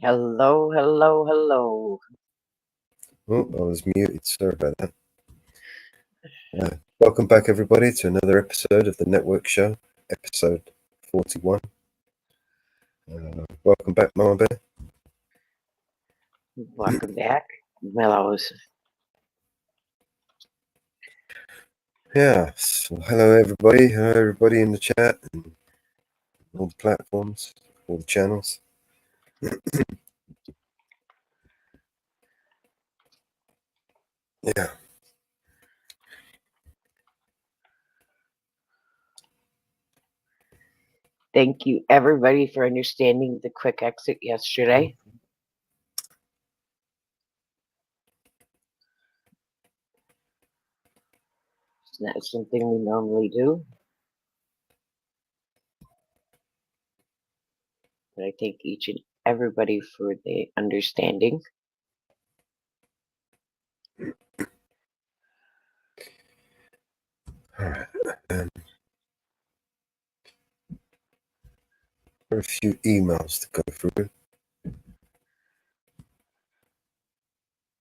Hello, hello, hello. Oh, I was muted. Sorry about that. Welcome back, everybody, to another episode of the Network Show, episode 41. Welcome back, Mama Bear. Welcome back, Mellows. Yeah, so hello, everybody. Hello, everybody in the chat and all the platforms, all the channels. Yeah. Thank you, everybody, for understanding the quick exit yesterday. It's not something we normally do. But I thank each and everybody for the understanding. All right. There are a few emails to go through.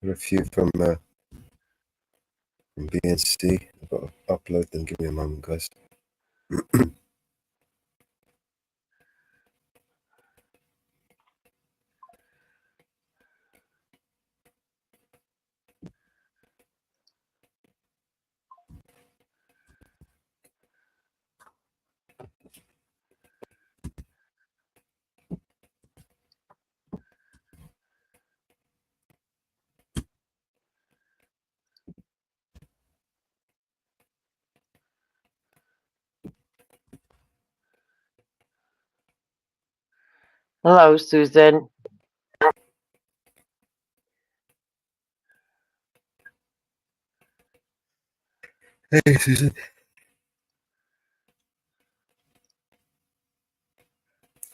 There are a few from BNC. I've got to upload them. Give me a moment, guys. Hello, Susan. Hey, Susan.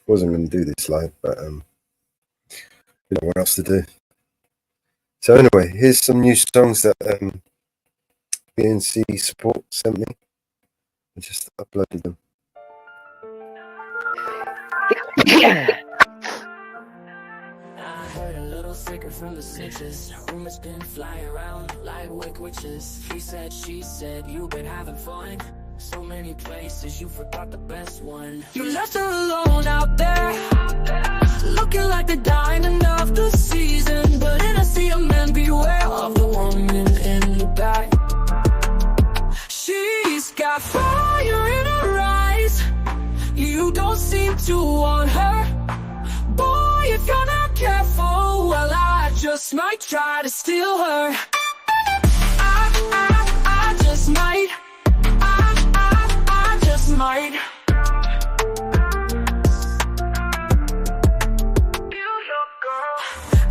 Wasn't going to do this live, but you know what else to do. So anyway, here's some new songs that BNC support sent me. I just uploaded them. I heard a little sicker from the stitches. Rumors been flying around like wicked witches. He said, she said, you've been having fun. So many places, you forgot the best one. You left her alone out there, looking like the diamond of the season. But in a sea of men, beware of the woman in the back. She's got fire in her eyes. You don't seem to want her. Boy, if you're not careful, well, I just might try to steal her. I just might. I just might.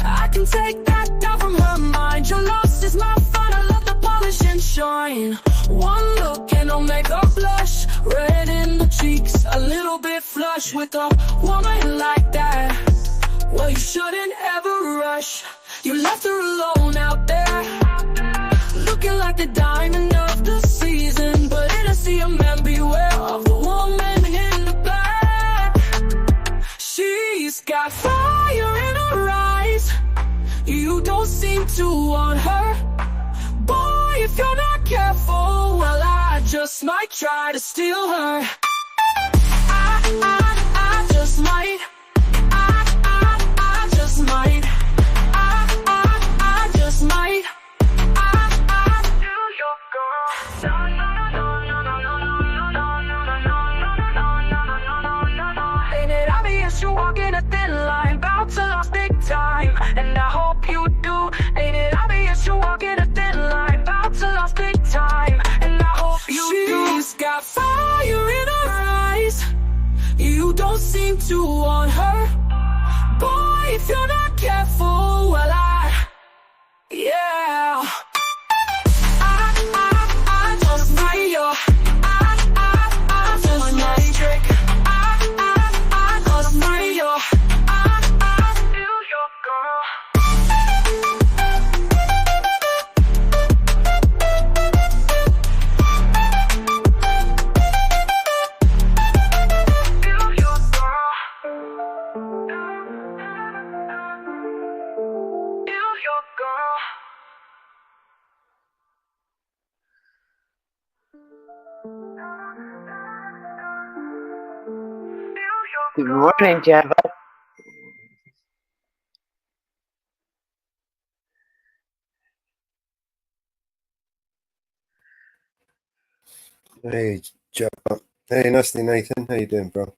I can take that down from her mind. Your loss is my fun. I love the polish and shine. One look and I'll make her blush. Red in the cheeks, a little bit flush. With a woman like that, well, you shouldn't ever rush. You left her alone out there, looking like the diamond of the season. But in a sea of men, beware of the woman in the black. She's got fire in her eyes. You don't seem to want her. Boy, if you're not careful, well, I just might try to steal her. I just might. I just might. I just might. Ain't it obvious you're walking a thin line, about to lose big time, and I hope you do. Ain't it obvious you're walking a thin line, about to lose big time, and I hope you do. She's got fire in her eyes. You don't seem to want her. Boy, if you're not careful, well, yeah. I just might, yo. I just might trick. I just might, yo. Steal your girl. Steal your girl. Good morning, Java. Hey, Jeff. Hey, Nasty Nathan. How you doing, bro?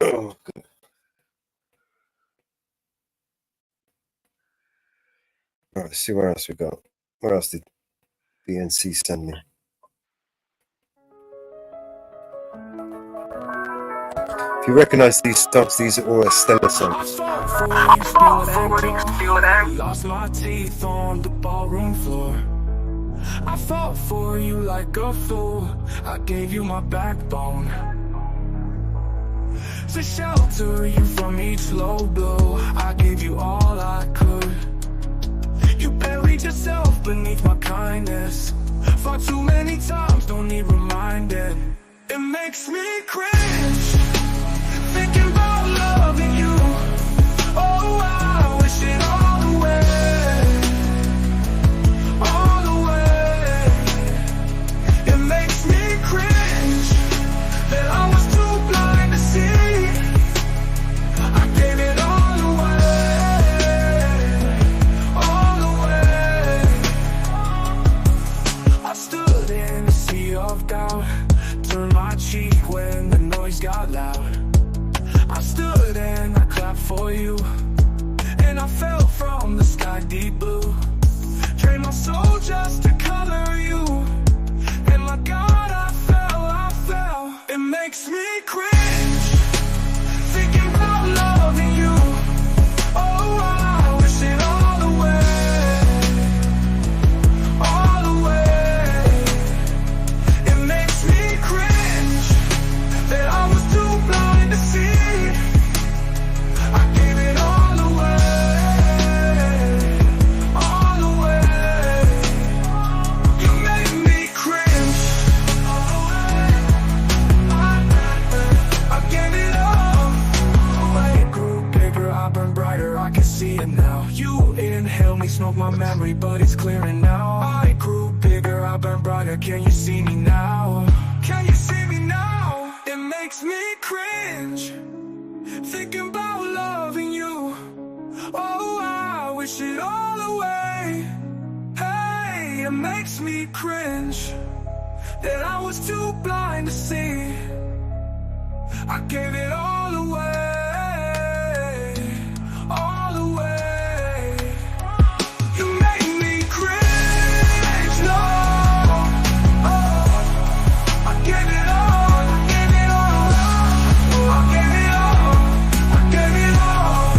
Oh, good. Right, let's see what else we got. What else did BNC send me? If you recognize these songs, these are all Estella songs. Lost my teeth on the ballroom floor. I fought for you like a fool. I gave you my backbone to shelter you from each low blow. I gave you all I could. You buried yourself beneath my kindness. Fought too many times, don't need reminded. It makes me cringe thinking about loving you. Oh, I wish it all away, all away. It makes me cringe that I was too blind to see. I gave it all away, all away. I stood in a sea of doubt, turned my cheek when the noise got loud. I stood and I clapped for you, and I fell from the sky deep blue. Drained my soul just to color you, and my God, I fell. It makes me cringe thinking about loving you. Oh, I wish it all away, all away. It makes me cringe that I was too blind to see. I gave it all away, all away. You made me cringe. I gave it all away. It grew bigger, I burned brighter, I can see it now. You inhaled me, smoked my memory, but it's clearing now. I grew bigger, I burned brighter, can you see me now? Can you see me now? It makes me cringe thinking about loving you. Oh, I wish it all away. Hey, it makes me cringe that I was too blind to see. I gave it all away, all away. You made me cringe, no. Oh, I gave it all, I gave it all, I gave it all, I gave it all.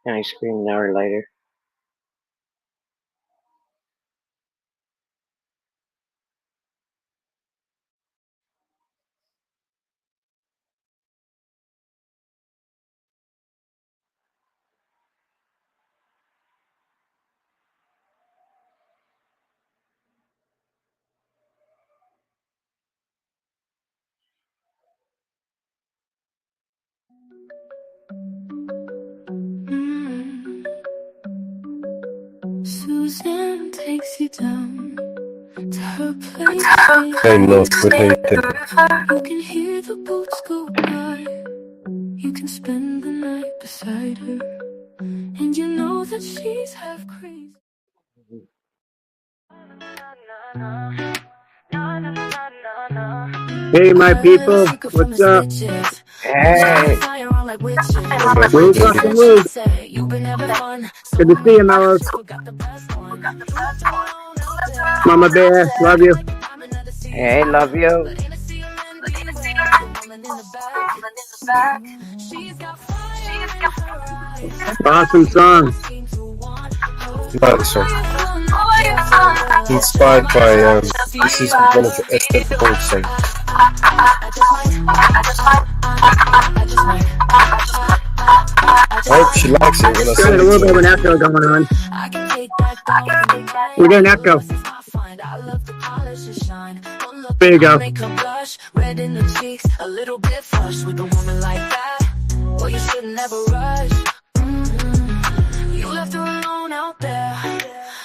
Can I scream an hour later? you down to her place. Hey, North, what do you think? You can hear the boats go by. You can spend the night beside her, and you know that she's half crazy. Hey, my people, what's up? Hey, Move, fucking move. Good to see you, Mellows. Mama Bear, love you. hey, love you. Awesome song. Like this one. Inspired by, this is one of Eps41 songs. I hope she likes it when I Got sing a little bit of an it. echo going on. We got an echo. There you go. Red in the cheeks, a little bit flush with a woman like that. Well, you should never rush. You left her alone out there,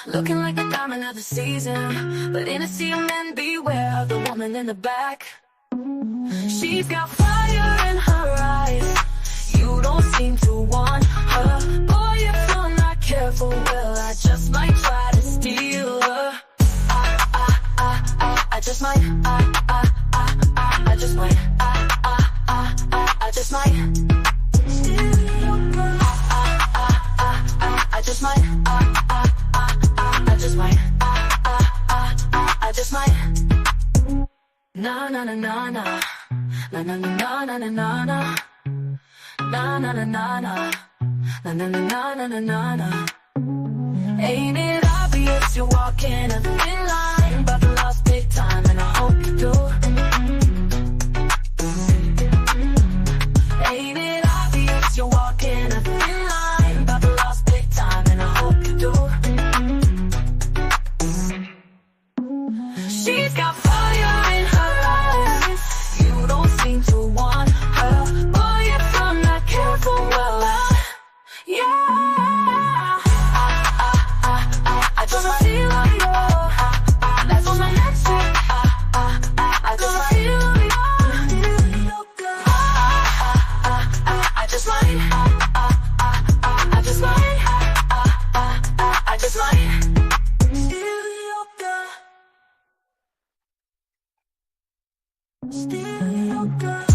looking like a diamond of the season. But in a sea of men, beware of the woman in the back. She's got fire in her eyes. You don't seem to want her. Boy, if you're not careful, well, I just might try to steal her. I just might. I just might. I just might. I just might. I just might. I just might. Na na na na na. Na na na na na na na na. Na na na na na. Na na na na na na na na. Ain't it obvious you're walking a thin line? But the lost big time, and I hope you do. Ain't it obvious you're walking a thin line? But the lost big time, and I hope you do. She's got fire in her eyes. You don't seem to want her. Boy, if I'm not careful, well, yeah. I just feel on you. That's on my neck. I just feel on you. I just might. I just might. I just might. Still yoga.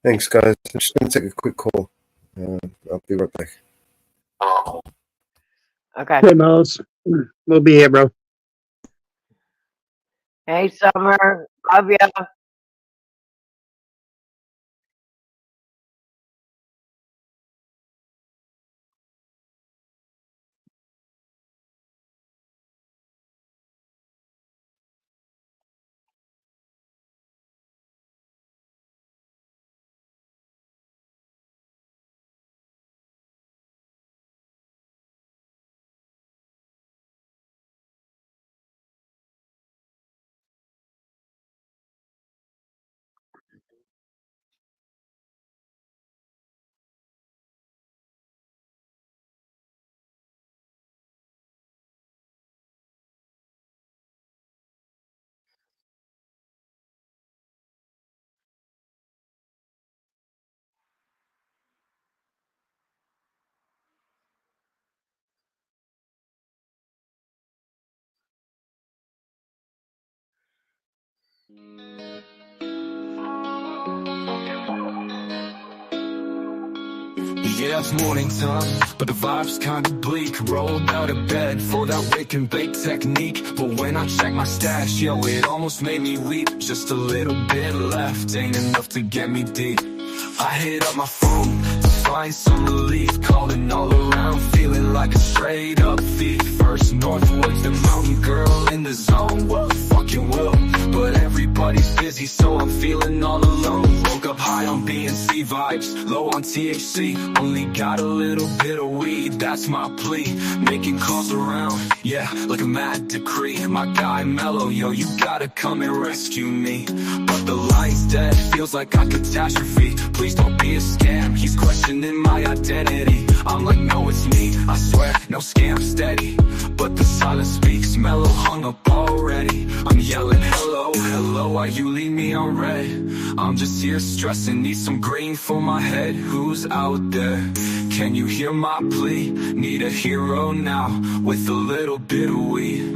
Thanks, guys. I'm just going to take a quick call. I'll be right back. Okay. Hey, Mellows. We'll be here, bro. Hey, Summer, love ya. Yeah, it's morning time, but the vibe's kinda bleak. Rolled out of bed for that wake and bake technique. But when I check my stash, yo, it almost made me weep. Just a little bit left, ain't enough to get me deep. I hit up my phone to find some relief. Calling all around, feeling like a straight up thief. First Northwoods, the mountain girl in the zone. Well, fucking will, but everybody everybody's busy, so I'm feeling all alone. Woke up high on B&C vibes, low on THC. Only got a little bit of weed, that's my plea. Making calls around, yeah, like a mad decree. My guy Mellow, yo, you gotta come and rescue me. But the line's dead, feels like a catastrophe. Please don't be a scam, he's questioning my identity. I'm like, no, it's me, I swear, no scam, steady. But the silence speaks, Mellow hung up already. I'm yelling, hello, hello, why you leave me on red? I'm just here stressing, need some green for my head. Who's out there? Can you hear my plea? Need a hero now, with a little bit of weed.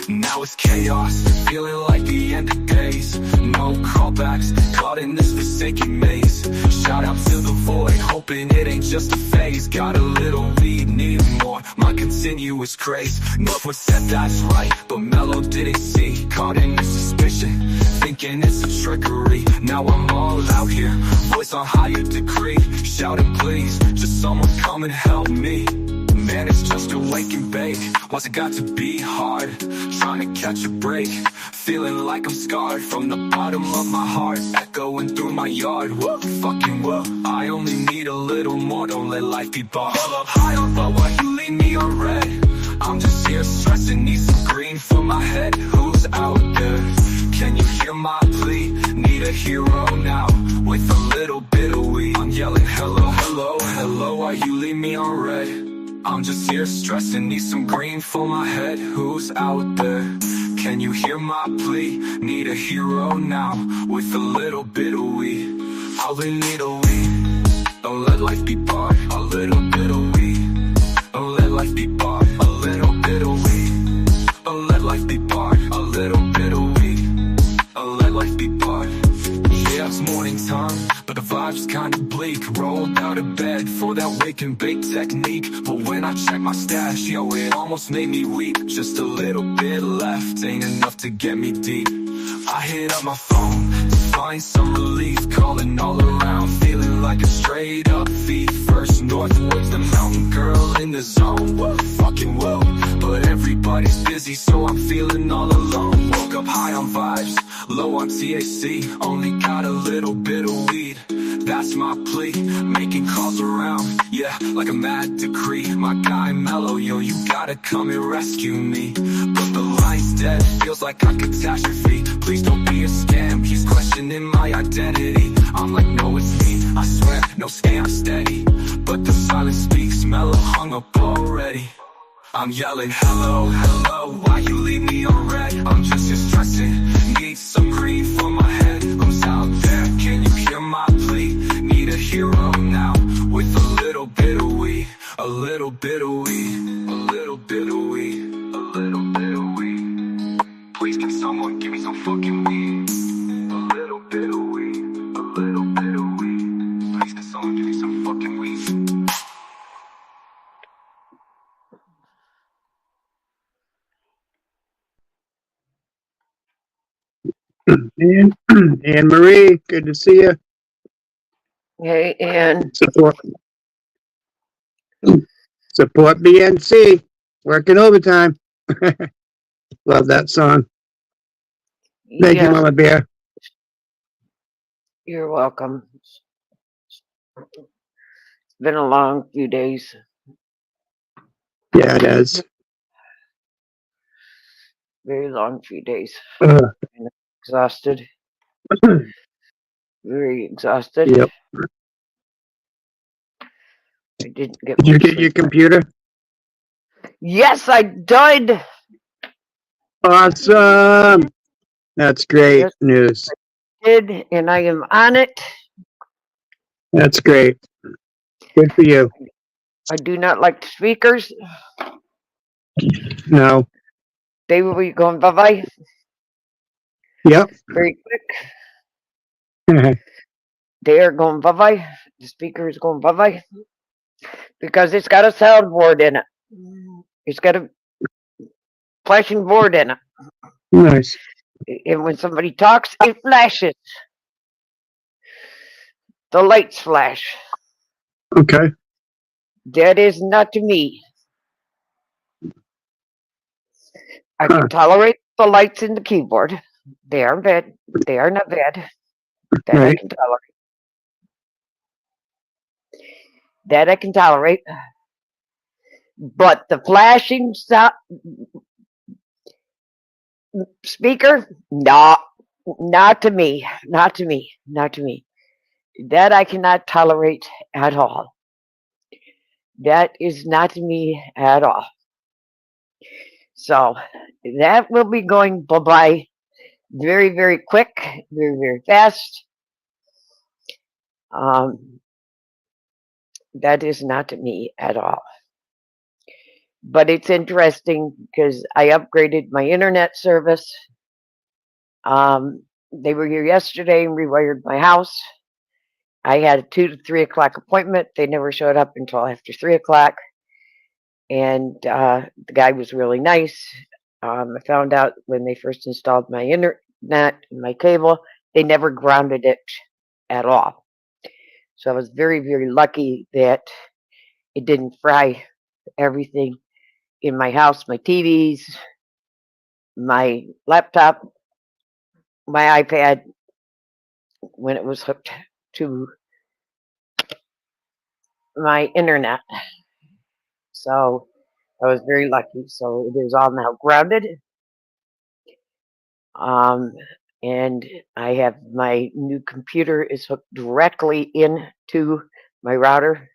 Now it's chaos, feeling like the end of days. No callbacks, caught in this forsaken maze. Shout out to the void, hoping it ain't just a phase. Got a little weed, need more, my continuous craze. Northwood said that's right, but Mellow didn't see. Caught in the suspicion, thinking it's a trickery. Now I'm all out here, voice on higher degree. Shouting please, just someone come and help me. Man, it's just a wake and bake. Why's it got to be hard? Trying to catch a break. Feeling like I'm scarred from the bottom of my heart. Echoing through my yard. Whoa, fucking whoa. I only need a little more, don't let life be bought. Hell up high up, but why you leave me on red? I'm just here stressing, need some green for my head. Who's out there? Can you hear my plea? Need a hero now, with a little bit of weed. I'm yelling, hello, hello, hello, why you leave me on red? I'm just here stressing, need some green for my head. Who's out there? Can you hear my plea? Need a hero now, with a little bit of weed. All in need a weed. Don't let life be bought. A little bit of weed. Don't let life be bought. A little bit of weed. Don't let life be bought. A little bit of weed. Don't let life be bought. Yeah, it's morning time, but the vibe's kinda bleak. Rolled out of bed for that wake and bake technique. But when I check my stash, yo, it almost made me weep. Just a little bit left, ain't enough to get me deep. I hit up my phone to find some relief. Calling all around, feeling like a straight up thief. First Northwood's the mountain girl in the zone. Whoa, fucking whoa. But everybody's busy, so I'm feeling all alone. Woke up high on vibes, low on THC. Only got a little bit of weed, that's my plea. Making calls around, yeah, like a mad decree. My guy Mellow, yo, you gotta come and rescue me. But the line's dead, feels like a catastrophe. Please don't be a scam, he's questioning my identity. I'm like, no, it's me, I swear, no scam, steady. But the silence speaks, Mellow hung up already. I'm yelling, hello, hello, why you leave me on red? I'm just here stressing, need some green for my head. Who's out there? Can you hear my plea? Need a hero now, with a little bit of weed. A little bit of weed. A little bit of weed. A little bit of weed. Please can someone give me some fucking weed? A little bit of weed. A little bit of weed. Please can someone give me some fucking weed? And Anne Marie, good to see you. Hey, and Support BNC. Working overtime. Love that song. Thank you, yes, Mama Bear. you're welcome. It's been a long few days. Yeah, it is. Very long few days. Uh, Exhausted. Very exhausted. Yep. I didn't get Did you much get your sleep. computer? Yes, I did. Awesome. That's great Yes, news. did, and I am on it. That's great. Good for you. I do not like the speakers. No. They will be going bye-bye Yep. very quick. They are going bye-bye. The speaker is going bye-bye. Because it's got a soundboard in it. It's got a flashing board in it. Nice. And when somebody talks, it flashes. The lights flash. Okay. That is not to me. I can tolerate the lights in the keyboard. They are bad. They are not bad. That I Right. can tolerate. That I can tolerate. But the flashing speaker, not to me. Not to me. Not to me. That I cannot tolerate at all. That is not to me at all. So that will be going bye bye very, very quick, very, very fast. Um, that is not to me at all. But it's interesting because I upgraded my internet service. They were here yesterday and rewired my house. I had a 2 to 3 o'clock appointment. They never showed up until after 3 o'clock. And the guy was really nice. I found out when they first installed my internet and my cable, they never grounded it at all. So I was very, very lucky that it didn't fry everything in my house, my TVs, my laptop, my iPad, when it was hooked to my internet. So I was very lucky. So it is all now grounded. Um, and I have my new computer is hooked directly into my router,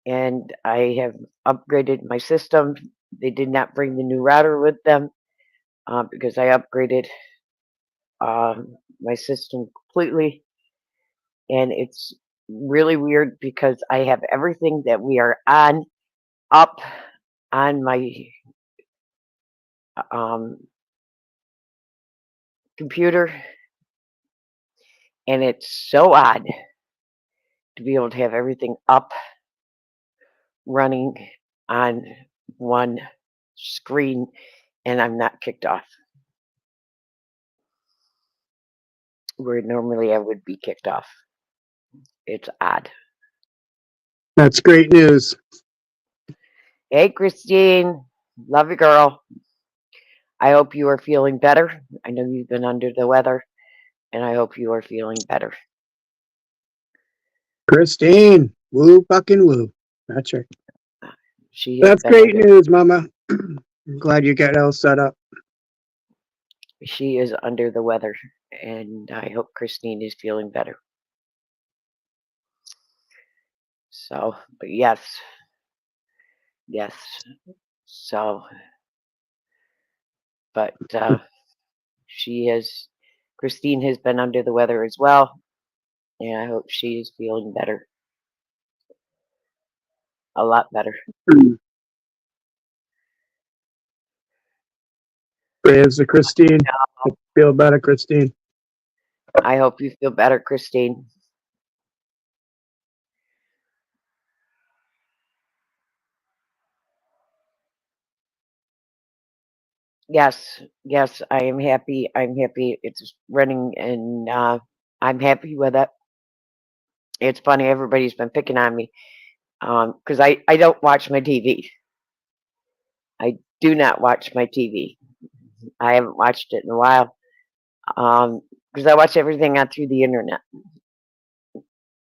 and I have upgraded my system. They did not bring the new router with them because I upgraded my system completely, and it's really weird because I have everything that we are on up on my um, computer, and it's so odd to be able to have everything up running on one screen and I'm not kicked off where normally I would be kicked off. It's odd. That's great news. Hey, Christine. Love you, girl. I hope you are feeling better. I know you've been under the weather, and I hope you are feeling better. Christine. Woo fucking woo. That's right. She has That's been great under news, Mama. I'm glad you got it all set up. she is under the weather, and I hope Christine is feeling better. So, but yes, yes. So, but Christine has been under the weather as well, and I hope she is feeling better, a lot better. Prayers to Christine. Feel better, Christine. I hope you feel better, Christine. Yes, yes, I am happy. I'm happy it's running, and I'm happy with it. It's funny, everybody's been picking on me because I don't watch my TV. I do not watch my TV. I haven't watched it in a while because I watch everything on through the internet.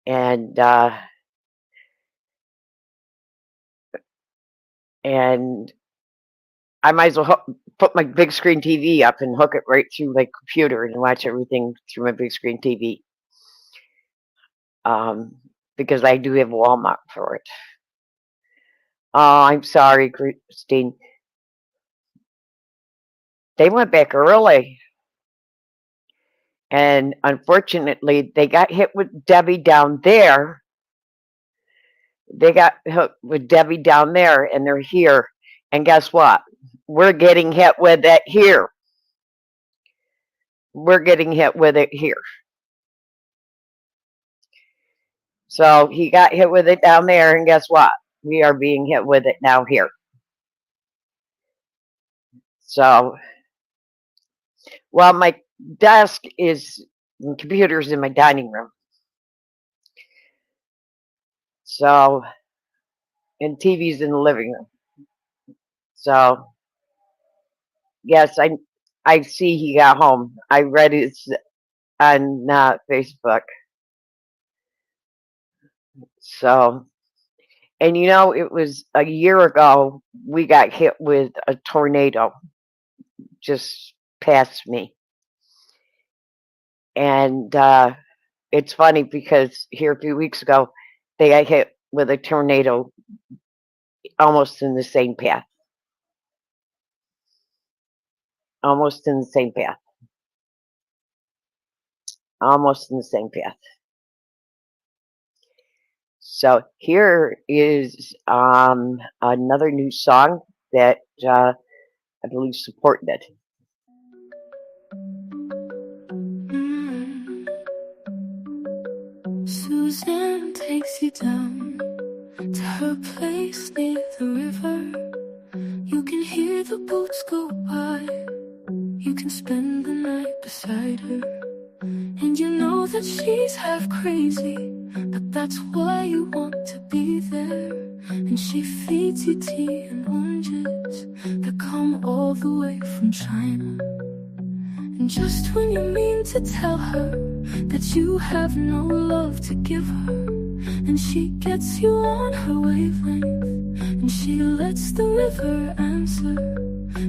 And and I might as well put my big screen TV up and hook it right through my computer and watch everything through my big screen TV. Because I do have Walmart for it. Oh, I'm sorry, Christine. They went back early. And unfortunately, they got hit with Debbie down there. They got hit with Debbie down there, and they're here. And guess what? We're getting hit with it here. We're getting hit with it here. So he got hit with it down there, and guess what? We are being hit with it now here. So, well, my desk is computers in my dining room. So, and TV's in the living room. So, yes, I see he got home. I read it on Facebook. So, and it was a year ago we got hit with a tornado just past me. And it's funny because here a few weeks ago, they got hit with a tornado almost in the same path. Almost in the same path. Almost in the same path. So here is another new song that I believe supported it. Suzanne takes you down to her place near the river. You can hear the boats go by. You can spend the night beside her. And you know that she's half crazy, but that's why you want to be there. And she feeds you tea and oranges that come all the way from China. And just when you mean to tell her that you have no love to give her, and she gets you on her wavelength, and she lets the river answer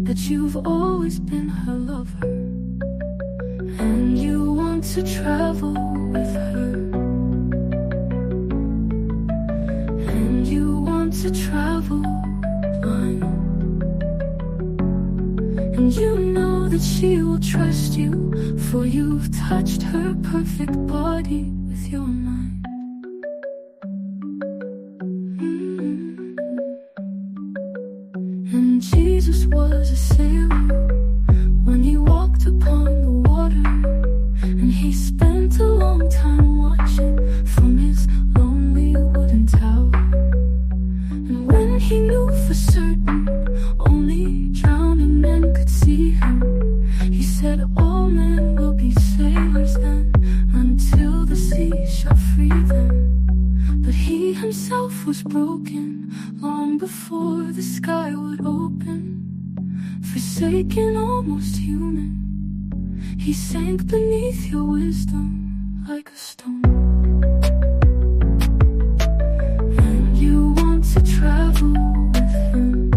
that you've always been her lover. And you want to travel with her, and you want to travel blind. And you know that she will trust you, for you've touched her perfect body with your mind. And Jesus was a sailor when he walked upon the water, and he spent a long time watching from his lonely wooden tower. And when he knew for certain only drowning men could see him, he said all men will be sailors then, until the sea shall free them. But he himself was broken long before the sky would open. Forsaken, almost human, he sank beneath your wisdom like a stone. And you want to travel with him,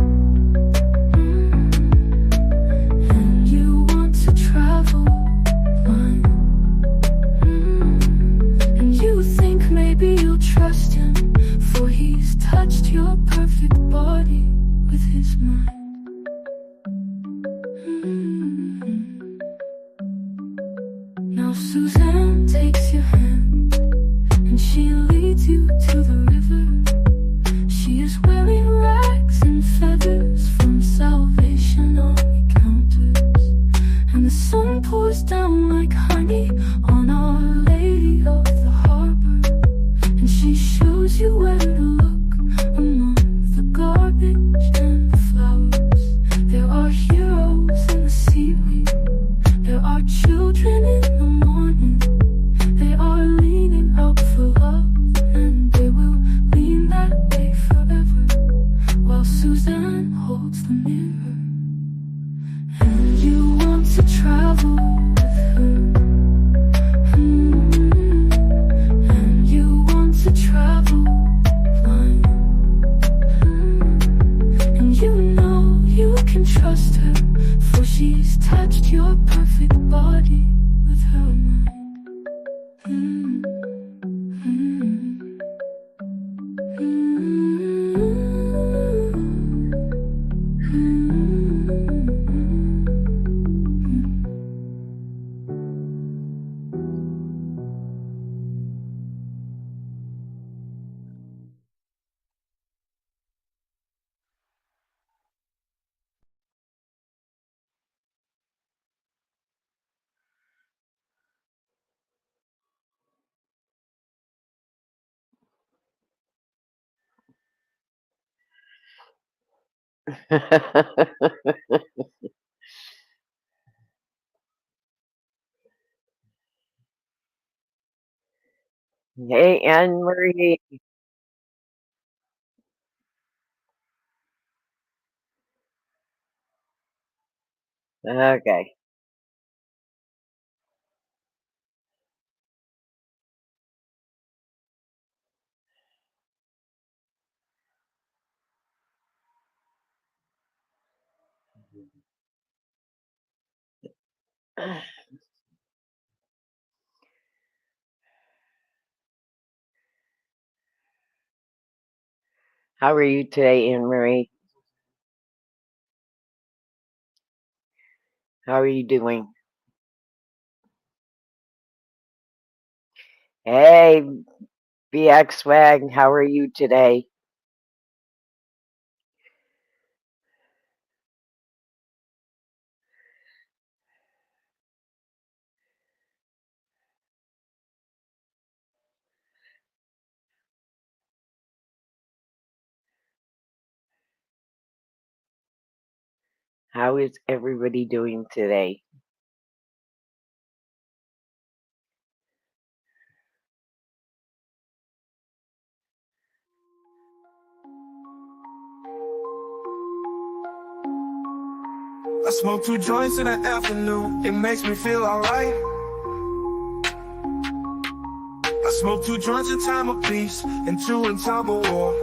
and you want to travel blind, and you think maybe you'll trust him, for he's touched your perfect body with his mind. Now Suzanne takes your hand, and she leads you to the river. She is wearing rags and feathers from Salvation Army counters, and the sun pours down like honey on Our Lady of the Harbor. And she shows you where to look among the garbage and the flowers. There are heroes in the seaweed, there are children in the morning. They are leaning out for love, and they will lean that way forever, while Suzanne holds the mirror. And you want to travel with her, and you want to travel blind, and you know you can trust her, for she's touched your perfect body with her mind. Hey, Anne Marie. Okay. How are you today, Anne Marie? How are you doing? Hey, BX Swag, how are you today? How is everybody doing today? I smoke 2 joints in the afternoon, it makes me feel alright. I smoke 2 joints in time of peace, and 2 in time of war.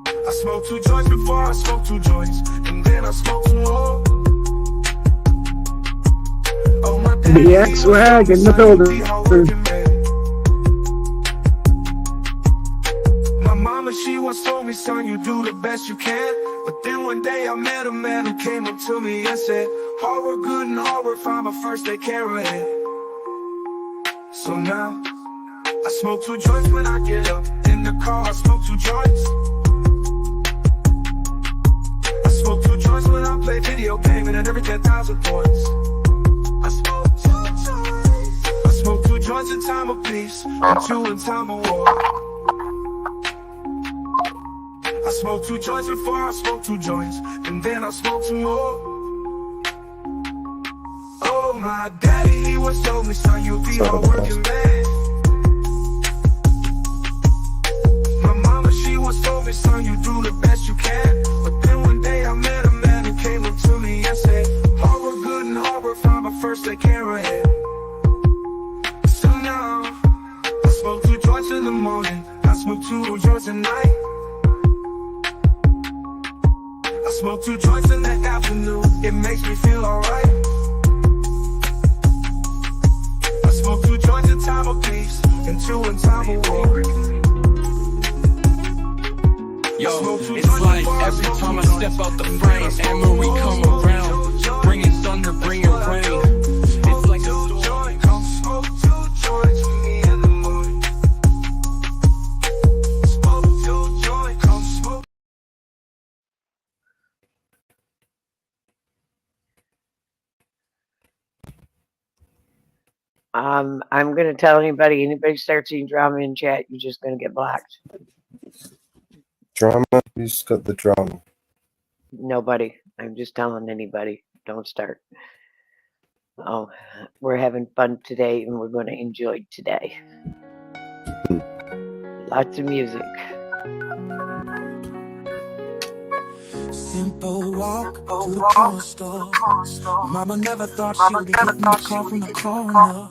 I smoke 2 joints before I smoke 2 joints, and then I smoke 2 more. Oh, my daddy, The X-Swag in the building. My mama, she once told me, son, you do the best you can. But then one day I met a man who came up to me and said, hard work good and hard work fine, but first they carry it. So now, I smoke 2 joints when I get up in the car, I smoke 2 joints. I smoke 2 joints when I play video game and every 10,000 points. I smoke 2 joints. I smoke 2 joints in time of peace, and 2 in time of war. I smoke 2 joints before I smoke 2 joints, and then I smoke 2 more. Oh, my daddy, he once told me, son, you'll be a working man. My mama, she once told me, son, you do the best you can. But then one day I met a man who came up to me and said, hard work good and hard work fine, but first they carry it. So now, I smoke 2 joints in the morning, I smoke 2 joints at night. I smoke 2 joints in the afternoon, it makes me feel alright. I smoke 2 joints in time of peace, and 2 in time of war. Yo, it's like every time I step out the frame, Anne-Marie come around, bringing thunder, bringing rain. It's like a storm. Come smoke 2 joints with me in the morning. Smoke 2 joints, come smoke. I'm gonna tell anybody starts seeing drama in chat, you're just gonna get blocked. Drama? Who's got the drama? Nobody. I'm just telling anybody, don't start. Oh, we're having fun today and we're gonna enjoy today. Lots of music. Simple walk to the corner store. Mama never thought she would be getting a call from the corner.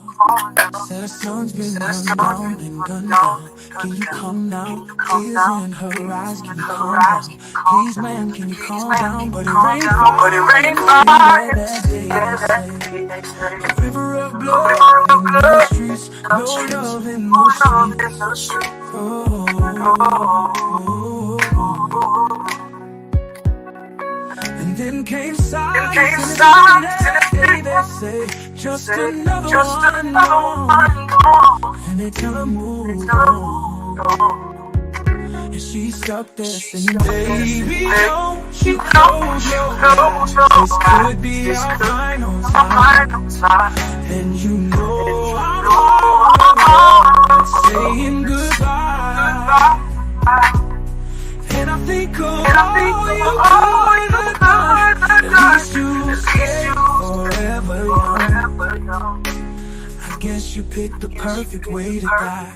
Said her son's been gunned down and gunned down. Can you calm down? Tears in her eyes, can you calm down? Please, man, can you calm down? But it rained fire that day, they say. A river of blood in the streets, no love in the streets. And then came silence in the day, they say. Just another one gone. And they tell her move on. And she stuck there singing, baby, don't you close your eyes. This could be our final time. And you know I'm hard saying goodbye. And I think of all you could have done. At least you stay forever young. I guess you picked the perfect way to die.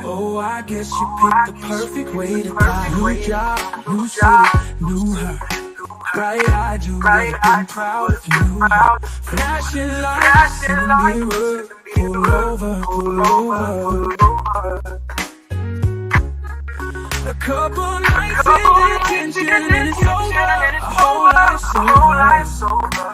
Oh, I guess you picked the perfect way to die. New job, new city, new her. Bright-eyed, you would've been proud if you knew her. Flashing lights in the mirror. Pull over, pull over. A couple nights in detention and it's over. A whole life's over.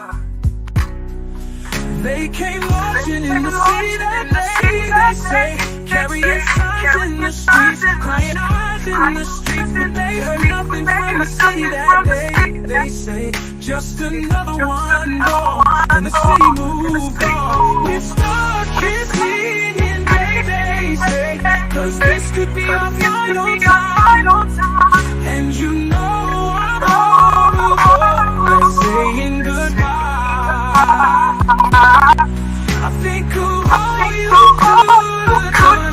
They came marching in the city that day, they say, carrying signs in the streets, crying eyes in the streets, but they heard nothing from the city that day. They say, just another one more, and the city moved on. We're stuck here singing, they say, cause this could be our final time. And you know I'm always saying goodbye. I think of all you could have done.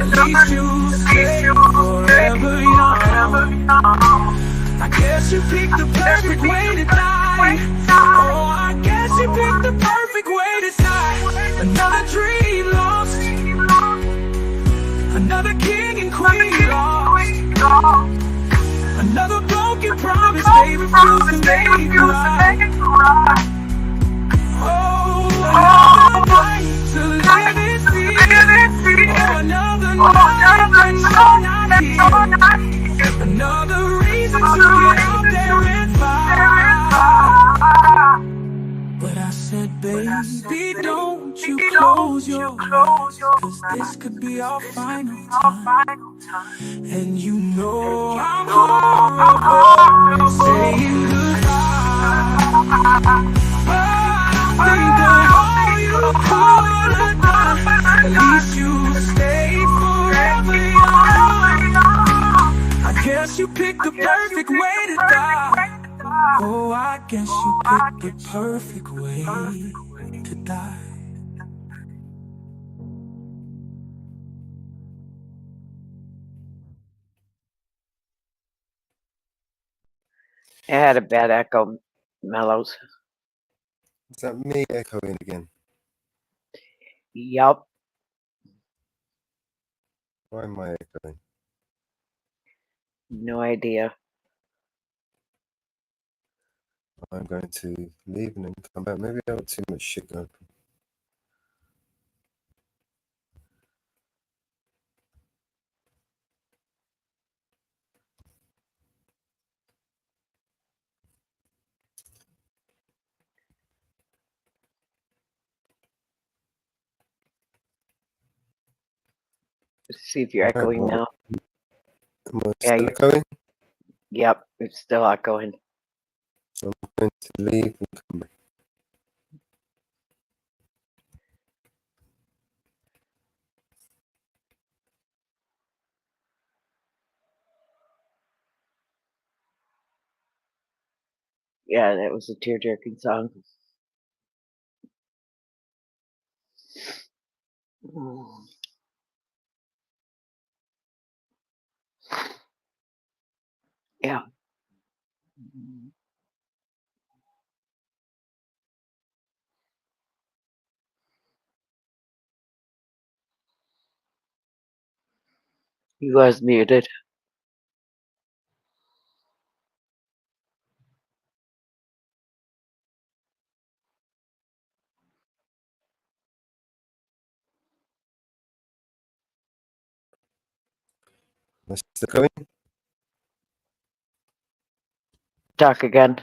At least you stay forever young. I guess you picked the perfect way to die. Oh, I guess you picked the perfect way to die. Another dream lost, another king and queen lost, another broken promise they refused to make you right. Oh, another night to live in fear. Oh, another night that you're not here. Another reason to get out there and fight. But I said, baby, don't you close your eyes, cause this could be our final time. And you know I'm always saying goodbye. Think of all you could have done. At least you stayed forever young. I guess you picked the perfect way to die. Oh, I guess you picked the perfect way to die. It had a bad echo, Mellows. Is that me echoing again? Yup. Why am I echoing? No idea. I'm going to leave and then come back. Maybe I got too much shit going on. Let's see if you're echoing now. Am I Yeah, still echoing? Yep, it's still echoing. I'm going to leave and come back. Yeah, that was a tear-jerking song. Yeah. He was muted. Am I still going? Talk again.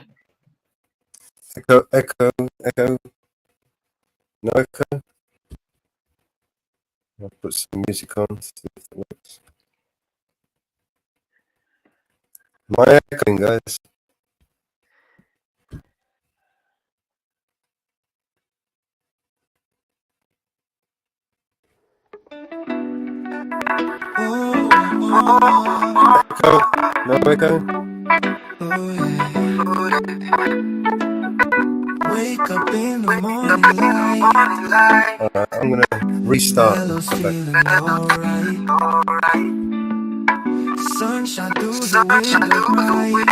Echo, echo, echo. No echo? I'll put some music on, see if it works. Am I echoing, guys? Echo? No echo? Wake up in the morning light. Alright, I'm gonna restart. Mellows feeling alright. Sunshine through the window bright.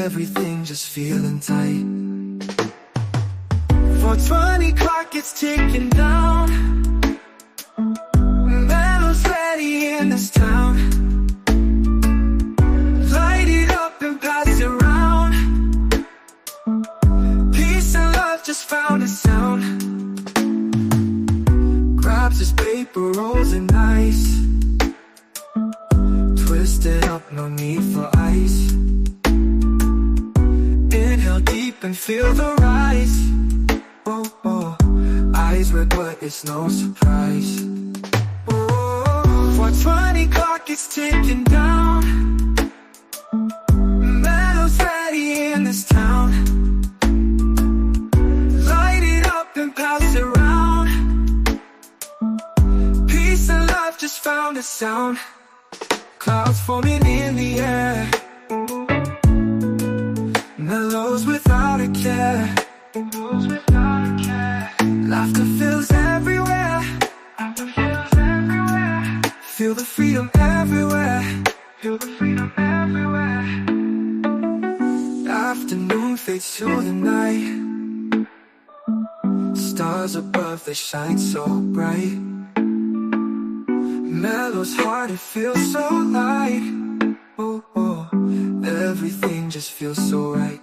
Everything just feeling tight. 4:20 clock, it's ticking down. Mellows ready in this town. Light it up and pass it around. Peace and love just found a sound. Grabs his paper rolls and ice. frosted up, no need for ice. Inhale deep and feel the rise. Oh, oh. Eyes red but it's no surprise. Oh, 420 clock is ticking down. Meadow's ready in this town. Light it up and pass it around. Peace and love just found a sound. Clouds forming in the air. Mellows without a care. Laughter fills everywhere. Feel the freedom everywhere. Afternoon fades to the night. Stars above, they shine so bright. Mellow's heart, it feels so light. Oh, oh, everything just feels so right.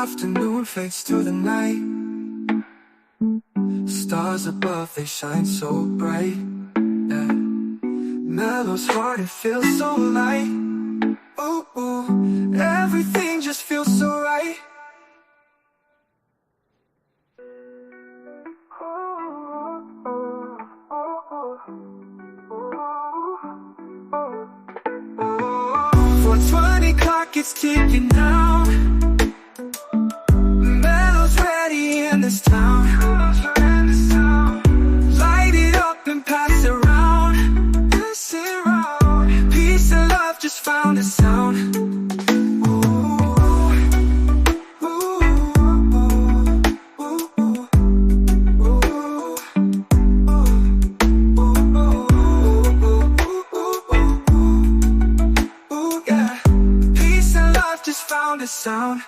Afternoon fades to the night. Stars above, they shine so bright. Yeah. Mellow's heart, it feels so light. Oh, oh, everything just feels so right. Oh, 420 clock is ticking down. In this town, light it up and pass it around. Peace and love just found a sound. Yeah, peace and love just found a sound.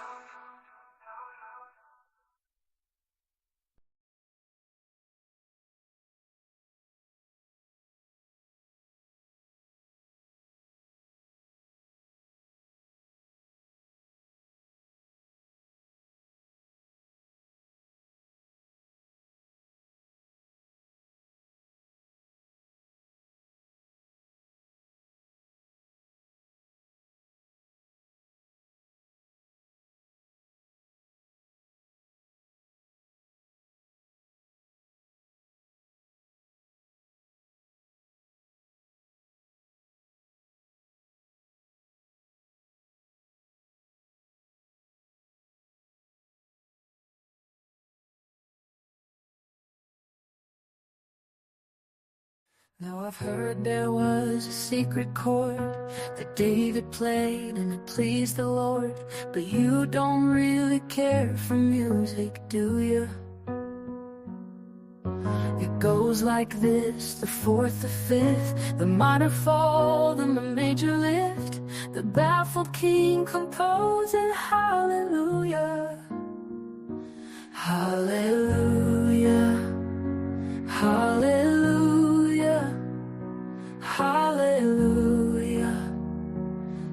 Now I've heard there was a secret chord that David played and it pleased the Lord. But you don't really care for music, do you? It goes like this: the fourth, the fifth, the minor fall, the major lift, the baffled king composing hallelujah, hallelujah, hallelujah. Hallelujah,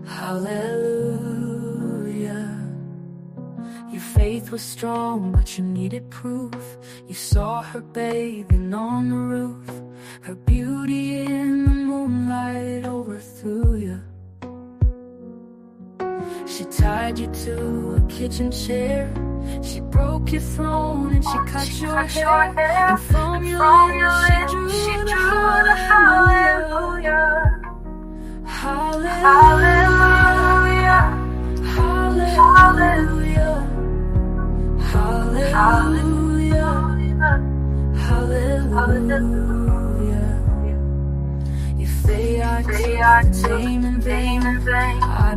hallelujah. Your faith was strong, but you needed proof. You saw her bathing on the roof. Her beauty in the moonlight overthrew you. She tied you to a kitchen chair. She broke your throne and she cut your hair. And from your lips she drew the hallelujah. Hallelujah, hallelujah, hallelujah, hallelujah. You fade out tame in vain. I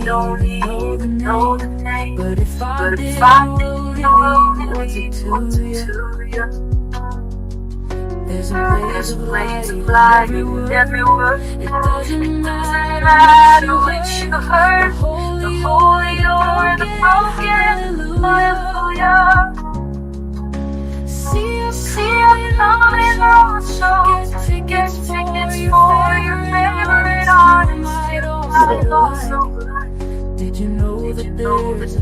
don't even know the name, but if I did, I will really want it to you. There's a blaze of light in every word. It doesn't matter which you heard, the holy or the broken. Hallelujah. See it coming on, so get tickets for your favorite artist. It also. Did you know that there's a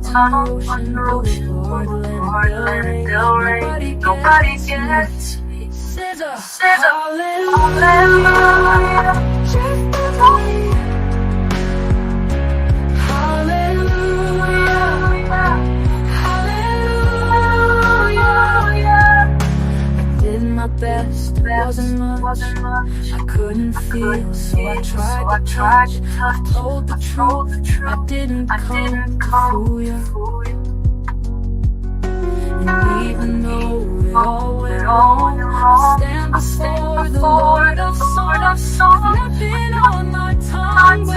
tunnel under Ocean Boulevard and Del Rey? Nobody gets me. Scissor, hallelujah. My best, wasn't much. I couldn't feel, so I tried to touch. I told the truth, I didn't come to fool you. And even though it all went wrong, I stand before the Lord of Songs, nothing on my tongue but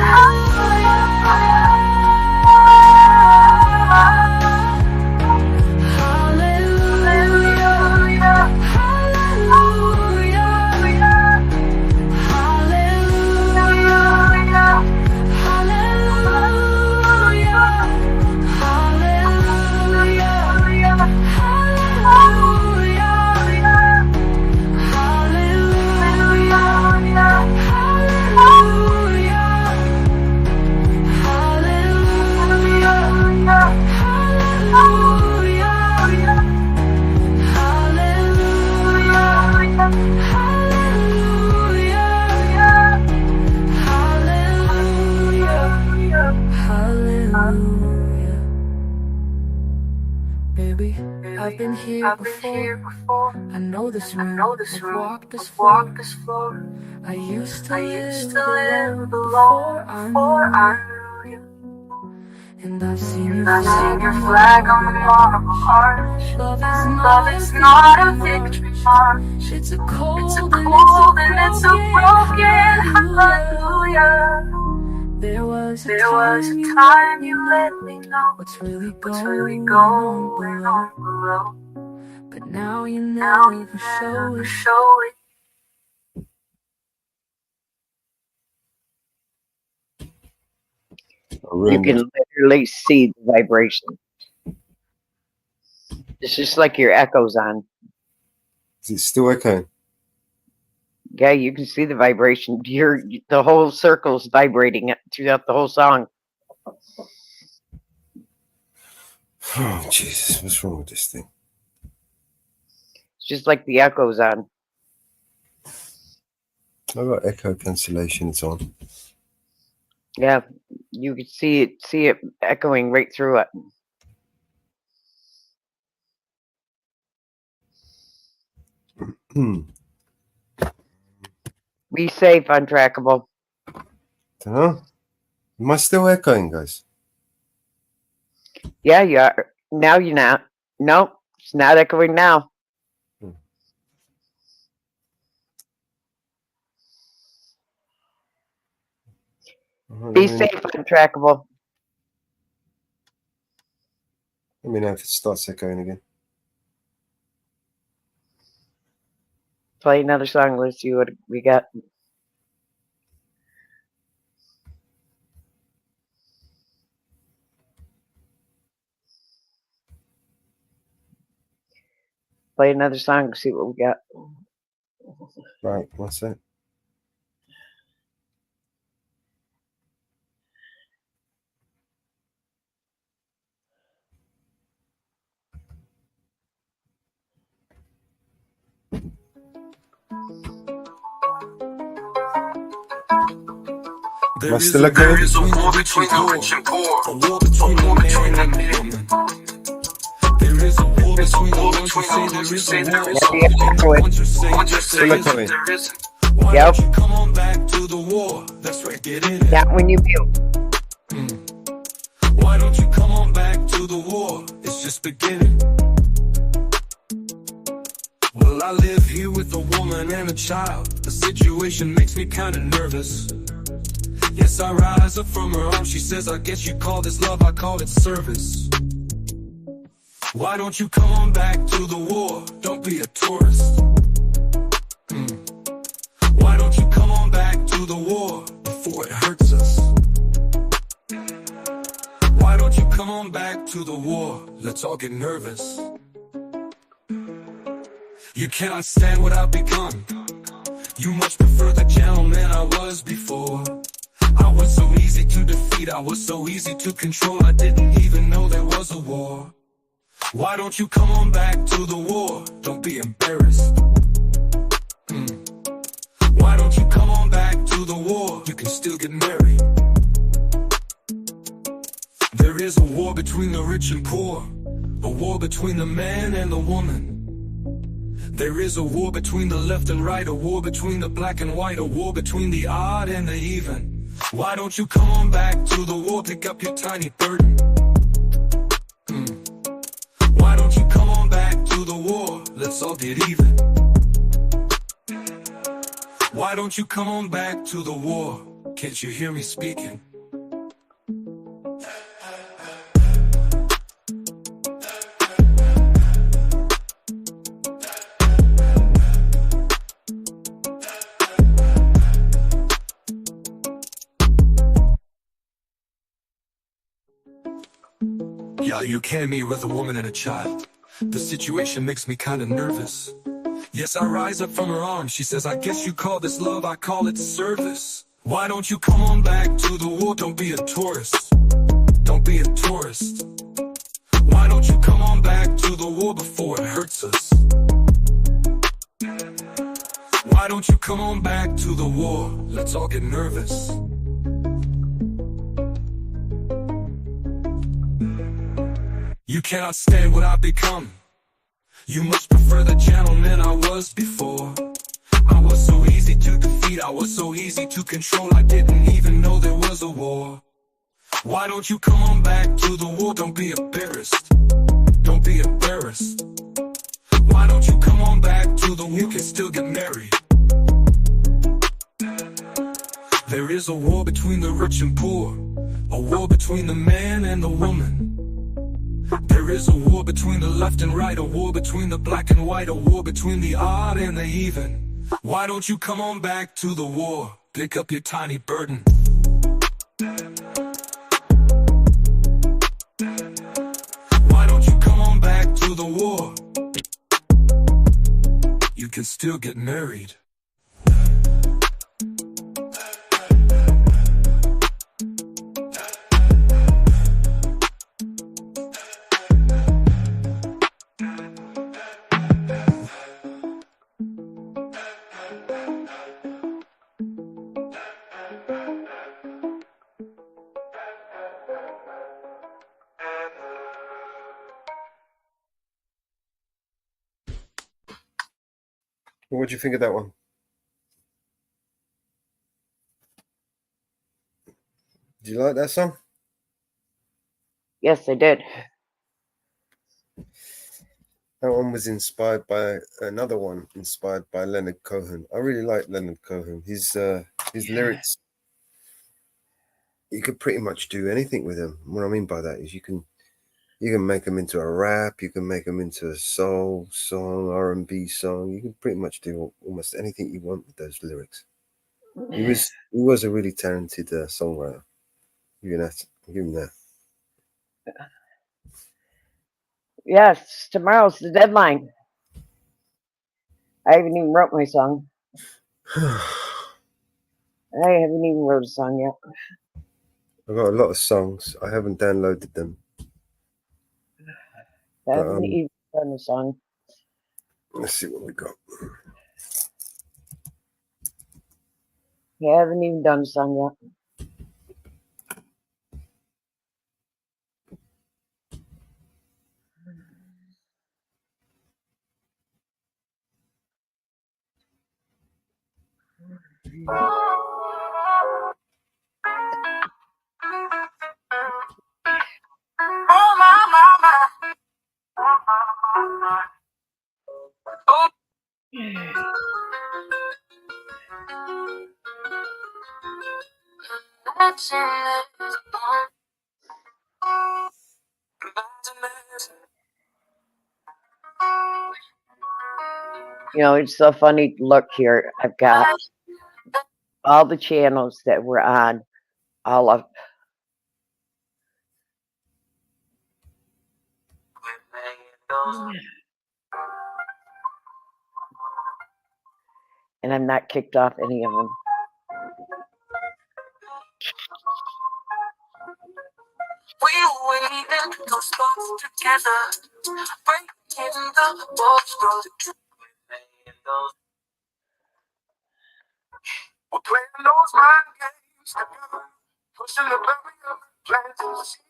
hallelujah. Baby, I've been here before. I know this room. I've walked this floor. I used to live alone before I knew you. And I've seen your flag on the marble arch. Love is not a victory march. It's a cold and it's a broken hallelujah. There was a time you let me know what's really going on below. But now you never show it. You can literally see the vibration. It's just like your echoes on. Is it still echoing? Yeah, you can see the vibration. The whole circle's vibrating throughout the whole song. Oh, Jesus, what's wrong with this thing? It's just like the echoes on. I've got echo cancellation, it's on. Yeah, you can see it echoing right through it. Be safe, Untrackable. Dunno. Am I still echoing, guys? Yeah, you are. Now you're not. No, it's not echoing now. Be safe, Untrackable. Let me know if it starts echoing again. Play another song. Let's see what we got. Play another song. See what we got. Right, what's that? Am I still echoing? There is a war between the rich and poor. A war between the man and the woman. There is a war between the ones who say there is a war and the ones who say there isn't. Why don't you come on back to the war? That's right, get in it. Not when you mute. Why don't you come on back to the war? It's just beginning. Well, Well, I live here with a woman and a child. The situation makes me kinda nervous. Yes, I rise up from her arms. She says, I guess you call this love, I call it service. Why don't you come on back to the war? Don't be a tourist. Why don't you come on back to the war before it hurts us? Why don't you come on back to the war? Let's all get nervous. You cannot stand what I've become. You much prefer the gentleman I was before. I was so easy to defeat, I was so easy to control. I didn't even know there was a war. Why don't you come on back to the war? Don't be embarrassed. Why don't you come on back to the war? You can still get married. There is a war between the rich and poor, a war between the man and the woman. There is a war between the left and right, a war between the black and white, a war between the odd and the even. Why don't you come on back to the war? Pick up your tiny burden. Why don't you come on back to the war? Let's all get even. Why don't you come on back to the war? Can't you hear me speaking? Yeah, you came me with a woman and a child. The situation makes me kinda nervous. Yes, I rise up from her arms. She says, I guess you call this love, I call it service. Why don't you come on back to the war? Don't be a tourist. Don't be a tourist. Why don't you come on back to the war before it hurts us? Why don't you come on back to the war? Let's all get nervous. You cannot stand what I've become. You must prefer the gentleman I was before. I was so easy to defeat, I was so easy to control. I didn't even know there was a war. Why don't you come on back to the war? Don't be embarrassed. Don't be embarrassed. Why don't you come on back to the war? You can still get married. There is a war between the rich and poor, a war between the man and the woman. There is a war between the left and right, a war between the black and white, a war between the odd and the even. Why don't you come on back to the war? Pick up your tiny burden. Why don't you come on back to the war? You can still get married. What do you think of that one? Do you like that song? Yes, I did. That one was inspired by another one, inspired by Leonard Cohen. I really like Leonard Cohen. His lyrics, you could pretty much do anything with them. What I mean by that is you can make them into a rap, you can make them into a soul song, R&B song. You can pretty much do almost anything you want with those lyrics. He was a really talented songwriter. Give him that. Yes, tomorrow's the deadline. I haven't even wrote my song. I haven't even wrote a song yet. I've got a lot of songs. I haven't downloaded them. I haven't even done a song. Let's see what we got. Yeah, I haven't even done a song yet. Oh my, my, my. Oh, You know, it's so funny to look here. I've got all the channels that we're on, all of. And I'm not kicked off any of them. We waited those thoughts together, breaking the walls, we're playing those mind games together, pushing the barrier, planting the seed.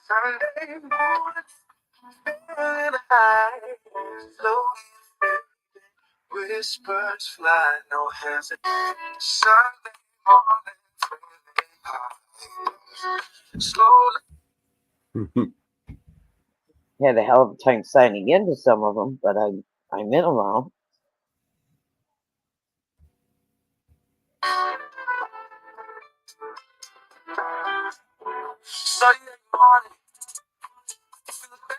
Sunday morning, feeling high, slowly whispers fly, no hesitation. Sunday morning, feeling high, slowly. Had a hell of a time signing into some of them, but I'm in them all. Sunday morning, feel the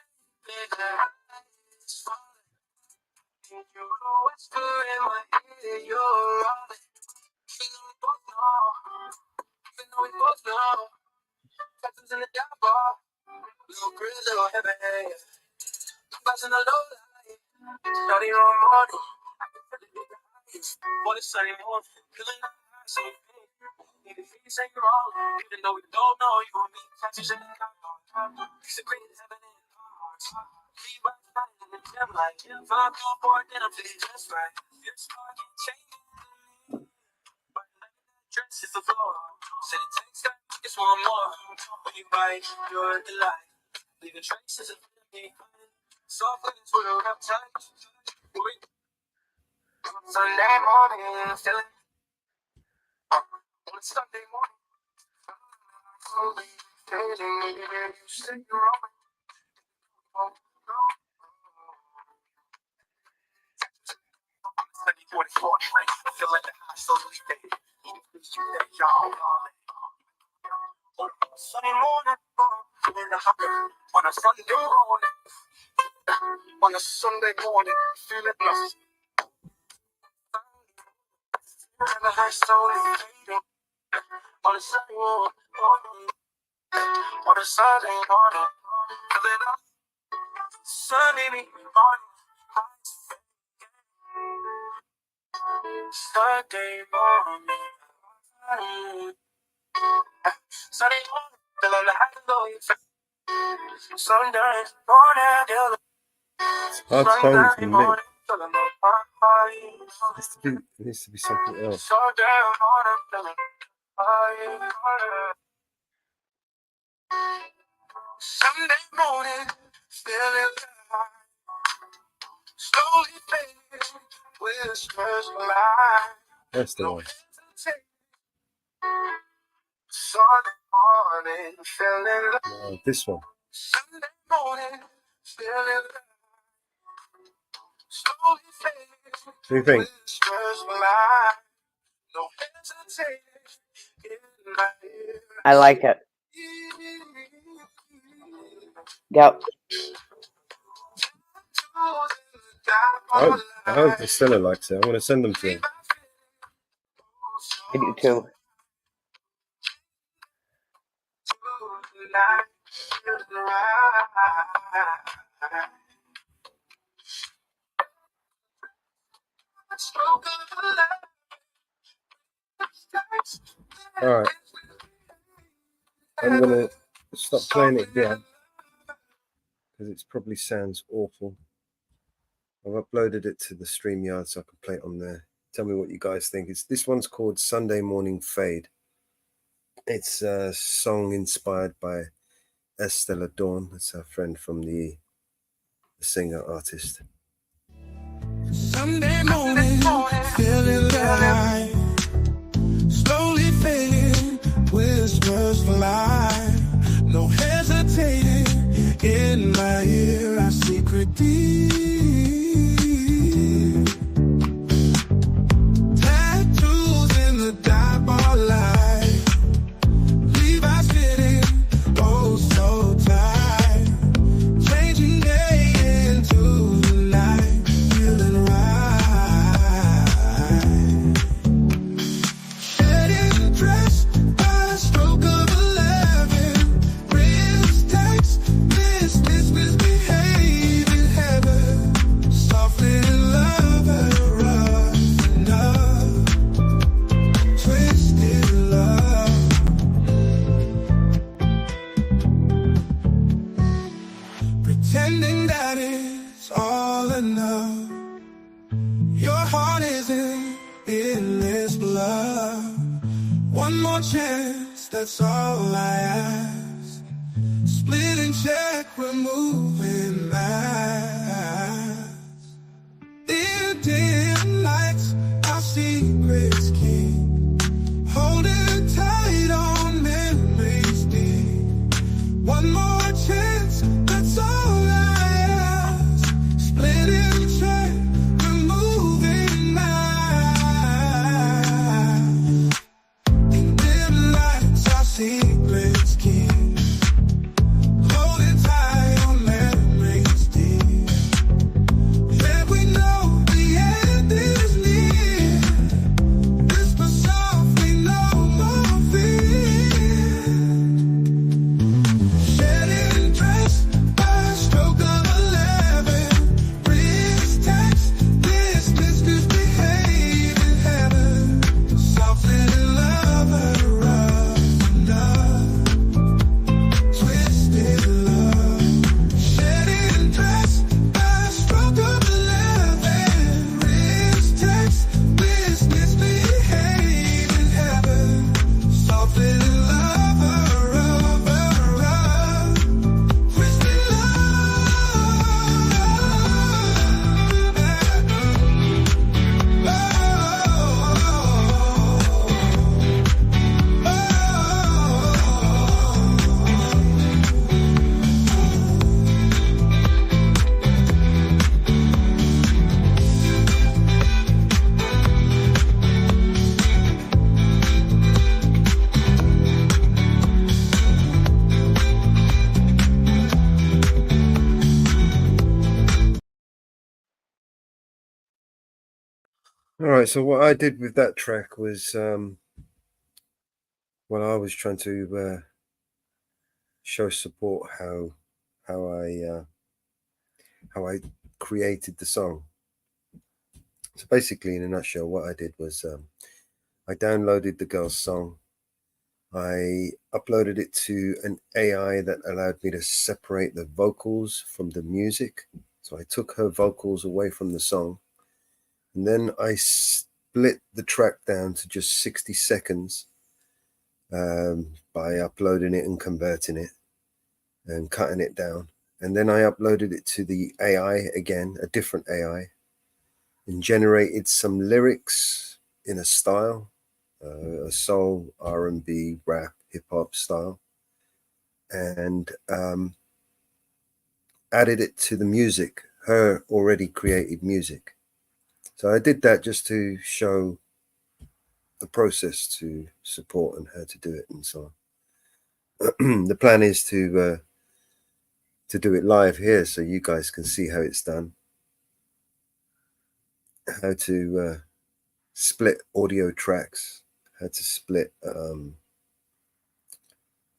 baby eyes falling. You know whisper in my ear, you're rolling. Feeling we both know, even though we both know. Captains in the down bar, little grizz, little heavy. Numbers in the low light, starting on morning. Boy, it's Sunday morning, feeling nice, so even if you say you're wrong, even though we don't know you and me, catches in the car. It's a great heaven in hearts. Leave right night in the gym like if I'm on board, then I'm feeling just right. Your spark can change me, but like that dress is the floor. Said it takes time, just one more. When you bite, you're a delight. Leaving traces of me behind. Soft linens with a rough touch. Sunday morning, feeling on a Sunday morning. Slowly fading, you say you're wrong. Oh, no. Sunday morning, feel like the high slowly fading. Sunday morning, feeling the high on a Sunday morning. On a Sunday morning, feeling lost. And the high slowly fading. On a Sunday morning. On a Sunday morning, feeling up. Sunday morning, Sunday morning, Sunday morning, feeling like the Lord. Sunday morning, Hard to find Sunday from me. morning, feeling It needs to be something else. Sunday morning, feeling Sunday morning, feeling slowly fading, whispers lie. That's the one. Sunday morning, feeling No, this one. Sunday morning, feeling slowly fading. What do you think? Whispers lie. No hesitation in my ear. I like it. Yep. I hope Estella likes it. I want to send them to her. I do too. Alright. I'm going to stop playing it again because it probably sounds awful. I've uploaded it to the StreamYard so I can play it on there. Tell me what you guys think. This one's called Sunday Morning Fade. It's a song inspired by Estella Dawn. That's our friend from the singer artist. Sunday morning, feeling light, slowly fading, One more chance, that's all I ask. Split and check, we're moving mass. In dim lights, our secrets keep. Holding tight on memories deep. One more chance, that's all I ask. Split and check, we're moving mass. In dim lights, our secrets keep. Holding tight on memories deep. Yeah, we know the end is near. Whisper softly, no more fear. Shedding dress by a stroke of 11. Wrist text, this misbehave in heaven. Soft little lover, rough enough. Twisted love. Shedding dress by a stroke of 11. Wrist text, this misbehave in heaven. Soft little lover, twisted All right, so what I did with that track was, well, I was trying to show support how I created the song. So basically, in a nutshell, what I did was I downloaded the girl's song. I uploaded it to an AI that allowed me to separate the vocals from the music. So I took her vocals away from the song. And then I split the track down to just 60 seconds by uploading it and converting it and cutting it down. And then I uploaded it to the AI again, a different AI, and generated some lyrics in a style, a soul, R&B, rap, hip hop style, and added it to the music, her already created music. So I did that just to show the process to support and how to do it and so on. The plan is to do it live here so you guys can see how it's done, how to split audio tracks, how to split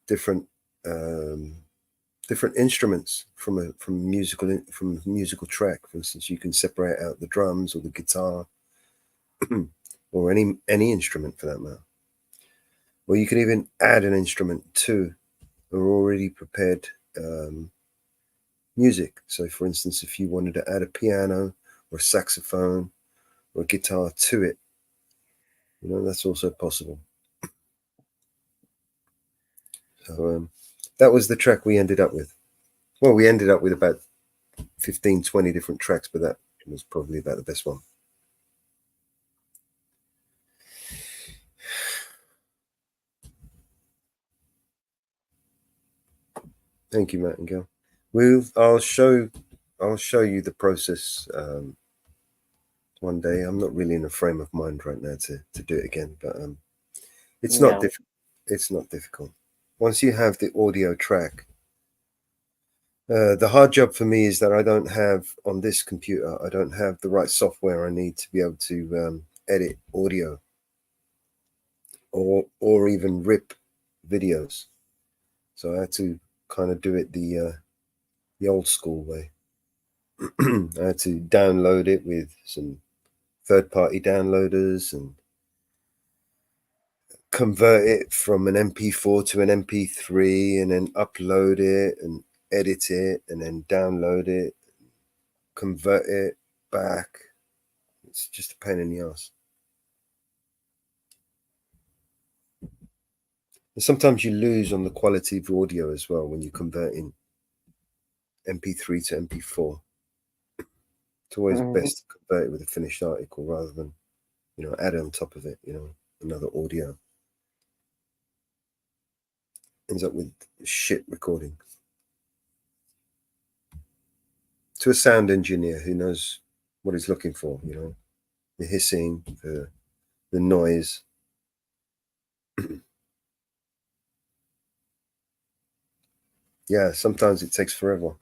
different instruments from a musical track. For instance, you can separate out the drums or the guitar or any instrument for that matter. Or you can even add an instrument to an already prepared music. So for instance, if you wanted to add a piano or a saxophone or a guitar to it, that's also possible. So that was the track we ended up with. Well, we ended up with about 15, 20 different tracks, but that was probably about the best one. Thank you, Matt and Gil. I'll show you the process one day. I'm not really in a frame of mind right now to do it again, but it's not difficult. It's not difficult. Once you have the audio track, the hard job for me is that I don't have on this computer. I don't have the right software I need to be able to edit audio or even rip videos. So I had to kind of do it the old school way. I had to download it with some third-party downloaders and convert it from an MP4 to an MP3 and then upload it and edit it and then download it, convert it back. It's just a pain in the ass. Sometimes you lose on the quality of audio as well when you're converting MP3 to MP4. It's always best to convert it with a finished article rather than, add on top of it, another audio. Ends up with shit recording. To a sound engineer who knows what he's looking for, the hissing, the noise. Yeah, sometimes it takes forever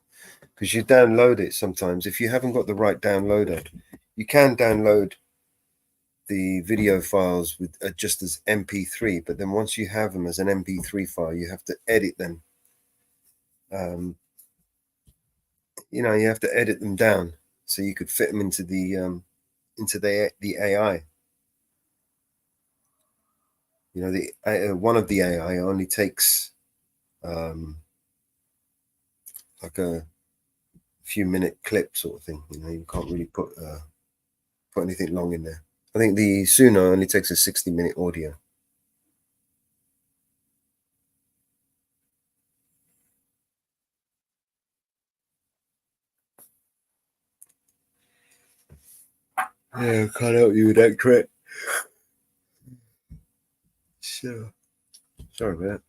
because you download it sometimes. If you haven't got the right downloader, you can download the video files with just as MP3, but then once you have them as an MP3 file, you have to edit them. You have to edit them down so you could fit them into the AI. One of the AI only takes like a few minute clip sort of thing. You can't really put anything long in there. I think the Suno only takes a 60-minute audio. Yeah, I can't help you with that, correct? Sure. Sorry about that.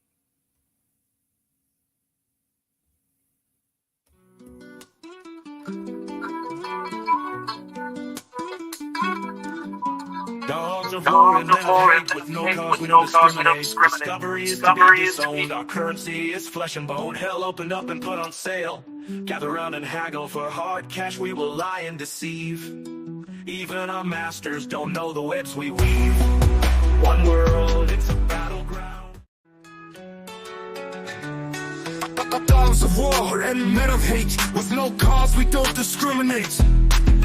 Dogs are war and hate with no cause, we don't discriminate. Discovery is to be disowned, our currency is flesh and bone. Hell opened up and put on sale. Gather round and haggle for hard cash, we will lie and deceive. Even our masters don't know the webs we weave. One world, it's a battleground. Dogs of war and men of hate, with no cause we don't discriminate.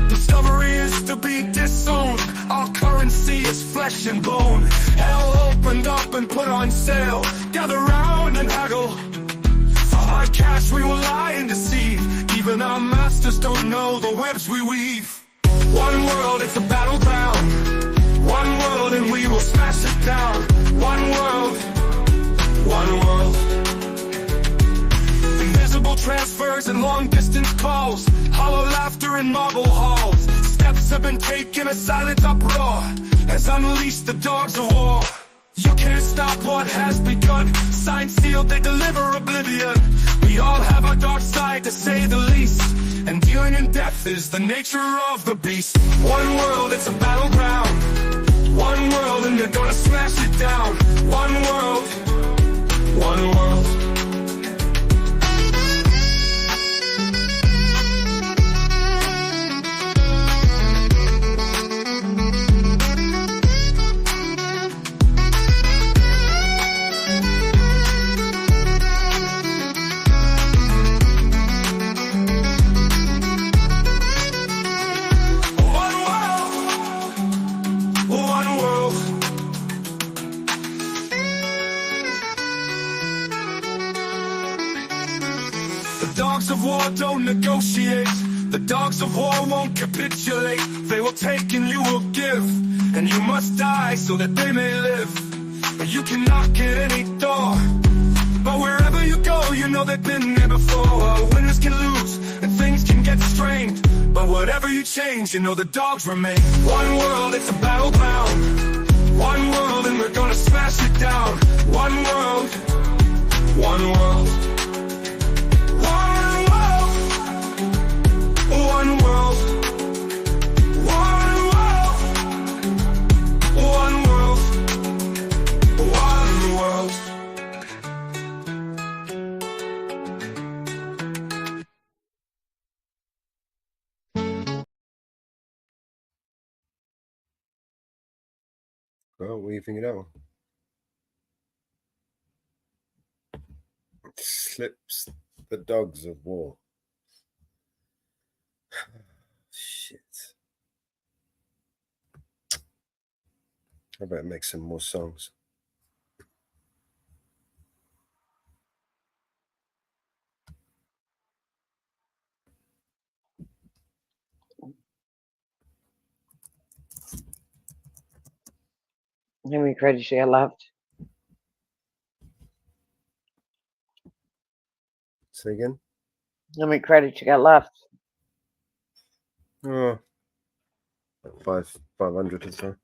Discovery is to be disowned, our currency is flesh and bone. Hell opened up and put on sale. Gather round and haggle. For hard cash we will lie and deceive. Even our masters don't know the webs we weave. One world, it's a battleground. One world and we will smash it down. One world, one world. Invisible transfers and long distance calls, hollow laughter in marble halls. Steps have been taken, a silent uproar has unleashed the dogs of war. You can't stop what has begun. Signed, sealed, they deliver oblivion. We all have our dark side, to say the least, and dealing in death is the nature of the beast. One world, it's a battleground. One world and they're gonna smash it down. One world, one world. The dogs of war don't negotiate. The dogs of war won't capitulate. They will take and you will give, and you must die so that they may live. You can knock at any door, but wherever you go, you know they've been there before. Winners can lose, and things can get strained, but whatever you change, you know the dogs remain. One world, it's a battleground. One world, and we're gonna smash it down. One world, one world. One world, one world, one world, one world. Well, what do you think of that one? Slips the dogs of war. Shit. I better make some more songs. How many credits you got left? Say again? How many credits you got left? Oh, 500 or so.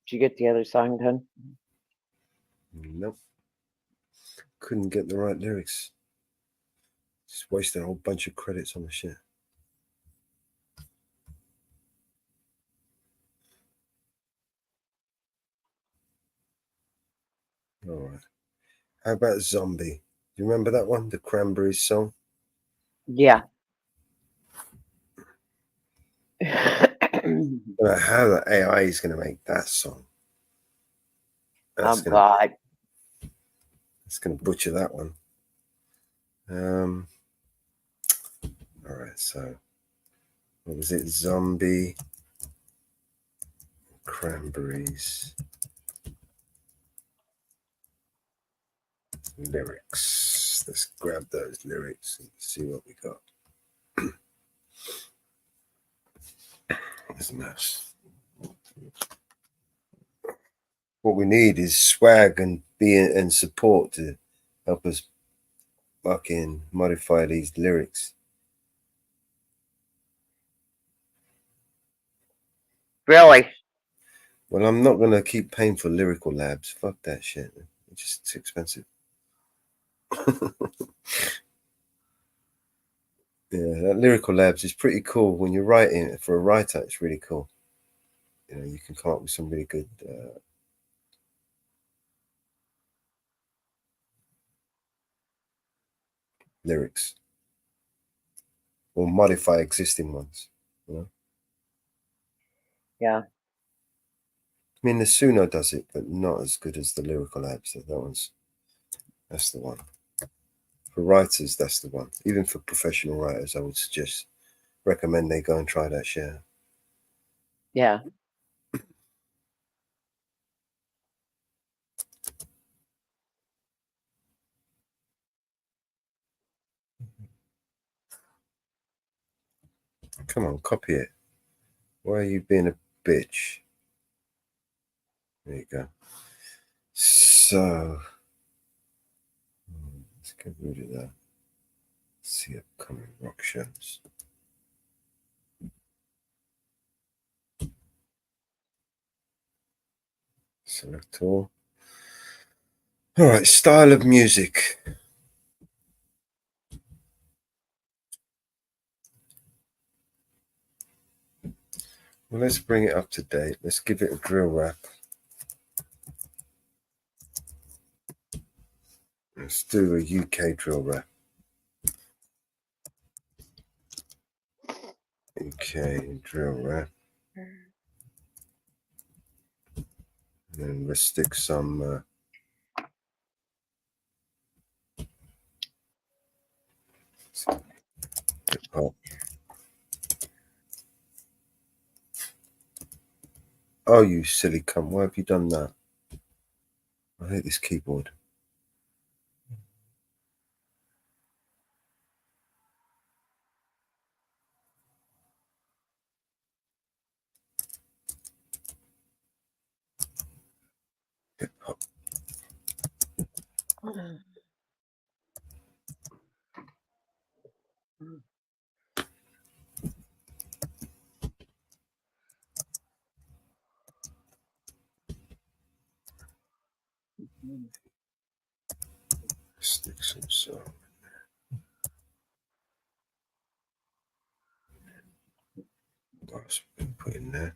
Did you get the other song done? Nope. Couldn't get the right lyrics. Just wasted a whole bunch of credits on the shit. All right. How about Zombie? Do you remember that one? The Cranberries song? Yeah. I don't know how the AI is going to make that song. Oh, God. It's going to butcher that one. All right, so what was it? Zombie, Cranberries, lyrics. Let's grab those lyrics and see what we got. There's a mess. What we need is swag and and support to help us fucking modify these lyrics. Really? Well, I'm not gonna keep paying for lyrical labs. Fuck that shit. It's just too expensive. Yeah, that lyrical labs is pretty cool. When you're writing for a writer, it's really cool. You know, you can come up with some really good lyrics or modify existing ones. You know, Yeah. I mean, the Suno does it, but not as good as the lyrical labs. That's the one. For writers, that's the one. Even for professional writers, I would recommend they go and try that share. Yeah. Come on, copy it. Why are you being a bitch? There you go. So let's get rid of that. Let's see upcoming rock shows. Select all. All right, style of music. Well, let's bring it up to date. Let's give it a drill rap. Let's do a UK drill rap. UK drill rap. And then let's stick some hip hop. Oh, you silly cunt. Why have you done that? I hate this keyboard. Hip hop. Stick some song. What's been put in there?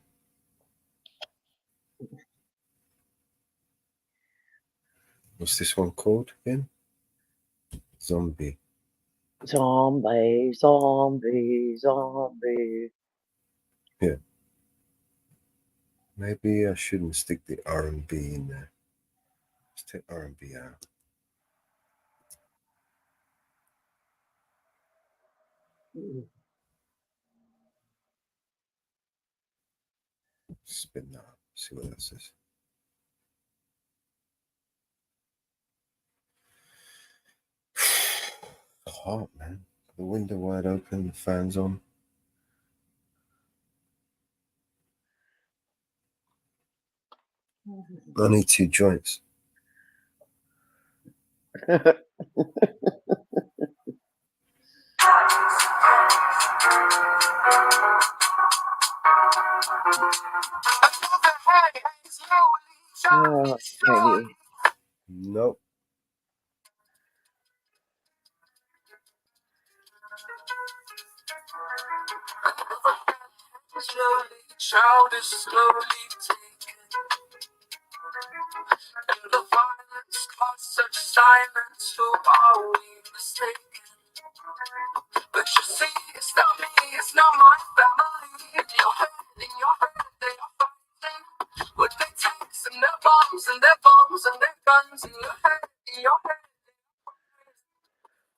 What's this one called again? Zombie. Zombie, zombie, zombie. Yeah. Maybe I shouldn't stick the R&B in there. Let's take R&B out. Spin that up. See what that says. Hot, man. the window wide open, the fans on. I need 2 joints. Oh, Peggy. Nope. Slowly, child is slowly taken, and the violence caused such silence. Who are we mistaken? But you see, it's not me, it's not my family. In your head, they are fighting with their tanks and their bombs and their bombs and their guns. In your head, in your head,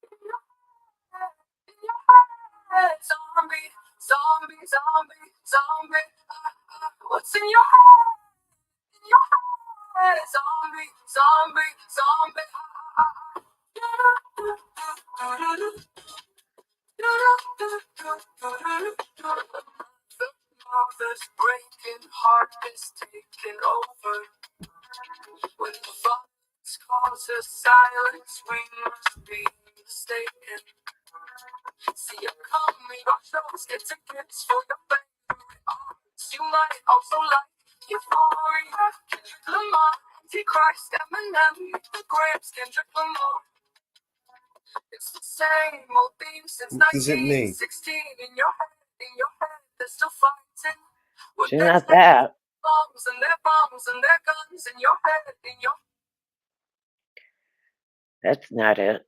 in your head, in your head. Zombie, zombie, zombie, zombie. What's in your head? In your head, zombie, zombie, zombie. Mother's breaking heart is taking over. When the violence causes silence, we must be mistaken. See, I'm coming, our shows, get tickets for your favorite artists. You might also like Euphoria, Kendrick Lamar, Antichrist, Eminem, the Grapes, Kendrick Lamar. It's the same old theme since What does it mean? 1916. In your head, they're still fighting. With She's their not that. bombs and their guns. In your head, in your That's not it.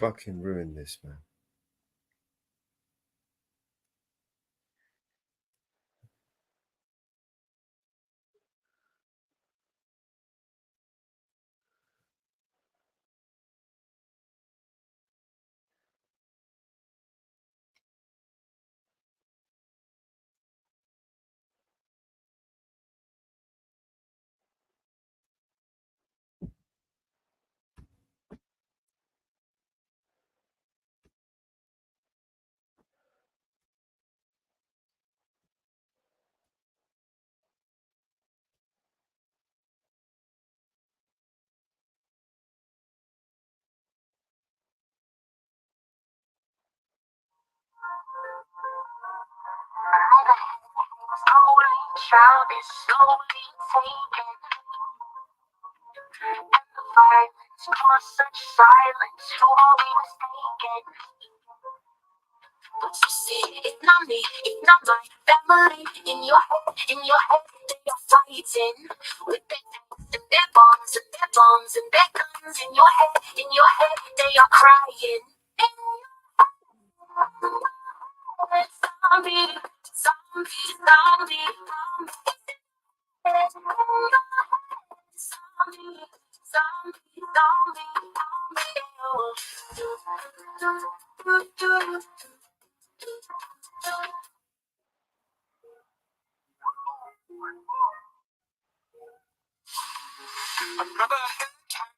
Fucking ruin this, man. child is slowly taken, and the violence caused such silence. Who are we mistaken? But you see, it's not me, it's not my family. In your head, they are fighting with their tanks and their bombs and their bombs and their guns. In your head, they are crying. In your head, zombie, zombie, zombie, zombie. Zombie, zombie, zombie, zombie. Another head time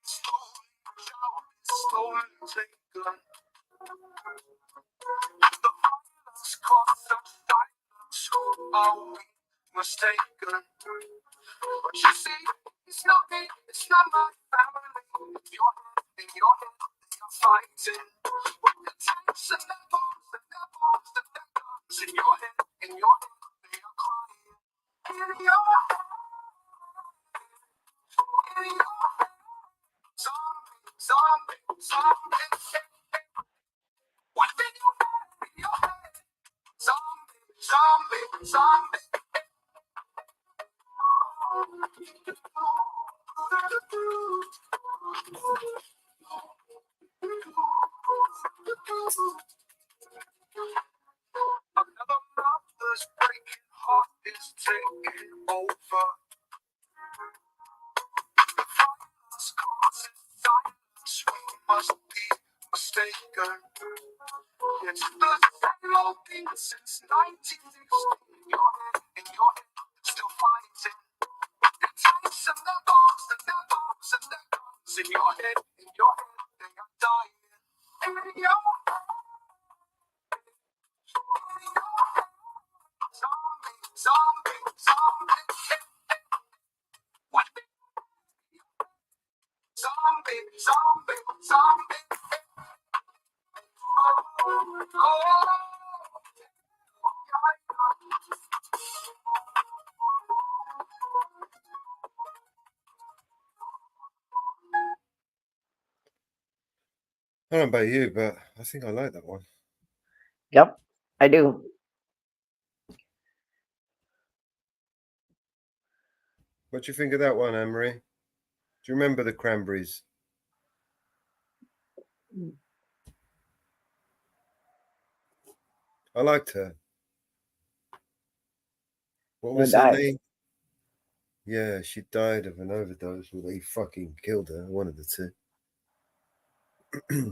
stolen, taken. The violence caused such silence. Who are we mistaken? But you see, it's not me, it's not my family. It's your head, in your head, they are fighting. With the tanks and the bombs and the bombs and the guns. In your head, they are crying. In your head, in your head. Zombie, zombie, zombie. Within your head, in your head. Zombie, zombie, zombie. Another mother's breaking heart is taking over. The violence causes silence. We must be mistaken. It's the same old thing since 1916. In your head, still fighting. The tanks and I don't know about you, but I think I like that one. Yep, I do. What do you think of that one, Anne-Marie? Do you remember the Cranberries? I liked her. What was her name? Yeah, she died of an overdose, or they fucking killed her. One of the two.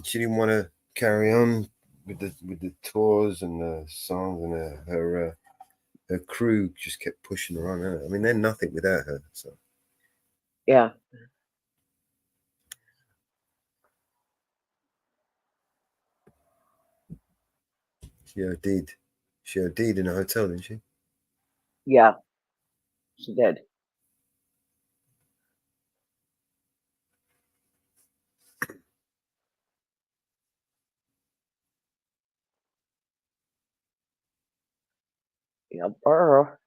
She didn't want to carry on with the tours and the songs, and her crew just kept pushing her on. I mean, they're nothing without her. So Yeah. she OD'd. She OD'd in a hotel, didn't she? Yeah, she did. Yep, burr.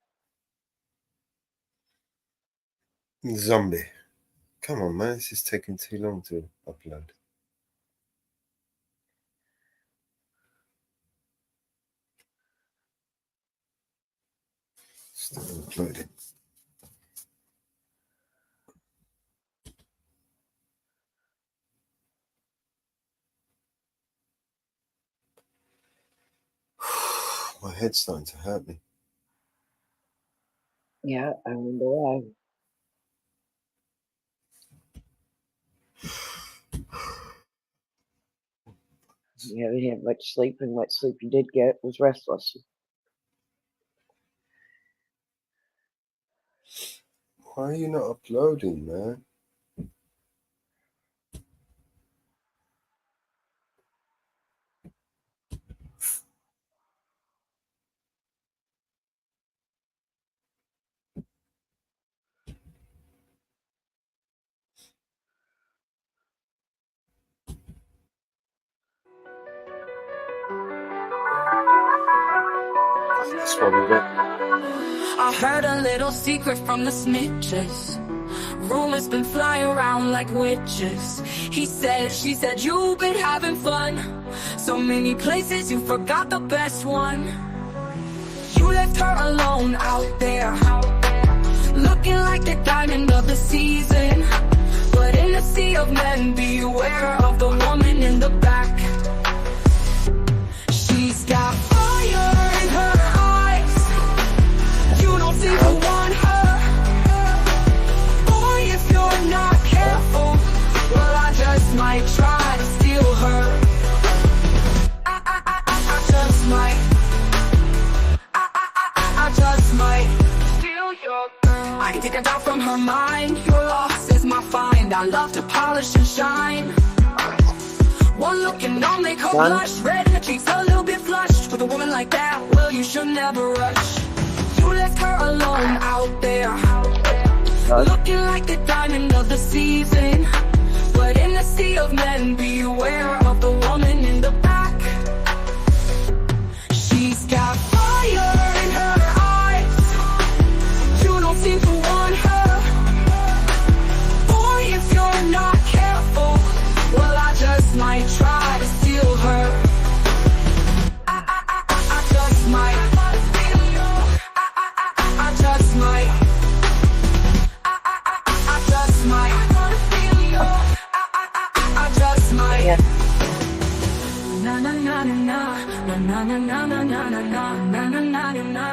Zombie. Come on, man. This is taking too long to upload. Still uploading. My head's starting to hurt me. Yeah, I wonder why. You haven't had much sleep, and what sleep you did get was restless. Why are you not uploading, man? That's why we went. I heard a little secret from the snitches. Rumors been flying around like witches. He said, she said, you've been having fun. So many places, you forgot the best one. You left her alone out there, looking like the diamond of the season. But in the sea of men, beware of the woman in the back. She's got fire in her eyes. You don't seem to want her. Boy, if you're not careful, well, I just might try to steal her. I just might. I just might steal your girl. I can take her down from her mind. Your loss is my find. I love to polish and shine. One look and I'll make her blush. Red in the cheeks, a little bit flushed. With a woman like that, well, you should never rush. You left her alone out there, looking like the diamond of the season. But in the sea of men, beware of the woman in the back. She's got fire in her eyes. You don't seem to want her. Boy, if you're not careful, well, I just might try to steal her. I just might. I just might. I just might. I just might. Na na na na na na na na na na na na na na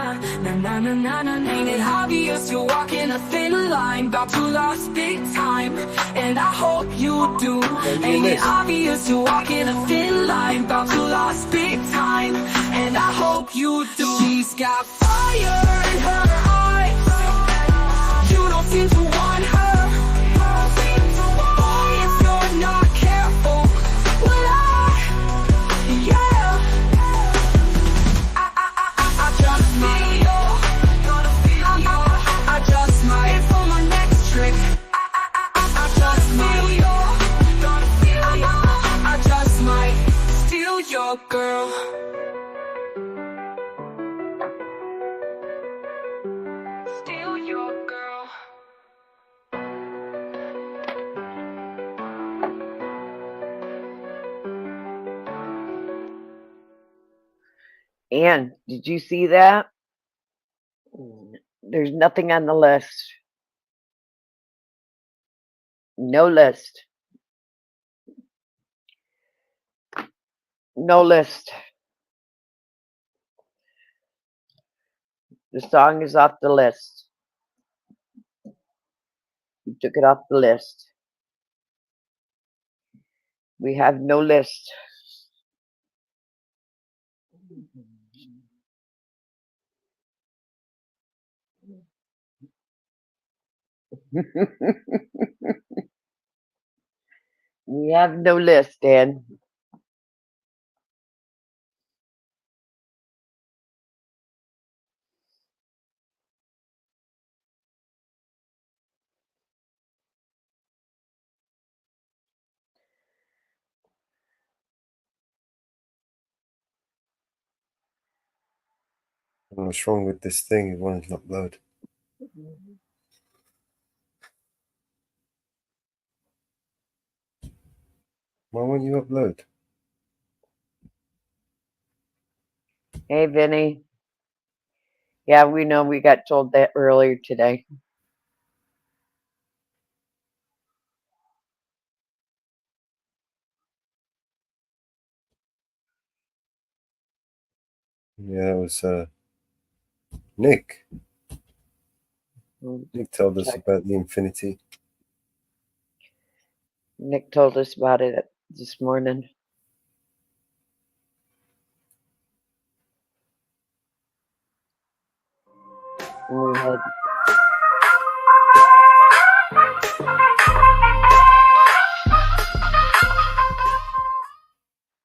na na na na. Ain't it obvious you're walking a thin line, about to lose big time, and I hope you do. Ain't it obvious you're walking a thin line, about to lose big time, and I hope you do. She's got fire in her eyes. You don't seem to want her. Boy, if you're not careful, well, yeah. I just might. I just might. For my next trick, I just might. I just might steal your girl. Steal your girl. Ann, did you see that? There's nothing on the list. No list. No list. The song is off the list. You took it off the list. We have no list. We have no list, Dan. What's wrong with this thing? It won't upload. Why won't you upload? Hey, Vinny. Yeah, we know we got told that earlier today. Yeah, it was Nick. Nick told us about the infinity. Nick told us about it this morning. We had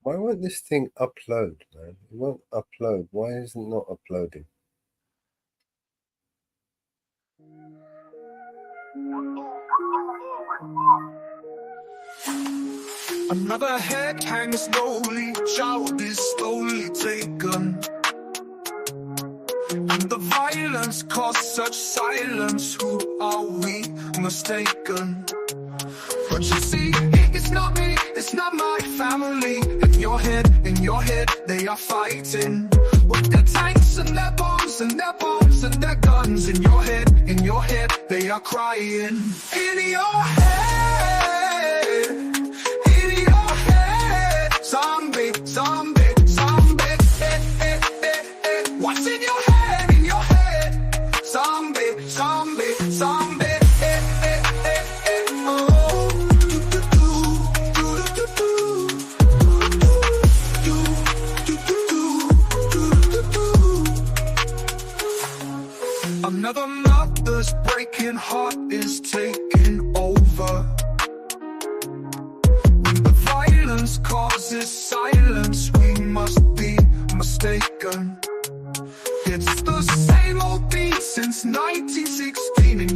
Why won't this thing upload, man? It won't upload. Why is it not uploading? Another head hangs slowly, child is slowly taken. And the violence caused such silence. Who are we mistaken? But you see, it's not me, it's not my family. In your head, they are fighting with their tanks and their bombs and their bombs and their guns. In your head, they are crying. In your head, zombie, zombie, zombie. What's in your head? In your head, zombie, zombie, zombie. Another mother's breaking heart is taking over. When the violence causes silence, we must be mistaken. It's the same old beat since 1916. In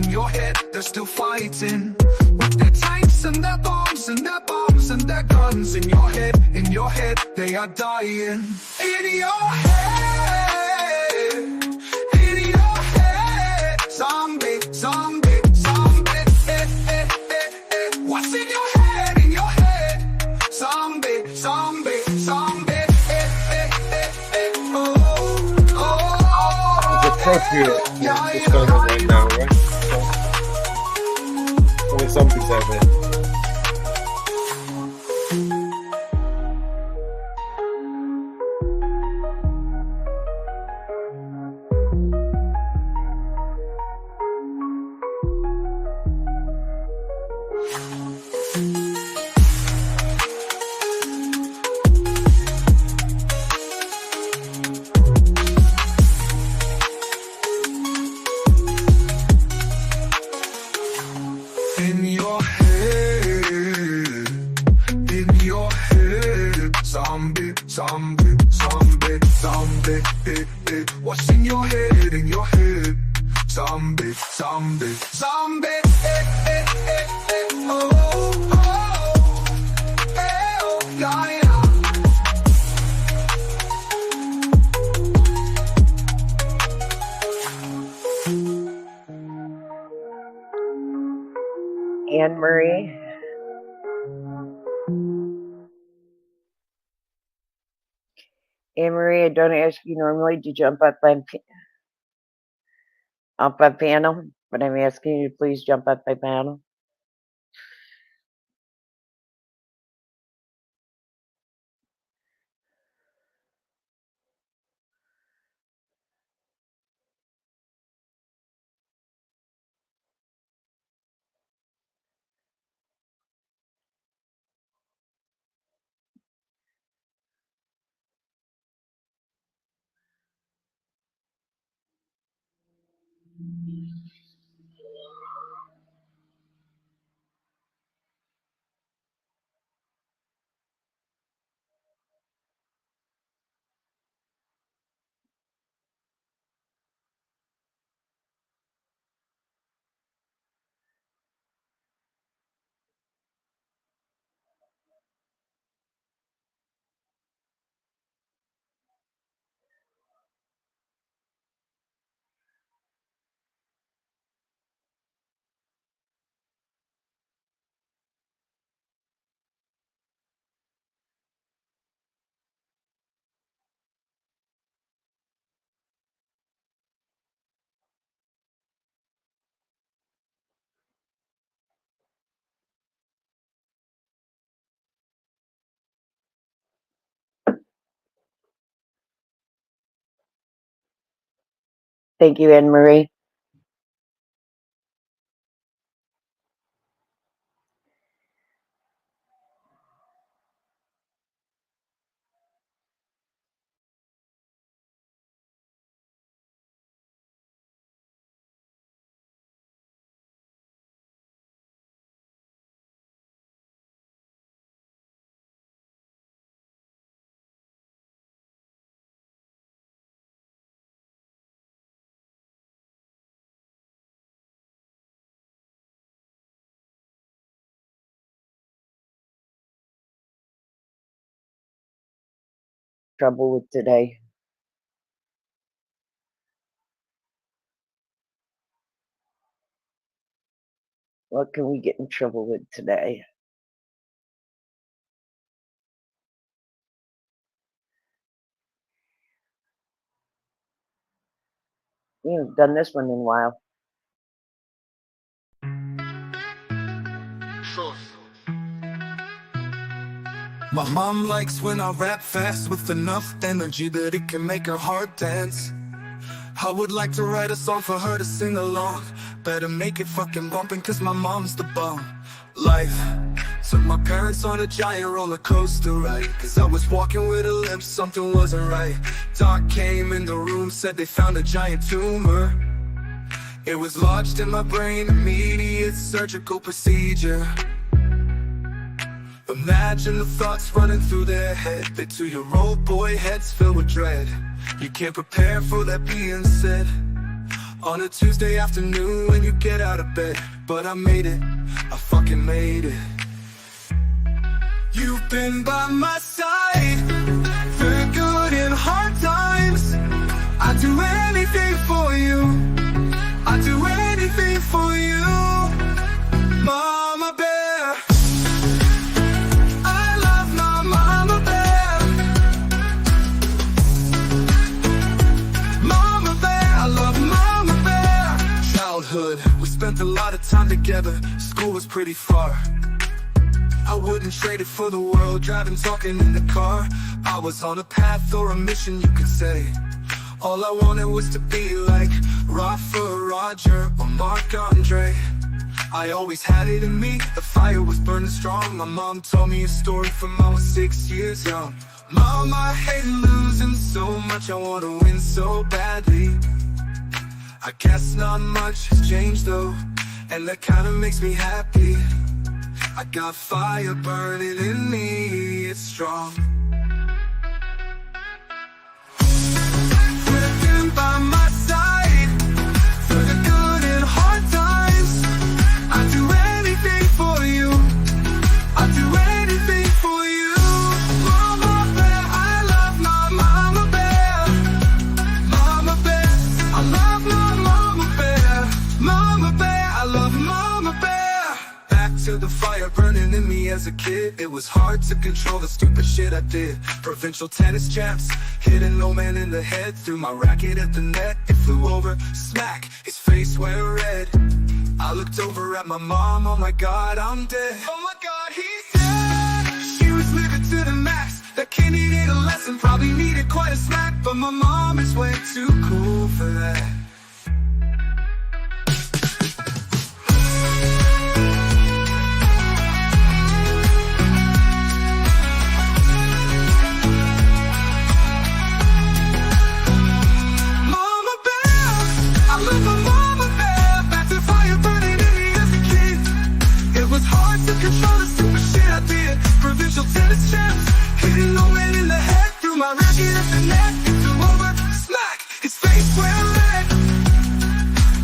your head, they're still fighting with their tanks and their bombs and their bombs and their guns. In your head, they are dying. In your head, zombie, zombie, zombie. What's in your head? In your head, zombie, zombie, zombie. It's appropriate what's going on right now, right? So, there's zombies out there. Zombie, zombie, zombie, what's in your head, in your head? Zombie, zombie, zombie, oh, oh, oh, yeah, Anne Marie. Anne Marie, I don't ask you normally to jump up on panel, but I'm asking you to please jump up by panel. Thank you, Anne Marie. Trouble with today. What can we get in trouble with today? We haven't done this one in a while. My mom likes when I rap fast with enough energy that it can make her heart dance. I would like to write a song for her to sing along. Better make it fucking bumpin' cause my mom's the bomb. Life took my parents on a giant roller coaster ride. Cause I was walking with a limp, something wasn't right. Doc came in the room, said they found a giant tumor. It was lodged in my brain, immediate surgical procedure. Imagine the thoughts running through their head. They 2-year-old boy heads filled with dread. You can't prepare for that being said on a Tuesday afternoon when you get out of bed. But I made it, I fucking made it. You've been by my side through good and hard times. I'd do anything for you, I'd do anything for you, Mama Bear. I love my Mama Bear. Mama Bear, I love Mama Bear. Childhood, we spent a lot of time together. School was pretty far. I wouldn't trade it for the world, driving, talking in the car. I was on a path or a mission, you could say. All I wanted was to be like Rafa, Roger, or Marc Andre. I always had it in me, the fire was burning strong. My mom told me a story from I was 6 years young. Mom, I hate losing so much, I wanna win so badly. I guess not much has changed though, and that kinda makes me happy. I got fire burning in me, it's strong. Working by my side through the good and hard times. I'd do anything for you, I'd do anything for you, Mama Bear. I love my Mama Bear. Mama Bear, I love my Mama Bear. Mama Bear, I love Mama Bear. Back to the fire burning in me as a kid. It was hard to control the stupid shit I did. Provincial tennis champs, hit an old man in the head. Threw my racket at the net, it flew over, smack, his face went red. I looked over at my mom, oh my god, I'm dead. Oh my god, he's dead. She was living to the max. That kid needed a lesson, probably needed quite a smack. But my mom is way too cool for that. Control the stupid shit I did. Provincial tennis champs, hitting no man in the head. Threw my racket at the net, it flew over, smack, his face went red.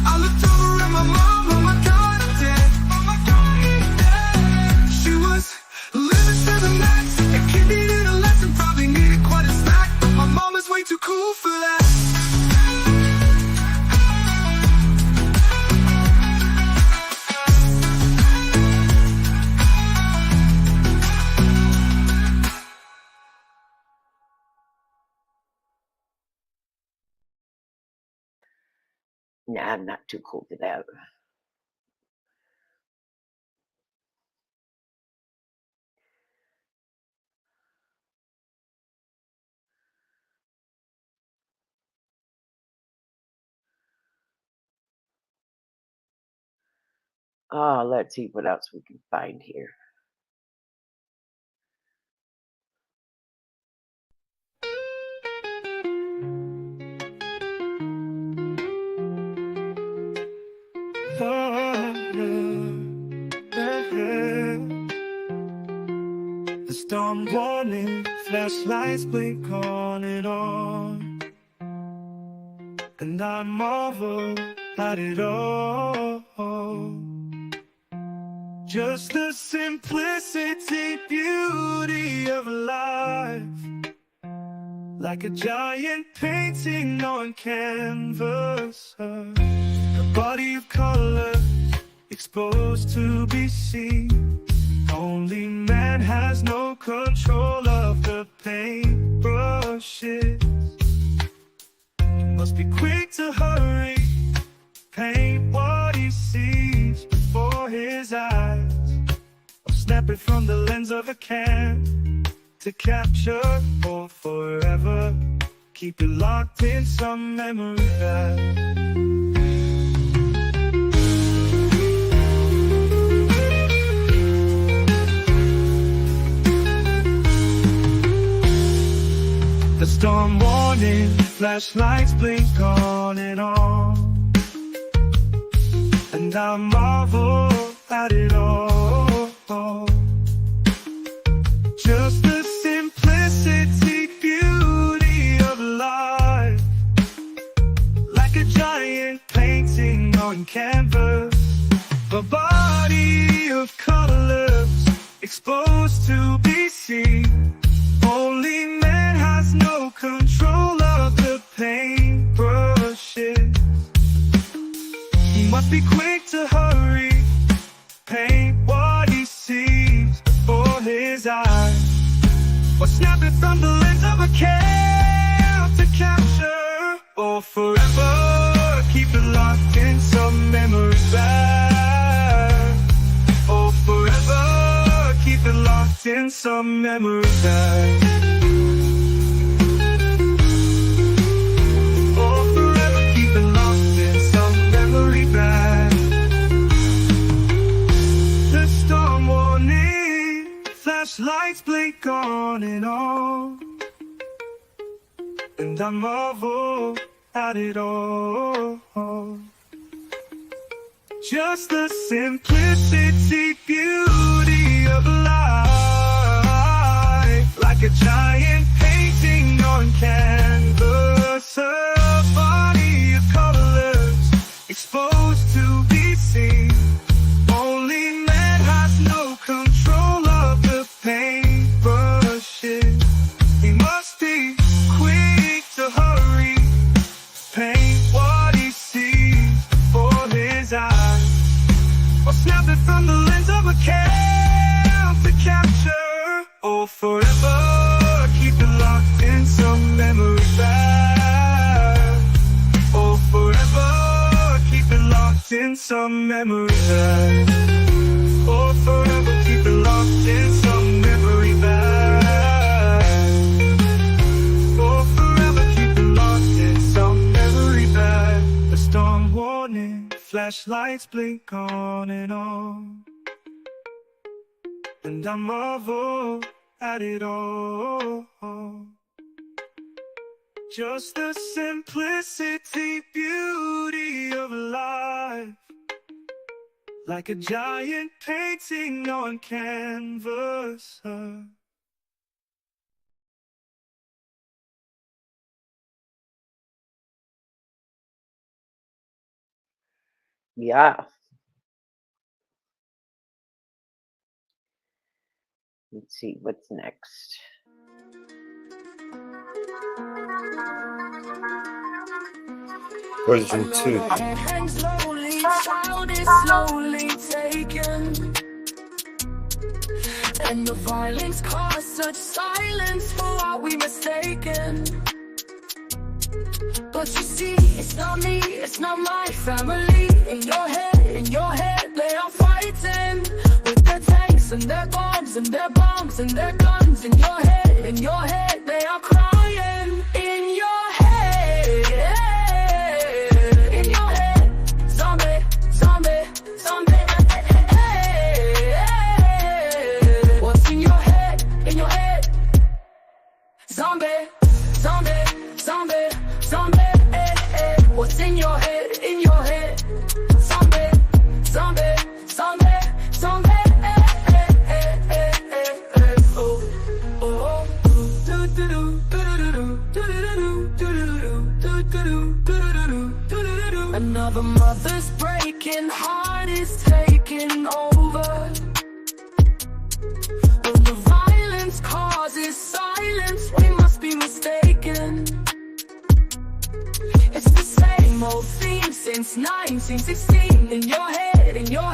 I looked over at my mom, oh my god, I'm dead. Oh my god, he's dead. She was living to the max. A kid needed a lesson, probably needed quite a smack. But my mom is way too cool for that. Nah, I'm not too cool for that. Oh, let's see what else we can find here. The storm warning, flashlights blink on and on, and I marvel at it all. Just the simplicity, beauty of life, like a giant painting on canvas. A body of color exposed to be seen. Only man has no control of the paintbrushes. Must be quick to hurry, paint what he sees before his eyes, or snap it from the lens of a can to capture for forever. Keep it locked in some memory that the storm warning, flashlights blink on and on, and I marvel at it all. Just the simplicity, beauty of life, like a giant painting on canvas. A body of colors exposed to be seen. Only man has no control of the paintbrushes. He must be quick to hurry, paint what he sees before his eyes, or snap it from the lens of a can to capture or forever. Keep it locked in some memory back, or forever. Keep it locked in some memory back. Lights blink on and on, and I marvel at it all. Just the simplicity, beauty of life, like a giant painting on canvas. A body of colors exposed to be seen. Only man has no control of the paintbrushes. He must be quick to hurry, paint what he sees before his eyes, or snap it from the lens of a can to Oh, forever, keep it locked in some memory bag. Oh, forever, keep it locked in some memory bag. Oh, forever, keep it locked in some memory bag. Oh, forever, keep it locked in some memory bag. A storm warning, flashlights blink on and on, and I marvel at it all. Just the simplicity, beauty of life, like a giant painting on canvas. Yeah. Let's see what's next. Version 2. Hangs slowly, child is slowly taken, and the violence caused such silence for what we mistaken. But you see, it's not me, it's not my family. In your head, they are fighting with their tanks and their bombs and their bombs and their guns. In your head, they are crying. In your head, zombie, zombie, zombie. What's in your head? In your head, zombie, zombie, zombie, zombie. What's in your head? In your head, zombie, zombie, zombie, zombie. Oh, oh, do do do do do do do do. Another mother's breaking heart is taking over. When the violence causes silence, we must be mistaken. It's the same old theme since 1916. In your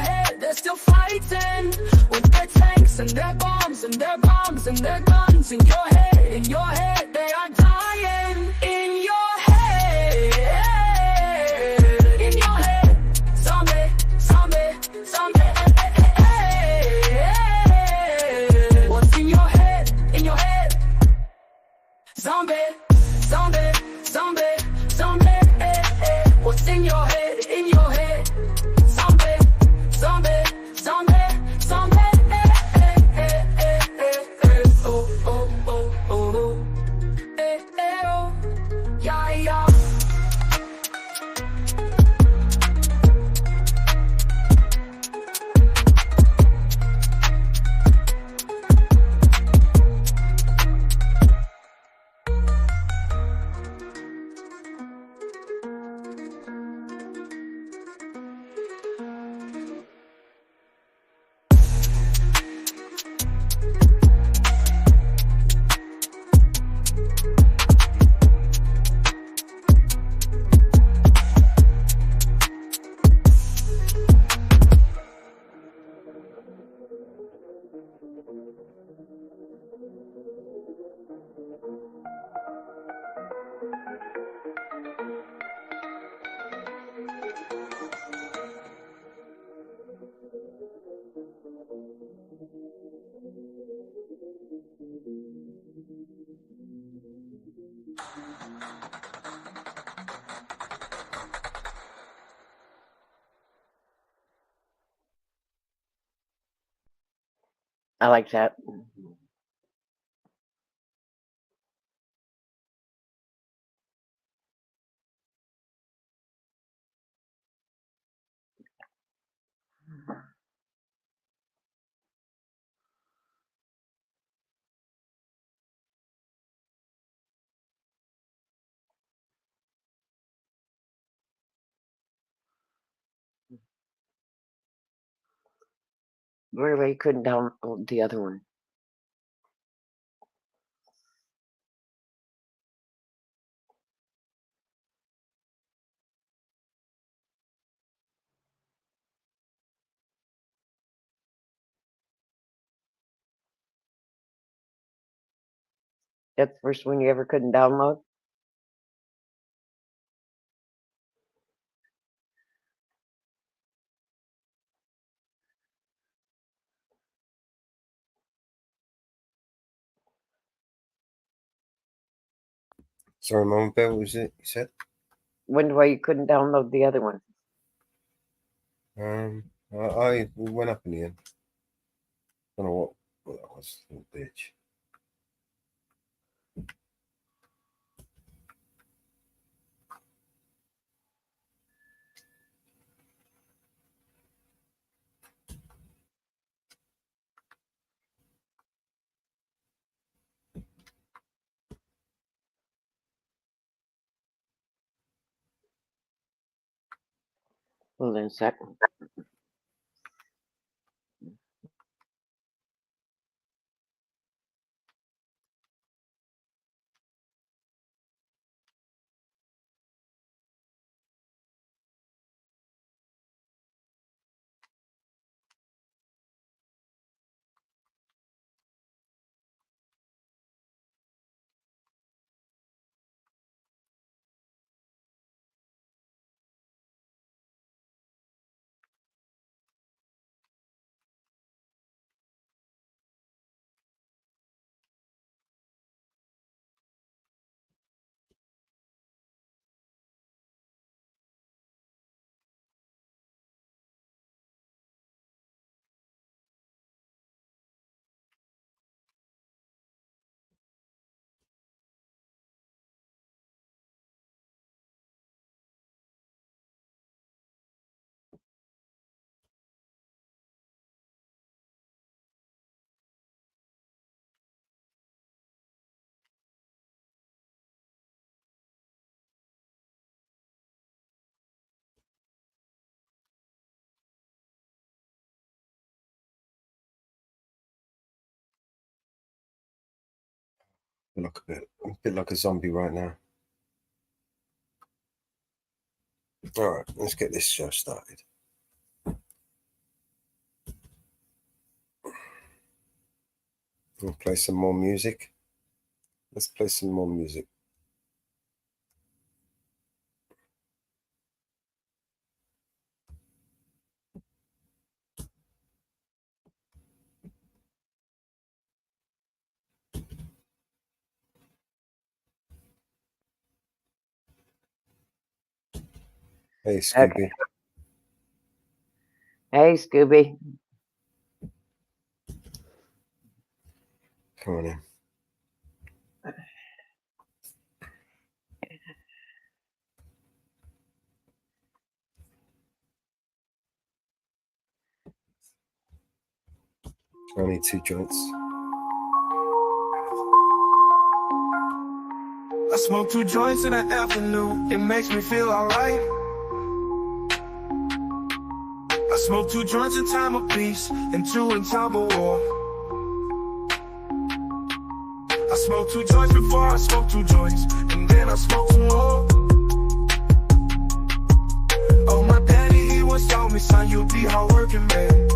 head, they're still fighting with their tanks and their bombs and their bombs and their guns. In your head, they are dying. In your head, zombie, zombie, zombie. What's in your head? In your head, zombie, zombie, zombie, zombie. What's in your head? In your head, zombie, zombie, zombie, zombie. Oh, oh, oh, oh, oh, yeah, yeah. I like that. Really couldn't download the other one. That's the first one you ever couldn't download? Sorry, Mum, Bill, what was it you said? Wonder why you couldn't download the other one. I went up in the end. I don't know what that was, little bitch. Hold on a second. I look a bit like a zombie right now. All right, let's get this show started. We'll play some more music. Let's play some more music. Hey, Scooby. Okay. Hey, Scooby. Come on in. I need 2 joints. I smoke 2 joints in the afternoon, it makes me feel alright. I smoke 2 joints in time of peace, and 2 in time of war. I smoke 2 joints before I smoke 2 joints, and then I smoke 2 more. Oh, my daddy, he once told me, son, you'll be hardworking, man.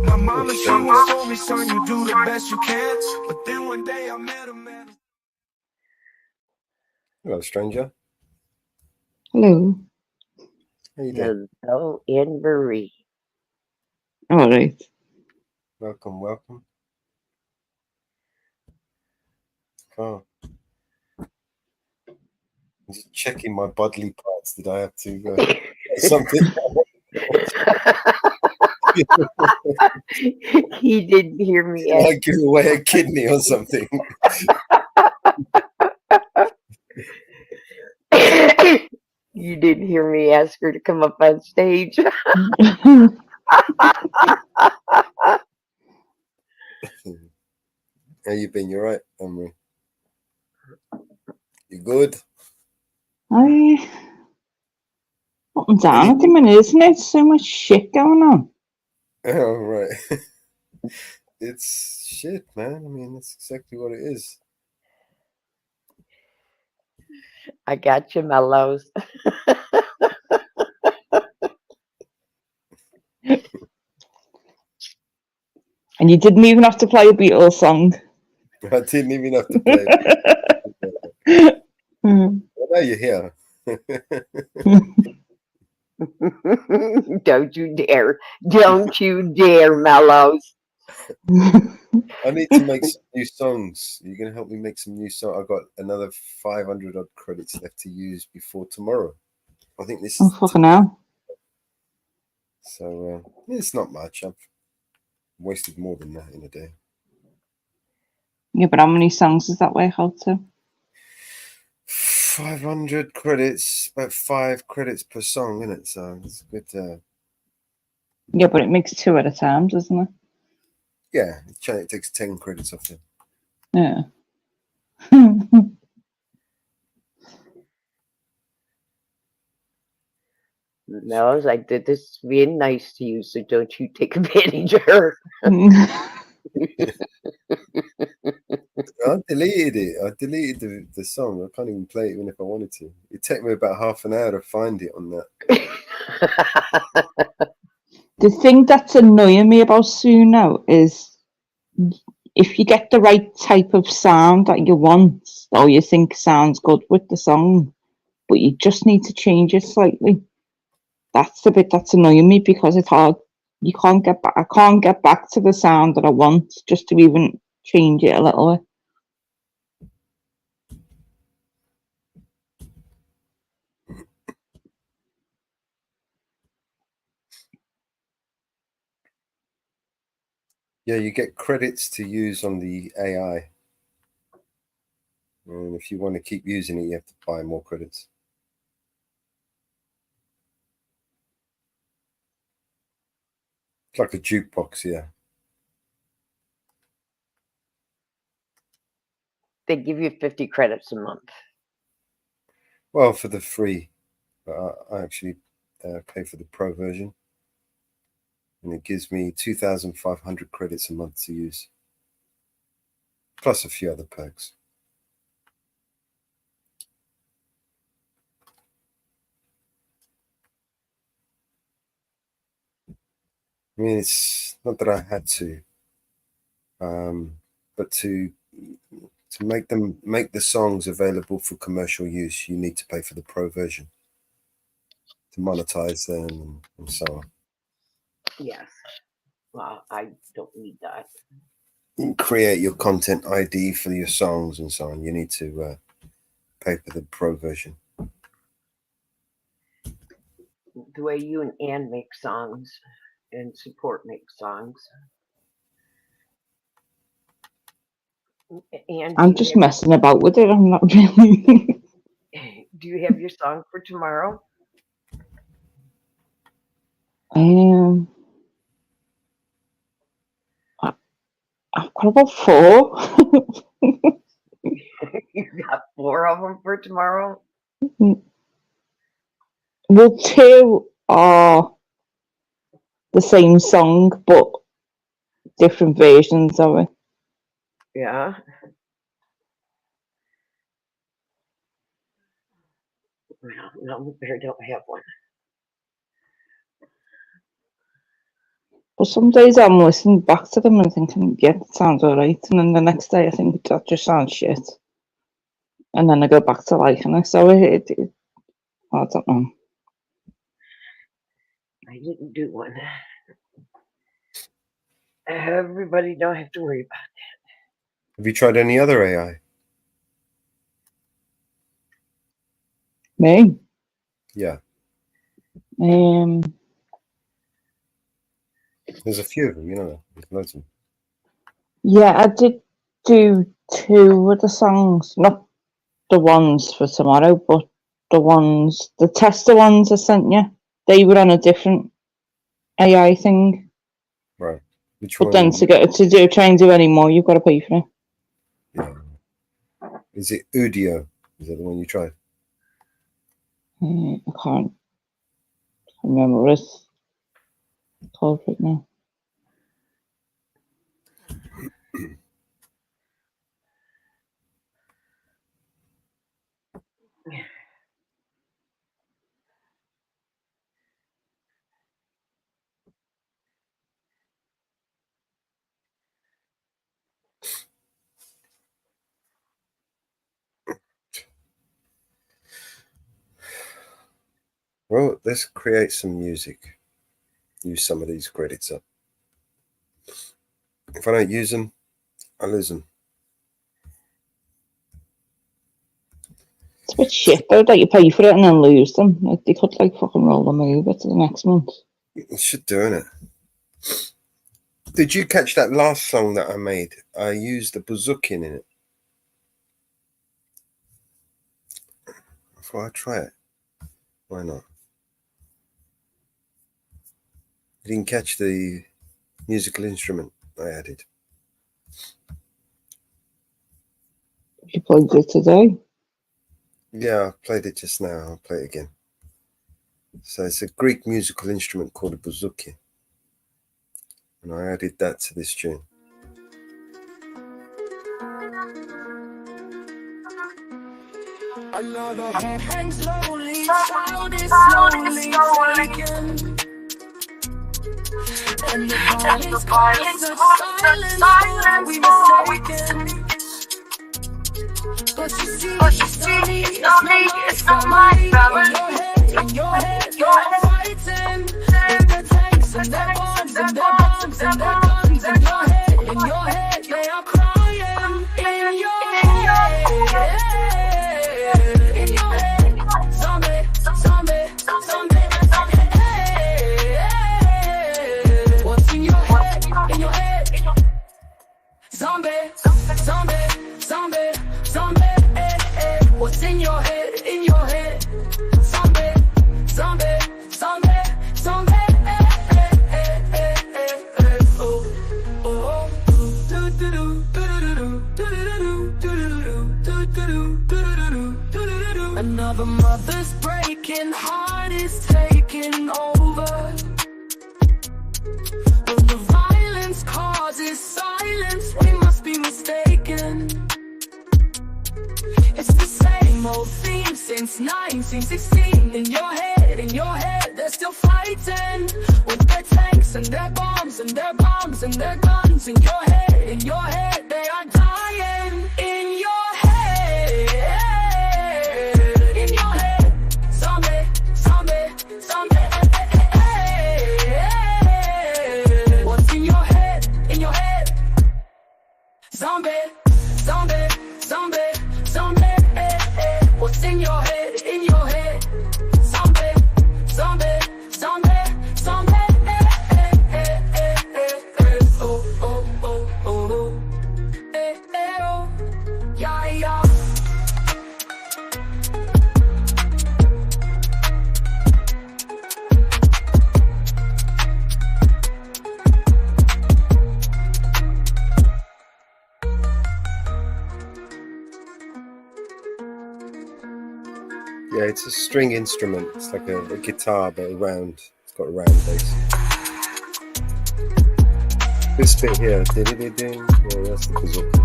My mama, she once told me, son, you do the best you can. But then one day I met a man. Hello, stranger. Hello. How you doing? Hello, Anne-Marie. All right. Welcome, welcome. Oh. I'm just checking my bodily parts. Did I have to something? He didn't hear me. Did I give away a kidney or something? You didn't hear me ask her to come up on stage. How you been? You right, Emery? You good? Something's down at the minute, isn't it? So much shit going on. Oh, right. It's shit, man. I mean, that's exactly what it is. I got you, Mellows. And you didn't even have to play a Beatles song. I didn't even have to play. Mm. Well, now you're here. Don't you dare. Don't you dare, Mellows. I need to make some new songs. You're going to help me make some new songs. I've got another 500 odd credits left to use before tomorrow. I think this Oh, is fucking hell. so it's not much. I've wasted more than that in a day. Yeah, but how many songs does that work out to? 500 credits, about 5 credits per song, isn't it? So it's a good. Yeah, but it makes 2 at a time, doesn't it? Yeah, it takes 10 credits off them. Yeah. Mellows, I did this being nice to you, so don't you take advantage of her. I deleted it. I deleted the song. I can't even play it even if I wanted to. It took me about half an hour to find it on that. The thing that's annoying me about Sue now is if you get the right type of sound that you want or you think sounds good with the song, but you just need to change it slightly. That's the bit that's annoying me because it's hard. You can't get back. I can't get back to the sound that I want just to even change it a little bit. Yeah, you get credits to use on the AI. And if you want to keep using it, you have to buy more credits. It's like a jukebox, yeah. They give you 50 credits a month. Well, for the free, but I actually pay for the pro version. And it gives me 2,500 credits a month to use. Plus a few other perks. I mean, it's not that I had to, but to make the songs available for commercial use, you need to pay for the pro version to monetize them and so on. Yes. Well, I don't need that. You create your content ID for your songs and so on. You need to pay for the pro version. The way you and Ann make songs and support make songs. And I'm just messing about with it. I'm not really. do you have your song for tomorrow? I've got about 4. You got 4 of them for tomorrow? Well, 2 are the same song, but different versions of it. Yeah. Well, no, we better don't have one. But some days I'm listening back to them and thinking, yeah, that sounds alright. And then the next day I think that just sounds shit. And then I go back to liking it. So I don't know. I didn't do one. Everybody don't have to worry about that. Have you tried any other AI? Me? Yeah. There's a few of them, you know. There's loads of them. Yeah, I did do 2 of the songs. Not the ones for tomorrow, but the tester ones I sent you. They were on a different AI thing. Right. Which But one? then try and do any more, you've got to pay for it. Yeah. Is it Udio? Is that the one you tried? I can't remember what it's called right now. Well, let's create some music. Use some of these credits up. If I don't use them, I lose them. It's a bit shit though that you pay for it and then lose them. Like, they could like fucking roll them over to the next month. It should do, innit? Did you catch that last song that I made? I used the bouzoukin in it. Before I try it. Why not? You didn't catch the musical instrument I added. You played it today. Yeah, I played it just now. I'll play it again. So it's a Greek musical instrument called a bouzouki. And I added that to this tune. Another head hangs slowly, sound is slowly taken. And the violence calls us silence, we mistaken. But you see, it's not my family. In your head, you're fighting. And the tanks and their bombs and their bombs and their guns. In your head, they are crying. In your head, zombie, zombie, zombie. What's in your head? In your head, zombie, zombie, zombie, zombie. What's in your head? In your head, zombie, zombie, zombie, zombie. Oh, oh, do do do do do do do do do. Another mother's breaking heart is taking over. When the violence causes silence, we must be mistaken. It's the same old theme since 1916. In your head, they're still fighting with their tanks and their bombs and their bombs and their guns. In your head, they are dying. In your head, zombie, zombie, zombie. What's in your head? In your head, zombie, zombie, zombie, zombie. What's in your head? In your head, zombie, zombie, zombie, zombie. Oh, oh, oh, oh, oh, yeah, yeah. Yeah, it's a string instrument. It's like a guitar, but a round. It's got a round bass. This bit here, ding, yeah, that's the bouzouki.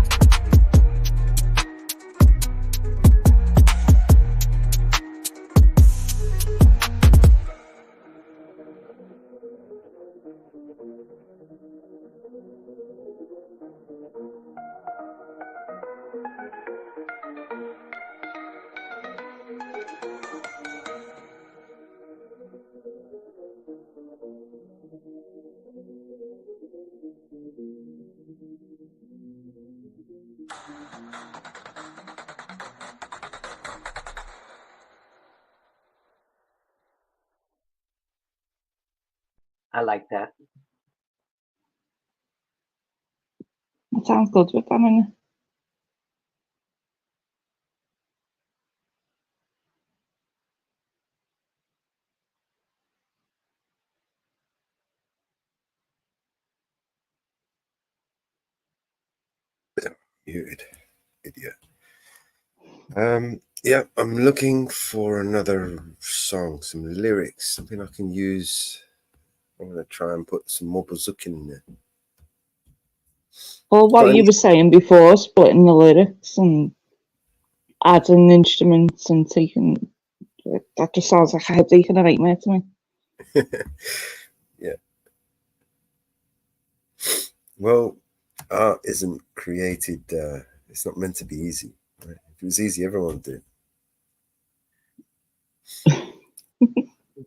I like that. That sounds good with that in it. Muted, idiot. Yeah, I'm looking for another song, some lyrics, something I can use. I'm gonna try and put some more bouzoukin in there. Or what you were saying before, splitting the lyrics and adding instruments and taking, that just sounds like a headache and a nightmare to me. Yeah. Well, art isn't created, it's not meant to be easy. Right? If it was easy, everyone would do it.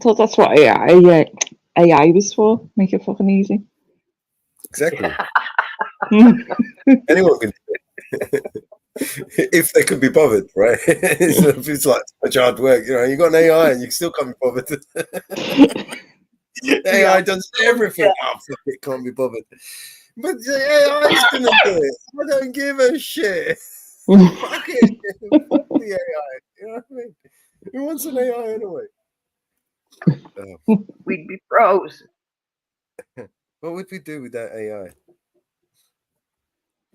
thought that's what AI was for. Make it fucking easy. Exactly. Anyone can do it. If they could be bothered, right? It's like much hard work. You got an AI and you still can't be bothered. AI does everything. Oh, fuck it, can't be bothered. But the AI is going to do it. I don't give a shit. Fuck it. Fuck the AI. You know what I mean? Who wants an AI anyway? We'd be pros. What would we do with that AI?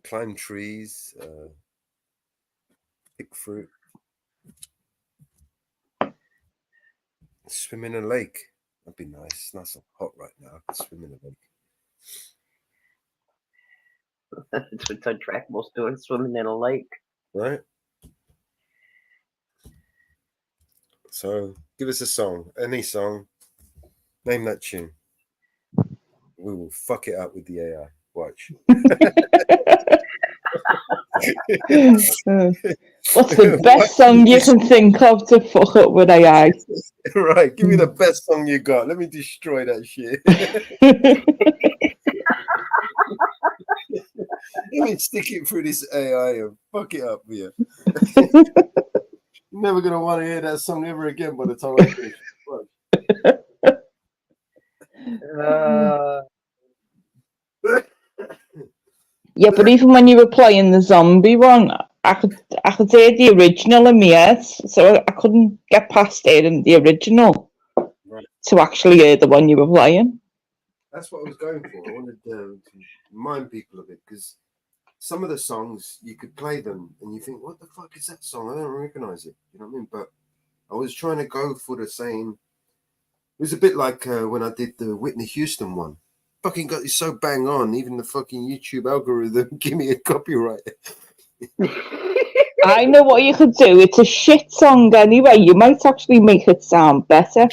Climb trees, pick fruit, swim in a lake. That'd be nice. It's nice and hot right now. I could swim in a lake. That's what Ted Trackball's doing, swimming in a lake. Right? So give us a song, any song. Name that tune. We will fuck it up with the AI. Watch. What's the best song you can think of to fuck up with AI? Right, give me the best song you got. Let me destroy that shit. Let me stick it through this AI and fuck it up for you. You're never gonna want to hear that song ever again by the time I finish. Yeah, but even when you were playing the zombie one, I could hear the original in my head, so I couldn't get past hearing the original to actually hear the one you were playing. That's what I was going for. I wanted to remind people of it because some of the songs you could play them and you think, "What the fuck is that song? I don't recognize it." You know what I mean? But I was trying to go for the same. It was a bit like when I did the Whitney Houston one. Fucking got it so bang on. Even the fucking YouTube algorithm give me a copyright. I know what you could do. It's a shit song anyway. You might actually make it sound better.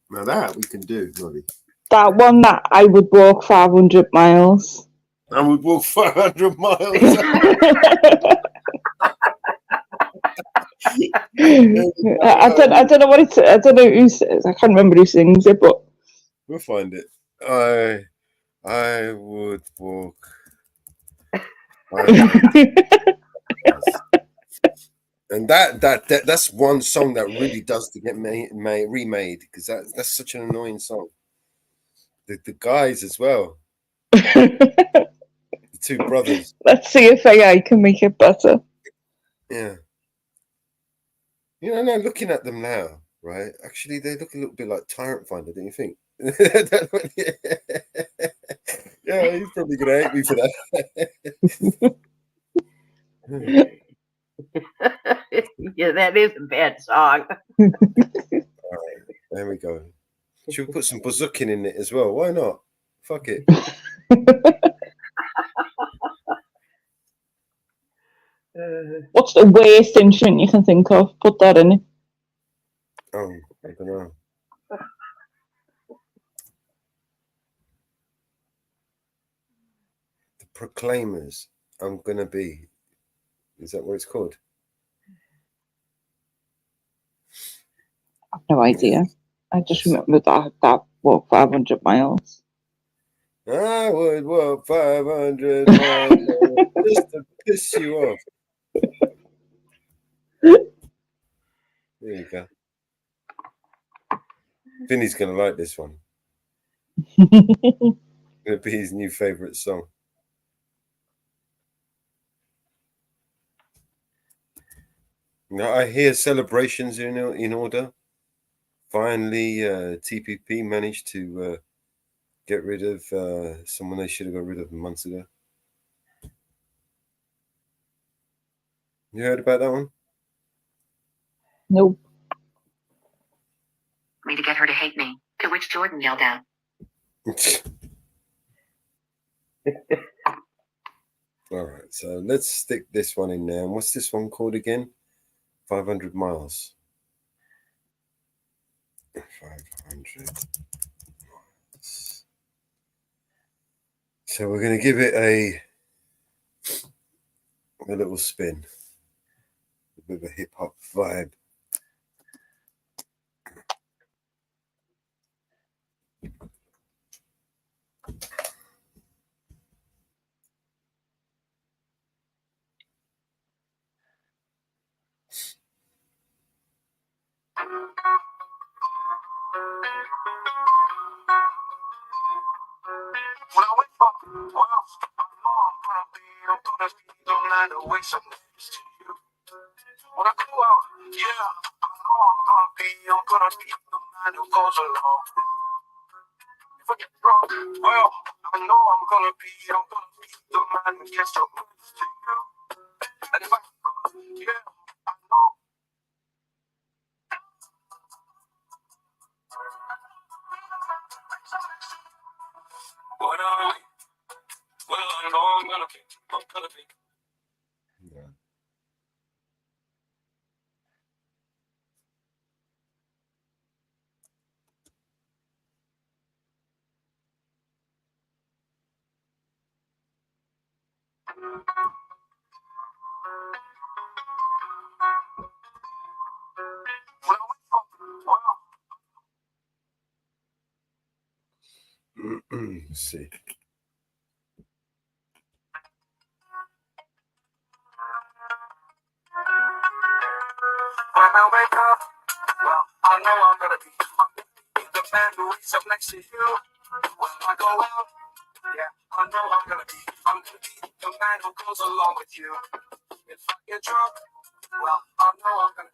Now that we can do, Robbie. That one that I would walk 500 miles. I would walk 500 miles. I don't know what it's. I don't know who. I can't remember who sings it, but we'll find it. I would walk. And that's one song that really does to get remade because that's such an annoying song. The guys as well. The two brothers. Let's see if AI can make it better. Yeah. You know, now looking at them now, right? Actually, they look a little bit like Tyrant Finder, don't you think? Yeah, he's probably going to hate me for that. Yeah, that is a bad song. All right, there we go. Should we put some bazooking in it as well? Why not? Fuck it. What's the worst instrument you can think of? Put that in it. Oh, I don't know. The Proclaimers. I'm gonna be. Is that what it's called? I've no idea. I just remember that walk 500 miles. I would walk 500 miles just to piss you off. There you go. Vinny's gonna like this one. It'll be his new favorite song. Now I hear celebrations in order. Finally, TPP managed to get rid of someone they should have got rid of months ago. You heard about that one? Nope. Me to get her to hate me, to which Jordan yelled out. All right, so let's stick this one in there. And what's this one called again? 500 miles. 500 miles. So we're going to give it a little spin. A bit of a hip hop vibe. the man who wakes up next to you. When I go out, yeah, I know I'm gonna be the man who goes along. If I get drunk, well, I know I'm gonna be the man who gets your place to you. And if I go, yeah, I know. What I, well, I know I'm gonna be. Yeah. Let's see. When I wake up, well, I know I'm gonna be the man who wakes up next to you. When I go out, yeah, I know I'm gonna be the man who goes along with you. If I get drunk, well, I know I'm gonna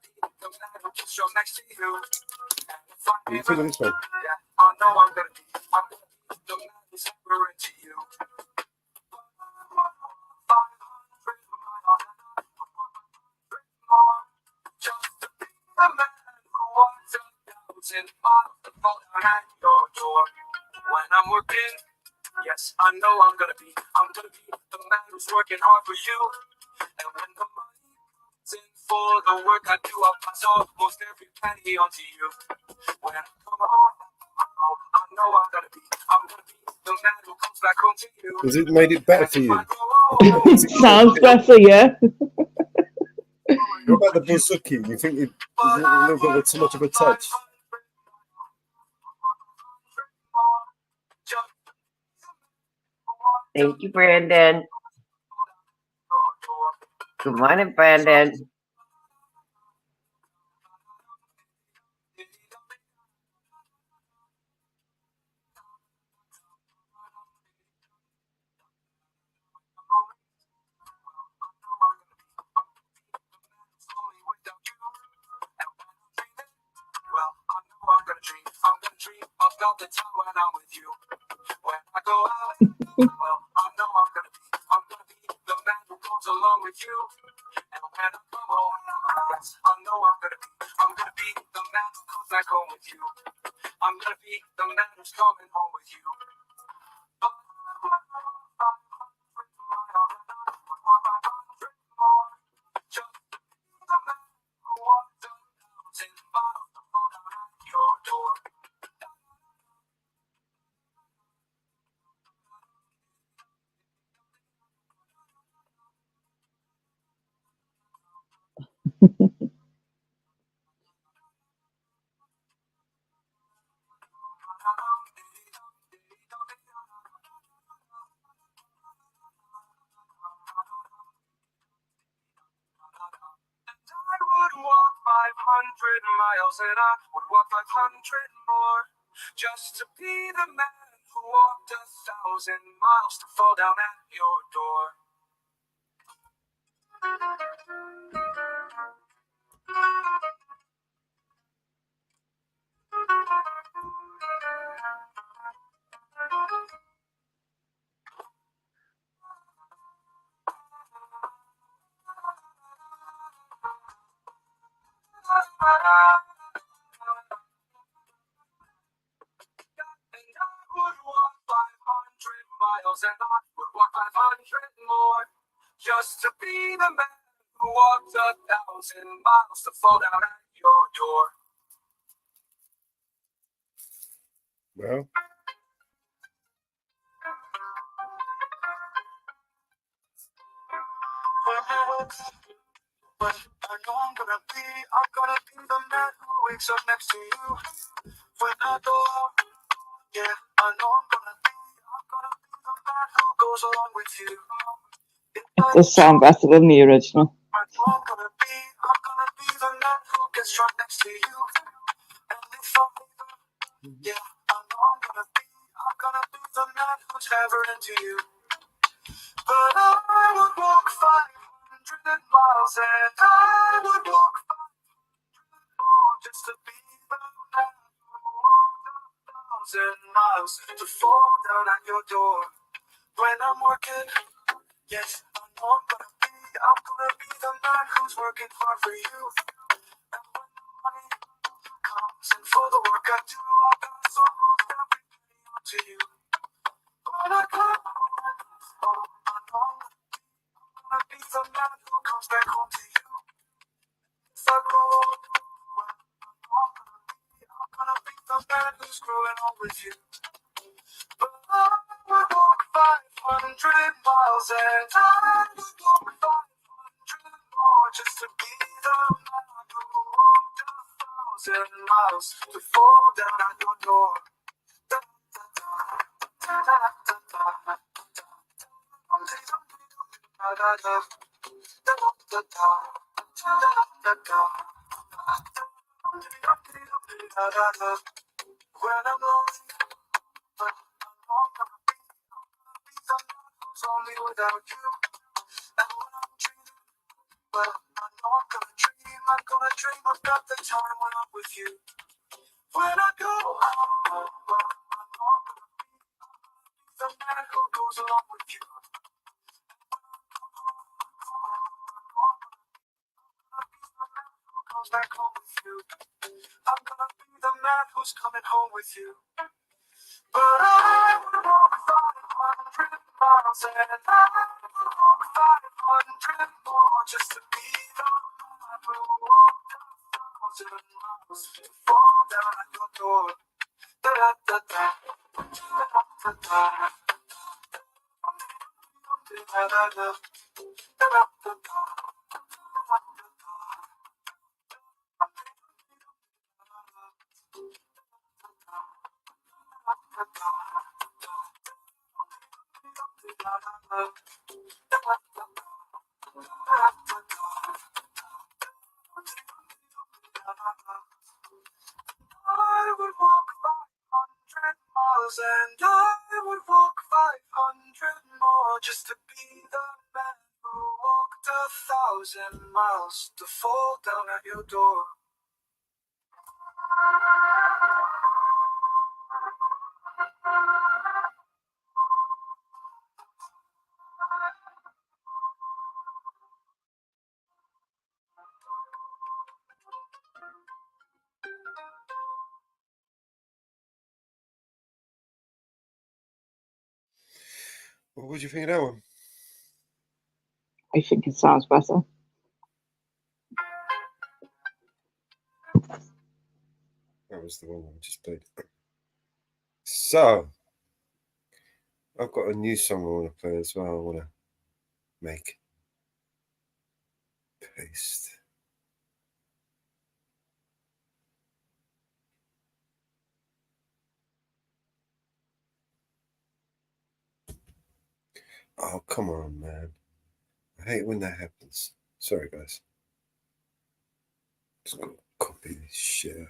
be the man who gets you next to you. And if I Are you feeling this one? yeah, I know I'm gonna be the man who's ever into you. Just to be the man who walks 1,000 miles to fall down at your door. When I'm working, yes, I know I'm gonna be the man who's working hard for you. And when the money comes in for the work I do, I'll pass almost every penny onto you. When I come home, I know I'm gonna be the man who comes back home to you. Has it made it better for you? Sounds better, yeah. What about the bouzouki? You think it's a little bit of too much of a touch? Thank you, Brandon. Good morning, Brandon. Well, I know I'm gonna dream about the time when I'm with you. When I go out, well, I know I'm gonna be the man who goes along with you. And when I come home, yes, I know I'm gonna be the man who comes back home with you. I'm gonna be the man who's coming home with you. Just the man who walks 1,000 miles to fall down at your door. I would walk 500 miles and I would walk 500 more just to be the man who walked 1,000 miles to fall down at your door. And I would walk 500 miles and I would walk 500 more just to be the man who walked 1,000 miles to fall down at your door. Well, But I know I'm gonna be the man who wakes up next to you. When I go out, yeah, I know I'm gonna be the man who goes along with you. It does sound better than the original. I know I'm gonna be the man who gets right next to you. And if I yeah, I know I'm I'm gonna be the man who's never into you. But I would walk 500 miles and I would walk 500 more just to be the man who walked 1,000 miles to fall down at your door. When I'm working, yes, I know I'm gonna be the man who's working hard for you. And when the money comes in for the work I do, I'll pass almost every penny on to you. When I come home, I know I'm gonna be the man who comes back home to you. If I grow old, well, I know I'm gonna be the man who's growing old with you. But I would walk 500 miles and I would walk 500 more just to be the man who walked 1,000 miles to fall down at your door. Da, da, da, da, da, da, da. When I'm lonely, but I know I'm gonna be the man who's only without you. And when I'm dreaming, well, I know I'm gonna dream about the time when I'm with you. When I go home, well, I know I'm gonna be the man who goes along with you. Comes back home with you. I'm gonna be the man who's coming home with you. But I would walk 500 miles and I would walk 500 more just to be the man who walked 1,000 miles to fall down at your door. Da da da da, da da da da, da da da, da da da da. I would walk 500 miles and I would walk 500 more just to be the man who walked 1,000 miles to fall down at your door. Well, what do you think of that one? I think it sounds better. That was the one I just played. So, I've got a new song I want to play as well. I want to make. Paste. Oh, come on, man. I hate when that happens. Sorry, guys. Just got to copy this shit out.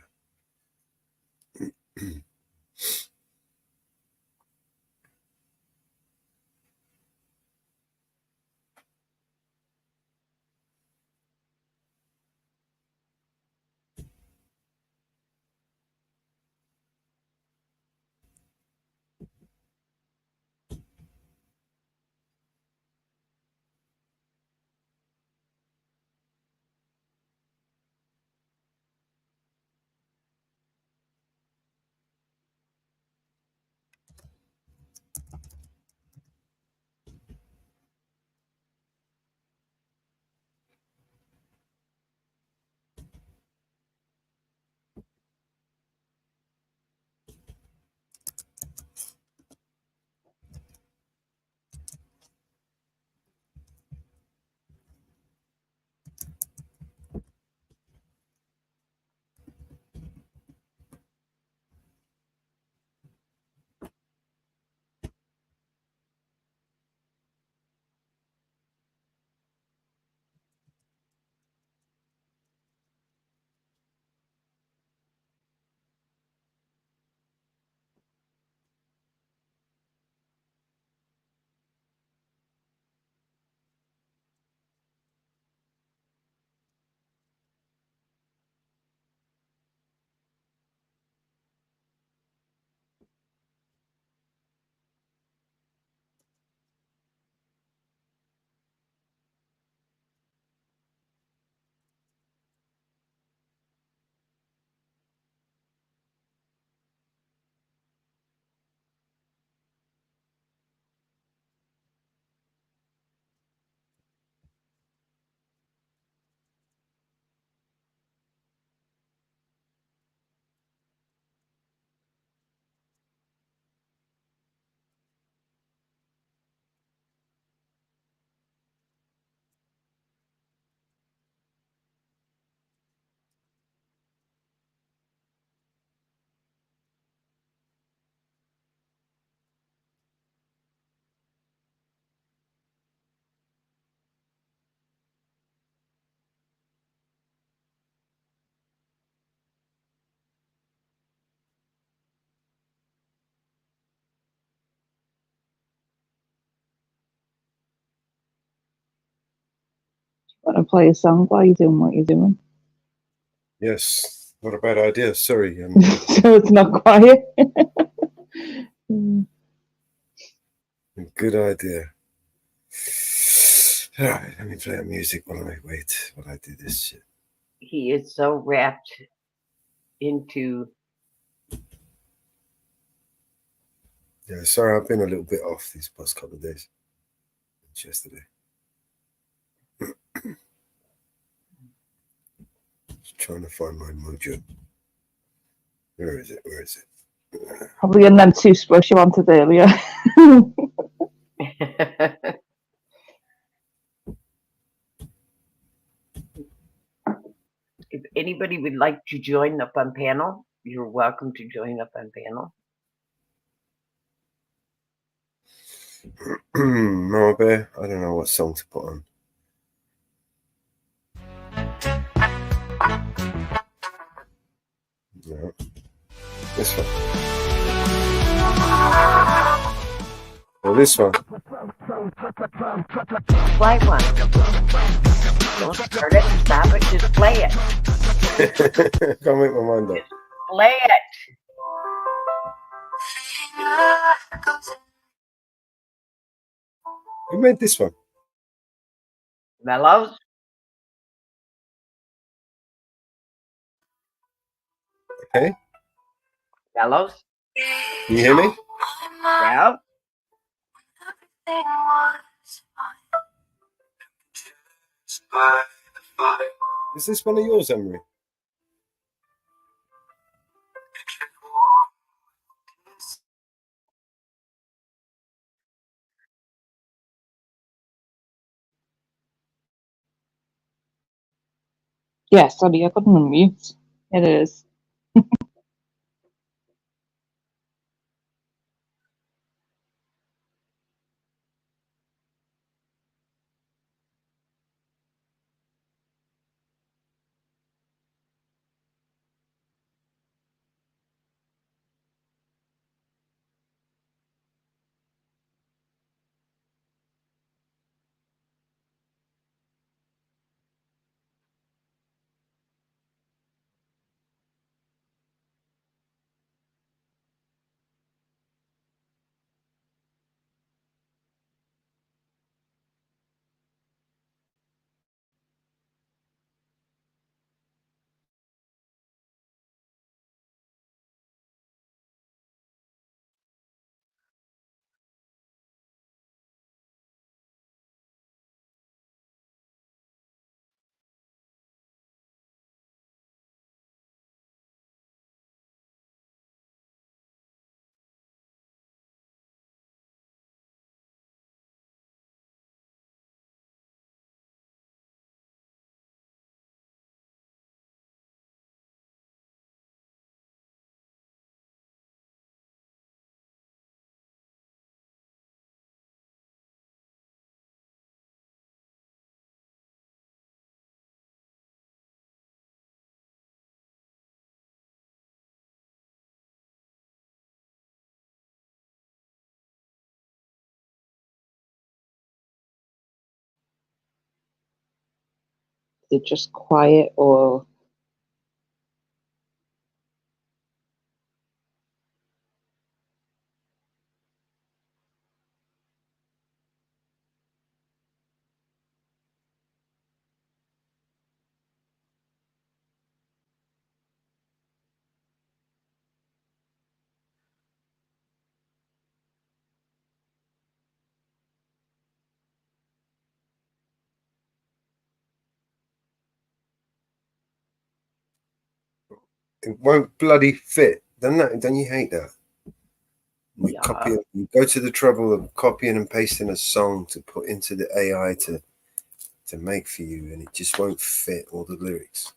Want to play a song while you're doing what you're doing? Yes, not a bad idea. Sorry. So it's not quiet. Good idea. All right, let me play music while I do this shit. He is so wrapped into. Yeah, sorry, I've been a little bit off these past couple of days. It's yesterday. Just trying to find my mojo. Where is it? Probably in them two spush you wanted earlier. If anybody would like to join the fun panel, you're welcome to join the fun panel. Mama Bear, I don't know what song to put on. No. This one. Or this one. Play one. Don't start it, stop it, just play it. Can't make my mind up. Just play it. Who made this one? Mellows? Okay. Mellows? Can you hear me? Yeah. Is this one of yours, Emery? Yeah, sorry, I couldn't unmute. It is. They're just quiet or It won't bloody fit. Don't you hate that? Yeah. You go to the trouble of copying and pasting a song to put into the AI to make for you, and it just won't fit all the lyrics.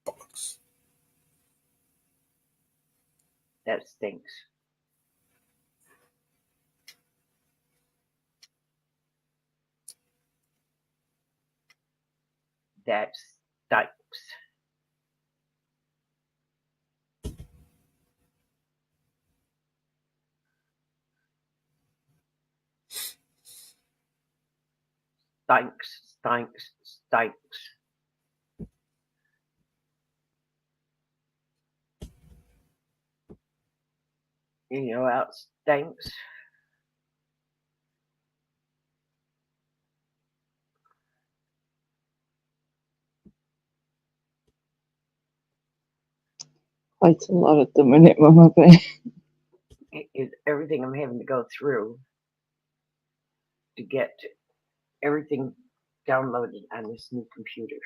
Bollocks. That stinks. That stinks. stinks, stinks, stinks. You know how it stinks. Quite a lot at the minute, Mama Bear. It is everything I'm having to go through to get everything downloaded on this new computer.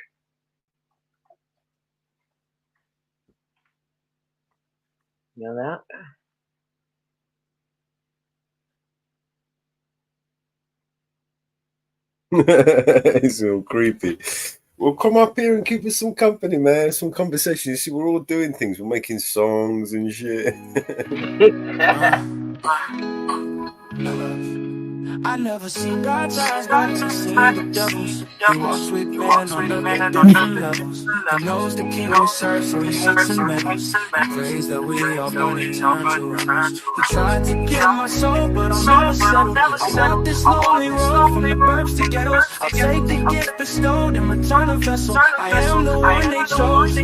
You know that? It's all creepy. Well, come up here and keep us some company, man. Some conversation. You see, we're all doing things. We're making songs and shit. I never seen God's eyes, but I seen the devil's. He walks with man on the different levels. He knows the king we serve, so he hates and meddles. He prays that we all burn and turn to rebels. He tried to get my soul, but I'll never settle. I walk this lonely road from the burbs to ghettos. I'll take the gift bestowed and return a vessel. I am the one they chose.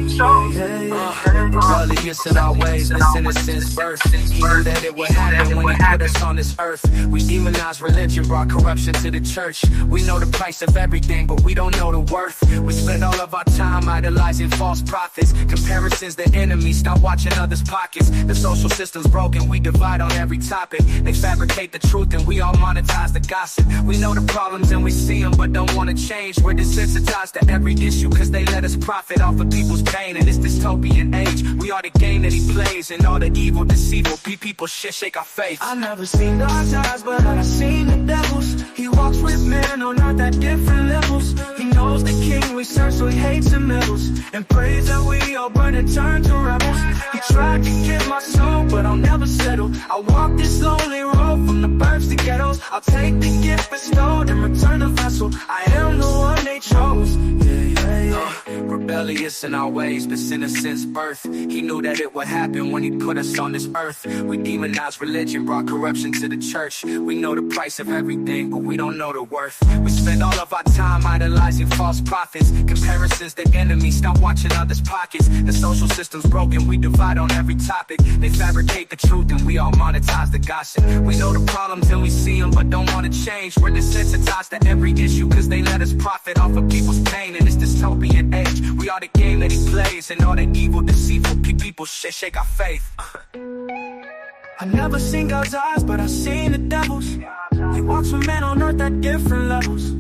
Rebellious in our ways, listen since birth. He knew that it would happen when he put us on this earth. We demonized religion, brought corruption to the church. We know the price of everything, but we don't know the worth. We spend all of our time idolizing false prophets. Comparison's the enemy, stop watching others' pockets. The social system's broken, we divide on every topic. They fabricate the truth and we all monetize the gossip. We know the problems and we see them, but don't want to change. We're desensitized to every issue cause they let us profit off of people's pain. In this dystopian age, we are the game that he plays. And all the evil, deceitful people shake our faith. I never seen God's eyes, but I seen the devil's. He walks with men on earth at different levels. He knows the king we serve, so he hates and meddles. And prays that we all burn and turn to rebels. He tried to get my soul, but I'll never settle. I walk this lonely road from the burbs to ghettos. I'll take the gift bestowed and return the vessel. I am the one they chose. Rebellious in our ways, but sinners since birth. He knew that it would happen when he put us on this earth. We demonized religion, brought corruption to the church. We know the price of everything, but we don't know the worth. We spend all of our time idolizing false prophets. Comparison's the enemy, stop watching others' pockets. The social system's broken, we divide on every topic. They fabricate the truth and we all monetize the gossip. We know the problems and we see them, but don't want to change. We're desensitized to every issue cause they let us profit off of people's pain. In this dystopian age, we are the game that he plays. And all the evil, deceitful people shake our faith. I never seen God's eyes, but I seen the devil's. He walks with men on earth at different levels.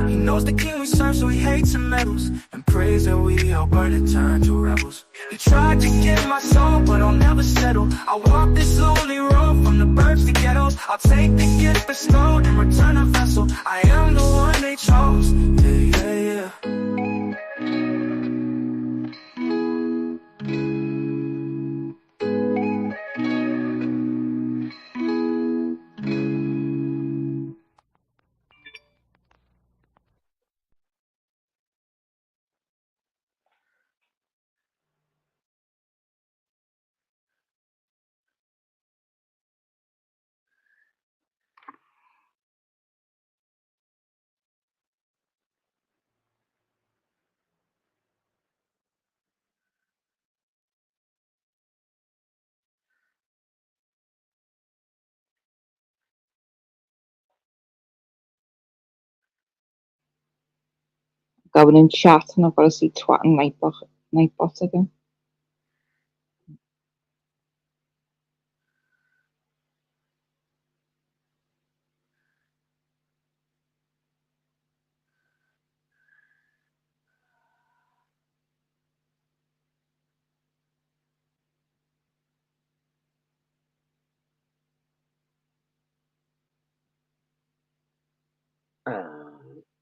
He knows the king we serve, so he hates and meddles. And prays that we all burn and turn to rebels. He tried to get my soul, but I'll never settle. I walk this lonely road from the burbs to ghettos. I'll take the gift bestowed and return a vessel. I am the one they chose. Yeah. Going in chat and I've got to see Twat and Nightbot again.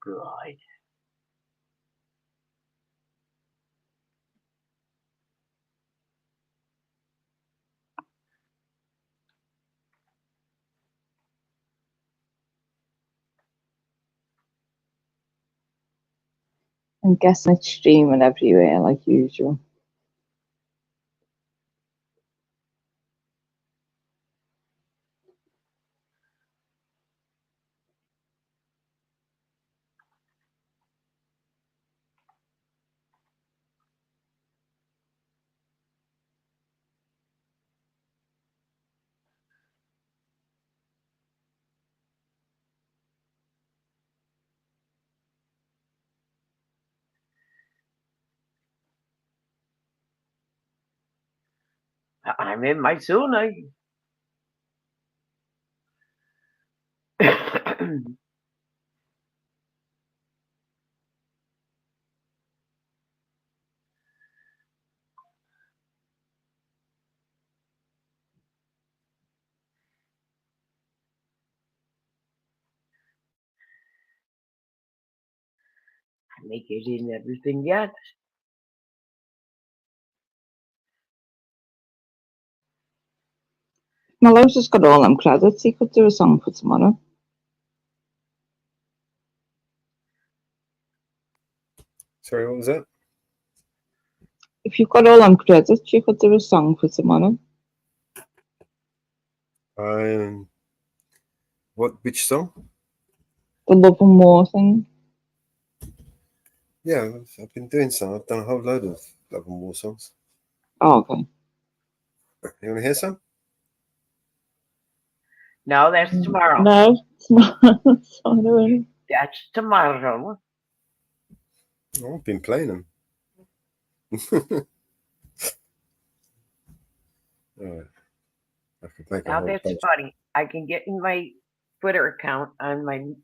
God. I'm guessing it's streaming everywhere like usual. I'm in my sauna. I make it in everything yet. Mellow's just got all them credits. He could do a song for tomorrow. Sorry, what was that? If you've got all them credits, you could do a song for tomorrow. Which song? The Love and War thing. Yeah, I've been doing some. I've done a whole load of Love and War songs. Oh, okay. You want to hear some? No, that's tomorrow. No, it's not. Sorry. That's tomorrow. Oh, I've been playing them. Alright. I could make a Now whole that's bunch. funny. I can get in my Twitter account on my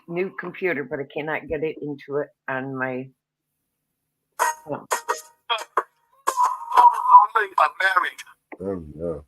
new computer, but I cannot get it into it on my phone. Oh no.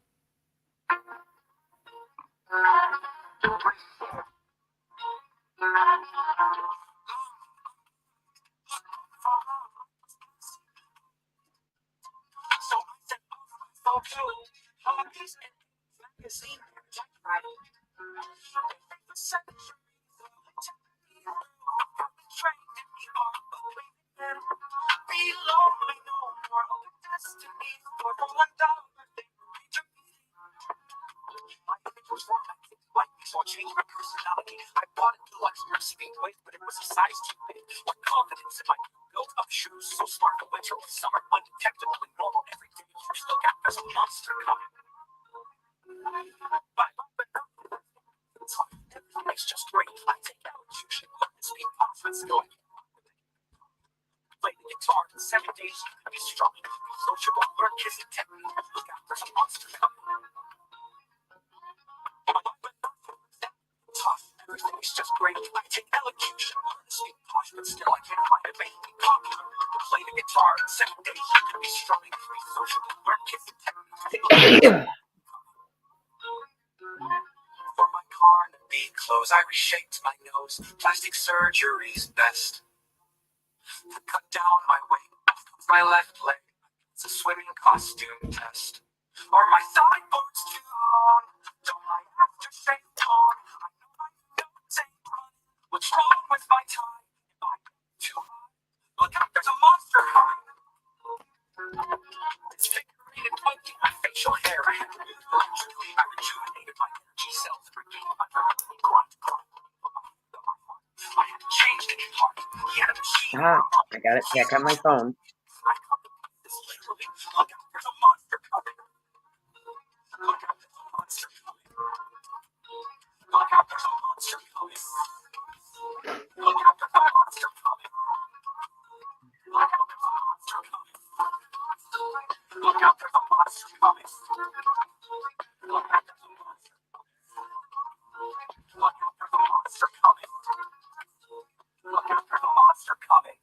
Clothes, I reshaped my nose. Plastic surgery's best. To cut down my weight. My left leg. It's a swimming costume test. Are my sideboards too long? Don't my aftershave on? I know my nose ain't running. What's wrong with my tie? Am I too high? Look out, there's a monster high. Disfigured monkey, my facial hair. I had to move electrically. I rejuvenated my energy cells. Regained my grunt. I had to change the heart. He had a machine. I got it back on my phone. I come to this literally. Look out, there's a monster coming. Look out, there's a monster coming. Look out, there's a monster coming. Look out, there's a monster coming. Look out, there's a monster coming. Look out, there's a monster coming. Look out, there's a monster coming. Look out, there's a monster coming. Look out, there's a monster coming.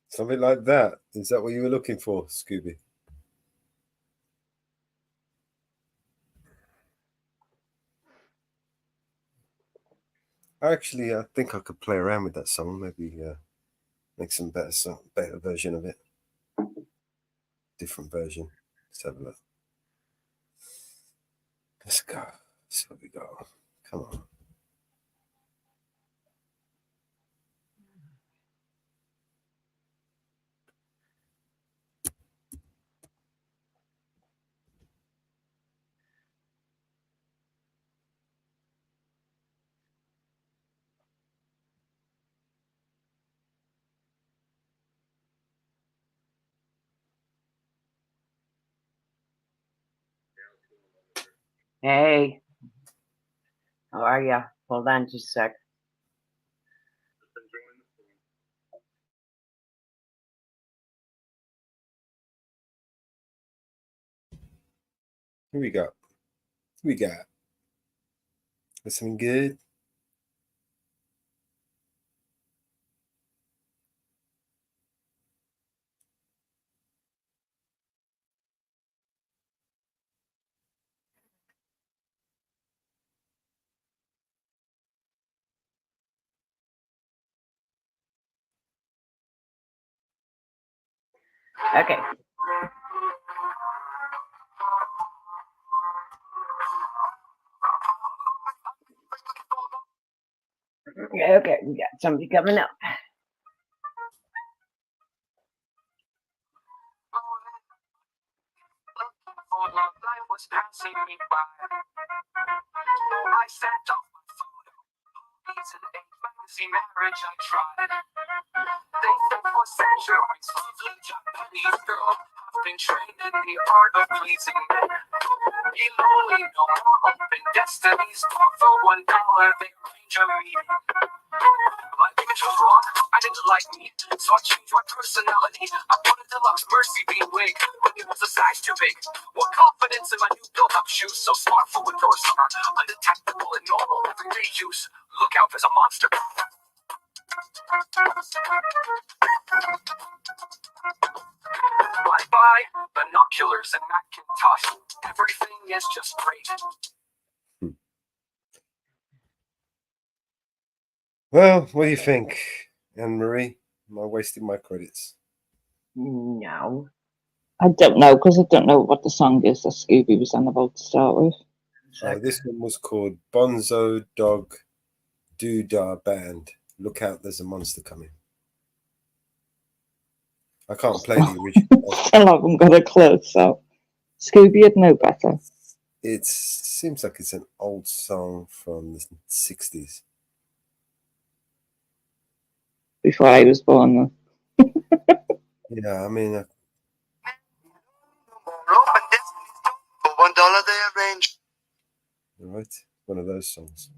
Something like that. Is that what you were looking for, Scooby? Actually, I think I could play around with that song. Maybe make some better version of it. Different version. Let's have a look. Let's go. See what we got. Come on. Hey, how are ya? Hold on just a sec. Who we got? Who we got? Listening good? Okay. Okay, we got somebody coming up. Was passing me by. I sent off my photo. It's an 8 magazine marriage I tried. They said for centuries, lovely Japanese girl have been trained in the art of pleasing men. Be lonely, no more open destinies. For $1, they arrange a meeting. My image was wrong, I didn't like me, so I changed my personality. I put a deluxe Mercy Beam wig, but it was a size too big. More confidence in my new built-up shoes, so smart for indoor summer, undetectable in normal everyday use. Look out, there's a monster. Bye-bye, binoculars and Macintosh. Everything is just great. Well, what do you think, Anne-Marie? Am I wasting my credits? No. I don't know, because I don't know what the song is that Scooby was on about to start with. This one was called Bonzo Dog Doodah Band. Look out, there's a monster coming. I can't play the original. Still haven't got a clue, so Scooby would know better. It seems like it's an old song from the 60s. Before I was born. Yeah, I mean... For $1 they arrange. Right, one of those songs.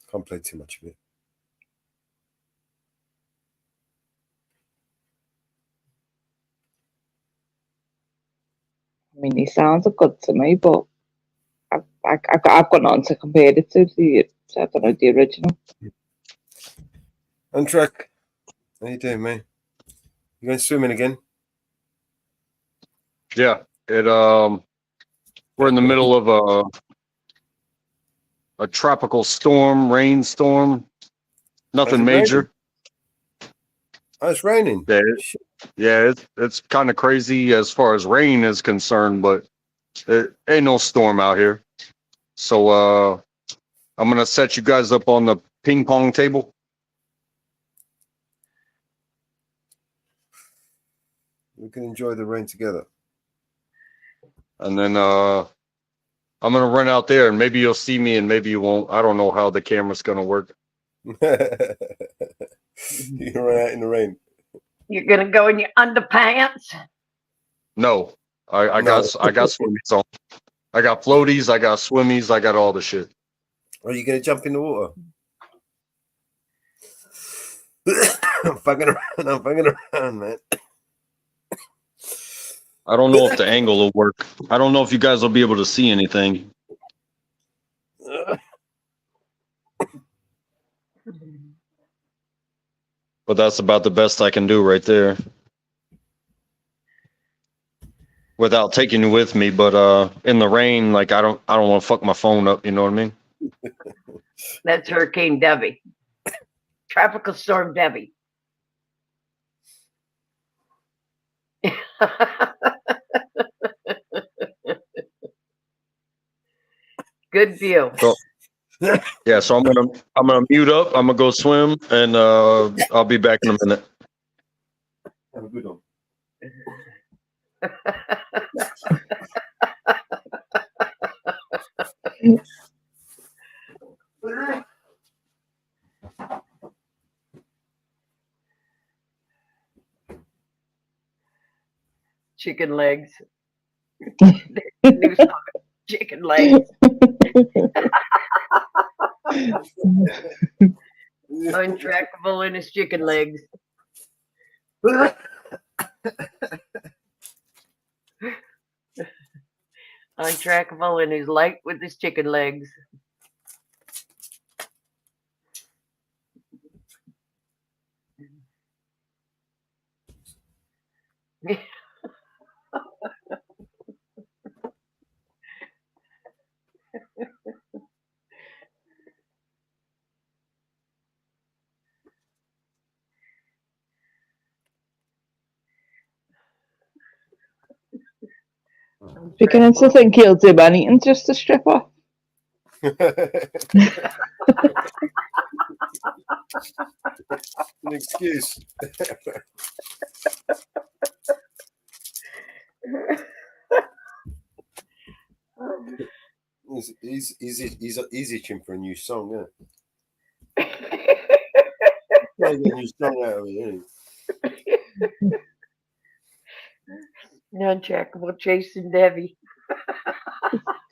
Can't play too much of it. I mean, he sounds good to me, but I've got nothing to compare it to. I don't know, the original. On track. How you doing, man? You going swimming again? Yeah, we're in the middle of a tropical storm, rainstorm. Nothing major. Oh, it's raining. Yeah, it's kind of crazy as far as rain is concerned, but it ain't no storm out here. So I'm gonna set you guys up on the ping pong table. We can enjoy the rain together. And then I'm gonna run out there, and maybe you'll see me, and maybe you won't. I don't know how the camera's gonna work. You can run out in the rain. You're gonna go in your underpants? No, I got swimmies on. I got floaties, I got swimmies, I got all the shit. Are you gonna jump in the water? I'm fucking around, man. I don't know if the angle will work. I don't know if you guys will be able to see anything. But that's about the best I can do right there. Without taking you with me, but in the rain, like I don't want to fuck my phone up, you know what I mean? That's Hurricane Debbie. Tropical Storm Debbie. Good view. So, yeah, so I'm gonna mute up. I'm gonna go swim, and I'll be back in a minute. Have a good one. Chicken legs. New song, chicken legs. Untrackable in his chicken legs. Untrackable and he's light with his chicken legs. Beginning to think he'll do anything just to strip off. An excuse. He's itching for a new song, isn't it? Trying to get a new song out of it, isn't he? Untrackable chasing Debbie.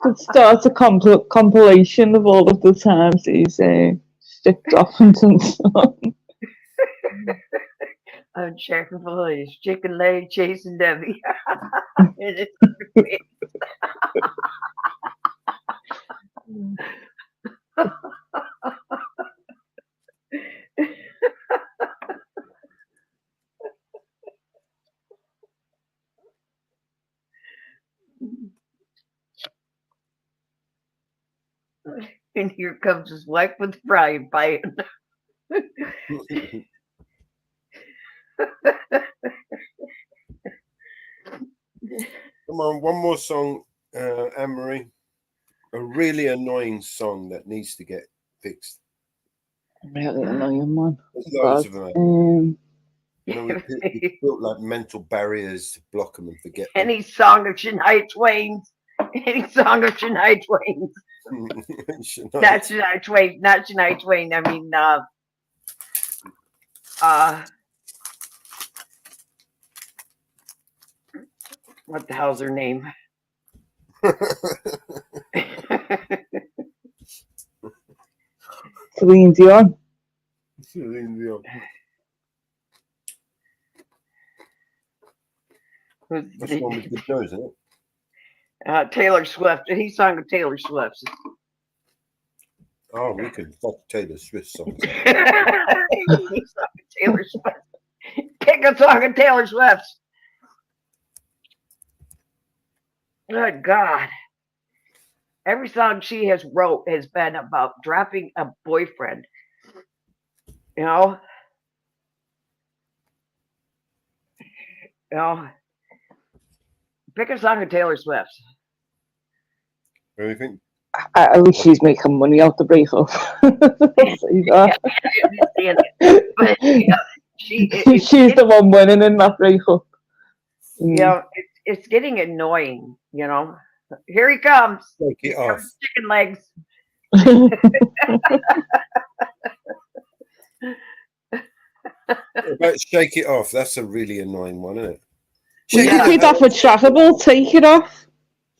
Could start a compilation of all of the times he's stripped off and done song. Untrackable and his chicken leg chasing Debbie. And here comes his wife with the frying pan. Come on, one more song, Anne-Marie. A really annoying song that needs to get fixed. Really annoying one. There's loads of them. We built like mental barriers to block them and forget them. Any song of Shania Twain's. Any song of Shania Twain's. Not Shania Twain. Not Shania Twain. I mean, what the hell's her name? Celine Dion. Celine Dion. That's the one with good nose, isn't it? Taylor Swift. He sung with Taylor Swift. Oh, we could fuck Taylor Swift songs. He sung with Taylor Swift. Pick a song of Taylor Swift. Good God. Every song she has wrote has been about dropping a boyfriend. You know? Pick a song of Taylor Swift. What do you think? At least she's making money out the breakup. Yeah, I understand it. But, she's the one winning in that breakup. It's getting annoying, you know. Here he comes. Take it off. Chicken legs. About Shake It Off. That's a really annoying one, isn't it? We could do that for trackable. Take it off.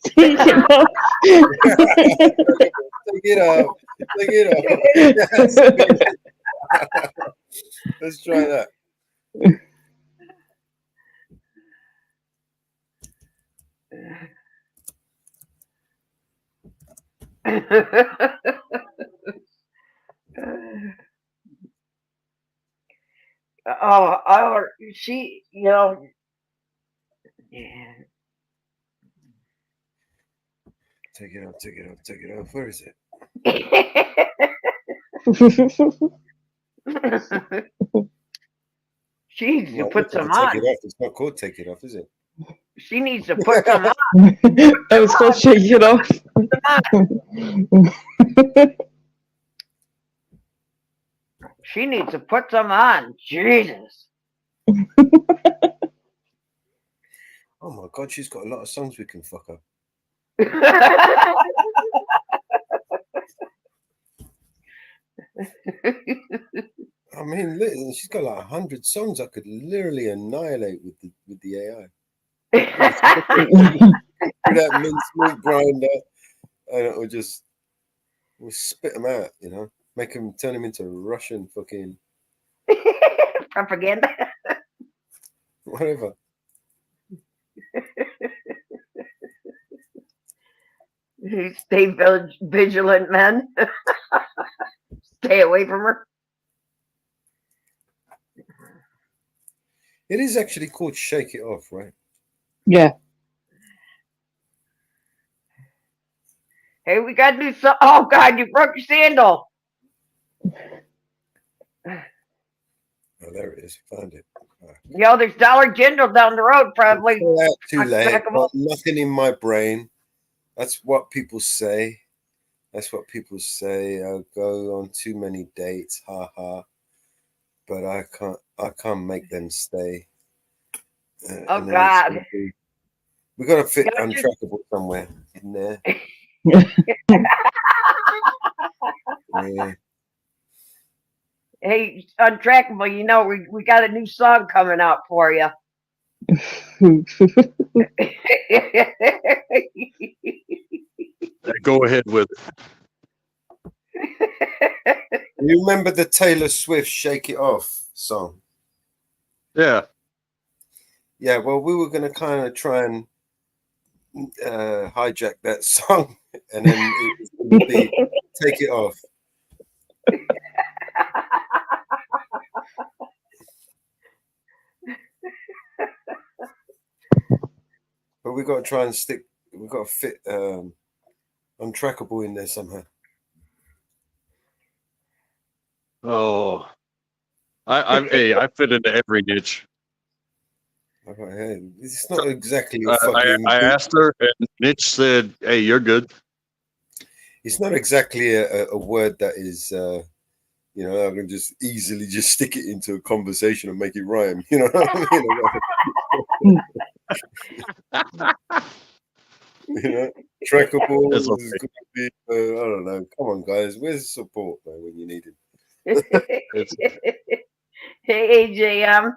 Take it off. Take it off. Take it off. Let's try that. She, you know, yeah. Take it off, take it off, take it off. Where is it? She needs to put some on. Take it off. It's not called Take It Off, is it? She needs to put some on. That was called Shake It Off. She needs to put some on. Jesus. Oh my God, she's got a lot of songs we can fuck up. I mean, she's got like 100 songs I could literally annihilate with the AI. That mincemeat grinder, and it we'll spit them out, you know, turn them into Russian fucking propaganda. Whatever. Stay vigilant, men. Stay away from her. It is actually called Shake It Off, right? Yeah. Hey, we got to do something. Oh, God, you broke your sandal. Oh, there it is. Found it. Yo, there's Dollar General down the road, probably. Fell out too late. Untrackable. Got nothing in my brain. That's what people say. That's what people say. I go on too many dates, ha. But I can't make them stay. Oh, And then God. we got to fit Gotta just- Untrackable somewhere in there. Yeah. Hey, Untrackable, you know, we got a new song coming out for you. Go ahead with it. You remember the Taylor Swift "Shake It Off" song? Yeah. Yeah. Well, we were going to kind of try and hijack that song, and then it was going to be "Take It Off." But we got to try and stick. We got to fit Untrackable in there somehow. Oh, I fit into every niche. Okay, it's not exactly a I fucking. asked her, and Mitch said, "Hey, you're good." It's not exactly a word that is, you know, I can just easily just stick it into a conversation and make it rhyme. You know what I mean? You know, trackable It's is okay. going to be. I don't know. Come on, guys. Where's the support, man, when you need it? It's Hey, AJM.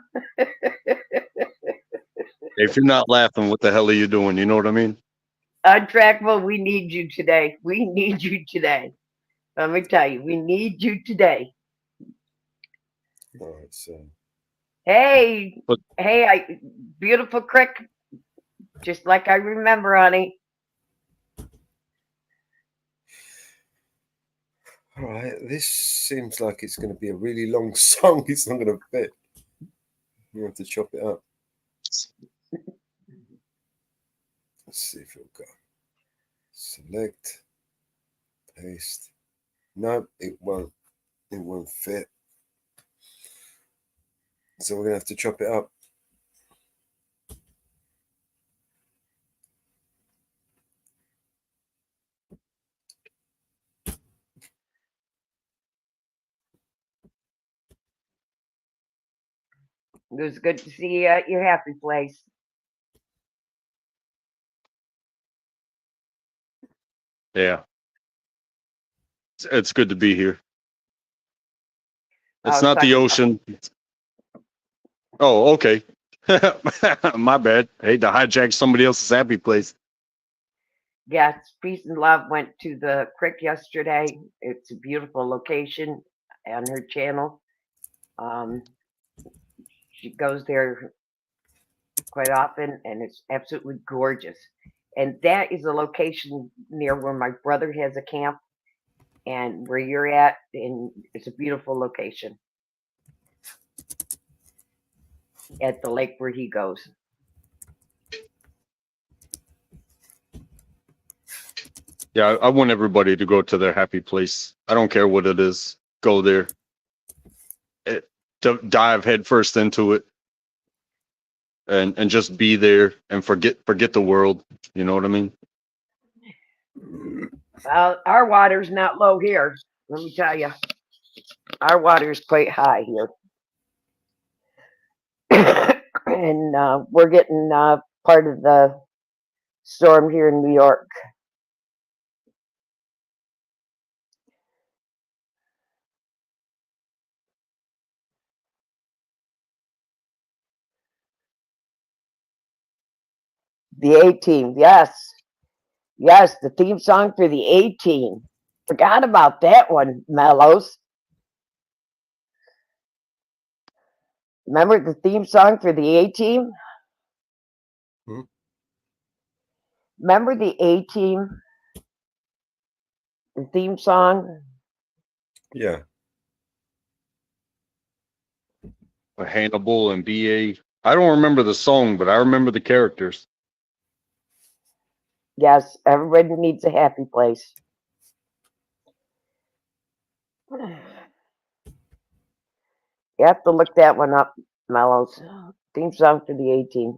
if you're not laughing, what the hell are you doing? You know what I mean? Untrackable, we need you today. We need you today. Let me tell you, we need you today. All right, so Hey, But hey, beautiful crick, just like I remember, honey. all right, this seems like it's going to be a really long song. It's not going to fit. You have to chop it up. Let's see if it'll go. Select, paste. No, it won't. It won't fit. So we're gonna have to chop it up. It was good to see you at your happy place. yeah, it's good to be here. It's Oh, not the such. ocean. Oh, okay. My bad. Hey, to hijack somebody else's happy place. Yes, peace and love went to the crick yesterday. It's a beautiful location on her channel. She goes there quite often, and it's absolutely gorgeous. And that is a location near where my brother has a camp, and where you're at, and it's a beautiful location at the lake where he goes. Yeah, I want everybody to go to their happy place. I don't care what it is. Go there. Dive headfirst into it, and just be there and forget the world. You know what I mean? Our water's not low here. Let me tell you, our water is quite high here, and we're getting part of the storm here in New York. The A Team, yes, yes, the theme song for the A Team. Forgot about that one, Mellows. Remember the theme song for the A Team? Hmm? Remember the A Team? The theme song. Yeah. Hannibal and BA. I don't remember the song, but I remember the characters. Yes, everybody needs a happy place. You have to look that one up, Mellows. Theme song for the 18.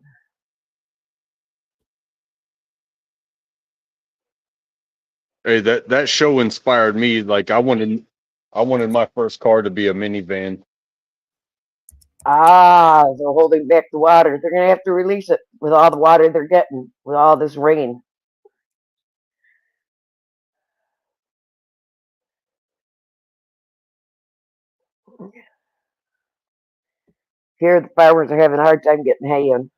Hey, that show inspired me. Like I wanted my first car to be a minivan. Ah, they're holding back the water. They're gonna have to release it with all the water they're getting with all this rain. Here, the farmers are having a hard time getting hay in.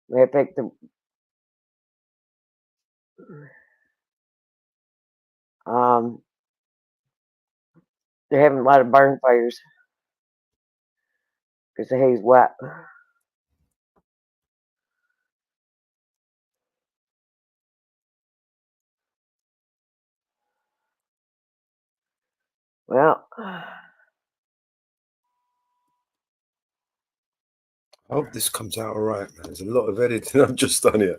They think um, they're having a lot of barn fires because the hay's wet. Well, I hope this comes out all right, man. There's a lot of editing I've just done here.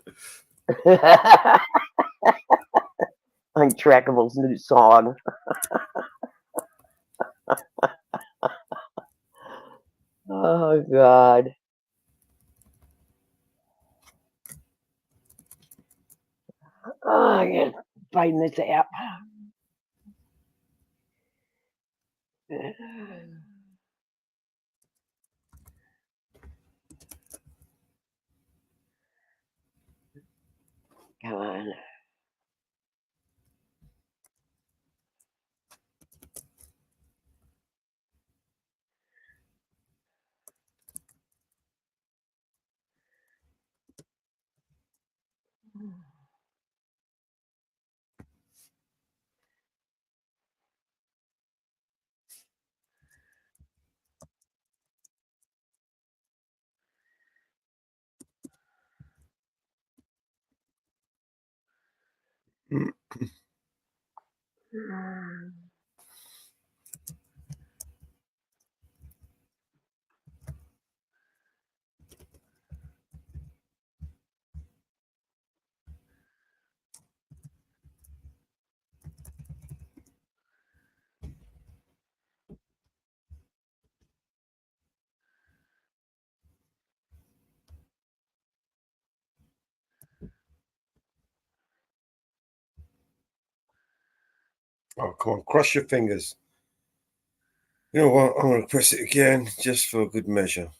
Untrackable's new song. Oh God. Oh, I gotta find this app. Come on. Oh, come on, cross your fingers. You know what? I'm going to press it again just for good measure.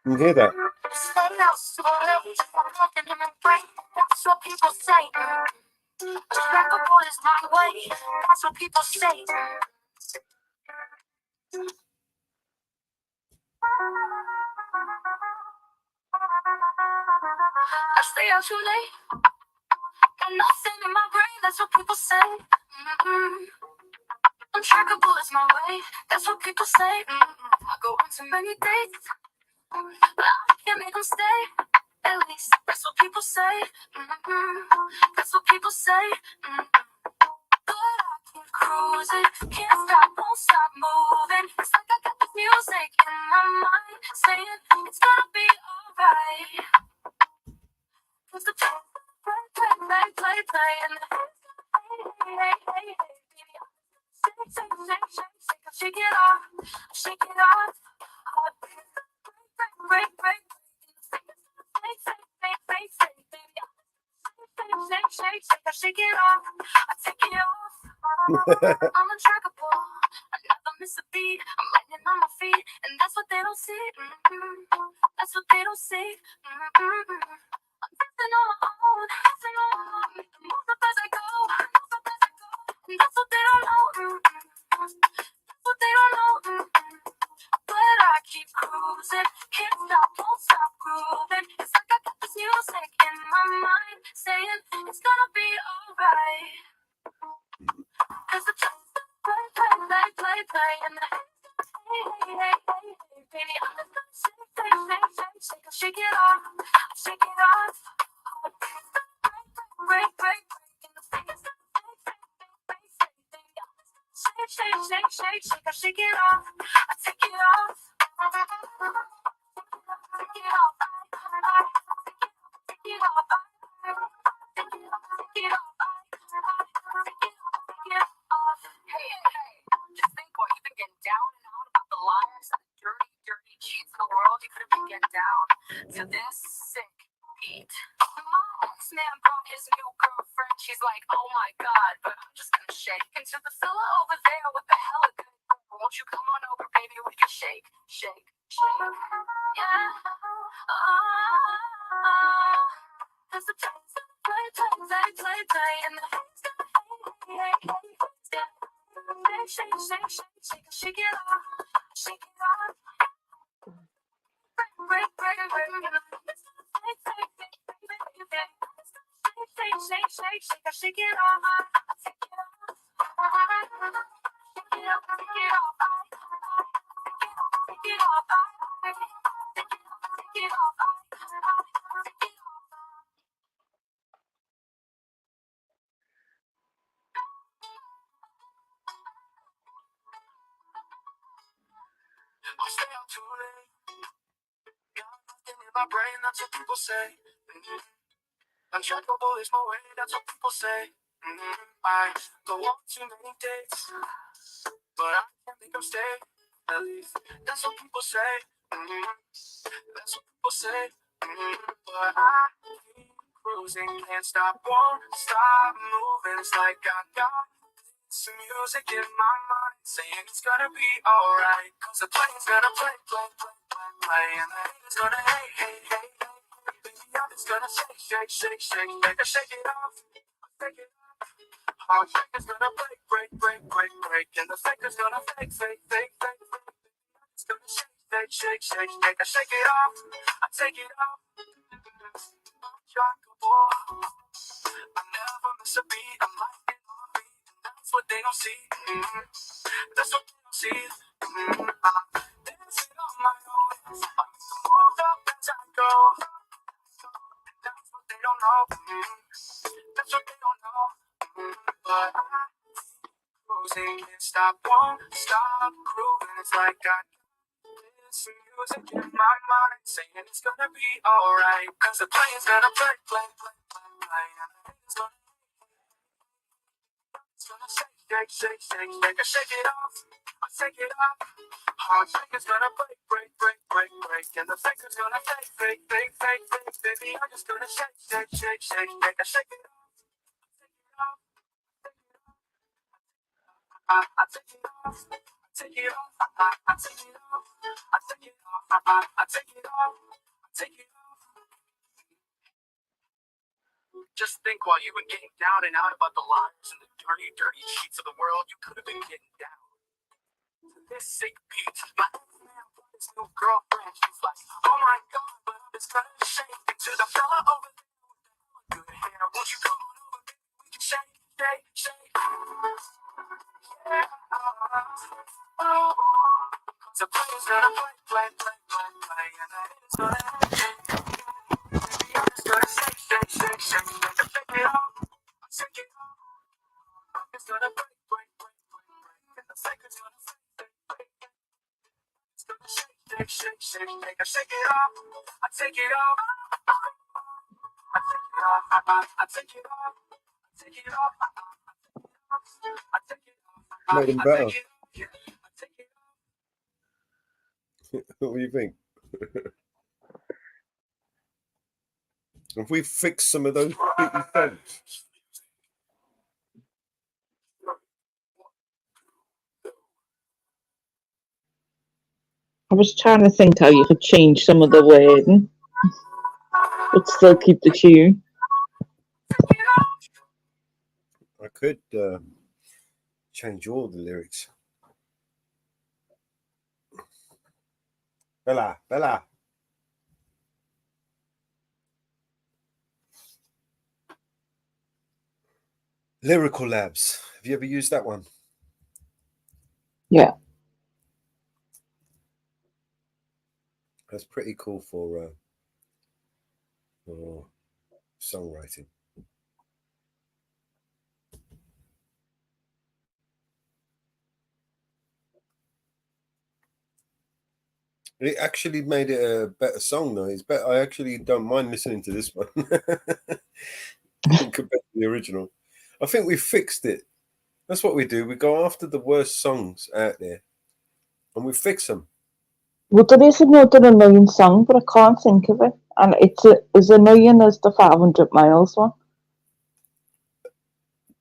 You hear that? That's what people say. Untrackable is my way. That's what people say. I stay out too late. Got nothing in my brain. That's what people say. Untrackable is my way. That's what people say. I go on too many dates, but I can't make them stay. At least that's what people say. That's what people say. But I keep cruising, can't stop, won't stop moving. It's like I got this music in my mind saying it's gonna be alright. Cause the play, and the shake it off, shake it off. Break. Shake it off, I take it off. I'm untrackable, I never miss a beat. I'm lightning on my feet, and that's what they don't see. That's what they don't see. I'm dancing on my own, make the moves up as I go, and that's what they don't know. That's what they don't know. But I keep cruising, can't stop, won't stop grooving. It's like I got this music in my mind saying Cause the play, and the baby, I'm gonna shake it off, shake it off. Break, and the shake it off. I take it off, take it off, take it off, take it off. Hey, just think what you've been getting down and out about the liars and the dirty cheats in the world. You could have been getting down to this sick beat. My ex-man brought his new girlfriend. She's like, oh my god, but I'm just gonna shake into the fella over there with the hella good. Won't you come on over, baby? We can shake. Yeah. Cause the play, and the shake it off, shake it off. Break, shake it off, take it off, take it off, take it off, take it off, take it off. I stay out too late. Got nothing in my brain, that's what people say. Unshakable is my way, that's what people say. I go on too many dates, but I can't make them stay. At least that's what people say. That's what people say. But I keep cruising, can't stop, won't stop moving. It's like I got some music in my mind saying it's gonna be alright. Cause the play's gonna play, and the haters gonna hate. Baby, I'm just gonna shake, make her shake it off, take it off. Our shaker's gonna break, and the faker's gonna fake. It's gonna shake, make her shake it off, I take it off. Untrackable, I never miss a beat, I'm like an beat, and that's what they don't see. That's what they don't see. Dancing on my own, I make them move up as I go. And that's what they don't know. That's what they don't know. But I cruising, can't stop, won't stop grooving. It's like I got some music in my mind saying it's gonna be alright. Cause the play's gonna play, and the haters gonna shake, make her shake it off, I take it off. Our shaker's gonna break, and the faker's gonna fake. Baby, I'm just gonna shake, make her shake it off, take it off. I take it off, take it off, I take it off, I take it off, I take it off, I take it off. Just think while you were getting down and out about the liars and the dirty cheats of the world, you could have been getting down to this sick beat. My ex-man brought his new girlfriend. She's like, oh my god, but I'm just gonna shake into the fella over there with the good hair. Won't you come on over, baby? We can shake. Yeah. Oh. The play's gonna play, and the haters gonna hate. Baby, I'm just gonna shake, make her shake it off, shake it off. It's gonna break, and the faker's gonna fake. It's gonna shake, make her shake it off, I take it off, I take it off, I take it off, I take it off, I take it off, Made him better. I take it off. What do you think? If we fix some of those people phones. I was trying to think how you could change some of the wording, but still keep the tune. I could change all the lyrics. Bella. Lyrical Labs. Have you ever used that one? Yeah. That's pretty cool for songwriting. It actually made it a better song, though. It's better. I actually don't mind listening to this one compared to the original. I think we fixed it. That's what we do. We go after the worst songs out there, and we fix them. Well, there is another annoying song, but I can't think of it. And it's as annoying as the 500 Miles one.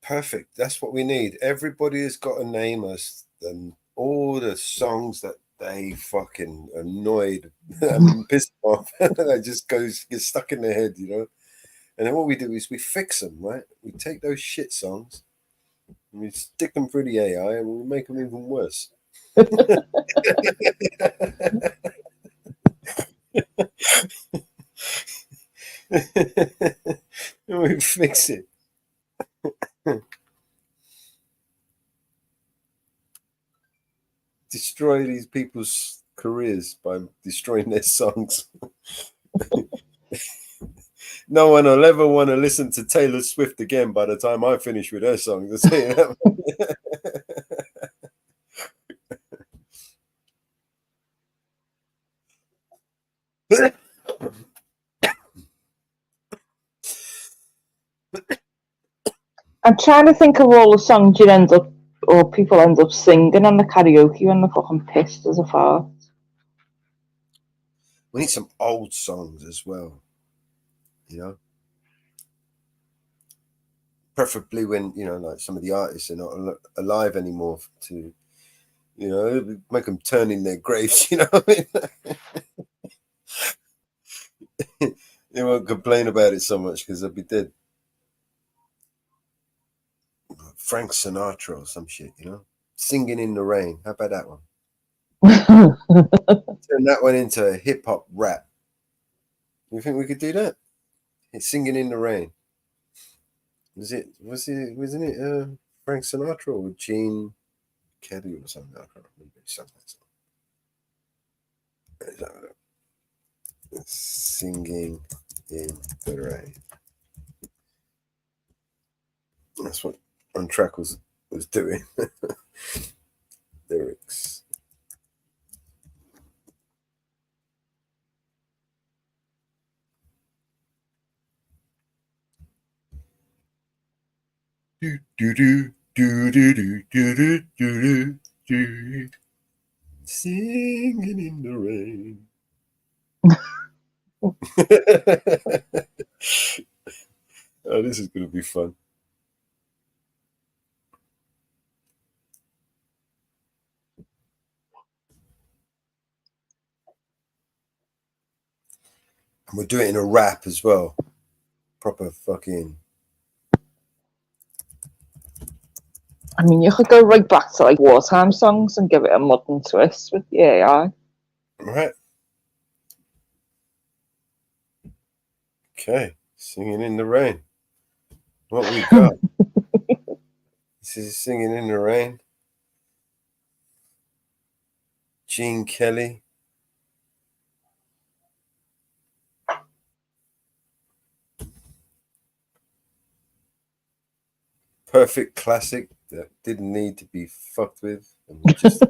Perfect. That's what we need. Everybody has got to name us and all the songs that they fucking annoyed and pissed off. That just gets stuck in their head, you know. And then what we do is we fix them, right? We take those shit songs and we stick them through the AI and we make them even worse. And we fix it. Destroy these people's careers by destroying their songs. No one will ever want to listen to Taylor Swift again by the time I finish with her songs. I'll tell you that. I'm trying to think of all the songs you'd end up, or people end up singing on the karaoke when they're fucking pissed as a fart. We need some old songs as well, you know. Preferably when, you know, like some of the artists are not alive anymore to, you know, make them turn in their graves, you know what I mean? They won't complain about it so much because they'll be dead. Frank Sinatra or some shit, you know? Singing in the Rain. How about that one? Turn that one into a hip hop rap. You think we could do that? It's Singing in the Rain. Wasn't it Frank Sinatra or Gene Kelly or something? I can't remember. Something. Singing in the Rain. That's what On Track was doing. Lyrics. Do do do do do do do do do do. Singing in the rain. Oh, this is gonna be fun. And we'll do it in a rap as well. Proper fucking. I mean, you could go right back to like wartime songs and give it a modern twist with the AI. Right. Okay. Singing in the Rain. What we got? This is Singing in the Rain. Gene Kelly. Perfect classic that didn't need to be fucked with. And we just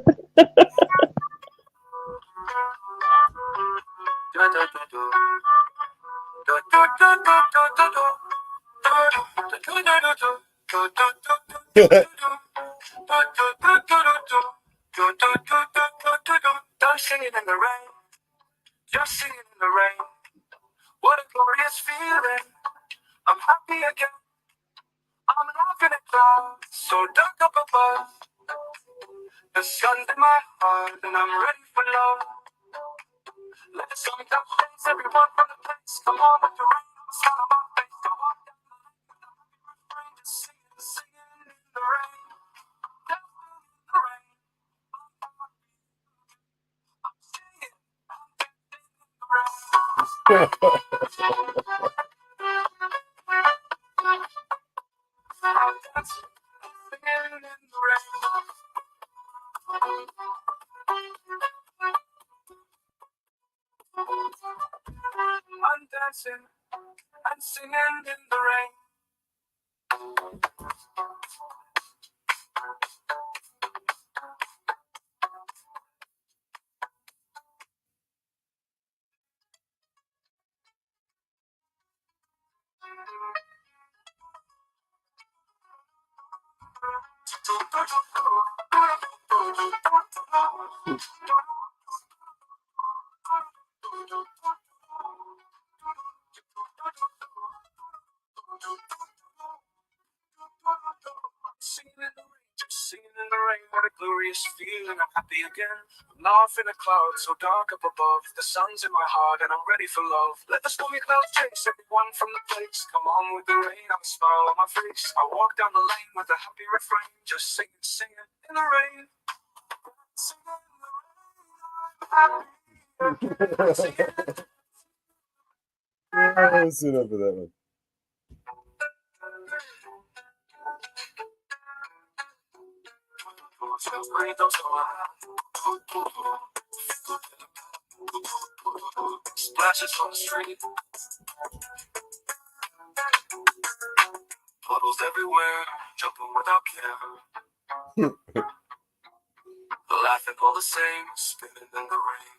Don't sing it in the rain, just sing it in the rain. What a glorious feeling. I'm happy again. I'm laughing at clouds so dark up above. The sun's in my heart and I'm ready for love. Let the sun touch face, everyone from the place. Come on, let the rain on the side of my face. Go on down the lane with a happy refrain. Just singing in the rain. Down in the rain. I'm singing, I'm dancing in the rain. dancing and singing in the rain. Singing in the rain, what a glorious feeling. I'm happy again. I'm laughing in a cloud so dark up above. The sun's in my heart and I'm ready for love. Let the stormy clouds chase everyone from the place. Come on with the rain, I'm a smile on my face. I walk down the lane with a happy refrain. Just singing, singing in the rain. Singing in the rain. That's enough of that one. Splashes on the street, puddles everywhere, jumping without care, laughing all the same, spinning in the rain.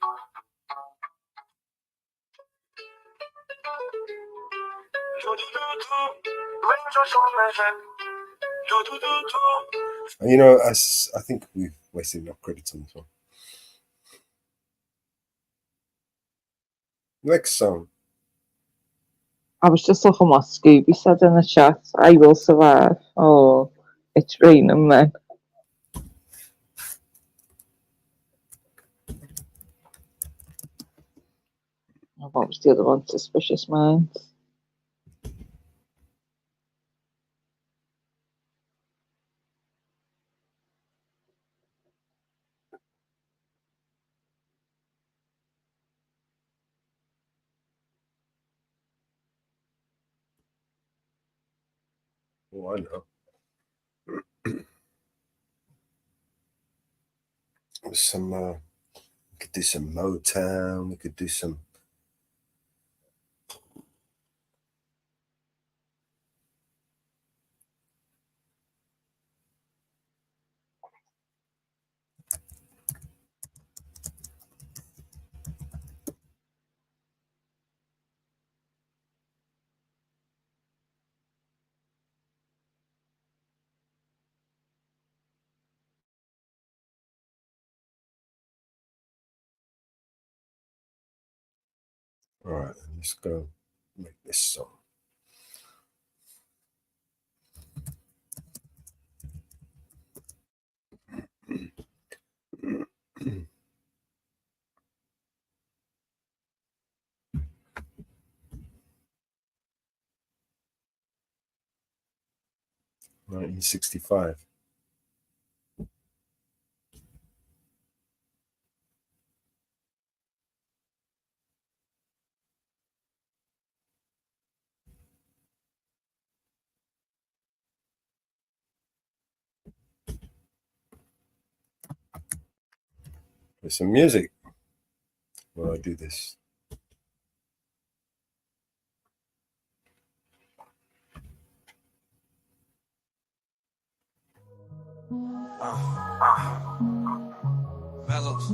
And you know, I think we've wasted enough credits on this one. Next song. I was just looking what Scooby said in the chat. I will survive. Oh, it's raining then. Oh, what was the other one? Suspicious Minds. Oh, I know. Some we could do some Motown. We could do some. All right, let's go make this song. $1965. There's some music while I do this. Mellows.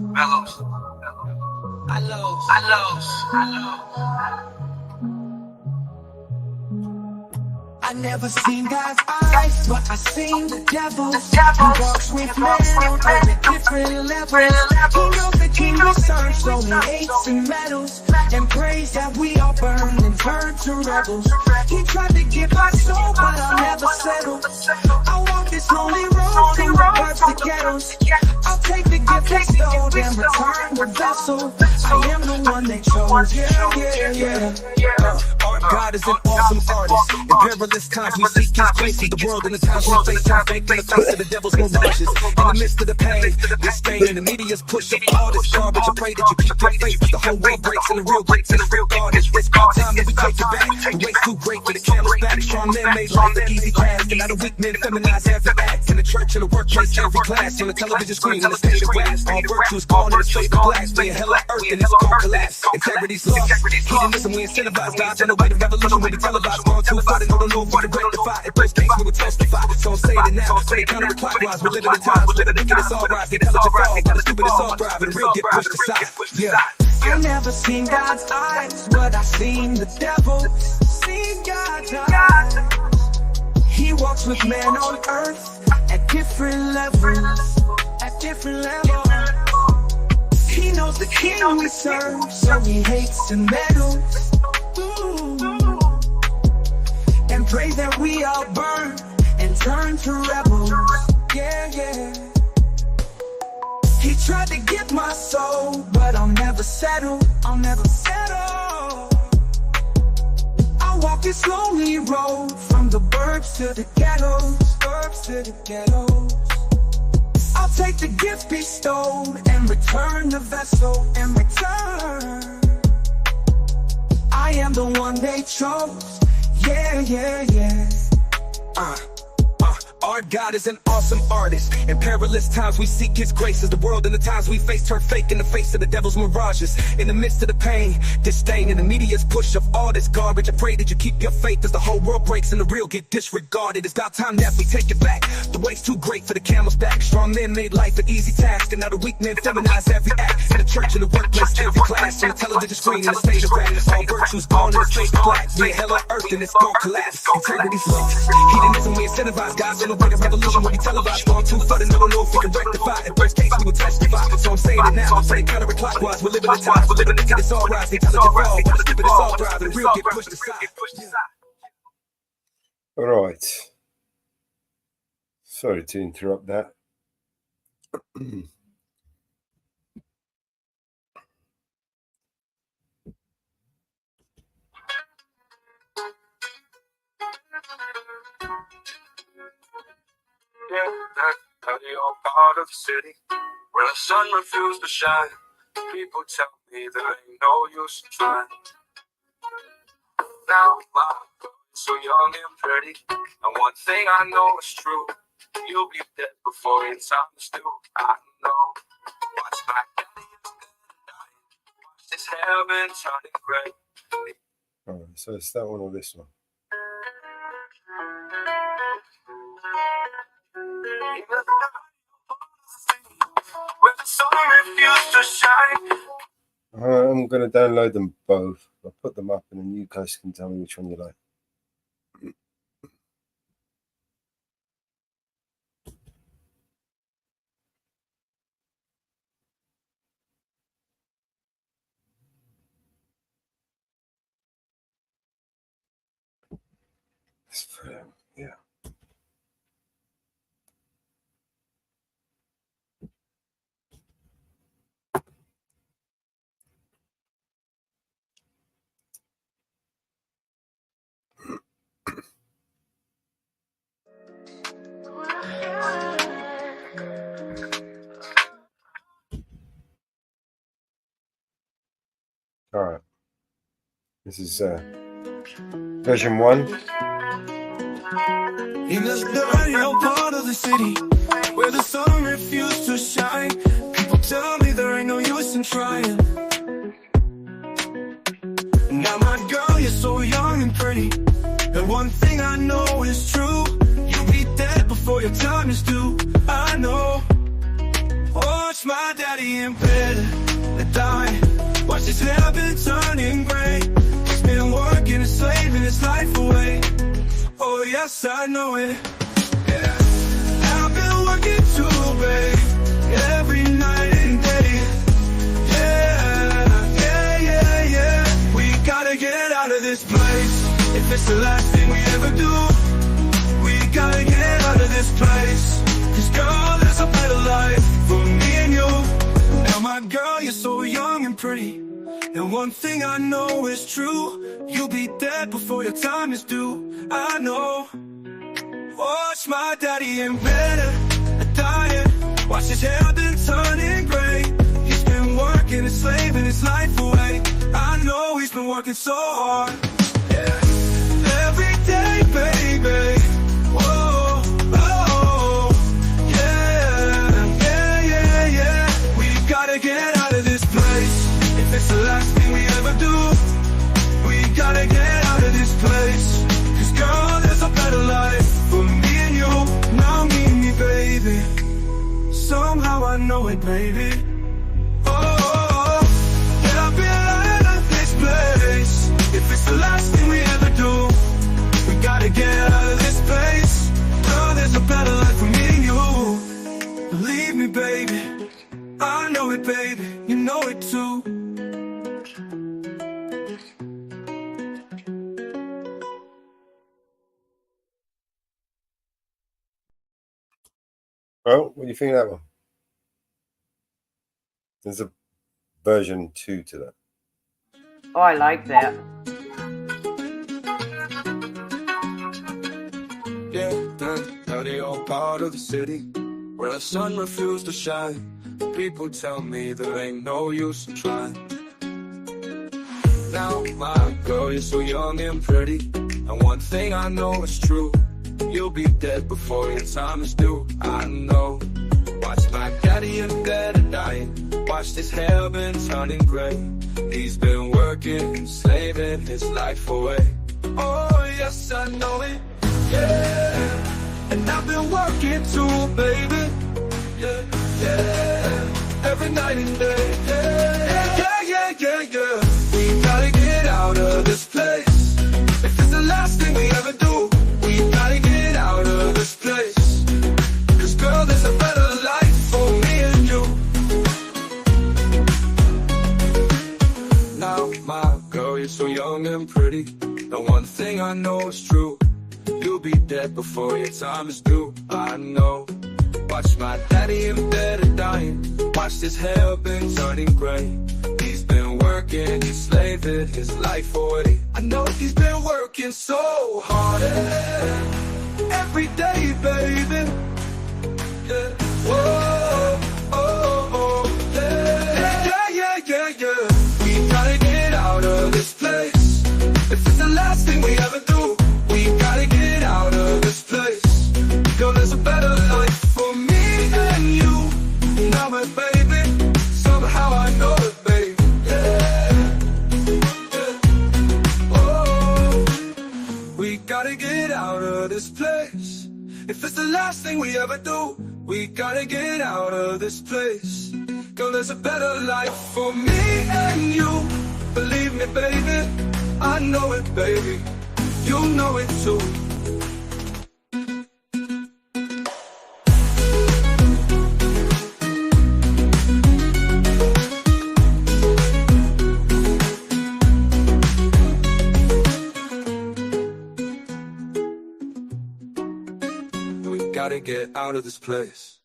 I never seen God's eyes, but I seen the devil. He walks with man on a different level. He knows the king researched only eights and medals, and prays that we all burn and turn to rebels. He tried to get my soul, but I'll never settle. I walk this lonely road from the burbs to ghettos. I'll take the gift they stole and return the vessel. I am the one they chose. Yeah. God is an awesome artist. In perilous times we seek his grace. The world and the times we face time fake in the face of the devil's mirages. In the midst of the pain, this pain and the media's push of all this garbage. I pray that you keep your faith. The whole world breaks and the real breaks and the real God is. It's about time that we take it back. The weight's too great for the camel's back. Strong men made life an easy task, and not a weak men feminize every act. And the church, in the workplace, every class, on the television screen, in the state of rest. All virtues gone in the state of blast. Being hell on earth and it's gonna collapse. Integrity's lost. Hedonism, we incentivize. God's on the way to revolution, we be televised. Gone too far, they don't know if we can rectify. At first case, we would testify. So I'm saying it now. So they counterclockwise. We're living in times. We're living in it's all rise. The intelligent fall. But the stupid is all thrive. And the real get pushed aside. Yeah. I never seen God's eyes, but I seen the devil. Seen God's eyes. He walks with man on earth at different levels. At different levels. He knows the king we serve, so he hates the medals. And pray that we all burn and turn to rebels. Yeah, yeah. He tried to get my soul, but I'll never settle. I'll never settle. I walk this lonely road from the burbs to the ghettos. Burbs to the ghettos. I'll take the gift bestowed and return the vessel and return. I am the one they chose. Yeah, yeah, yeah. Our God is an awesome artist. In perilous times we seek his grace. As the world and the times we face turn fake in the face of the devil's mirages. In the midst of the pain, disdain, and the media's push of all this garbage, I pray that you keep your faith as the whole world breaks and the real get disregarded. It's about time that we take it back. The weight's too great for the camel's back. Strong men made life an easy task, and now the weak men feminize every act. In the church, in the workplace, every class, on the television screen, in the state of rest. All virtues gone in the state of black. Being hell on earth and it's gonna collapse. Integrity's lost. Hedonism, we incentivize. God's on the way to revolution, will be televised. Gone too far, they don't know if we can rectify. At worst case, we will testify. So I'm saying it now. Say counterclockwise. We're living in times. We're living in it's all rise. The intelligent fall. But the stupid is all thrive. And the real get pushed aside. All right. Sorry to interrupt that. Yeah, that you're part of the city where the sun refused to shine. People tell me there ain't no use in trying. Now my girl is so young and pretty, and one thing I know is true: you'll be dead before your time is due. I know. Watch my daddy is dying. Watch his hair been turning gray. All right, so it's that one or this one. Where the sun refused to shine. I'm going to download them both. I'll put them up and then you guys can tell me which one you like. Yeah. All right. This is version 1. In this dirty old part of the city where the sun refused to shine, people tell me there ain't no use in trying. Now my girl, you're so young and pretty, and one thing I know is true: you'll be dead before your time is due. I know. Watch my daddy in bed die. Watch his hair been turning gray. He's been working and slaving his life away. Oh yes, I know it. Yeah. I've been working too, babe, every night and day. Yeah, yeah, yeah, yeah. We gotta get out of this place. If it's the last thing we ever do, we gotta get out of this place. 'Cause girl, there's a better life for me and you. Now my girl, you're so young and pretty, and one thing I know is true: you'll be dead before your time is due. I know. Watch my daddy in bed dying. Watch his hair been turning gray. He's been working and slaving his life away. I know he's been working so hard. Yeah. Every day, baby. Whoa, oh. maybe. Oh, yeah, I've been lying at this place. If it's the last thing we ever do, we gotta get out of this place. Oh, there's a better life for me and you. Believe me, baby, I know it, baby, you know it too. Well, what do you think of that one? There's a version 2 to that. Oh, I like that. Yeah, now they all part of the city where the sun refused to shine. People tell me there ain't no use in trying. Now, my girl, you're so young and pretty, and one thing I know is true: you'll be dead before your time is due. I know. Watch my daddy in bed and dying. Watch his hair been turning gray. He's been working, slaving his life away. Oh, yes, I know it. Yeah, and I've been working too, baby. Yeah, yeah, every night and day. Yeah, yeah, yeah, yeah, yeah. We gotta get out of this place. If it's the last thing we ever do, we gotta get out of this place. 'Cause girl, there's a better life for me and you. Now, my girl, you're so young and pretty. The one thing I know is true: you'll be dead before your time is due. I know. Watch my daddy in bed and dying. Watch his hair been turning gray. He's been working, slaving his life away. I know he's been working so hard every day, baby. Yeah. Whoa, oh, oh, yeah. Yeah, yeah, yeah, yeah. We gotta get out of this place. If it's the last thing we ever do, we gotta get out of this place. Girl, there's a better life for me and you. Now, my baby, somehow I know it, baby. Yeah, yeah. Oh, we gotta get out of this place. If it's the last thing we ever do, we gotta get out of this place. Girl, there's a better life for me and you. Believe me, baby, I know it, baby, you know it too. We gotta get out of this place.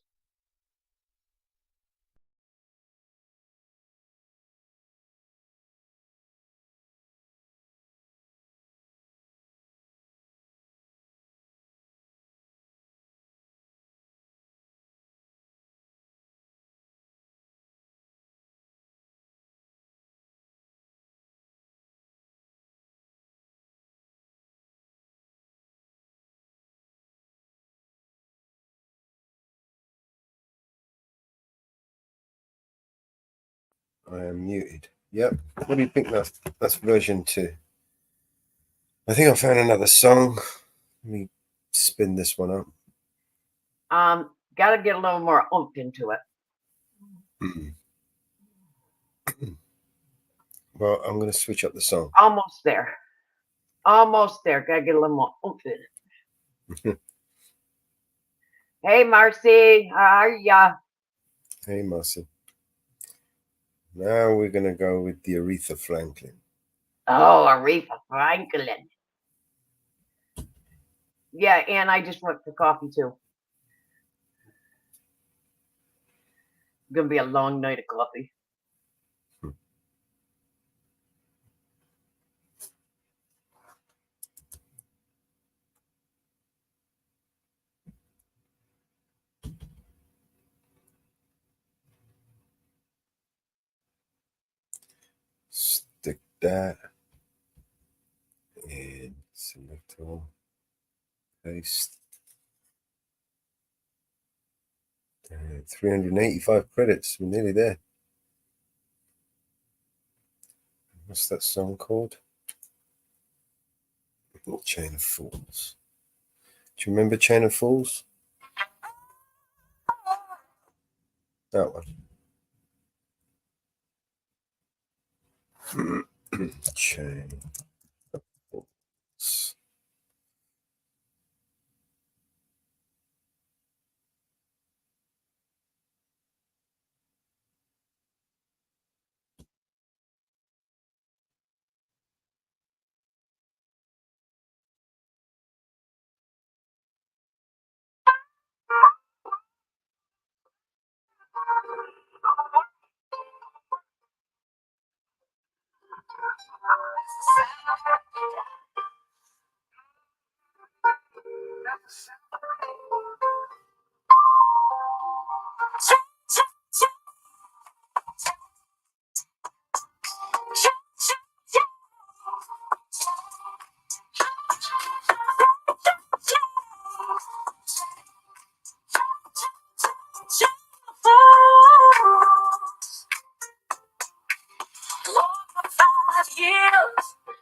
I am muted. Yep. What do you think? That's version 2. I think I found another song. Let me spin this one up. Gotta get a little more oomph into it. Well, I'm going to switch up the song. Almost there. Almost there. Gotta get a little more oomph in it. Hey, Marcy. How are ya? Hey, Marcy. Now we're going to go with the Aretha Franklin. Oh, Aretha Franklin. Yeah, and I just went for coffee too. Gonna be a long night of coffee. Stick that and select all. Paste. 385 credits. We're nearly there. What's that song called? Chain of Fools. Do you remember Chain of Fools? That one. Chain.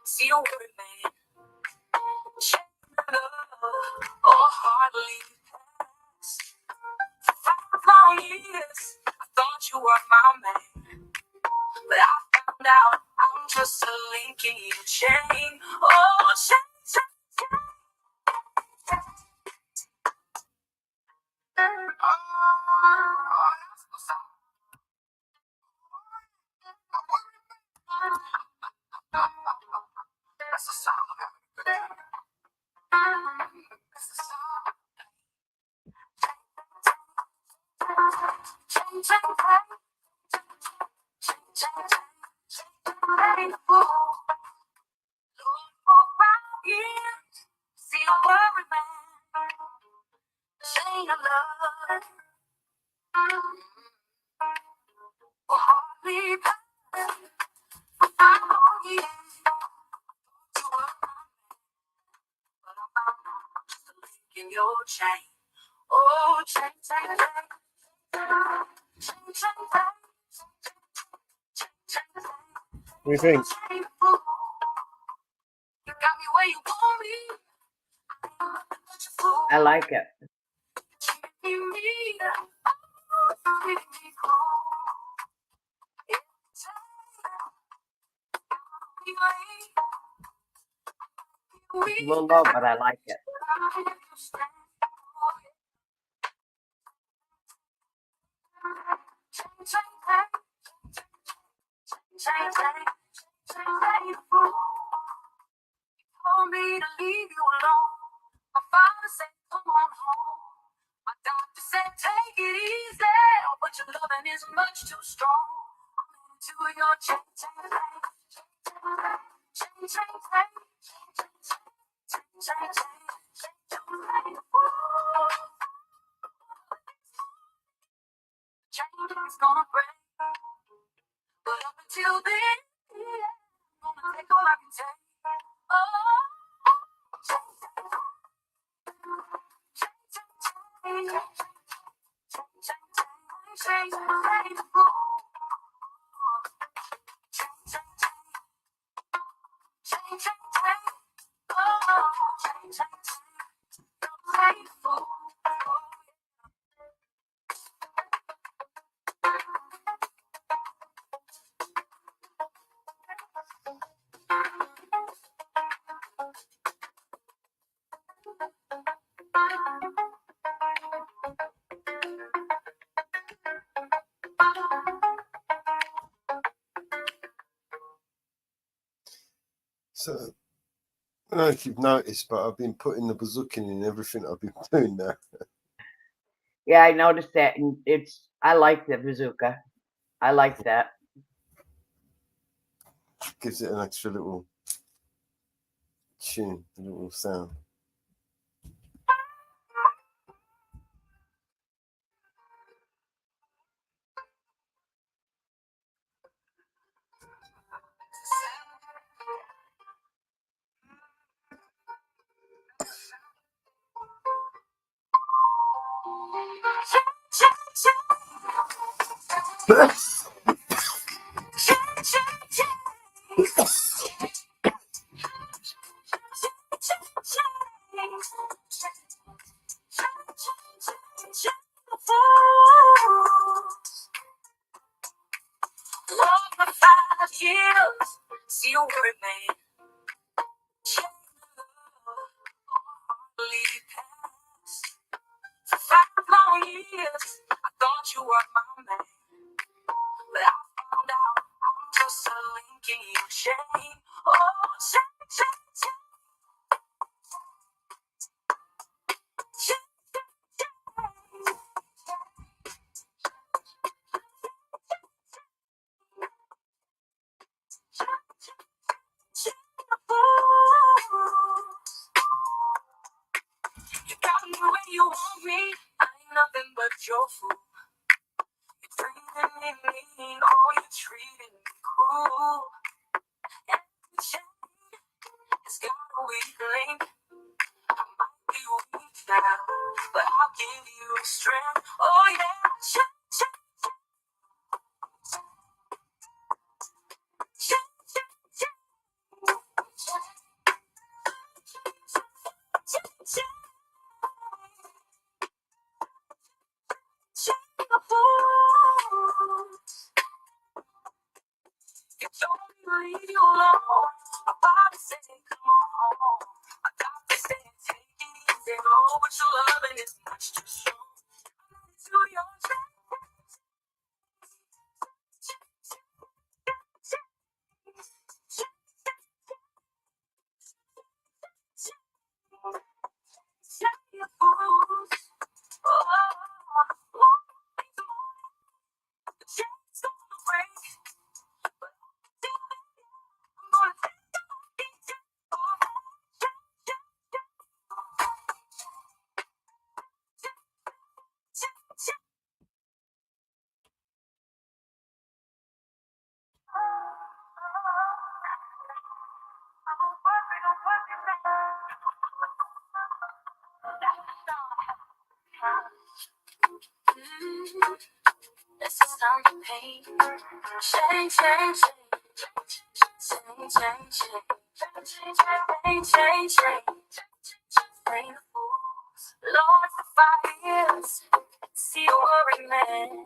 See you worry, man. Oh, hardly past. 5 long years, I thought you were my man, but I found out I'm just a link in your chain. Oh, chain. That's the sound of having a good time. That's the sound. See you worry, man. Chain of love. Hardly past. 5 long years, you were but I found out just a link in your chain. Oh, chain, chain, chain. Chain, chain, chain. Chain, chain, chain. What do you think? You got me where you want me. I like it. A little low, but I like it. Told me to leave you alone. My father said, come on home. My doctor said, take it easy. But your loving is much too strong. I'm into your chain, chain, chain. Chain, chain, chain. Chain, chain, chain. Chain is gonna break. But up until then, I'm gonna take all I can take. Oh, So, I don't know if you've noticed, but I've been putting the bazooka in everything I've been doing now. Yeah, I noticed that, and I like the bazooka. I like that. Gives it an extra little tune, a little sound. love for 5 years. fool. You're treating me mean, oh, you're treating me cruel. Every chain has got a weak link. I might be weak now, but I'll give you strength. Oh yeah, chain, chain, chain, chain, chain, chain, chain, chain the fools. You told me to leave you alone. My body said, come on. My doctor said, take it easy, oh, but your loving is much too strong. To your This is sound of pain. Change, change, change. Change, change, change. Change, change, change. Ain't a fools. Lord, for 5 years. See a worried man.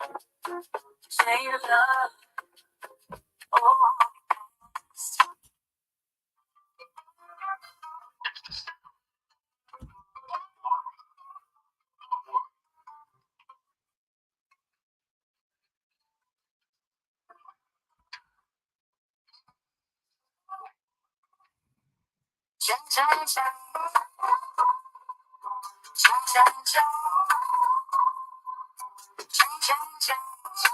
Chain of love. Oh, change, change, change. Change, change, change. Change, change, change.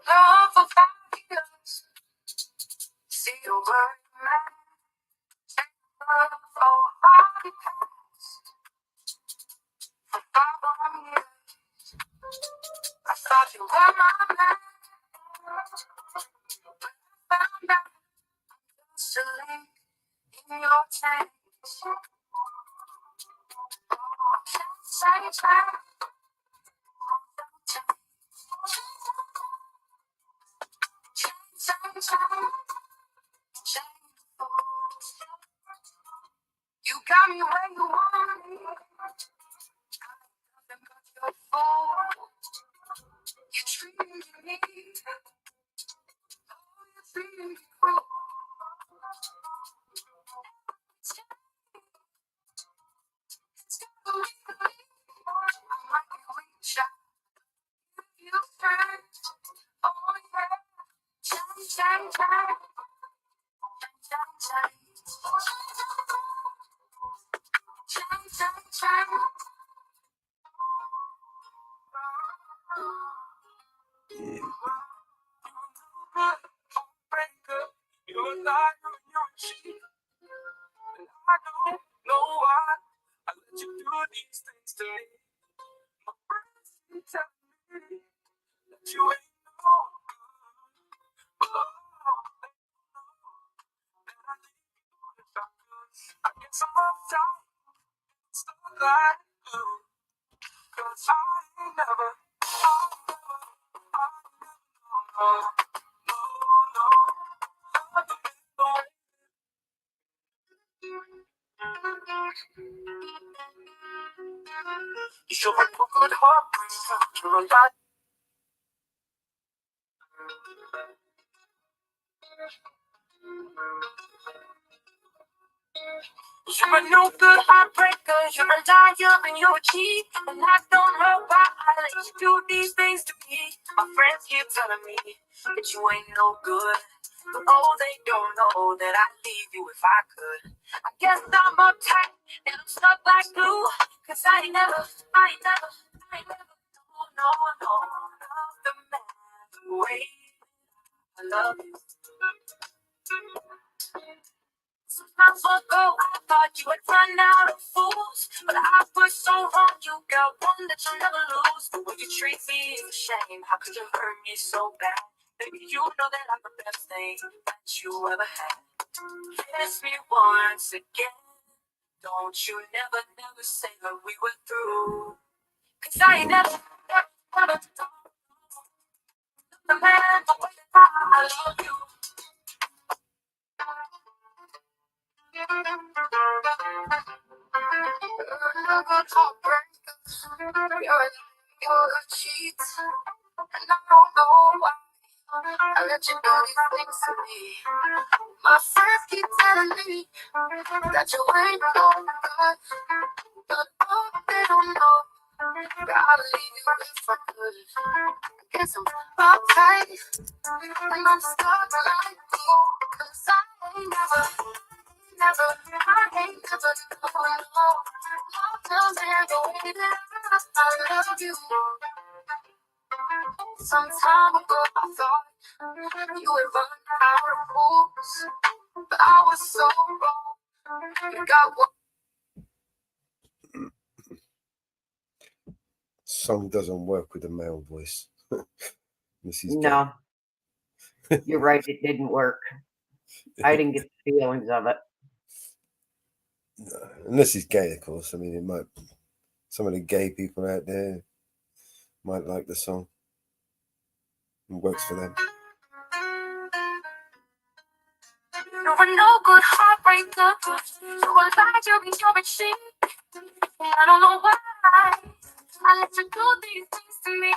Love for 5 years. See a worried man. Love for hard past. For 5 years. I thought you were my man. Found out there's a link in your change. Change, change, change, you got me where you want me. Nothing but your fault. You treating me. Oh, you treating me cruel. It's got me. I might be weak, child. You first. Oh yeah. Change, change, change. Change, change, change. Change, change, change. You're a liar and you're a cheat. And I don't know why I let you do these things to me. My friends keep telling me that you ain't no good. Oh, they know that I need you if I could. I guess I'm uptight, stuck like glue. 'Cause I ain't never, no, no, love the way. You're a good heartbreaker. You're a lot. You're a no good heartbreaker. You're a liar and you're a cheat. And I don't know why I let you do these things to me. My friends keep telling me that you ain't no good. But oh, they don't know that I'd leave you if I could. I guess I'm uptight and I'm stuck like glue. 'Cause I ain't never, no, love the man the way I love you. months ago, I thought you would run out of fools, but I was so wrong. You got one that you'll never lose. The way you treat me is a shame. How could you hurt me so bad? Baby, you know that I'm the best thing that you ever had. Kiss me once again. Don't you never, never say that we were through. 'Cause I ain't never done the man the way that I love you. You're a cheat, and I don't know why I let you do these things to me. My friends keep telling me that you ain't no good, but oh, they don't know that I'll leave you if I could. Guess I'm uptight, and I'm stuck like you, 'cause I ain't never, I ain't never known love till then the way that I love you. Some time ago I thought you would run out of rules, but I was so wrong. You got one. Song doesn't work with a male voice. Mrs. No, you're right. It didn't work. I didn't get the feelings of it. No, unless he's gay, of course. I mean, it might. Some of the gay people out there might like the song. It works for them. You're a no good heartbreaker. You were like you're in your machine. I don't know why I let you do these things to me.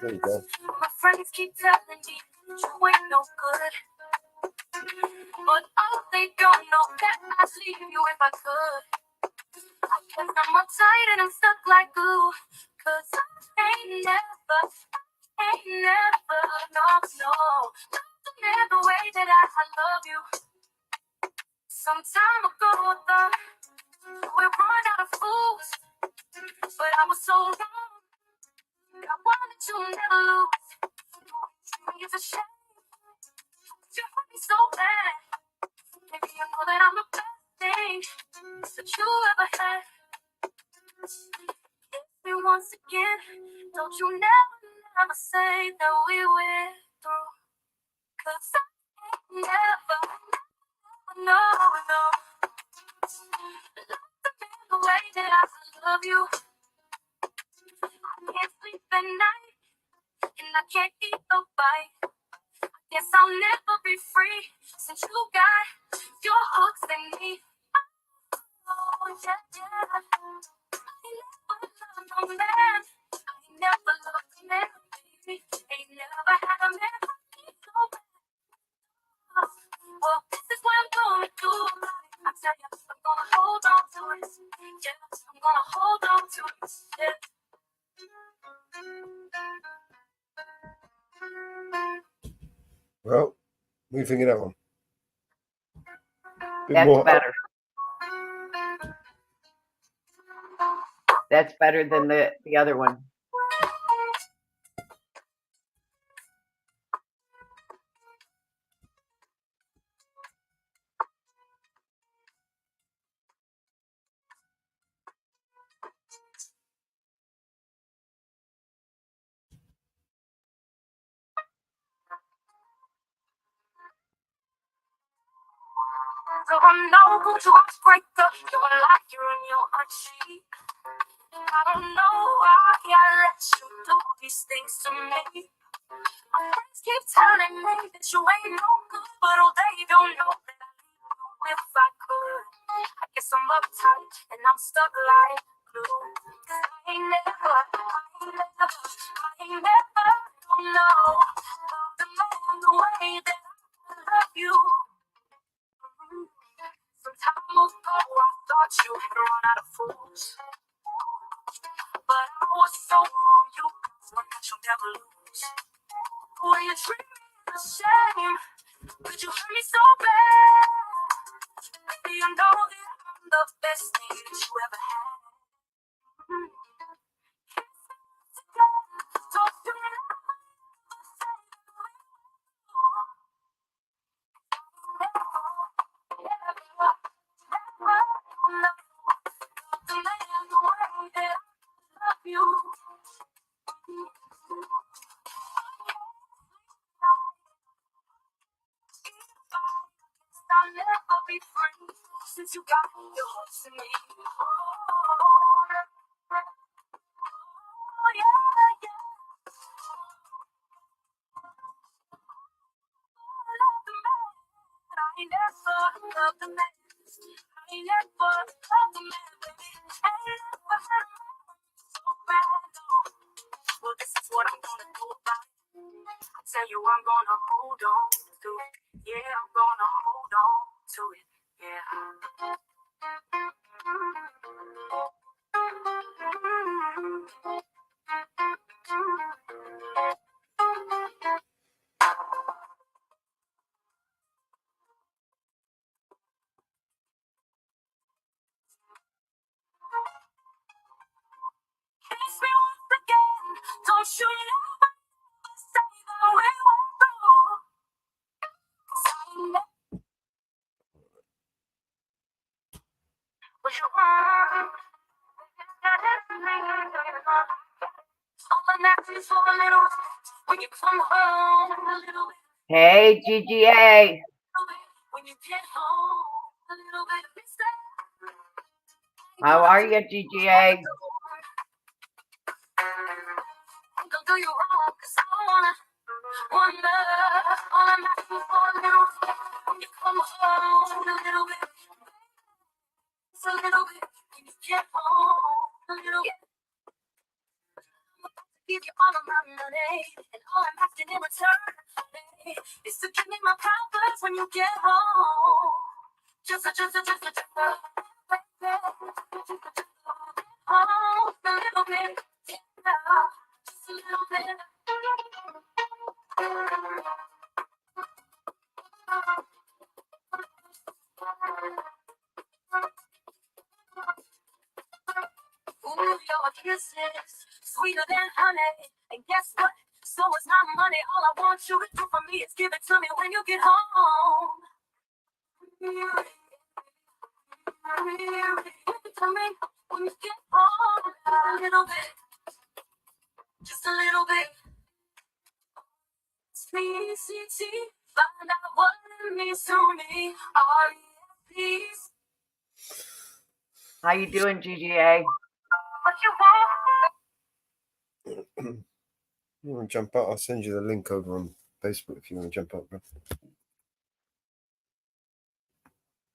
There you go. My friends keep telling me you ain't no good, but oh, they don't know that I'd leave you if I could. I guess I'm uptight and I'm stuck like glue, 'cause I ain't never, no, not the way that I love you. Some time ago I thought we run out of fools, but I was so wrong. I wanted to never lose. It's a shame. You hurt me so bad. Maybe you know that I'm the best thing that you ever had. Kiss me once again. Don't you never say that we went through. 'Cause I ain't never, no. The way that I love you. I can't sleep at night, and I can't eat a bite. Guess I'll never be free since you got your hooks in me. Oh, yeah. I ain't never loved no man. I ain't never loved a man, baby. Ain't never had a man like me so bad. Well, this is what I'm gonna do about it. I tell you, I'm gonna hold on to it. Yeah, I'm gonna hold on to it. Yeah. Well, what do you think of that one? That's better. That's better than the other one. So I'm no good to breaker. You're like you're in your cheat. I don't know why I let you do these things to me. My friends keep telling me that you ain't no good, but oh, they don't know that I leave you if I could. I guess I'm uptight and I'm stuck like glue. I ain't never, don't know the man the way that I love you. Some time ago, I thought you had run out of fools, but I was so wrong. You got one that you'll never lose. When you treat me the shame, could you hurt me so bad? Baby, you know that I'm the best thing that you ever had. Don't you never, be free since you got your hooks in me. Oh, yeah, yeah. Love the man. I ain't never loved the man. I ain't never loved the man, baby. I ain't never had a man so bad, no. Well, this is what I'm gonna do about it. I tell you, I'm gonna hold on to it. Yeah, I'm gonna hold on to it. Yeah. Kiss me once again. Don't you never say that we won't go. 'Cause I ain't never was your one. All the napkins for a little when you come home a little bit. Hey, GGA. When you get home a little bit of mistake. How are you, GGA? I'm gonna do you wrong, 'cause I don't wanna all I'm asking for a little when you come home a little bit. It's a little bit when you get home a little bit. Give you all of my money, and all I'm asking in return is to give me my problems when you get home. Just a home a little bit, yeah, just a little bit. Ooh, your kisses, sweeter than honey. And guess what? So is my money. All I want you to do for me is give it to me when you get home. Give it to me when you get home. A little bit, just a little bit. C-C-T, find out what it means to me. R-E-S-P. How you doing, GGA? What you want? You want to jump out? I'll send you the link over on Facebook if you want to jump out, bro.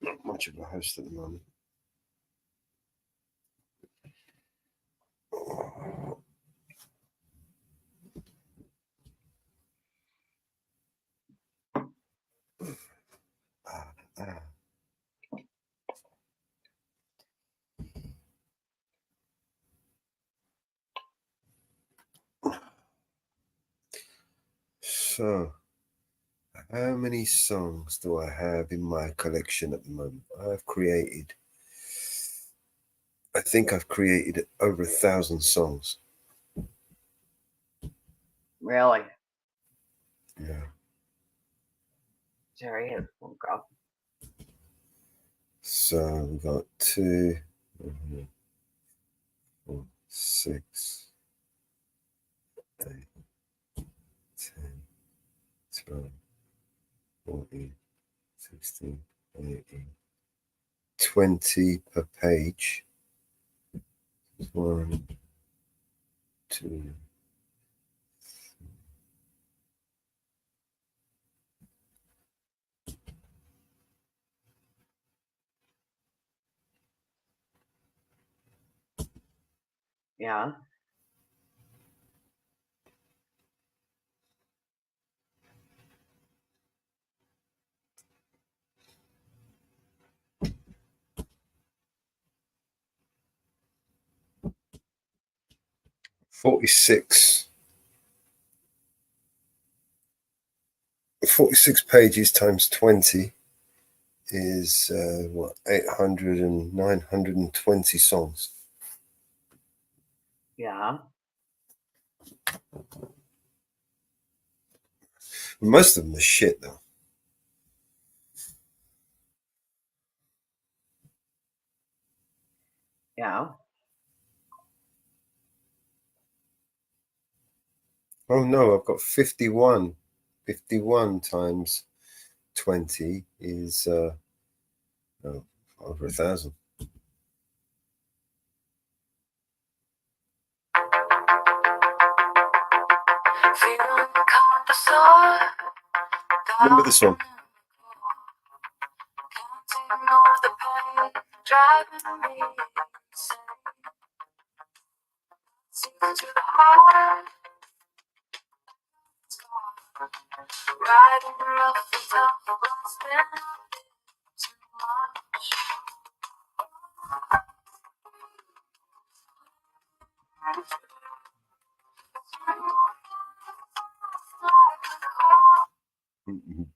Not much of a host at the moment. So, how many songs do I have in my collection at the moment? I think I've created over 1,000 songs. Really? Yeah. Sorry, it won't go. So we got 2, 4, 6, 8, 10, 12, 14, 16, 18, 20 per page. 1, 2, Yeah. $46 pages times 20 is 800 and 920 songs. Yeah. Most of them are shit though. Yeah. Oh no, I've got 51. 51 times 20 is Oh, over 1,000. Remember this one?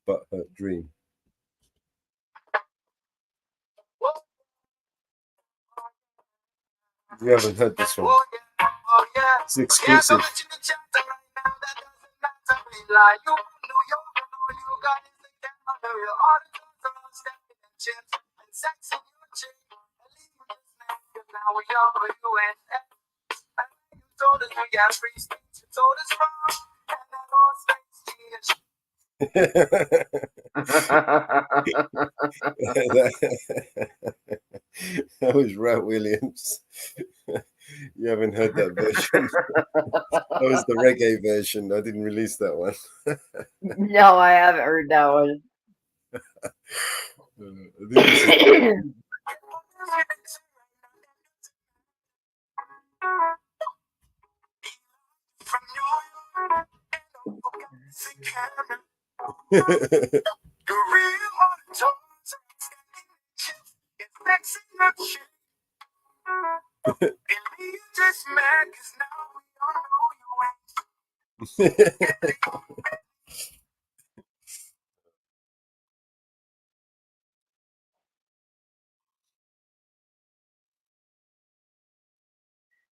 But Hurt Dream. You haven't heard this one. It's exclusive. That was Rat Williams. You haven't heard that version. That was the reggae version. I didn't release that one. No, I haven't heard that one. I think this is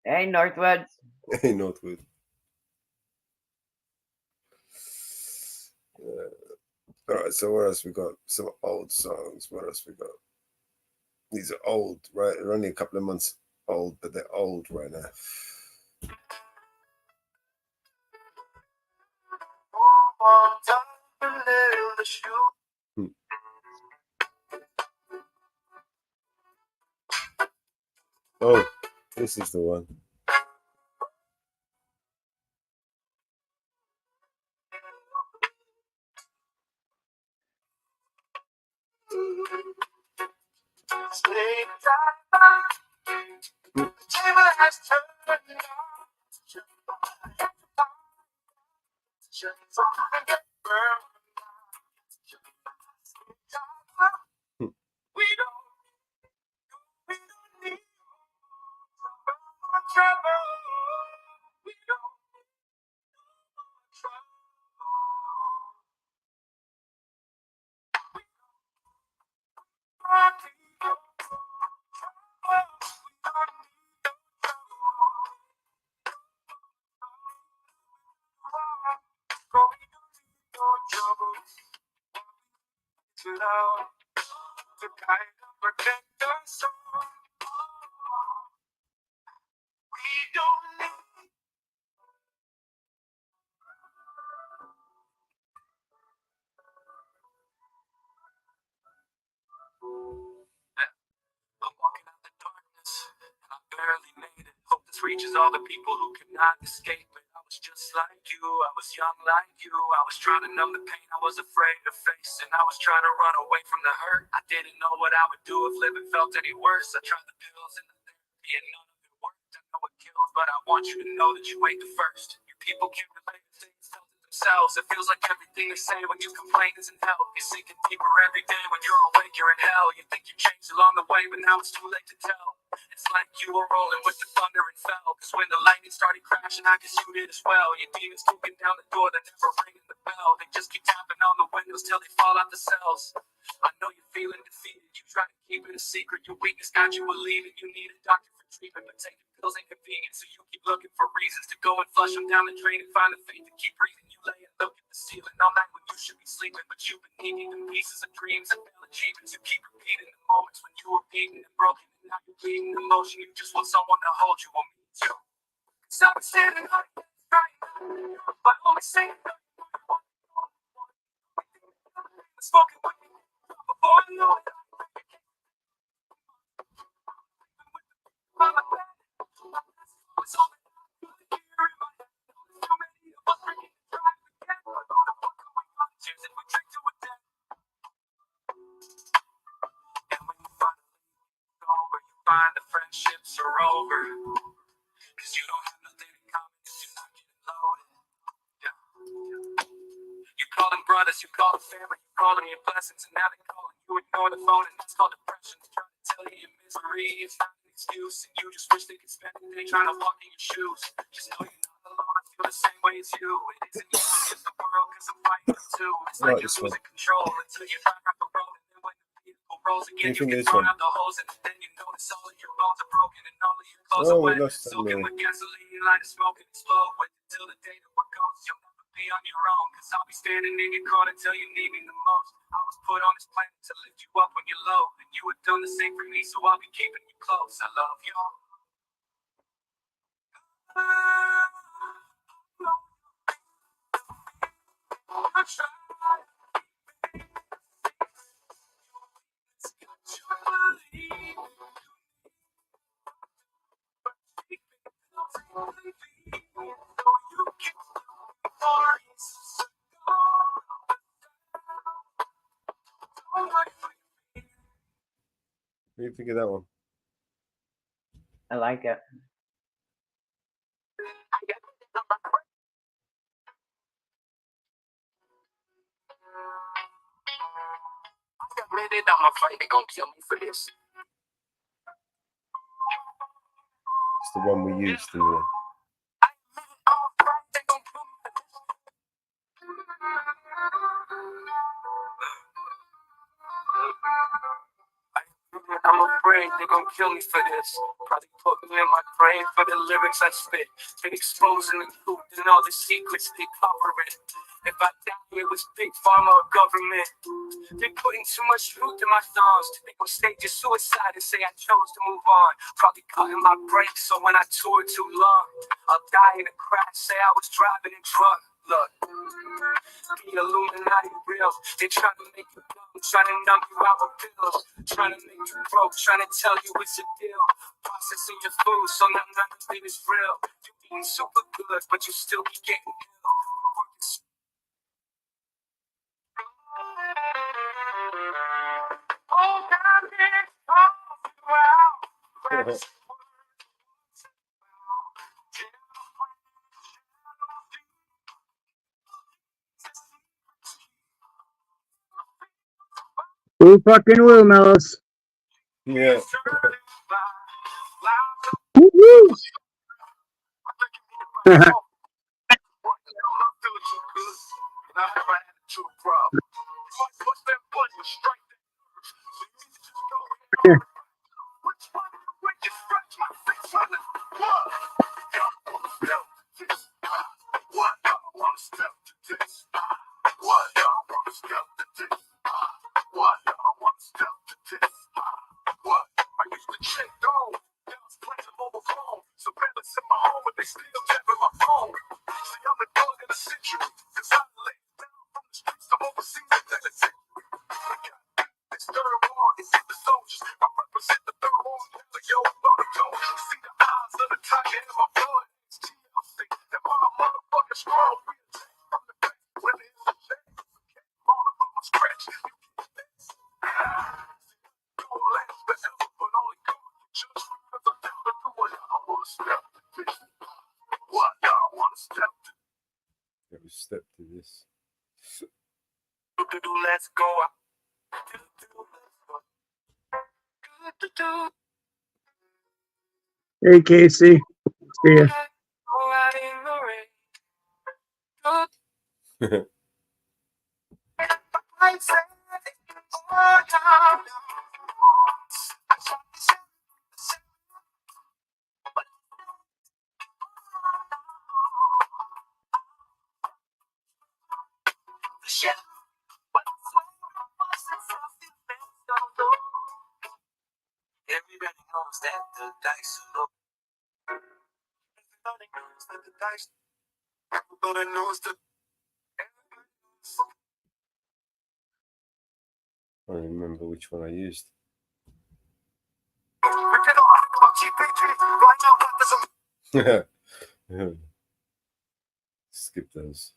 Hey, Northwoods. Hey, Northwood. All right, so what else we got? Some old songs. What else we got? These are old, right? They're only a couple of months old, but they're old right now. Oh, this is the one. Reaches all the people who could not escape it. I was just like you, I was young like you. I was trying to numb the pain I was afraid to face, and I was trying to run away from the hurt. I didn't know what I would do if living felt any worse. I tried the pills and the therapy and none of it worked. I know it kills, but I want you to know that you ain't the first. Your people can relate to things felt it themselves. It feels like everything they say when you complain isn't help. You're sinking deeper every day. When you're awake, you're in hell. You think you changed along the way, but now it's too late to tell. It's like you were rolling with the thunder and fell. Cause when the lightning started crashing, I guess you did as well. Your demons kicking down the door, they're never ringing the bell. They just keep tapping on the windows till they fall out the cells. I know you're feeling defeated. You try to keep it a secret. Your weakness got you believing you need a doctor for treatment. But taking pills ain't convenient, so you keep looking for reasons to go and flush them down the drain and find the faith to keep breathing. You lay and look at the ceiling all night when you should be sleeping. But you've been eating the pieces of dreams and failed achievements. You keep repeating the moments when you were beaten and broken. Now you're bleeding emotion, you just want someone to hold you. Well, me too. So I'm standing up, trying, but only saying spoken with me before I know it. moments are over. Cause you don't have nothing in common if you're not getting loaded. Yeah. You call them brothers, you call them family, you call them your blessings, and now they calling you ignore the phone, and that's called depression. They're trying to tell you your misery is not an excuse, and you just wish they could spend the day trying to walk in your shoes. Just know you're not alone, I feel the same way as you. It isn't you, it's just the world, cause I'm fighting it too. It's like you're losing control until you back up the road, and then when the vehicle rolls again, you get thrown out the hose, and then you notice all of your bones are broken, and all of your clothes are wet, soaking with gasoline, light is smoking, and slow. Wait until the day that we're gone, you'll never be on your own, cause I'll be standing in your corner till you need me the most. I was put on this planet to lift you up when you're low, and you have done the same for me, so I'll be keeping you close. I love you. What do you think of that one? I like it. I'm afraid they're gonna kill me for this. It's the one we used to. I'm afraid they're gonna kill me for this. Probably put me in my brain for the lyrics I spit. Been exposing the truth and all the secrets they cover it. If I die, it was big pharma or government. They're putting too much truth in my songs. They gon' stage a suicide and say I chose to move on. Probably cutting my brakes so when I tour too long, I'll die in a crash, say I was driving and drunk. Look, the Illuminati real. They trying to make you dumb, trying to numb you out with pills, trying to make you broke, trying to tell you it's a deal. Processing your food so none of it is real. You eating super good, but you still be getting killed. Who fucking will, Mellis? Yeah. Woo-hoo. Step to this. Let's go. Hey, Casey. See ya. Everybody knows that the dice are low. Everybody knows that the dice. Everybody knows that. I don't remember which one I used. Skip those.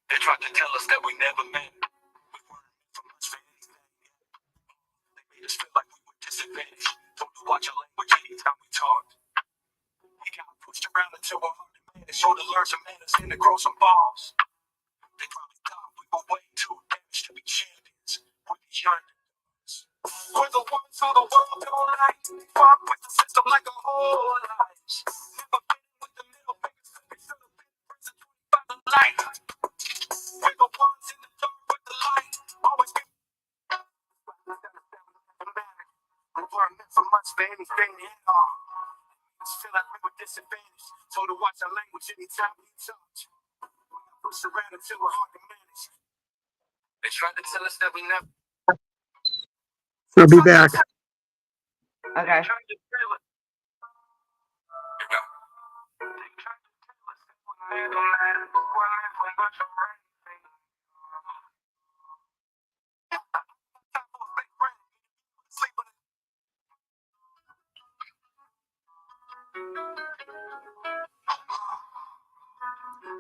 They tried to tell us that we never met. We weren't from much for anything. They made us feel like we were disadvantaged. Told to watch to grow some balls. They probably thought we were way too damaged to be champions. We're the underdogs. We're the ones who the world don't like. Fuck with the system like a whole life. Never been with the middle fingers. We should have been prison by the light. We're the ones in the dark with the light. Always be. We weren't meant for much for anything at all. Just feel like we were disadvantaged. Told to watch our language anytime we talked. Push around until we're hard to manage. They tried to tell us that we never. I'll be back. Okay.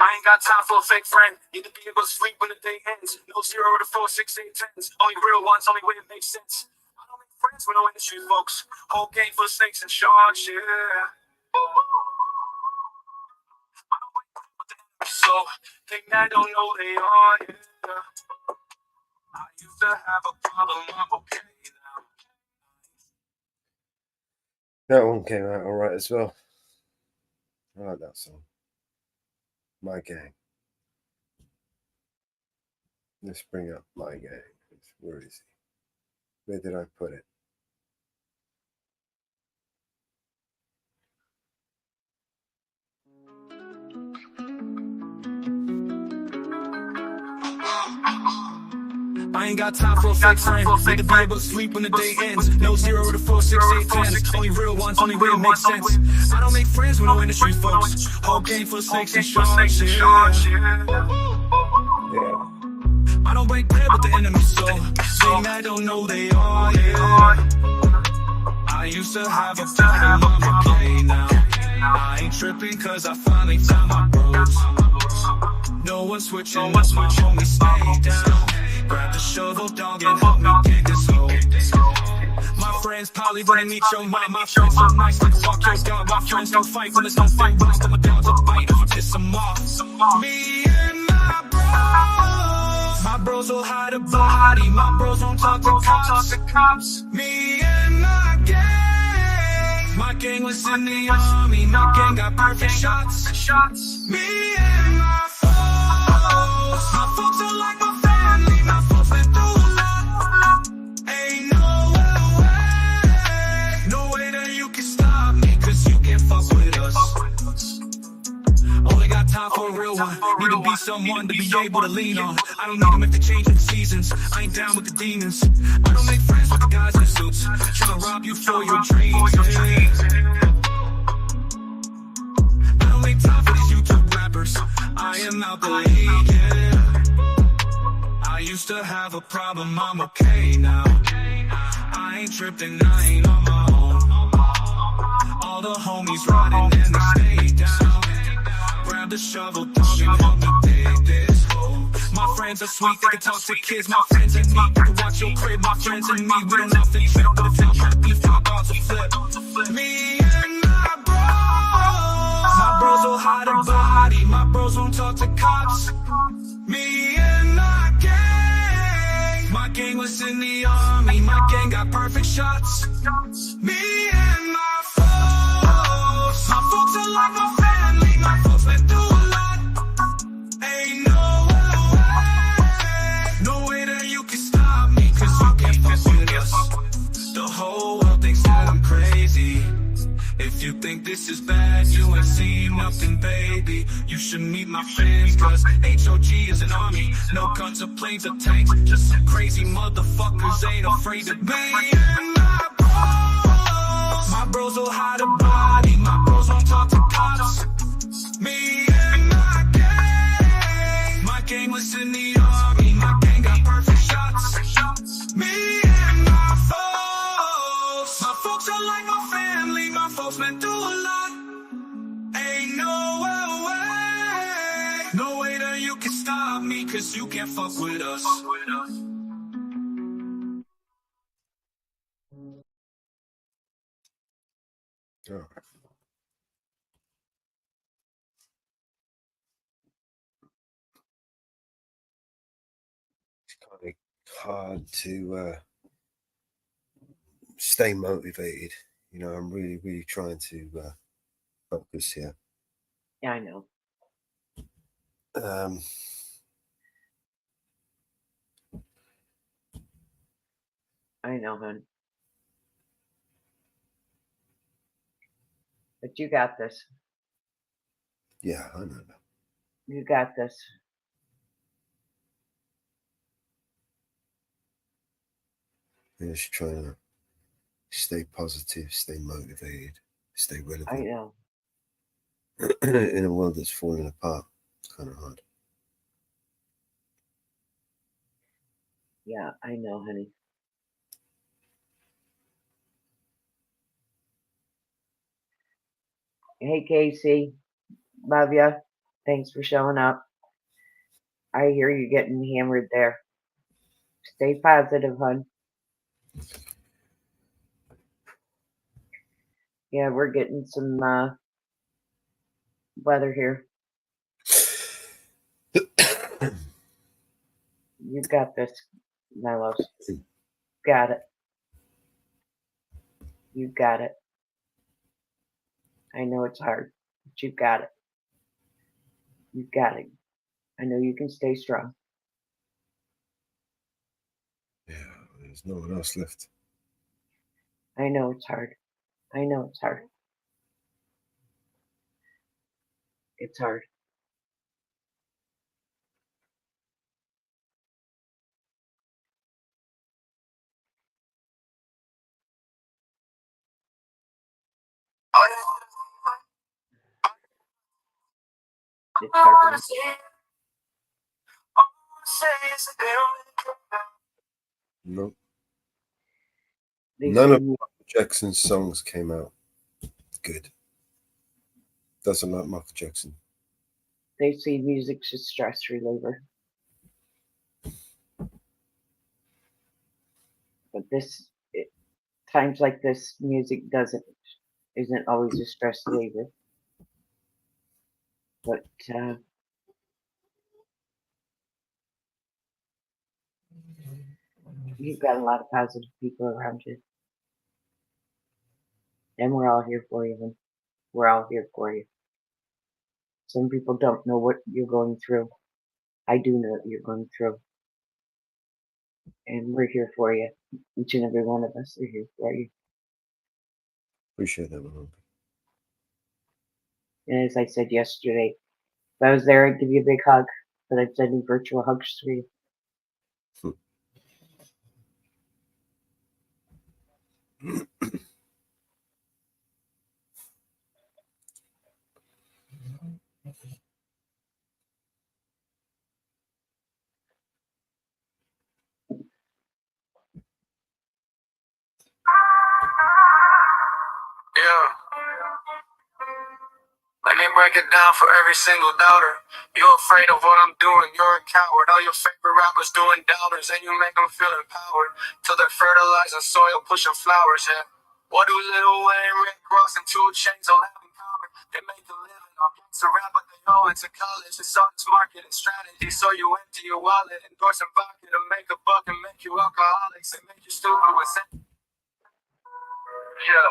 I ain't got time for a fake friend. Need to be able to sleep when the day ends. No 0 to 4, 6, 8, 10s. Only real ones, only way it makes sense. I don't make friends with no industry folks. Whole game full of snakes and sharks, yeah. So, they mad, don't know they are, yeah. I used to have a problem, I'm okay now. That one came out all right as well. I like that song. My Gang. Let's bring up My Gang. Where is he? Where did I put it? I ain't got time for a fake friend. Need to be able to sleep when the day ends. No 0 to 4, 6, 8, 10s. Only real ones, only way it makes sense. I don't make friends with no industry folks. Whole game full of snakes and sharks, yeah. I don't break bread with the enemy, so they mad, don't know they are, yeah. I used to have a problem, I'm okay now. I ain't tripping cause I finally found my bros. No one switching up, my homies stay down. Grab the shovel, dog, and help me dig this hole. My friends probably wanna meet your mom. My friends so nice, like fuck your dog. My friends don't fight when there's no fight. When it's coming down to fight, piss them off. Me and my bros will hide a body. My bros don't talk to cops. Me and my gang was in the army. My gang got perfect shots. Me and my folks are like my family. My folks been through a lot. Ain't no way that you can stop me, cause you can't fuck with us. Only got time for a real one. Need to be someone to be able to lean on. I don't need them if they change the seasons. I ain't down with the demons. I don't make friends with the guys in suits trying to rob you for your dreams, yeah. I don't make time for these YouTube rappers. I am out the league, yeah. I used to have a problem, I'm okay now. I ain't tripping, I ain't on my own. All the homies riding and they stay down. Grab the shovel, dog, and help me dig this hole. My friends are sweet, they can talk to kids. My friends and me, they can watch your crib. My friends and me, we don't have to trip. But if they try to beef, I'm about to flip. Me and my bros will hide a body. My bros won't talk to cops. Me and my gang was in the army. My gang got perfect shots. Me and my folks are like my family. My folks been through a lot. Ain't no way that you can stop me, cause you can't fuck with us. The whole world thinks that I'm crazy. If you think this is bad, you ain't seen nothing, baby. You should meet my fans, cause HOG is an army. No guns or planes or tanks, just some crazy motherfuckers ain't afraid to be. And my bros will hide a body. My bros won't talk to cops. Me and my gang was in the army. My gang got perfect shots. Me and my folks are like my family. My folks been through a lot. Ain't no way that you can stop me, cause you can't fuck with us. All right. hard to stay motivated. You know, I'm really, really trying to focus here. Yeah, I know. I know, hon. But you got this. Yeah, I know that. You got this. I'm just trying to stay positive, stay motivated, stay I relevant. know. In a world that's falling apart, it's kind of hard. Yeah, I know, honey. Hey, Casey. Love ya. Thanks for showing up. I hear you getting hammered there. Stay positive, hon. Yeah, we're getting some weather here. You got this, my love. Got it. You got it. I know it's hard, but you got it. You got it. I know you can stay strong. Yeah, there's no one else left. I know it's hard. I know it's hard. It's hard. It's hard. No. They None of see, Michael Jackson's songs came out good. Doesn't like Michael Jackson. they see music's a stress reliever. But times like this, music isn't always a stress reliever. But you've got a lot of positive people around you. And we're all here for you. And we're all here for you. Some people don't know what you're going through. I do know what you're going through. And we're here for you. Each and every one of us are here for you. Appreciate that, man. And as I said yesterday, if I was there, I'd give you a big hug. But I'm sending virtual hugs to you. Yeah. Let me break it down for every single doubter. You're afraid of what I'm doing, you're a coward. All your favorite rappers doing doubters, and you make them feel empowered. Till they're fertilizing soil, pushing flowers, yeah. What do Lil Wayne, Rick Ross, and 2 Chainz all have in common? They make a living off gangsta rap, but they all went to college. It's all this marketing strategy, so you empty your wallet, endorsing vodka to make a buck and make you alcoholics. They make you stupid with sense. Yeah.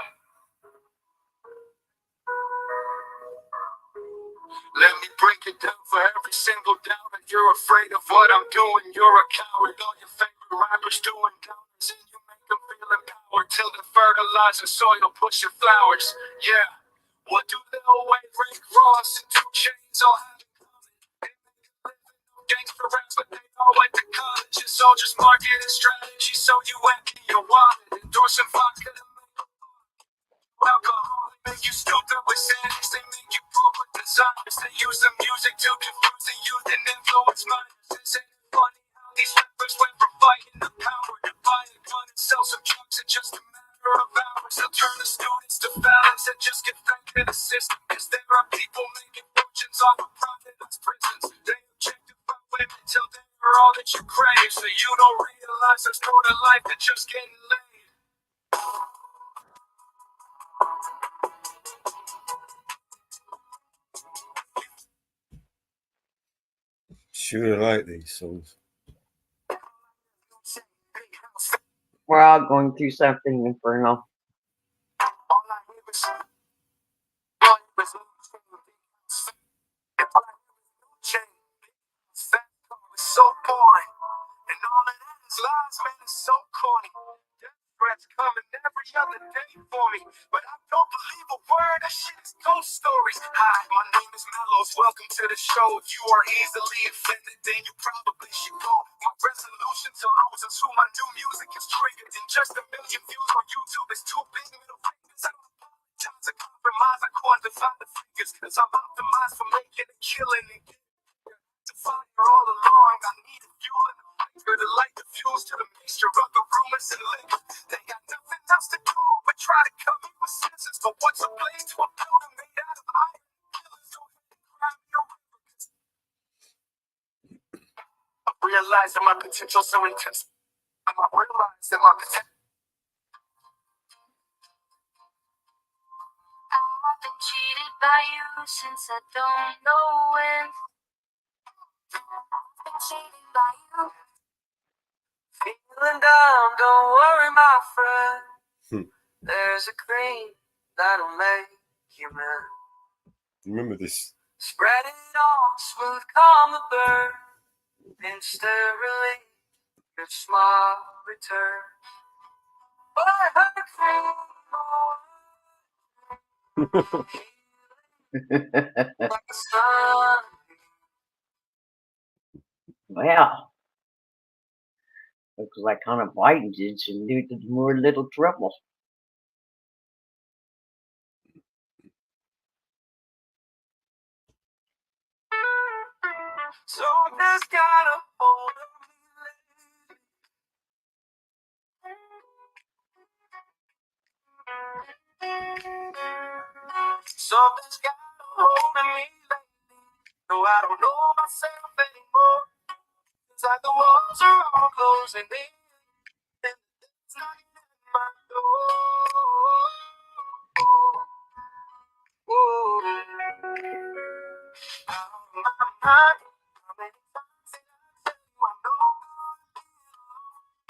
Let me break it down for every single doubter. You're afraid of what I'm doing, you're a coward. All your favorite rappers doing downers, and you make them feel empowered. Till the fertilizer soil pushing flowers, yeah. What do Lil Wayne, Rick Ross, and 2 Chainz all have in common? They make a living off gangster raps, but they all went to college. It's all just marketing strategy, so you empty your wallet, endorsing vodka to make alcohol, they make you stupid with sadness. They make you broke with desires. They use the music to confuse the youth and influence minors. Isn't it funny how these rappers went from fighting the power to buy a gun and sell some drugs in just a matter of hours? They'll turn the students to felons and just get fed to the system. Cause there are people making fortunes off of privatized prisons. They objectify women till they are all that you crave. So you don't realize there's more to life than just getting laid. Sure, I like these songs. We're all going through something infernal. So boring, and all of that is lies, man, it's so corny. Death threats coming every other day for me, but I don't believe a word. That shit is ghost stories. Hi, my name is Mellows. Welcome to the show. If you are easily offended, then you probably should go. My resolution to losers who my new music is triggered, and just 1 million views on YouTube is too big. Middle fingers. I don't apologize. I compromise. I quantify the figures, cause I'm optimized for making a killing. To fire all along, I need a fuel and a flavor to light the fuse to the mixture of the rumors and liquor. They got nothing else to do but try to cut me with scissors. But what's a blade to a building made out of iron? Killers go ahead and grab me a river. I realize that my potential's so intense. I realize that my potential. I've been cheated by you since I don't know when. I've been cheated by you. Feeling down, don't worry, my friend. There's a cream that'll make you mad. Remember this. Spread it on, smooth, calm the burn. Instant relief, your smile return. But her cream like the sun. Well, looks like Hunter Biden's in some more little trouble. So just got a hold of me lately. Something's got a hold of me lately. No, I don't know myself anymore. It's like the walls are all closing in. And it's knocking at my door. Ooh. Out of my mind. How many times did I tell you I know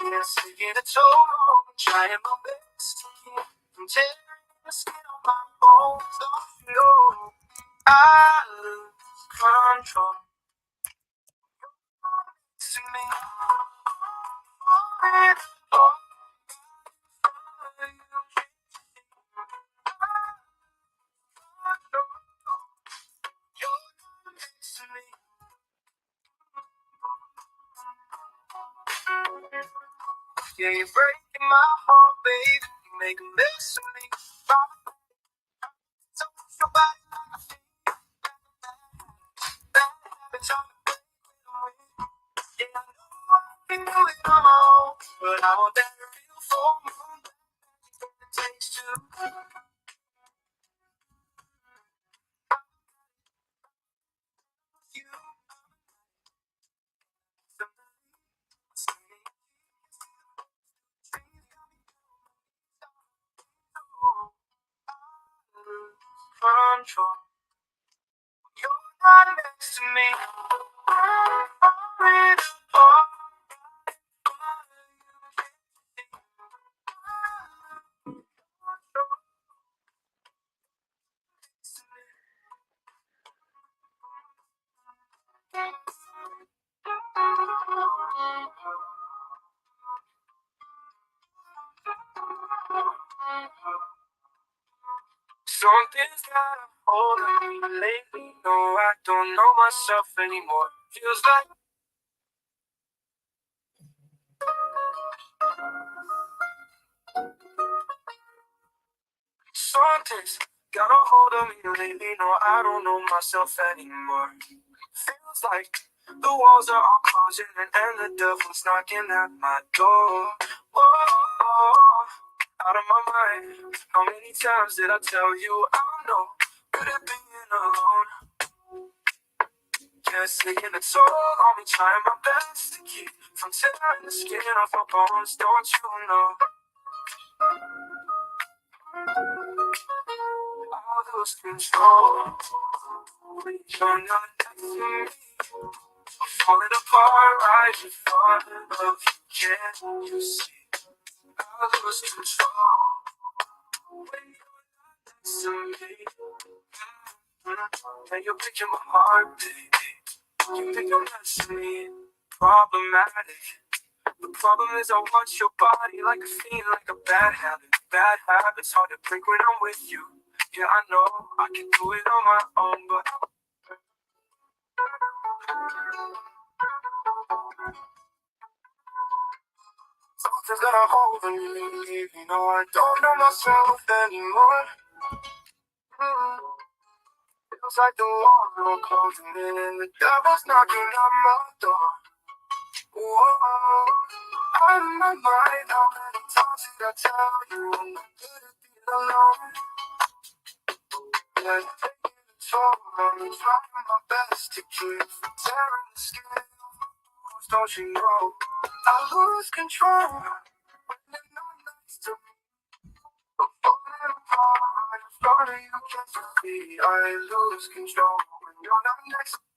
good? Yes, taking a toll. Trying my best to keep from tearing the skin on my bones. Don't you know I lose control? To me, yeah, you're breaking my heart, baby. You make a mess of me. So your body like a fiend. Bad habits on the way. Yeah, I know I can do it on my own, but I want that real full moon. It takes two. You. Control. You're not next to me. I'm falling apart. Something's got a hold of me lately. No, I don't know myself anymore. Feels like something's got a hold of me lately. No, I don't know myself anymore. Feels like the walls are all closing and the devil's knocking at my door. Whoa, out of my mind. How many times did I tell you I'm no good at being alone? Yeah, it's taking a toll on me, trying my best to keep from tearing the skin off my bones. Don't you know? I'll lose control. You're not next to me. I'm falling apart right in front of you. Can't you see? lose control when you're next to me. And you're breaking my heart, baby. You think I'm less than me, problematic. The problem is I want your body like a fiend, like a bad habit. Bad habits hard to break when I'm with you. Yeah, I know I can do it on my own, but something's got a hold on me. You know I don't know myself anymore. Feels like the walls are closing in and the devil's knocking at my door. Whoa, out of my mind, how many times did I tell you I'm not good at being alone? Yeah, taking a toll on me, trying my best to keep from tearing the skin off my bones, don't you know? I lose control when you're not next to me. I'm falling apart right in front of you, can't you see? I lose control when you're not next to me.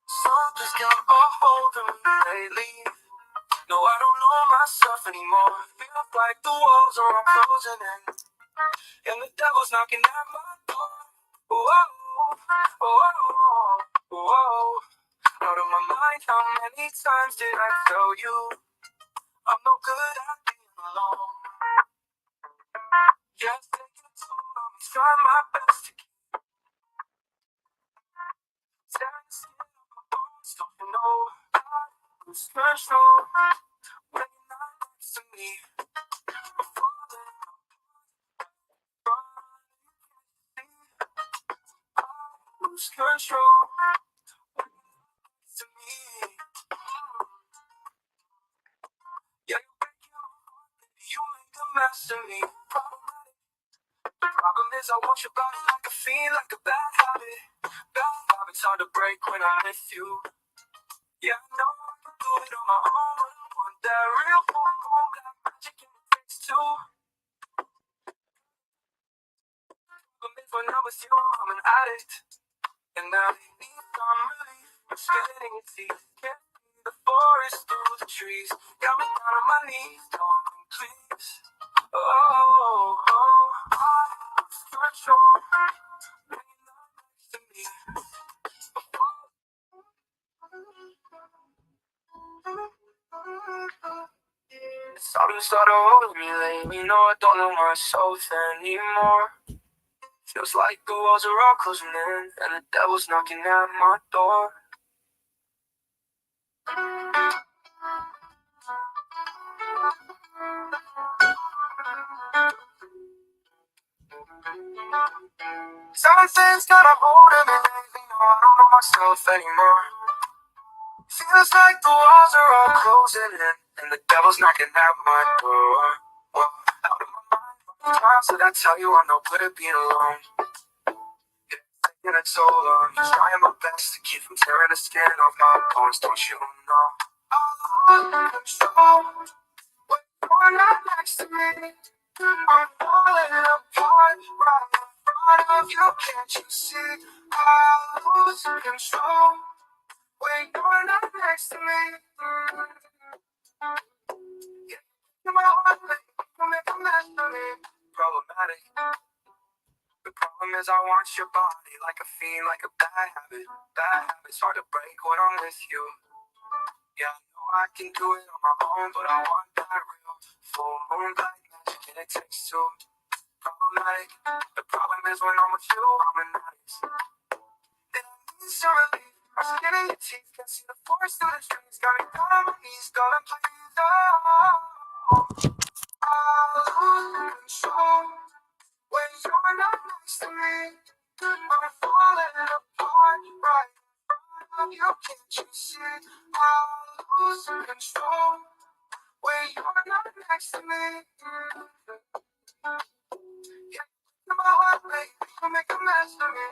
Something's got a hold of me lately. No, I don't know myself anymore. Feels like the walls are closing in, and the devil's knocking at my door. Whoa, whoa, whoa. Out of my mind, how many times did I tell you I'm no good at being alone? Just taking a toll on me, trying my best to keep tearing the skin off my bones. Don't you know I lose control when you're not next to me? I'm falling apart, I lose control when you're next to me. Yeah, you break your heart, baby, you make a mess of me. Problematic. The problem is I want your body like a fiend, like a bad habit. Bad habits hard to break when I'm with you. Yeah, I know I can do it on my own, but I want that real home, that magic and it takes two. But when I'm with you, I'm an addict, and now they need some relief. I'm spitting your teeth, can't see the forest through the trees. Got me down on my knees, darling, please. Oh, I lose control when you're not next to me. It's all you started holding me lately. No, I don't know myself anymore. Feels like the walls are all closing in, and the devil's knocking at my door. Something's got a hold of me lately. No, I don't know myself anymore. Feels like the walls are all closing in, and the devil's knocking at my door. Well, out of my mind, times did I tell you I'm no good at being alone? Taking a toll on me, trying my best to keep from tearing the skin off my bones, don't you know? I lose control when you're not next to me. I'm falling apart right in front of you, can't you see? I lose control when you're not next to me. You're my heart, baby, you make a mess of me. Problematic. The problem is I want your body like a fiend, like a bad habit. Bad habits hard to break when I'm with you. Yeah, I know I can do it on my own, but I want that real full moonlight magic and it takes two. Problematic. The problem is when I'm with you, I'm an addict. Then I need some relief. I'm skin in your teeth, can see the forest through the trees. Got me down on my knees, darling, please. Oh, I lose control when you're not next to me. I'm falling apart right in front of you, can't you see? I lose control when you're not next to me. Yeah, you're my heart, baby, you make a mess of me.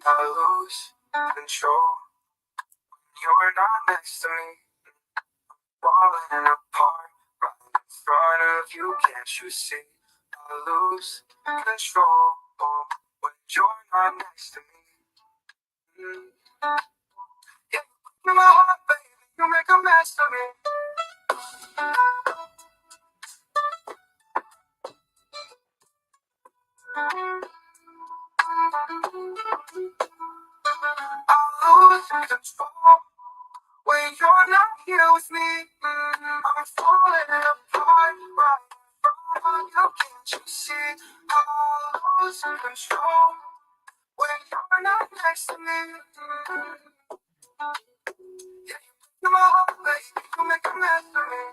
I lose control when you're not next to me. Falling apart right in front of you, can't you see? I lose control when you're not next to me. Yeah, you my heart, baby, you make a mess of me. I lose control when you're not here with me. I'm falling apart right from you, can't you see? I lose control when you're not next to me. Yeah, you my heart, baby, you make a mess of me.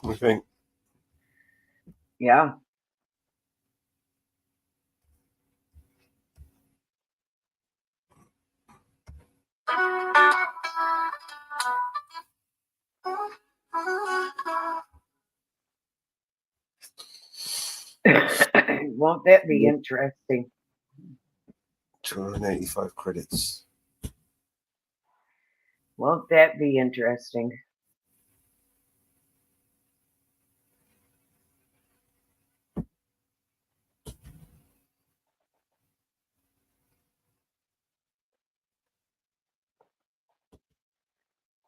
What do you think? Yeah. Won't that be interesting? 285 credits. Won't that be interesting?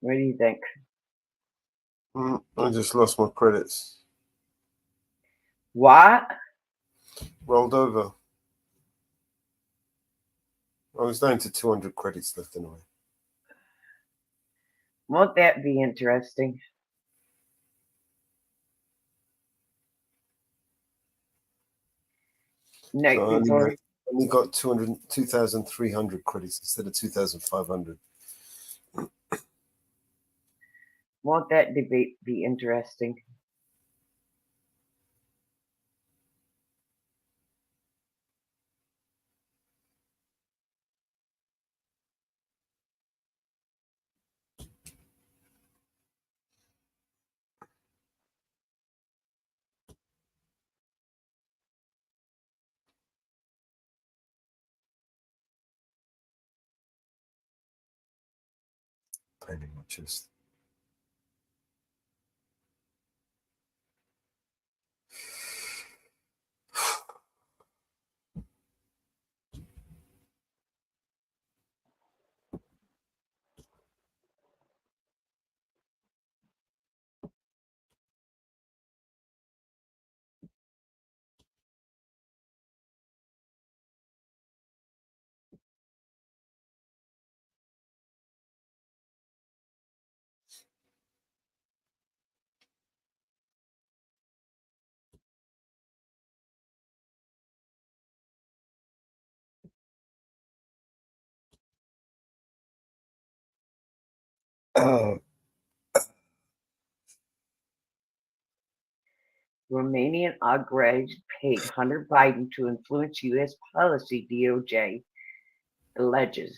What do you think? I just lost my credits. What? Rolled over. I was down to 200 credits left anyway. Won't that be interesting? Night So I before. only got 2,300 credits instead of 2,500. Won't that debate be interesting? Pain in my chest. Oh, Romanian outrage paid Hunter Biden to influence U.S. policy, DOJ alleges.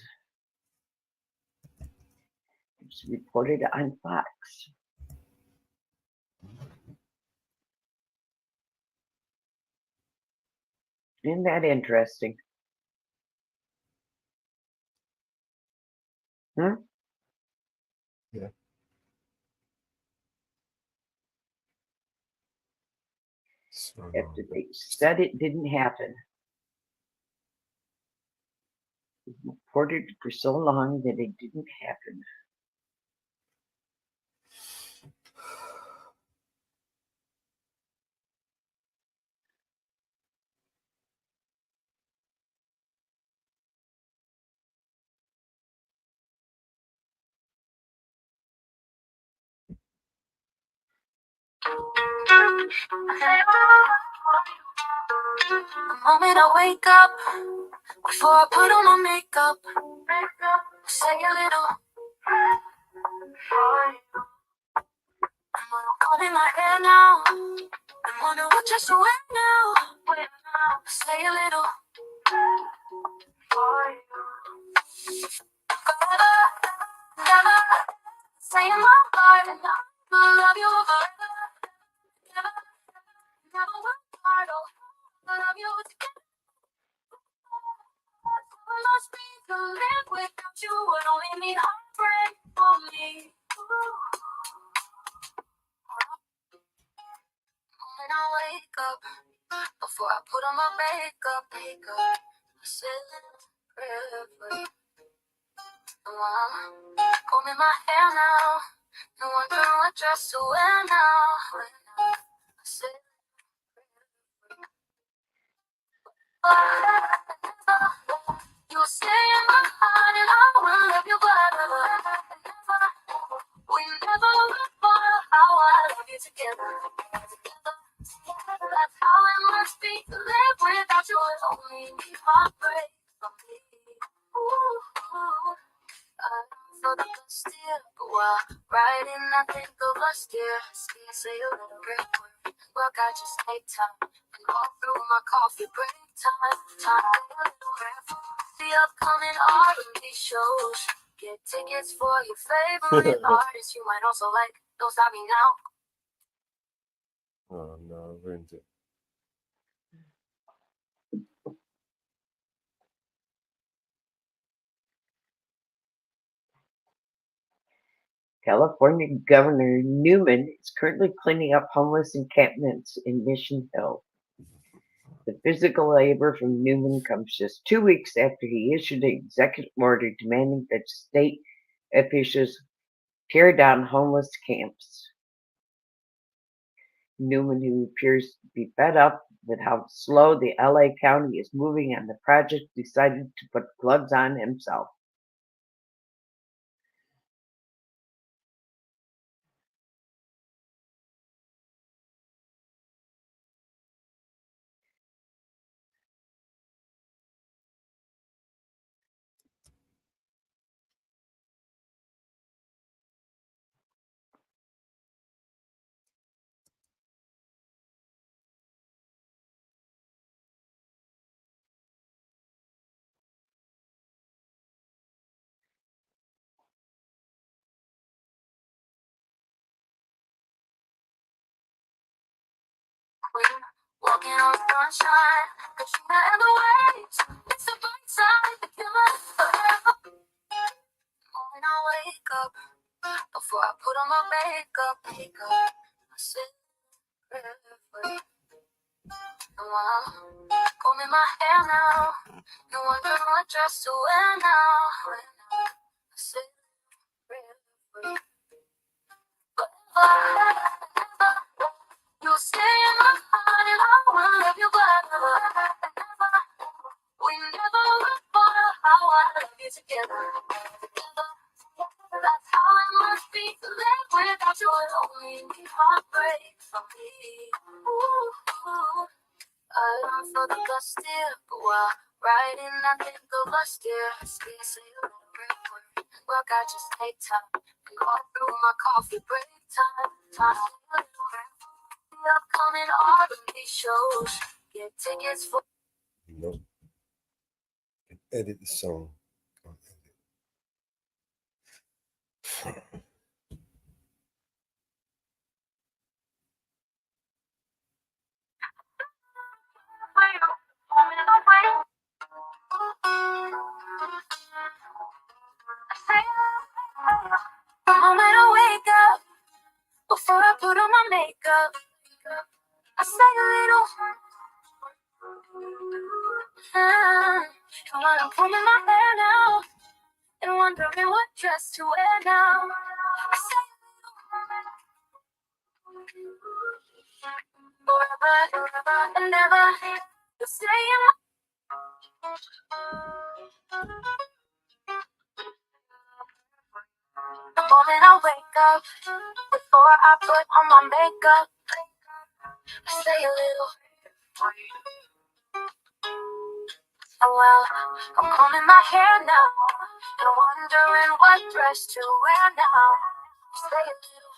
It's reported on Fox. Isn't that interesting? Hmm? yeah. So, After they said it didn't happen. It was reported for so long that it didn't happen. The moment I wake up, before I put on my makeup, say a little. I'm combing my hair now. I wonder what just went now. Say a little. and I will love you forever. Never, never will part. Oh, I love you together. So much me to live without you would only mean heartbreak for me. When I wake up, before I put on my makeup, I say a little prayer for you. Combing my hair now, and wondering what dress to wear now. I say a little prayer for you. You'll stay in my heart, and I will love you forever. We never will fall. How I love you together. That's how it must be to live without you. It's only me heartbreak for me. Ooh, I feel the best here, but while writing, I think of us, dear. Say a little prayer. Well, God, just take time and all through my coffee break time. Say a little prayer for the upcoming R&B shows. Get tickets for your favorite artists you might also like. Don't stop me now. Oh no, I ruined it. California Governor Newman is currently cleaning up homeless encampments in Mission Hill. The physical labor from Newman comes just 2 weeks after he issued an executive order demanding that state officials tear down homeless camps. Newman, who appears to be fed up with how slow the LA County is moving on the project, decided to put gloves on himself. Walking on sunshine, Katrina and the waves. It's the bright side, the killer forever. When I wake up, before I put on my makeup, I say a prayer for you. Combing my hair now, and wondering what dress to wear now. I say a prayer for you. Forever, you'll stay in my heart, and I will love you forever. We never will fall. How I love you together. That's how it must be to live without you. It's only me heartbreak for me. Ooh, I long for the best here, but while writing, I think of us, dear. Say a little prayer. Well, God, just take time and go through my coffee break time. Say a little prayer. The upcoming R&B shows. Get tickets for. Nope. Edit the song. The moment I wake up, before I put on my makeup, I say a little. And while I'm combing my hair now, and wondering what dress to wear now, I say a little. Forever and ever, you'll stay in my. The moment I wake up, before I put on my makeup, I say a little. Oh well, I'm combing my hair now, and wondering what dress to wear now. Say a little.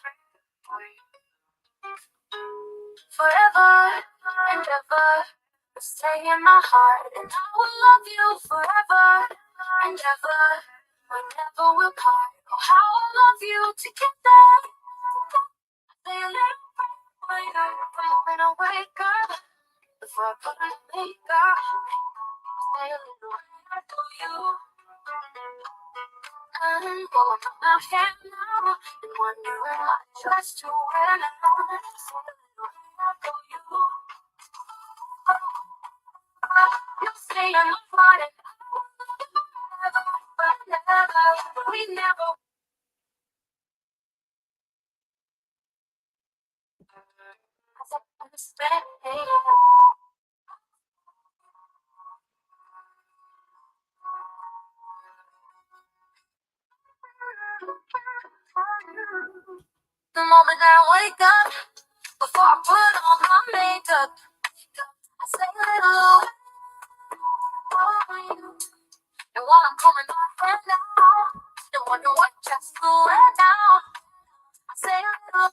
Forever and ever, you stay in my heart, and I will love you forever and ever. We never will part. Oh, how I love you together. Say a little prayer the moment I wake up. Before I put on makeup, say a little prayer for you. And while I'm on my head now, and wondering what dress to wear now, say a little prayer for you. You say I'm a part of but never, we never. The moment that I wake up, before I put on my makeup, I say a little for you. And while I'm combing my hair now, and wonder what dress to wear now, I say a little.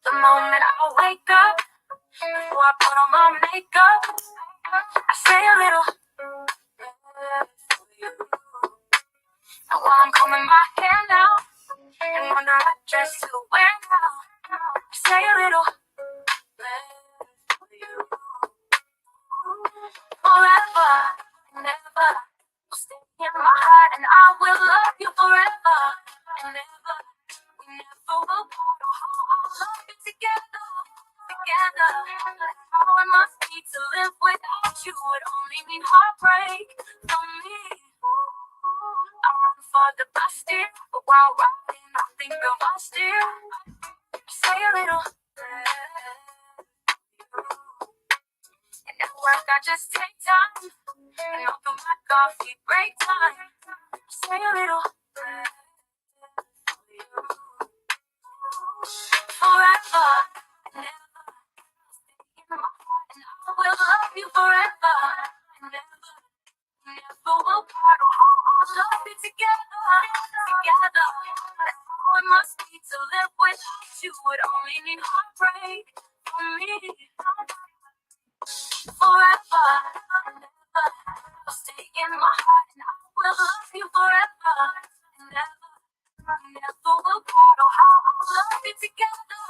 The moment I wake up, before I put on my makeup, I say a little for you. And while I'm combing my hair now, and wonder what dress to wear now, I say a little for you. Forever and ever, you'll stay in my heart, and I will love you forever and ever. We never will part. Oh, how our love is together, together. How it must be to live without you would only mean heartbreak for me. I run for the bus, dear, but while riding, I think of us, dear. Say a little. And at work, I just take time and open my coffee break time. Say a little for you. Forever and ever, in my heart, and I will love you forever and ever. Never will part. Oh, how our love is together, together. That's how it must be to live without you would only mean heartbreak for me. Forever and ever, you'll stay in my heart, and I will love you forever and ever. Never will part. Oh, how our love is together,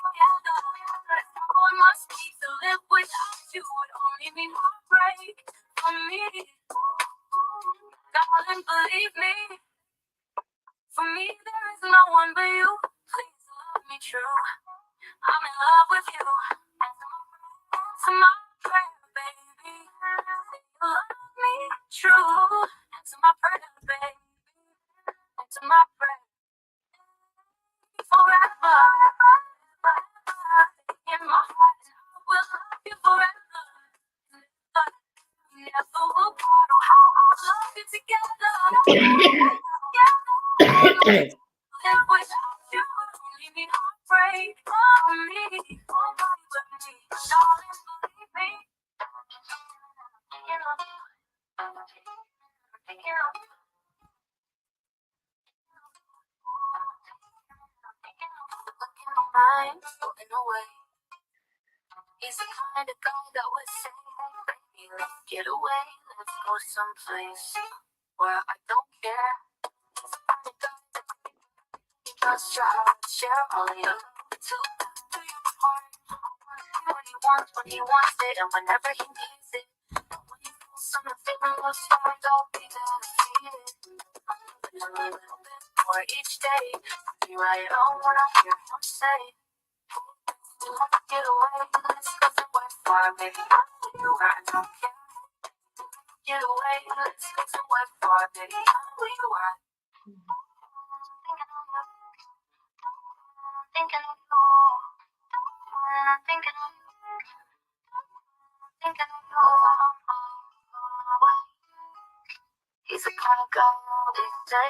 together. That's how it must be to live without you would only mean heartbreak for me. Darling, believe me, for me there is no one but you. Please love me true. I'm in love with you. Answer my prayer, baby. Say you love me true. Answer my prayer, baby. Answer my prayer. Forever, in my heart, and I will love you forever. Never will part. Oh, how our love is together, together. Live without you would only mean heartbreak for me. Nobody but me. Darling, believe me. Thinking of you. Thinking of you. Look in my mind, floating away. He's the kind of guy that would say, hey, baby, let's get away. Let's go someplace where I don't care. He's the kind of guy that just try to share all of your love to your heart. When he wants it, and whenever he needs it. And when you feel something feeling lost, don't be there to see it. I'm loving a little bit more each day. Be right on when I hear him say, you want to get away, let's go somewhere far, baby. I'll tell you where I don't care. Get away, let's go somewhere far, baby. I'll tell you where I thinking of you, thinking of you, thinking of you. He's the kind of guy who say,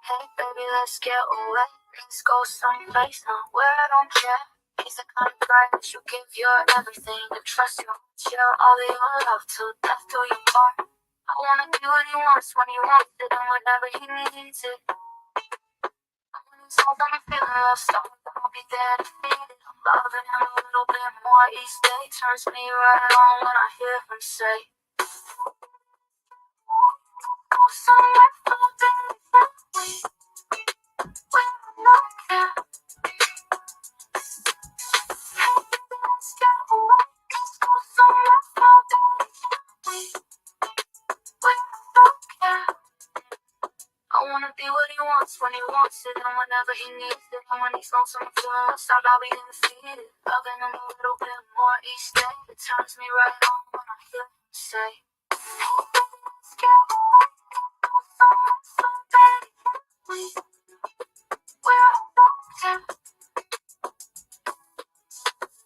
hey baby, let's get away. Let's go someplace now where I don't care. He's the kind of guy that you give your everything and trust you. Share all of your love till death do you part. I wanna do what he wants when he wants it and whenever he needs it. When he's home and I'm feeling lost, I'll be there to feed it. I'm loving him a little bit more each day. Turns me right on when I hear him say, I wanna be what he wants when he wants it, and whenever he needs it. And when he's lonesome and feeling lost, I'll be defeated. Loving him a little bit more each day. It turns me right on when I hear him say, hey, baby, let's get away. So much fun, baby. We're broken.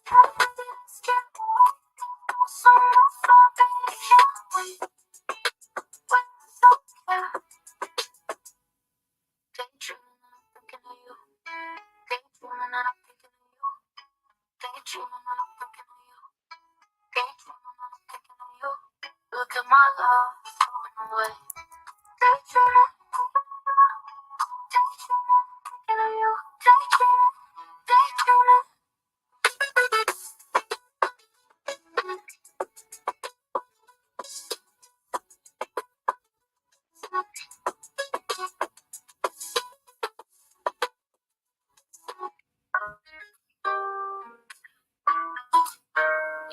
Hey, baby, let's get away. So much fun, baby. We're broken. Daydreaming and I'm thinking of you. Daydreaming and I'm thinking of you. Daydreaming and I'm thinking of you. Daydreaming and I'm thinking of you. Look at my love floating away. Daydreaming, daydreaming, thinking of you. Daydreaming, daydreaming.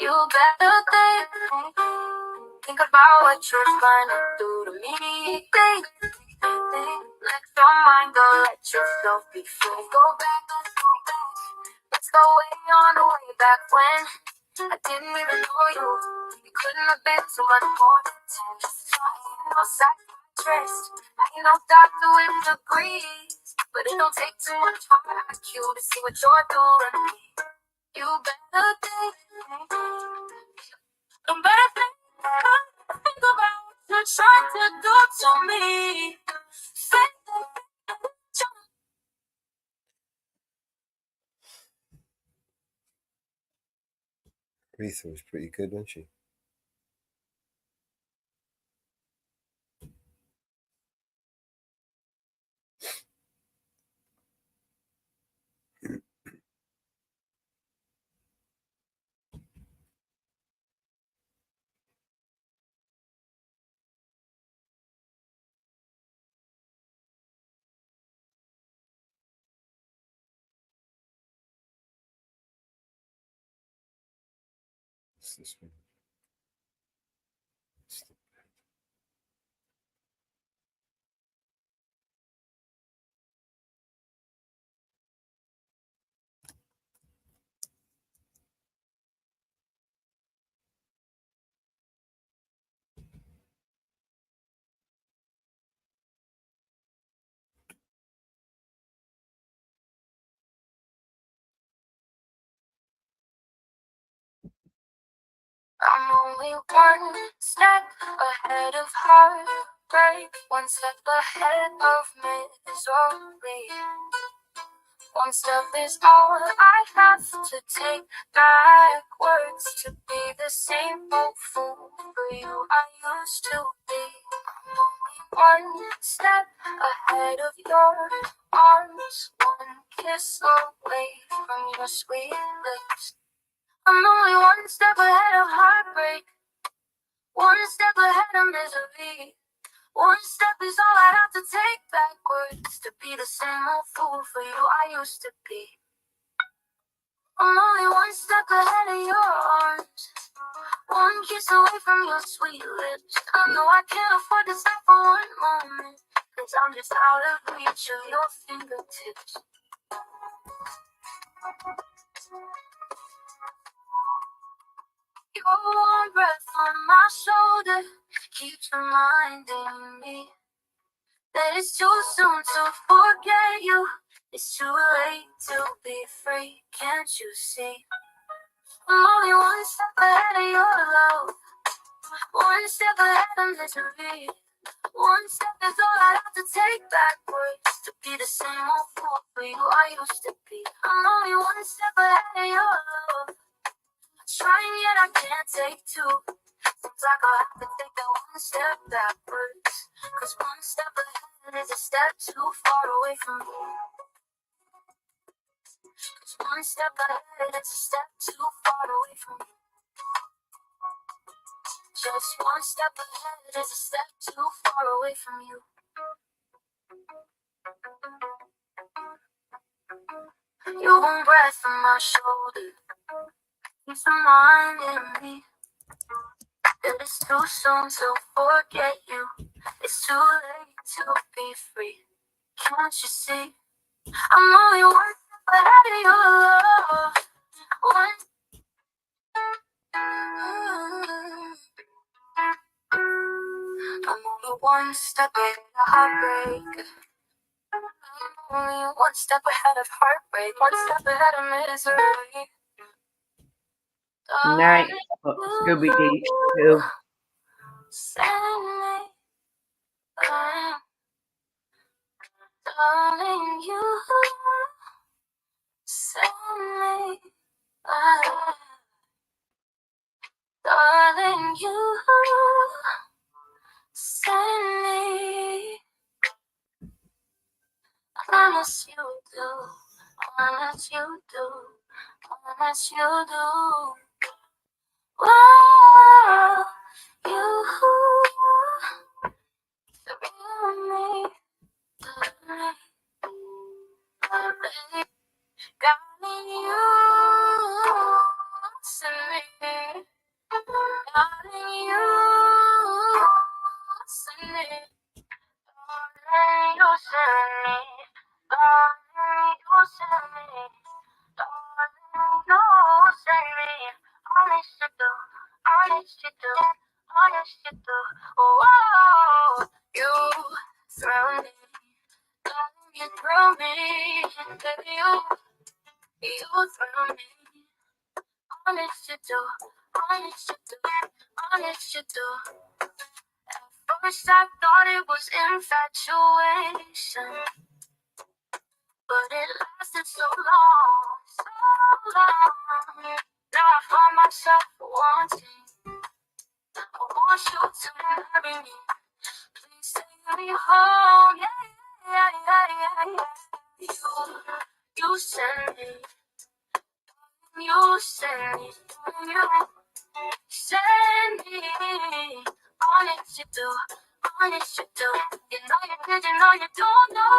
You better think about what you're trying to do to me. Let your mind go, let yourself be free. Go back, let's go back. Let's go way on the way back when I didn't even know you. You couldn't have been so much more than 10. I ain't no psychiatrist, I ain't no doctor with degrees, but it don't take too much IQ to see what you're doing to me. You better think, you better think about what you're trying to do to me. Aretha was pretty good, wasn't she? What's this one? I'm only one step ahead of heartbreak, one step ahead of misery. One step is all I have to take backwards to be the same old fool for you I used to be. I'm only one step ahead of your arms, one kiss away from your sweet lips. I'm only one step ahead of heartbreak, one step ahead of misery. One step is all I have to take backwards to be the same old fool for you I used to be. I'm only one step ahead of your arms, one kiss away from your sweet lips. I know I can't afford to stop for one moment, 'cause I'm just out of reach of your fingertips. Your warm breath on my shoulder keeps reminding me that it's too soon to forget you. It's too late to be free, can't you see? I'm only one step ahead of your love, one step ahead of misery. One step is all I have to take backwards to be the same old fool for you I used to be. I'm only one step ahead of your love, trying yet I can't take two. Seems like I'll have to take that one step backwards, 'cause one step ahead is a step too far away from you. 'Cause one step ahead is a step too far away from you. Just one step ahead is a step too far away from you. Your warm breath on my shoulder keeps reminding me that it's too soon to forget you. It's too late to be free. Can't you see? I'm only one step ahead of your love. I'm only one step ahead of heartbreak. I'm only one step ahead of heartbreak. One step ahead of misery. Nice. Scooby Doo too. Send me, darling, you send me, darling, you send me. Unless you do, unless you do, unless you do. Wow, you thrill me, darling, you send me, darling, you send me, darling, you send me, darling, you send me, darling, you send me. Honest you do, honest you do, honest you do. Whoa, you thrill me, darling, you thrill me, baby, you thrill me. Honest you do, honest you do, honest you do. At first I thought it was infatuation, but it lasted so long, so long. Now I find myself wanting, I want you to marry me. Please take me home, yeah, yeah, yeah, yeah, yeah. You send me, you send me, you send me. Honest you do, honest you do. You know you did, you know you don't know.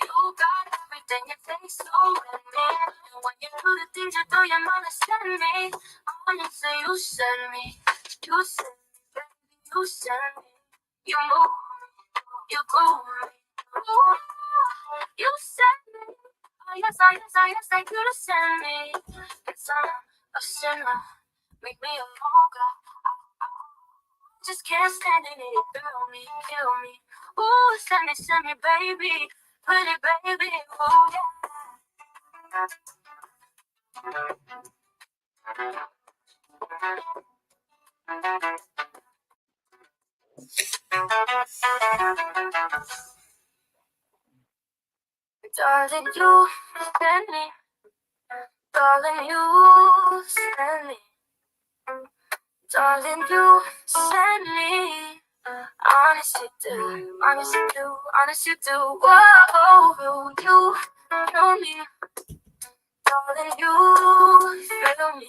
You got everything, it takes so many. And when you do the things you do, you know to send me. Honestly, you send me, you send me, baby, you send me. You move me, you groove me, ooh, you send me. Oh yes, oh yes, oh yes, thank you to send me. It's a sinner, make me a mocha. Just can't stand it, it thrill me, kill me. Ooh, send me, baby, pretty baby, ooh yeah. Darling, you send me, darling, you send me, darling, you send me. Honest you do, honest you do, honest you do. Whoa, you feel me, darling, you feel me,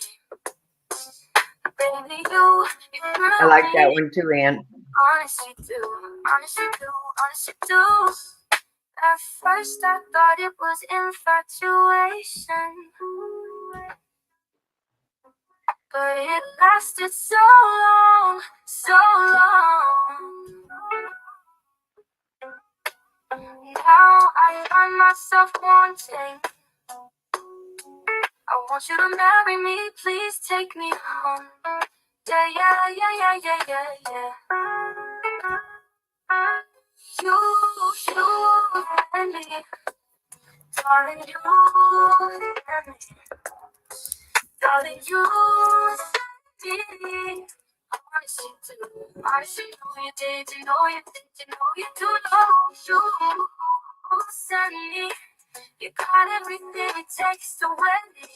baby, you I feel like that me. one too, Ann. Honest you do, honest you do, honest you do. At first I thought it was infatuation, but it lasted so long, so long. Now I find myself wanting, I want you to marry me, please take me home. Yeah, yeah, yeah, yeah, yeah, yeah, yeah. You and me, darling, you and me, darling, you and me. Honest you do, honest you know you did, you know you did, you know you do know you send me. You got everything it takes to win me.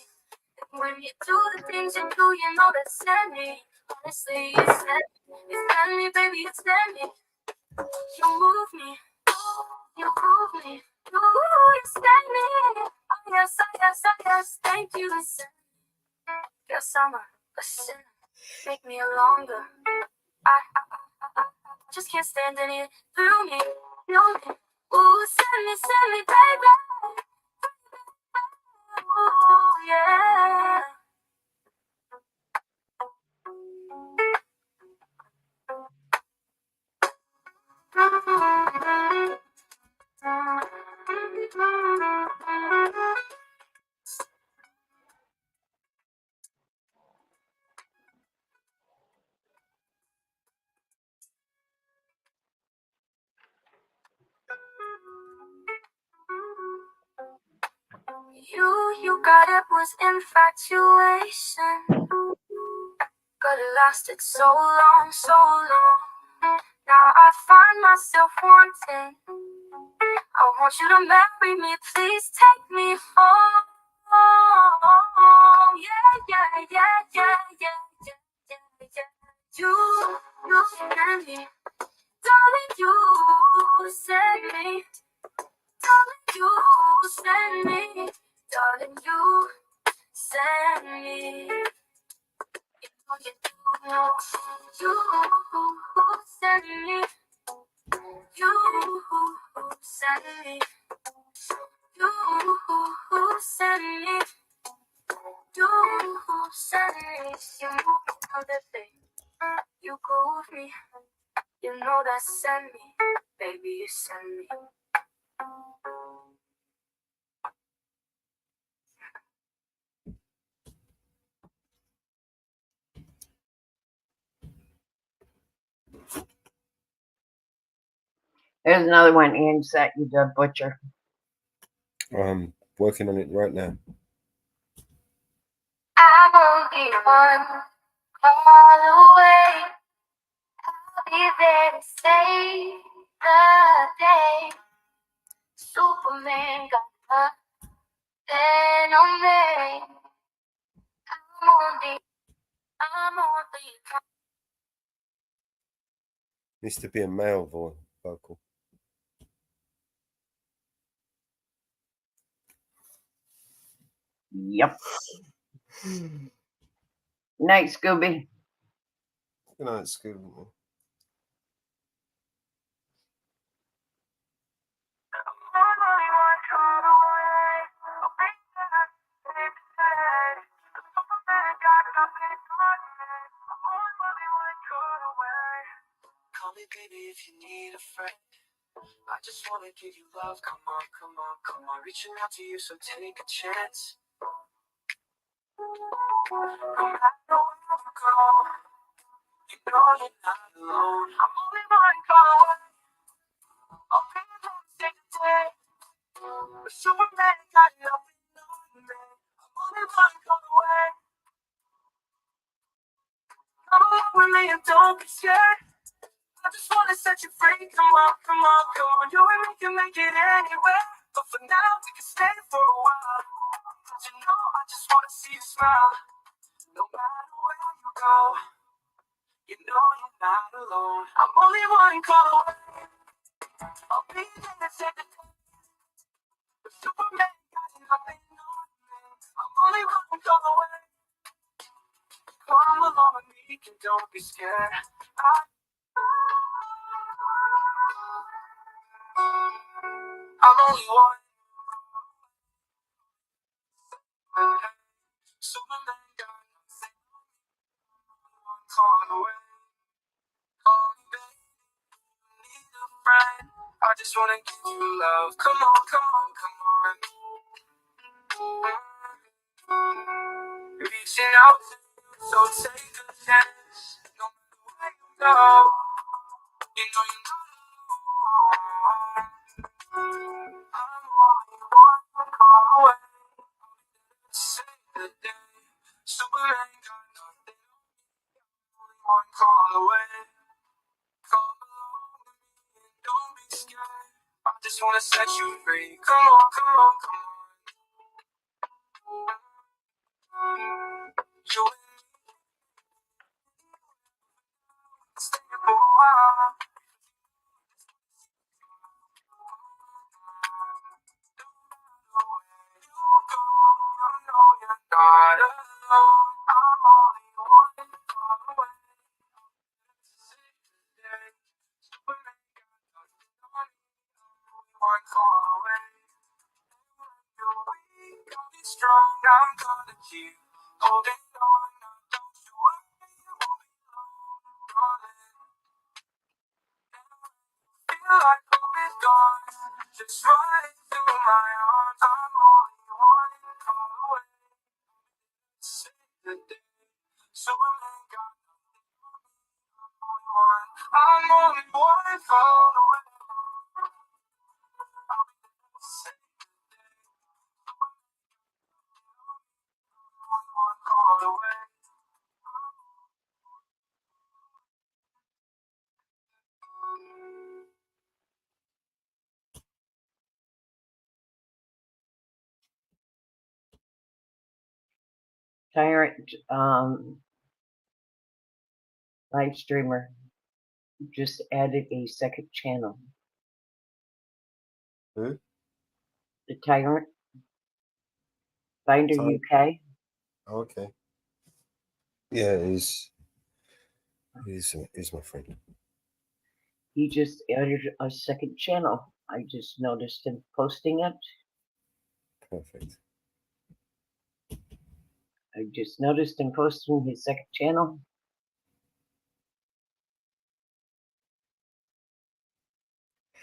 And when you do the things you do, you know that send me. Honestly, you send me, baby, you send me. You move me, you groove me, you send me. Oh yes, oh yes, oh yes, thank you, send me. Yes, I'm a sinner. make me longer. I just can't stand it through me. Ooh, send me, baby. Ooh, yeah. You got it was infatuation, but it lasted so long, so long. Now I find myself wanting. I want you to marry me, please take me home. Yeah, yeah, yeah, yeah, yeah, yeah, yeah, yeah. You and me, darling, you send me, darling, you send me, darling, you send me. You know, you send me, you send me, you send me, you send me. You move on the thing, you groove me, you know that send me, baby, you send me. There's another one, Ian set you the butcher. I'm working on it right now. I'm only one call away. I'll be there to save the day. Superman got nothing on me. I'm only. Needs to be a male vocal. Yep. Night, Scooby. Good night, Scooby. Call me baby if you need a friend. I just wanna give you love. Come on, come on, come on. Reaching out to you, so take a chance. No matter where you go, you know you're not alone. I'm only one call away. I'll be there to save the day. But Superman got nothing on me. I'm only one call away. Come along with me and don't be scared. I just wanna set you free. Come on, come on, come on. You and me can make it anywhere. But for now, we can stay for a while. Cause you know I just wanna see you smile. No matter where you go, you know you're not alone. I'm only one call away. I'll be there to save the day. But Superman got nothing on me. I'm only one call away. Come along with me, and don't be scared. I'm only one. Superman got nothing. One call away. Call me baby, need a friend. I just wanna give you love. Come on, come on, come on. Reaching out to you, so take a chance. No matter where you go, you know you're not alone. I'm only one call away. Save the day. Superman got nothing. Only one call away. Come along with me and don't be scared. I just wanna set you free. Come on, come on, come on. You and me, stay for a while. Not alone. I'm only one call long, I'm gonna keep holding on. Don't you worry, you won't be long, darling. Feel like hope is gone, just run into my arms. I'm only one call away. Save the day, so I ain't got nothing on me. I'm only one call away. Save the day, one call away. Tyrant live streamer just added a second channel. Who? The Tyrant Finder Tyrant. UK. Oh, okay. Yeah, he's my friend. He just added a second channel. I just noticed him posting it. Perfect. I just noticed him posting his second channel.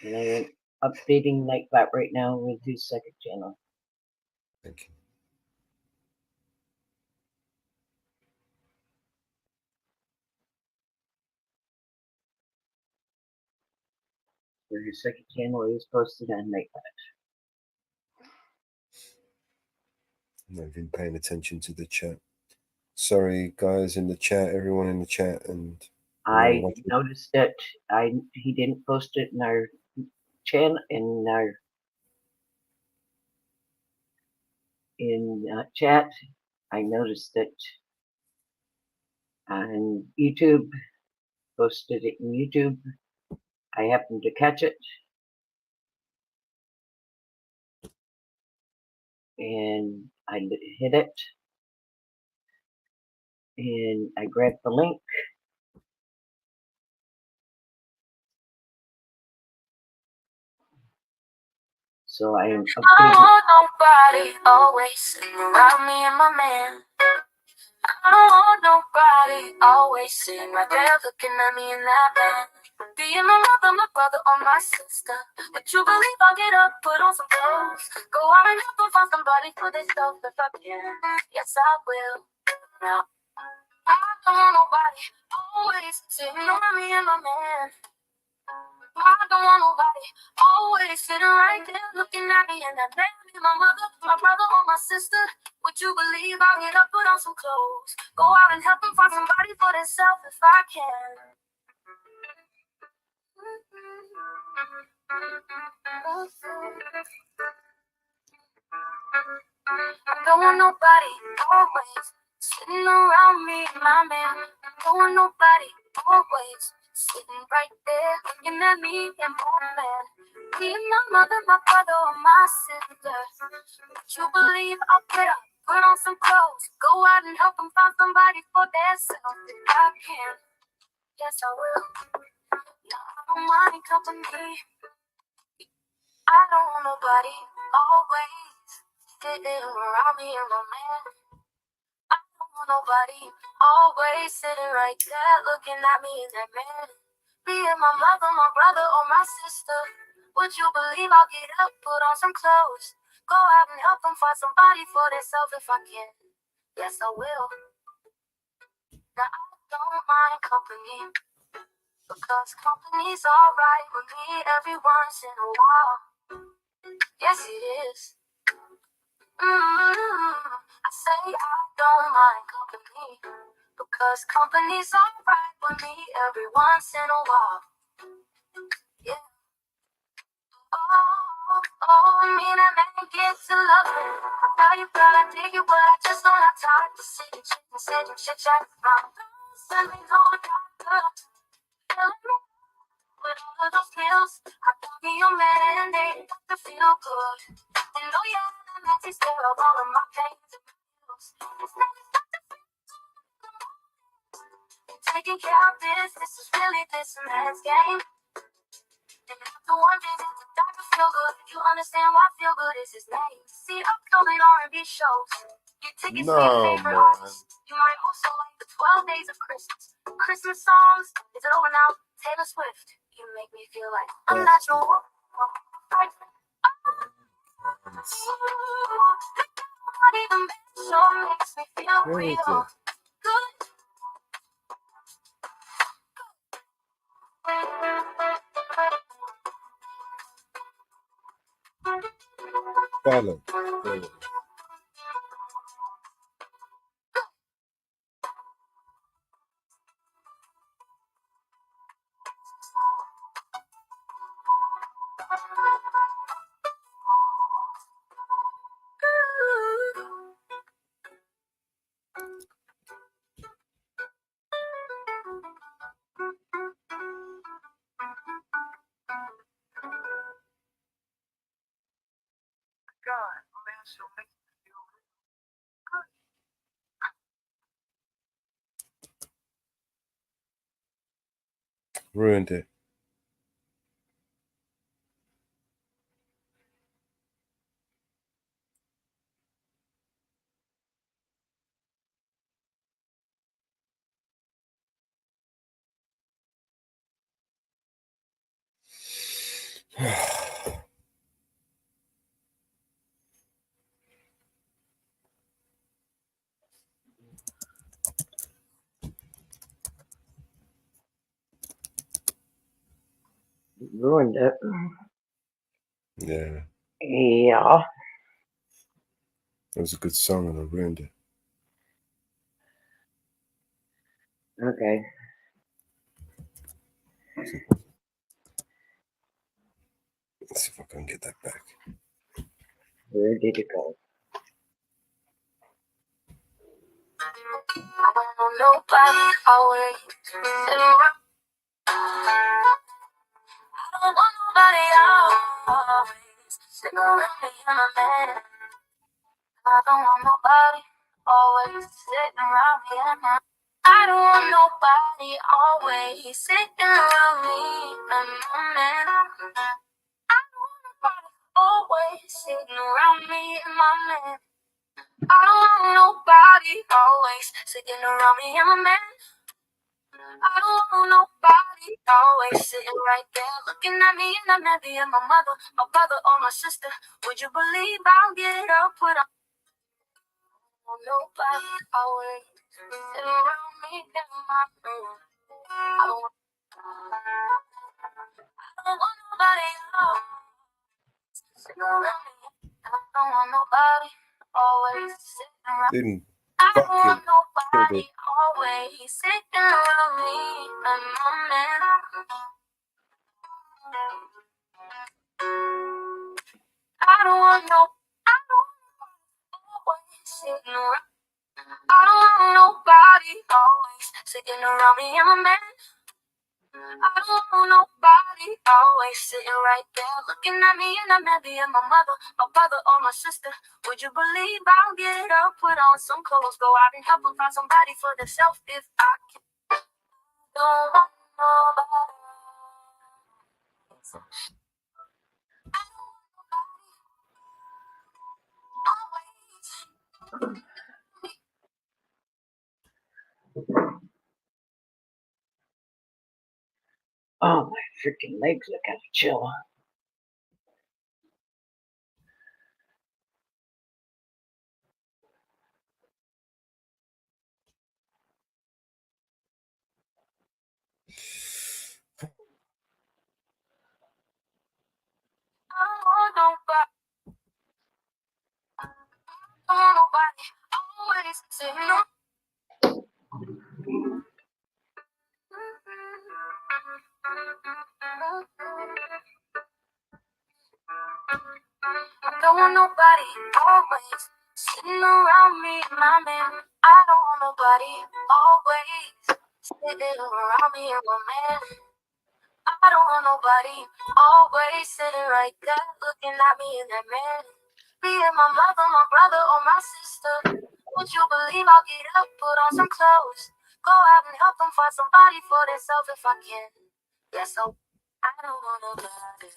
And I am updating Nightbot right now with his second channel. Thank you. So his second channel is posted on Nightbot. I'm not even paying attention to the chat. Sorry, guys in the chat, everyone in the chat, and I noticed that he didn't post it in our channel in chat. I noticed it on YouTube. Posted it in YouTube. I happened to catch it, and I hit it, and I grabbed the link. So I am I don't want nobody always sitting around me and my man. I don't want nobody always sitting right there looking at me in that van. Being my mother, my brother, or my sister. Would you believe I'll get up, put on some clothes, go out and help them find somebody for themselves if I can? Yes, I will. Now, I don't want nobody always sitting around me and my man. I don't want nobody always sitting right there looking at me and that baby, my mother, my brother, or my sister. Would you believe I'll get up, put on some clothes, go out and help them find somebody for themselves if I can? I don't want nobody always sitting around me, my man. I don't want nobody always sitting right there looking at me and my man. Being my mother, my brother, or my sister. Would you believe I'll get up, put on some clothes, go out and help them find somebody for themselves if I can? Yes, I will. No, I don't mind company. I don't want nobody always sitting around me and my man. I don't want nobody always sitting right there looking at me and that man. Being my mother, my brother, or my sister. Would you believe I'll get up, put on some clothes, go out and help them find somebody for themselves if I can? Yes, I will. Now I don't mind company, because company's alright with me every once in a while. Yes, it is. I say I don't mind company, because company's alright with me every once in a while. Yeah. I mean I may get to love it. Now you gotta dig it, but I just don't have time to sit and chit chat around. Send me no doctor, telling me with all of those pills, I can be your man, they got to feel good. And oh yeah, that takes care of all of my pains and bills. It's not taking care of this is really this man's game. And after one visit to Dr. feel good. You understand why feel good is his name. See upcoming R&B shows. Get tickets to your favorite artists. You might also like the 12 Days of Christmas. Christmas songs. Is it over now? Taylor Swift. You make me feel like unnatural. Sure makes me feel real good. Follow. Ruined it. Ruined it. Yeah, Yeah. it was a good song and I ruined it. Okay. Let's see if I can get that back. Where did it go? Nobody always. I don't want nobody always. Sitting around me and my man. I don't want nobody always sitting around me and my. I don't want nobody always sitting around me and my man. I don't want nobody always sitting around me and my man. I don't want nobody always sitting around me and my man. I don't want nobody always sitting right there looking at me and I'm not being my mother, my brother, or my sister. Would you believe I'll get up when I want nobody always sitting around me in my room? I don't want nobody else sitting around me. I don't want nobody always sitting around me. Didn't I don't fucking want kill nobody it. always sitting around me and my man. I don't want always sitting around. I don't want nobody always sitting around me and my man. I don't want nobody always sitting right there looking at me and I'm not being my mother, my brother, or my sister. Would you believe I'll get up, put on some clothes, go out and help them find somebody for themselves if I can? Don't want nobody. Oh, my freaking legs are kind of chill. I don't want nobody. I don't want nobody always sitting around. I don't want nobody always sitting around me, my man. I don't want nobody always sitting around me, my man. I don't want nobody always sitting right there looking at me and that man. Me and my mother, my brother, or my sister. Would you believe I'll get up, put on some clothes, go out and help them find somebody for themselves if I can? Yeah, so I don't want nobody.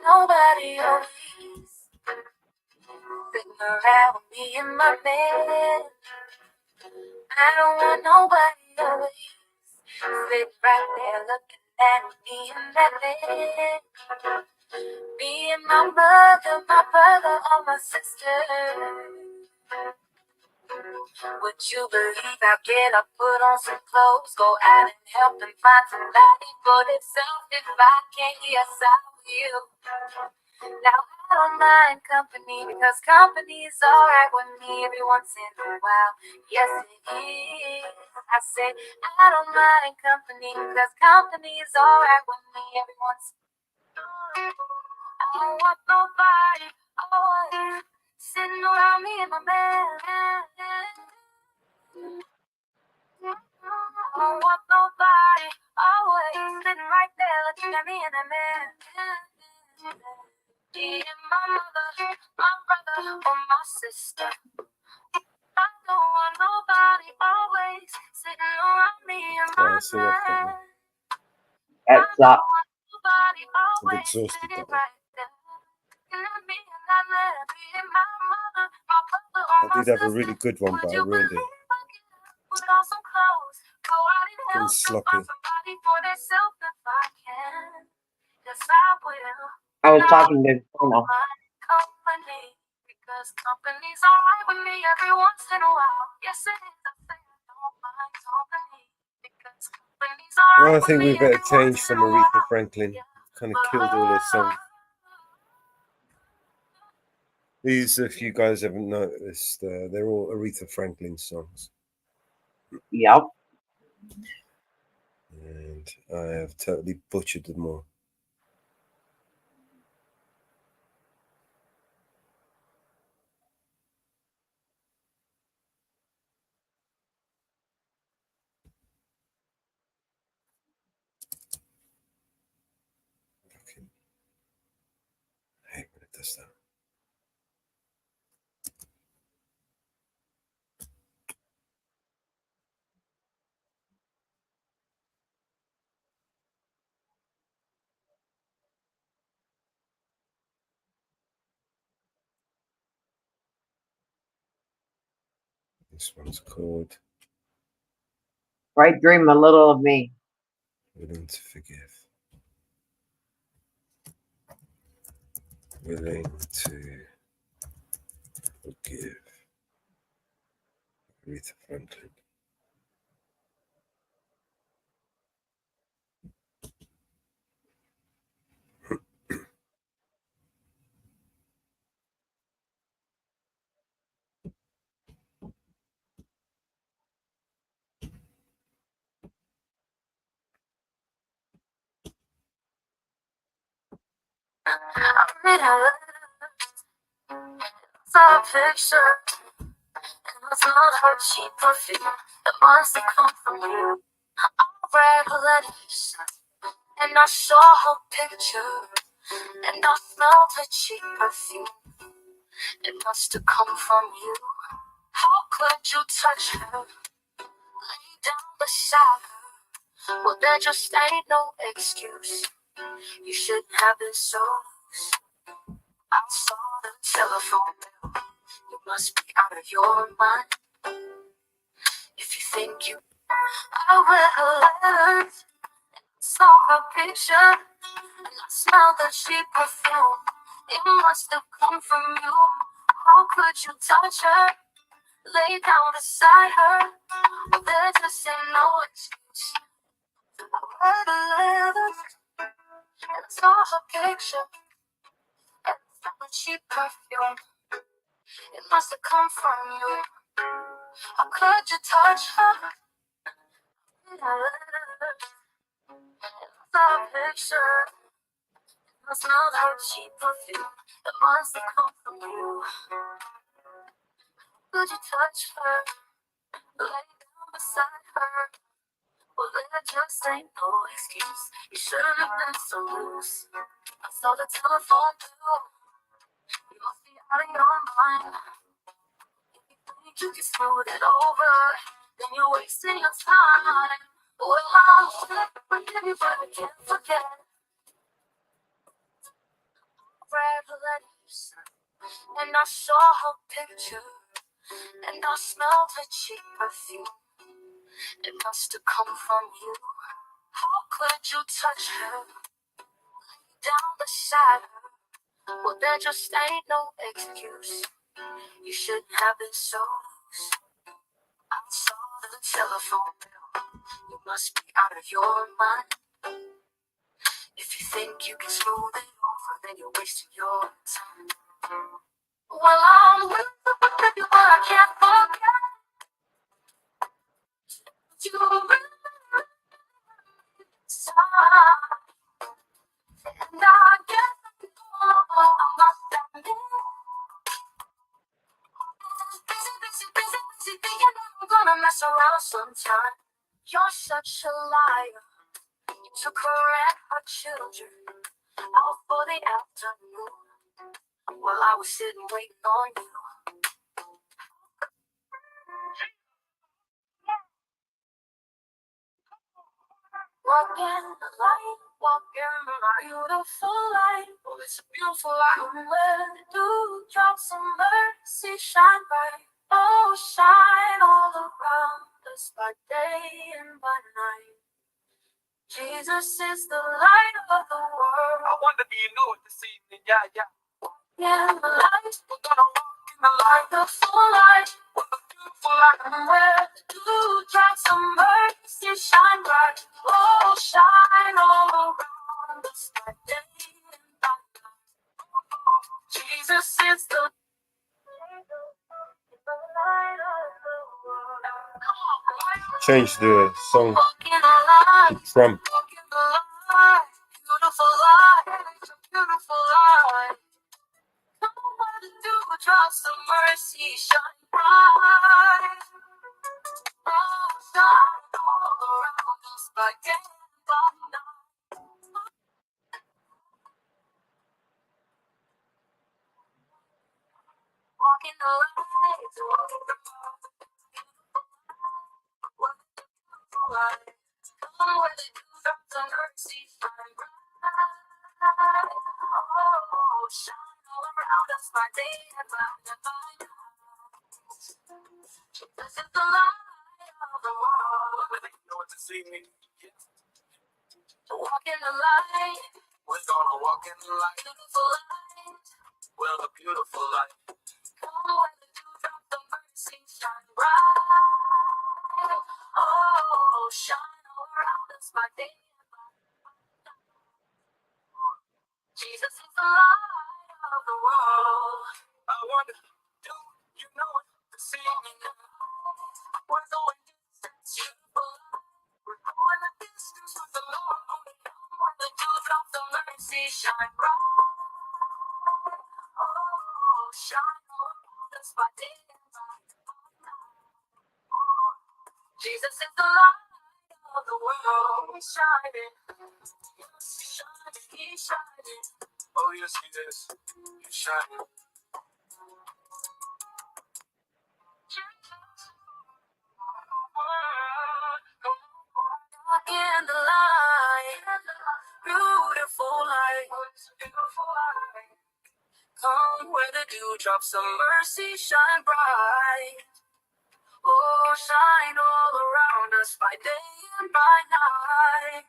Nobody else sitting around with me in my bed. I don't want nobody else sitting right there looking at me in that bed. Me and my mother, my brother, or my sister. Would you believe I get up, put on some clothes, go out and help and find somebody for themselves if I can't get out with you? Now I don't mind company because company is alright with me every once in a while. Yes it is. I said I don't mind company because company is alright with me every once. I don't want nobody always sitting around me and my man. I don't want nobody always sitting right there looking at me and my man. Me and my mother, my brother, or my sister. I don't want nobody always sitting around me and my man. That sucks. Nobody I'm always exhausted sitting that way. right there. Me and my man, me and my mother, my brother, or I my did have a sister. really good one, but I ruined it. Put on some clothes, go out and Been help sloppy. somebody for themselves if I can. Yes, I will. I was talking to Bruno. Company, because company's alright with me every once in a while. Yes, it is. I say I don't mind company, because company's Well, alright I with think me we better every change once in from a Aretha while. Franklin. Kind of killed all her songs. These, if you guys haven't noticed, they're all Aretha Franklin songs. Yep. And I have totally butchered them all. I hate when it does that. This one's called Right, dream a little of me. Willing to Forgive. Willing to Forgive. Aretha Franklin. I read her saw a picture, and it's not her cheap perfume. It must have come from you. I read her letters, and I saw her picture, and I smelled her cheap perfume. It must have come from you. How could you touch her, lay down beside her? Well, there just ain't no excuse. You shouldn't have been so loose. I saw the telephone bill. You must be out of your mind if you think you. I read her letters, saw her picture, and I smelled the cheap perfume. It must have come from you. How could you touch her, lay down beside her? Well, there just ain't no excuse. I read her letters, and I saw her picture, and I smelled the cheap perfume. It must have come from you. How could you touch her? Read her letters, and I saw her picture. I smelled her cheap perfume. It must have come from you. Could you touch her? Lay down beside her. Well, there just ain't no excuse. You shouldn't have been so loose. I saw the telephone bill. You must be out of your mind. If you think you can smooth it over, then you're wasting your time. Well, I'll forgive you, but I can't forget. Read her letters, and I saw her picture, and I smelled her cheap perfume. It must have come from you. How could you touch her, down beside her? Well, there just ain't no excuse. You shouldn't have been so loose. I saw the telephone bill. You must be out of your mind. If you think you can smooth it over, then you're wasting your time. Well, I'm willing to forgive you, but I can't forget you. Really time. And I guess I'm not that mean. Busy thinking that I'm gonna mess around sometime. You're such a liar. You took her and her children out for the afternoon while I was sitting waiting on you. Walking the light, walking the beautiful light. Oh, it's a beautiful light. Where the dew drops of mercy shine bright. Oh, shine all around us by day and by night. Jesus is the light of the world. I wonder if you know it this evening, yeah. Yeah, the light. We're gonna walk in the light, the full light. With a beautiful light. Where the dew drops of mercy shine bright. Oh, shine all around us by day and by night. Jesus is the light of the world. Change the song Walk in the light. to Trump. Walk in the light. Beautiful light. It's a beautiful light. Come on, the dew drops of mercy shine bright. Oh, shine all around us by day and by night. Walk in the light. Walk in the light. Come where the dew drops of mercy shine bright. Oh, shine all around us by day and by night. This is the light of the world. Whether you know it this evening, yeah. Walk in the light. We're gonna walk in the light. Beautiful light. Well, a beautiful light. Come where the dew drops of mercy shine bright. Oh, shine all around us by day and by night. Jesus is the light of the world. I wonder, do you know it this evening? We're going distance, beautiful light. We're going the distance with the Lord. Come where the dew drops of mercy shine bright. Oh, shine all around us by day and by night. Jesus is the light of the world. He's shining. He's shining. He's shining. Oh, yes, he is. He's shining. Walk in the light. Beautiful light. Beautiful light. Come where the dew drops of mercy shine bright. Oh, shine all around us by day and by night.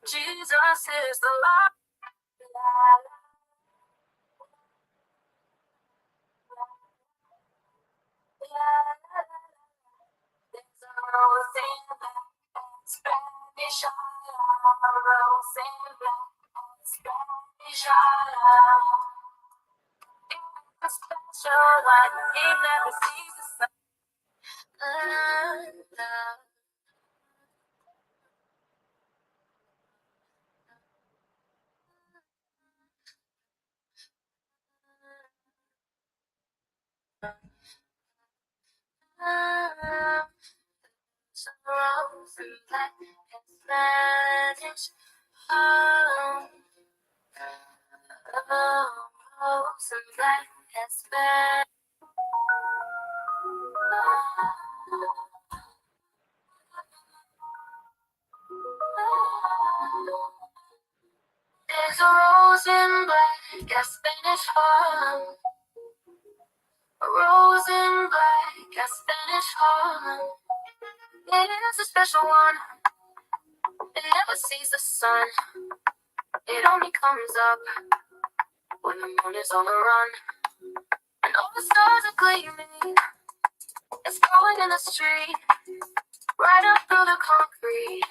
Jesus is the light. There's a rose in black and Spanish a rose in black and Spanish it's a special one. He never sees the sun. There's a rose and black and Spanish Harlem. Rose and black and Spanish. There's a rose in black, a Spanish Harlem. A rose in black, a Spanish Harlem. It is a special one. It never sees the sun. It only comes up when the moon is on the run. And all the stars are gleaming. It's glowing in the street, right up through the concrete.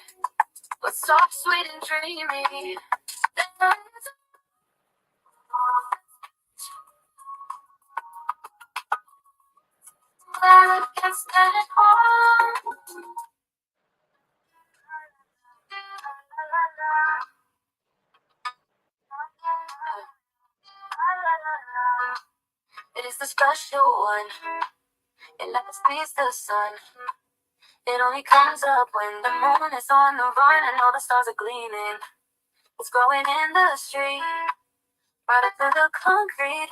But soft, sweet, and dreamy. There's a black and Spanish Harlem. It is the special one. It never sees the sun. It only comes up when the moon is on the run and all the stars are gleaming. It's growing in the street, right up through the concrete,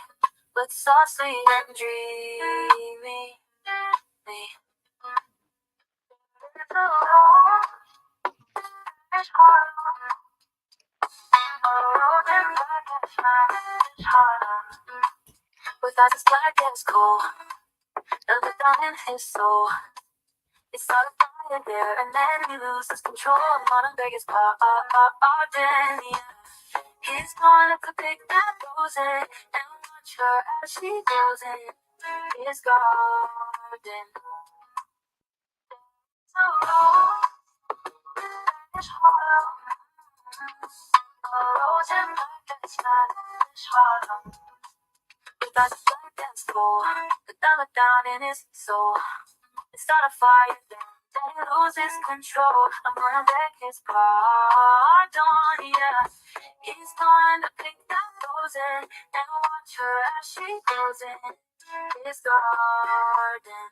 but soft, sweet, and dreamy. With eyes as black as coal, and the down in his soul. It's all a fire there, and then he loses control. I'm gonna beg his pardon, yeah. He's gonna pick that rose and watch her as she goes in his garden. So Spanish Harlem, a rose and black and Spanish Harlem. With eyes as black as coal, the dollar down in his soul. It's not a fire then he loses control. I'm gonna beg his pardon, yeah. He's gonna pick that rose and watch her as she goes in his garden.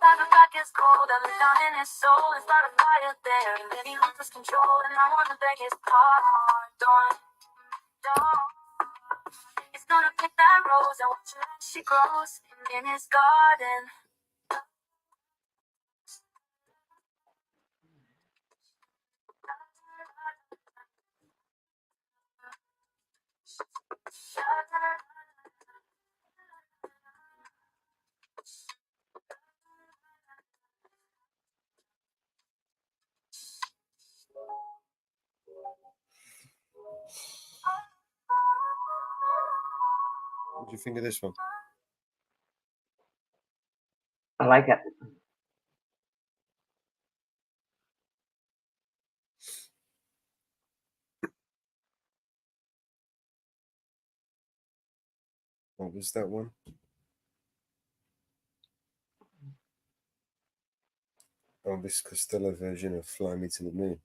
Like a black is cold, I look down in his soul. It's not a fire there, and then he loses control. And I wanna beg his pardon. He's gonna pick that rose and watch her as she grows in his garden. What do you think of this one? I like it. What was that one? Elvis Costello version of Fly Me to the Moon.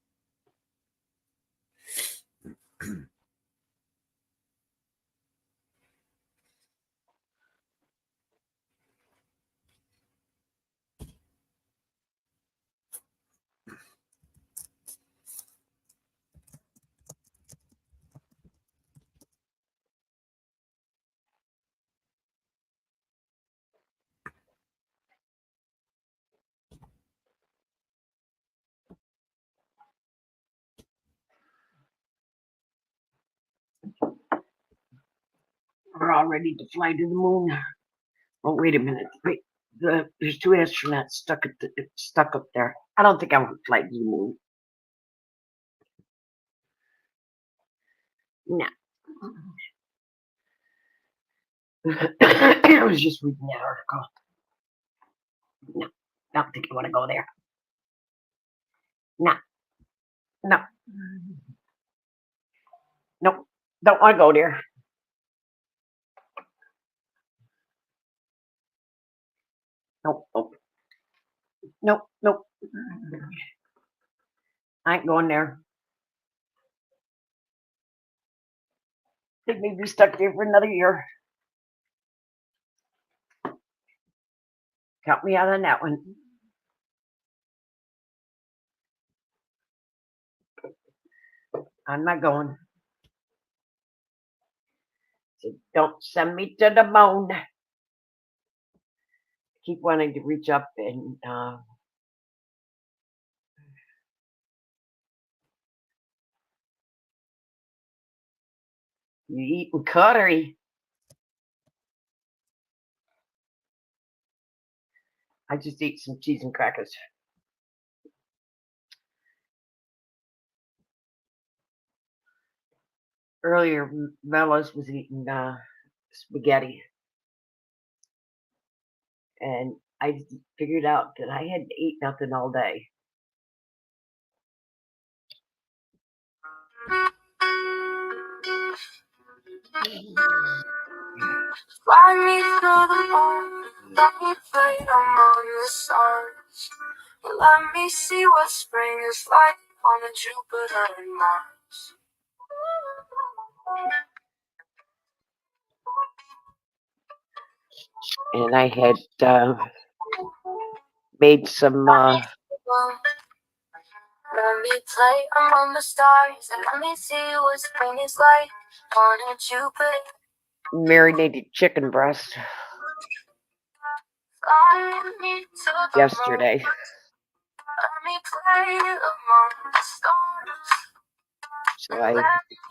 We're all ready to fly to the moon. Oh, wait a minute. Wait, there's two astronauts stuck up there. I don't think I want to fly to the moon. No. I was just reading that article. No, I don't think I want to go there. No. No. Nope. Don't want to go there. Nope. Nope. Nope. Nope. I ain't going there. They may be stuck there for another year. Count me out on that one. I'm not going. So don't send me to the moon. Keep wanting to reach up and you eating cutlery. I just ate some cheese and crackers. Earlier, Mellows was eating spaghetti. And I figured out that I hadn't eaten nothing all day. Fly me through the moon, let me play among the stars. Let me see what spring is like on a Jupiter and Mars. And I had made some Let me play among the stars and let me see what spring is like on a Jupiter. marinated chicken breast Fly me to the yesterday. moon, let me play among the stars. So I Let me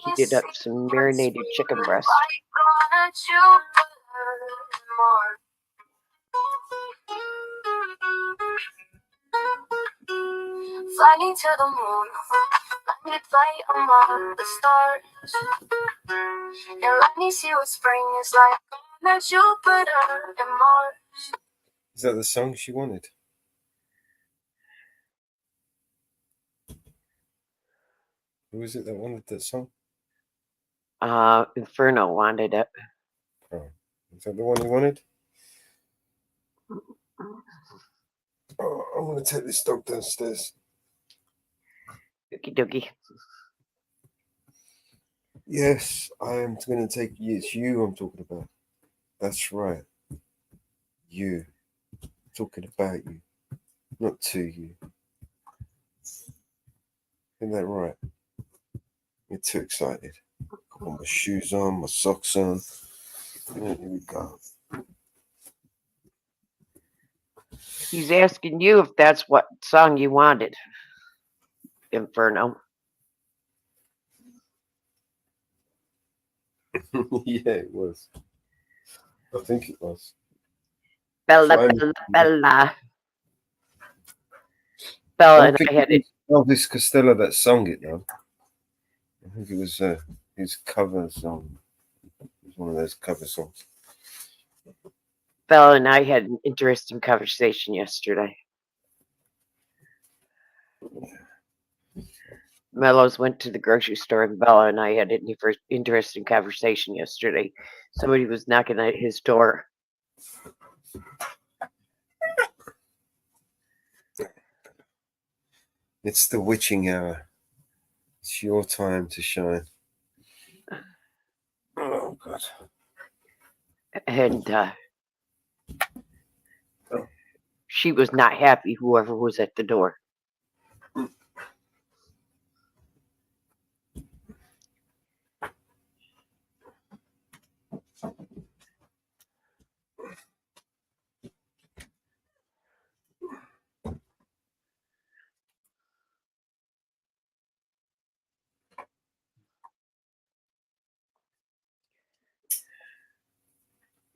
heated see up some what marinated spring chicken is breast. like on a Jupiter and Mars. Fly me to the moon, let me play among the stars. And let me see what spring is like on a Jupiter and Mars. Is that the song she wanted? Who was it that wanted that song? Inferno wanted it. Oh, is that the one he wanted? Oh, I'm going to take this dog downstairs. Okie dokie. Yes, I am going to take you. It's you I'm talking about. That's right. You. I'm talking about you. Not to you. Isn't that right? You're too excited. Got my shoes on, my socks on. Yeah, here we go. He's asking you if that's what song you wanted. Inferno. Yeah, it was. I think it was. Bella, Fine. Bella, Bella. Bella I and think I it had it. was Elvis Costello that sung it, though. I think it was his cover song. It was one of those cover songs. Bella and I had an interesting conversation yesterday. Mellows went to the grocery store and Bella and I had an interesting conversation yesterday. Somebody was knocking at his door. It's the witching hour. It's your time to shine. Oh, God. And she was not happy, whoever was at the door.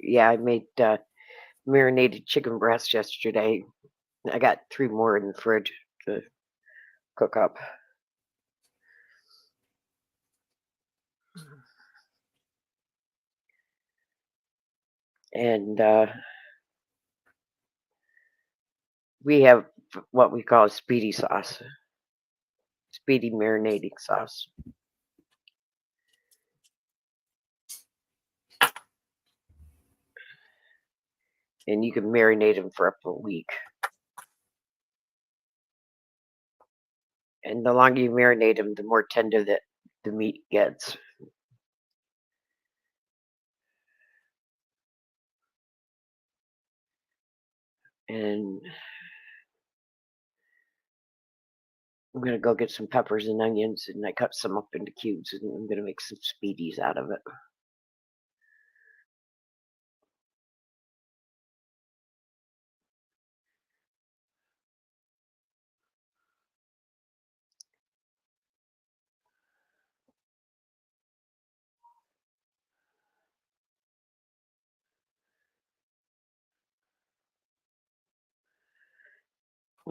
Yeah, I made marinated chicken breast yesterday. I got 3 more in the fridge to cook up. And we have what we call speedy sauce. Speedy marinating sauce. And you can marinate them for up to a week. And the longer you marinate them, the more tender that the meat gets. And I'm going to go get some peppers and onions, and I cut some up into cubes, and I'm going to make some speedies out of it.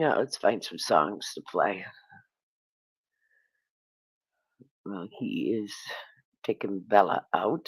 Yeah, let's find some songs to play. Well, he is taking Bella out.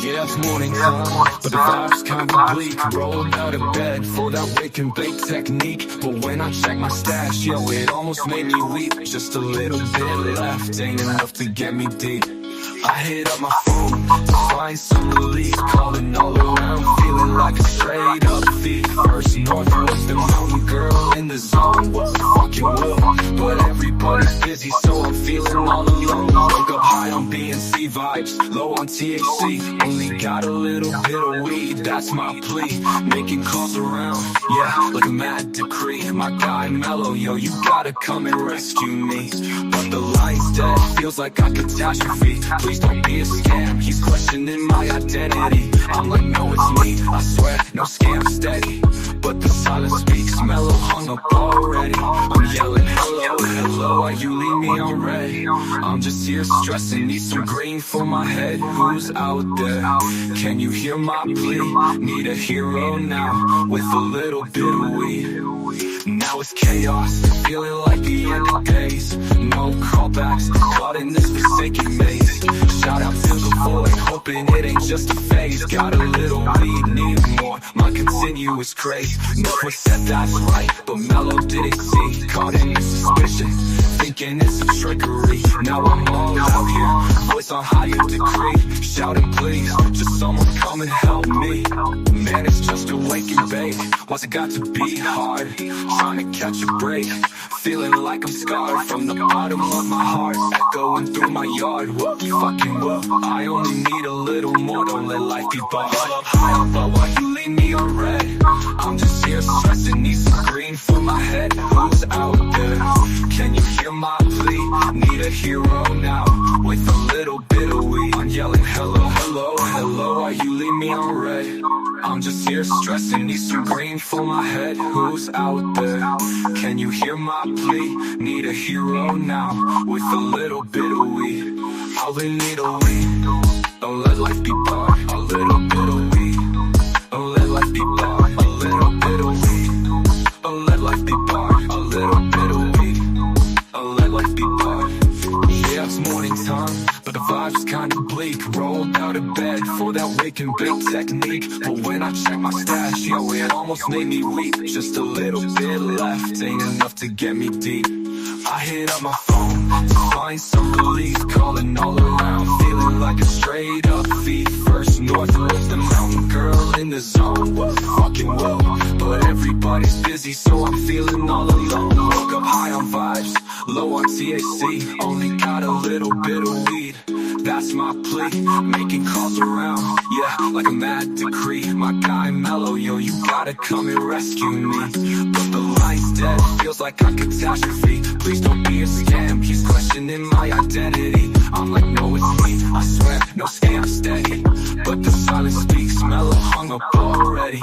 Yeah, it's morning time, but the vibe's kinda bleak. Rolled out of bed for that wake and bake technique. But when I check my stash, yo, it almost made me weep. Just a little bit left, ain't enough to get me deep. I hit up my phone to find some relief. Calling all around, feeling like a straight up thief. First north was the mountain girl in the zone. What the fucking will? But everybody's busy, so I'm feeling all alone. Woke up high on B&C vibes, low on THC. Only got a little bit of weed, that's my plea. Making calls around, yeah, like a mad decree. My guy Mellow, yo, you gotta come and rescue me. But the line's dead, feels like a catastrophe. Please don't be a scam, he's questioning my identity. I'm like, no, it's me, I swear, no scam, steady. But the silence speaks, Mellow hung up already. I'm yelling, hello, hello, why you leave me on red? I'm just here stressing, need some green for my head. Who's out there? Can you hear my plea? Need a hero now, with a little bit of weed. Now it's chaos, feeling like the end of days. No callbacks, caught in this forsaken maze. Shout out to the void, hoping it ain't just a phase. Got a little weed, need more, my continuous craze. No one said that's right, but Mellow didn't see. Caught in this suspicion, thinking it's a trickery. Now I'm all out here, voice on higher decree. Shouting please, just someone come and help me. Man, it's just a wake and bake. What's it got to be hard? Trying to catch a break, feeling like I'm scarred from the bottom of my heart, echoing through my yard. Whoop, fucking whoop, I only need a little more, don't let life be bought. High up, but why you leave me on red? I'm just here stressing, need some green for my head. Who's out there? Can you hear my plea? Need a hero now, with a little bit of weed. I'm yelling, hello, hello, hello, why you leave me on red? I'm just here stressing, need some green for my head. Who's out there? Can you hear my plea? Need a hero now, with a little bit of weed. All in need a weed. Don't let life be barred. A little bit of weed. Don't let life be barred. A little bit of weed. Don't let life be barred. A little bit of weed. Don't let life be barred. Yeah, it's morning time, but the vibe's kinda bleak. Rolled out of bed for that wake and bake technique. But when I check my stash, yo, it almost made me weep. Just a little bit left, ain't enough to get me deep. I hit up my phone to find some relief. Calling all around, feeling like a straight up thief. First north was the mountain girl in the zone. What fucking will? But everybody's busy, so I'm feeling all alone. Woke up high on vibes, low on THC. Only got a little bit of weed, that's my plea. Making calls around, yeah, like a mad decree. My guy Mellow, yo, you gotta come and rescue me. But the line's dead, feels like a catastrophe. Please don't be a scam, he's questioning my identity. I'm like, no, it's me, I swear, no scam, steady. But the silence speaks, Mellow hung up already.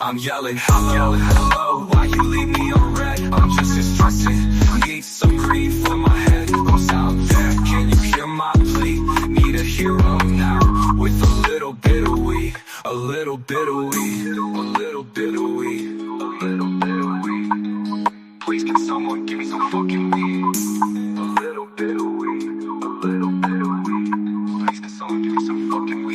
I'm yelling, hello, hello, why you leave me on red? I'm just stressing, need some green for my head. Who's out there? Can you hear my plea? Need a hero now, with a little bit of weed. A little bit of weed. A little bit of weed. A little bit of weed. Please consider someone give me some fucking weed? A little bit of weed, a little bit of weed. Please, can someone give me some fucking weed?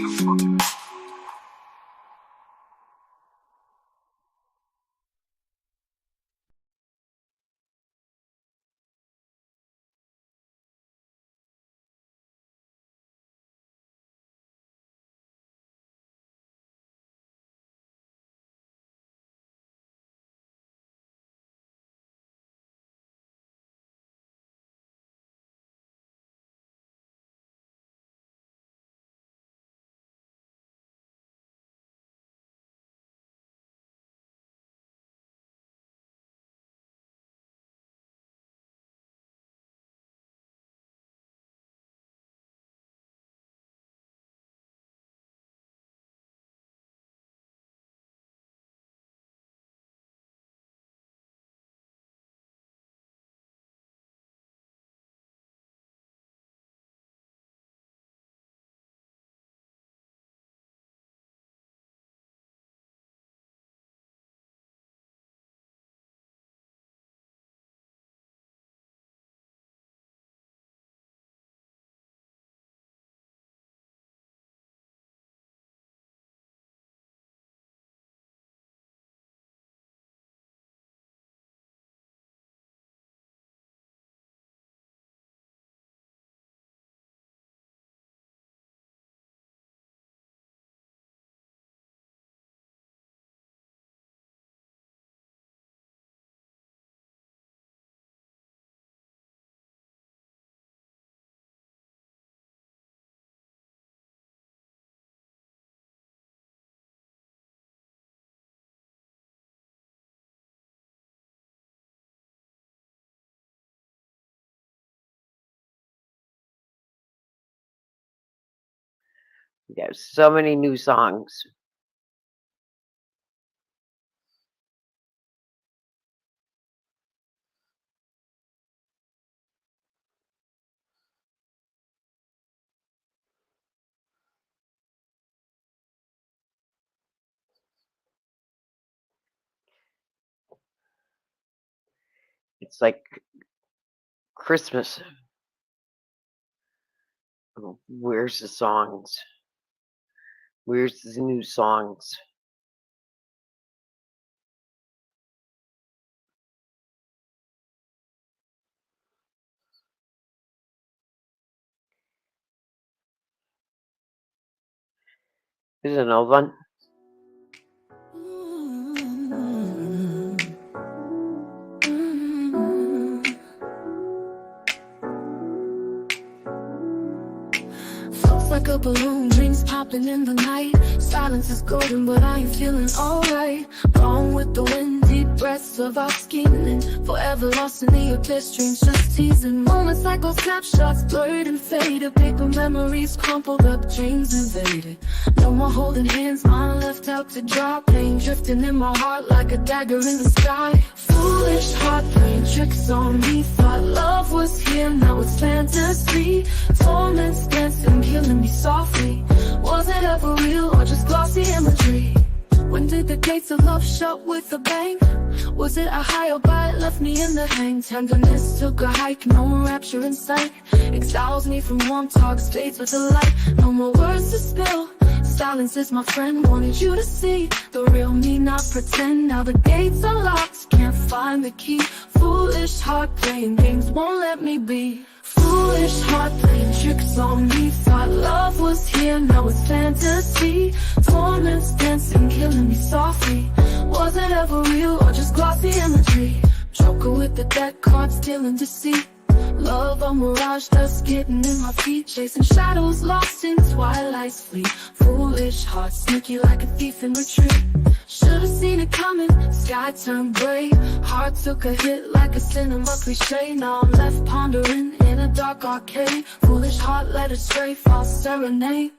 We have so many new songs. It's like Christmas. Oh, where's the songs? Where's the new songs? This is an old one. Floats like a balloon, dreams popping in the night. Silence is golden, but I ain't feeling alright. Gone with the wind, deep breaths of our scheming. Forever lost in the abyss, dreams just teasing. Moments like old snapshots, blurred and faded. Paper memories crumpled up, dreams invaded. No more holding hands, mine left out to dry. Pain drifting in my heart like a dagger in the sky. Foolish heart playing tricks on me. Thought love was here, now it's fantasy. Torments dancing, killing me softly. Was it ever real or just glossy imagery? When did the gates of love shut with a bang? Was it a high or bite left me in the hang? Tenderness took a hike, no rapture in sight. Exiles me from warm talks, fades with the light. No more words to spill. Silence is my friend, wanted you to see the real me, not pretend. Now the gates are locked, can't find the key. Foolish heart playing games, won't let me be. Foolish heart playing tricks on me. Thought love was here, now it's fantasy. Torments dancing, killing me softly. Was it ever real or just glossy imagery? Joker with the deck cards, stealing deceit. Love a mirage, dust getting in my feet. Chasing shadows, lost in twilight's fleet. Foolish heart, sneaky like a thief in retreat. Should've seen it coming, sky turned gray. Heart took a hit like a cinema cliche. Now I'm left pondering in a dark arcade. Foolish heart led astray, false serenade.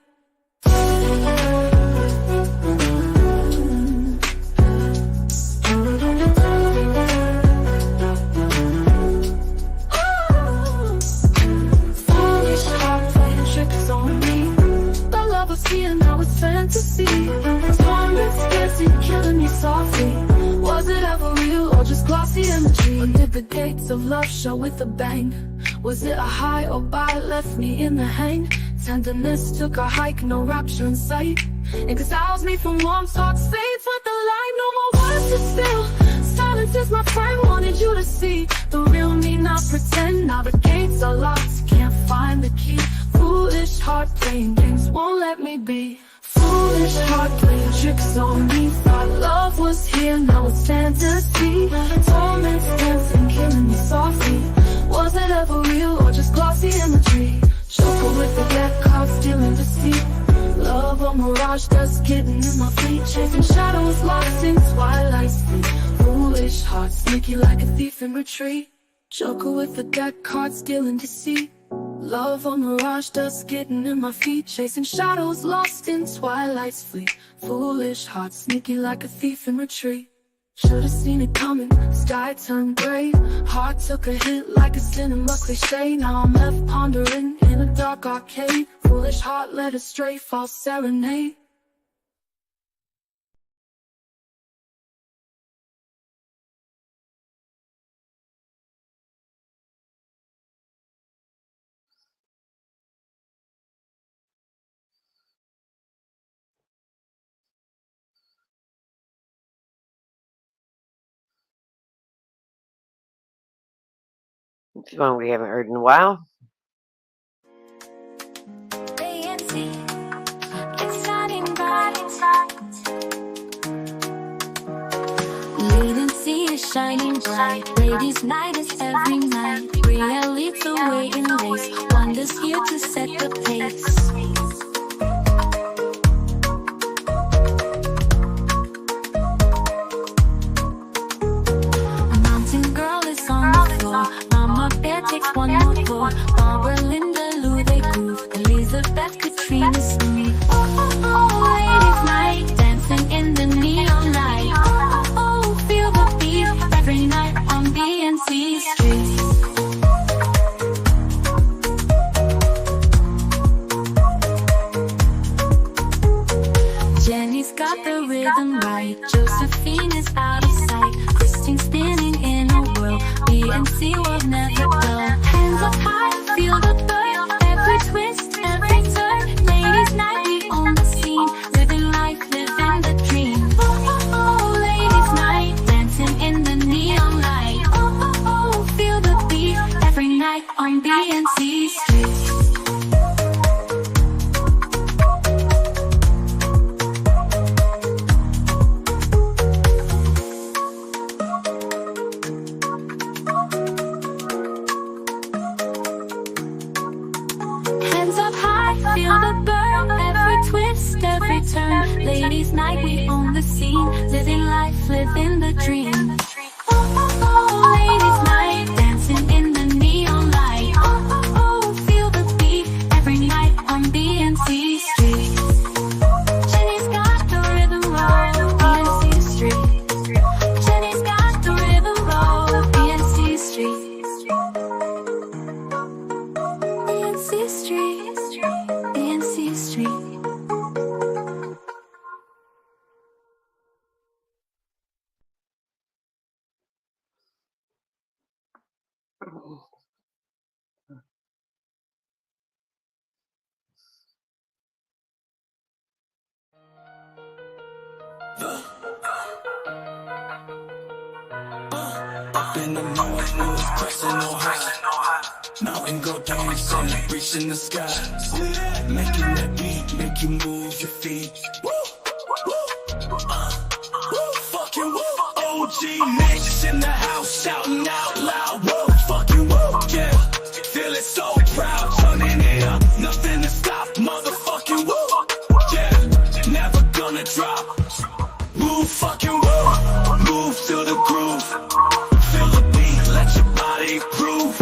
Now it's fantasy. Torments dancing, killing me softly. Was it ever real or just glossy imagery? When did the day Taste of love show with a bang. Was it a high or bye? Left me in the hang. Tenderness took a hike, no rapture in sight. Exiles me from warmth, hearts fades with the light. No more words to spill. Silence is my friend, wanted you to see the real me, not pretend. Now the gates are locked, can't find the key. Foolish heart playing games, won't let me be. Foolish heart playing tricks on me. Thought love was here, now it's fantasy. Torments dancing, killing me softly. Was it ever real or just glossy imagery? Shuffle with the deck, cards stealing deceit. Love or mirage, dust getting in my feet. Chasing shadows lost in twilight sleep. Foolish heart, sneaky like a thief in retreat. Joker with the deck, cards stealing deceit. Love or mirage, dust getting in my feet. Chasing shadows lost in twilight's fleet. Foolish heart, sneaky like a thief in retreat. Should've seen it coming, sky turned gray. Heart took a hit like a cinema cliche. Now I'm left pondering in a dark arcade. Foolish heart led astray, false serenade. It's one we haven't heard in a while. Shining bright, ladies' night is every night. Real leads the way in lace. Wonders here to set the pace. Mountain girl is on the floor. Mama bear takes one more pour. Barbara, Linda, Lou, they groove. Elizabeth, Katrina, smooth. Oh, ladies' night, dancing in the neon light. Oh, feel the beat every night on BNC streets. Jenny's got the rhythm right. Josephine is out of sight. Christine's spinning in a whirl. BNC will never dull. Hands up high, feel the burn. Every twist, every turn. Ladies' night, we own the scene. Living life, living the dream. Oh, ladies' night, dancing in the neon light. Oh, feel the beat every night on BNC streets. Hands up high, feel the burn. Every twist, every turn. Ladies' night, we own the scene. Living life, living the dream. Oh, ladies' night, dancing in the neon light. Oh, feel the beat every night on BNC streets. Jenny's got the rhythm roll, BNC street. Jenny's got the rhythm roll, BNC street. BNC street, BNC street. Up in the morning, pressing on high. Mountain go dancing, reaching the sky. Making that beat, make you move your feet. Woo, fucking woo. OG Nation in the house, shouting out loud. Woo, fucking woo, yeah. Feeling so proud, turning it up. Nothing to stop, motherfucking woo. Yeah, never gonna drop. Move, fucking woo. Move to the groove. Feel the beat, let your body groove.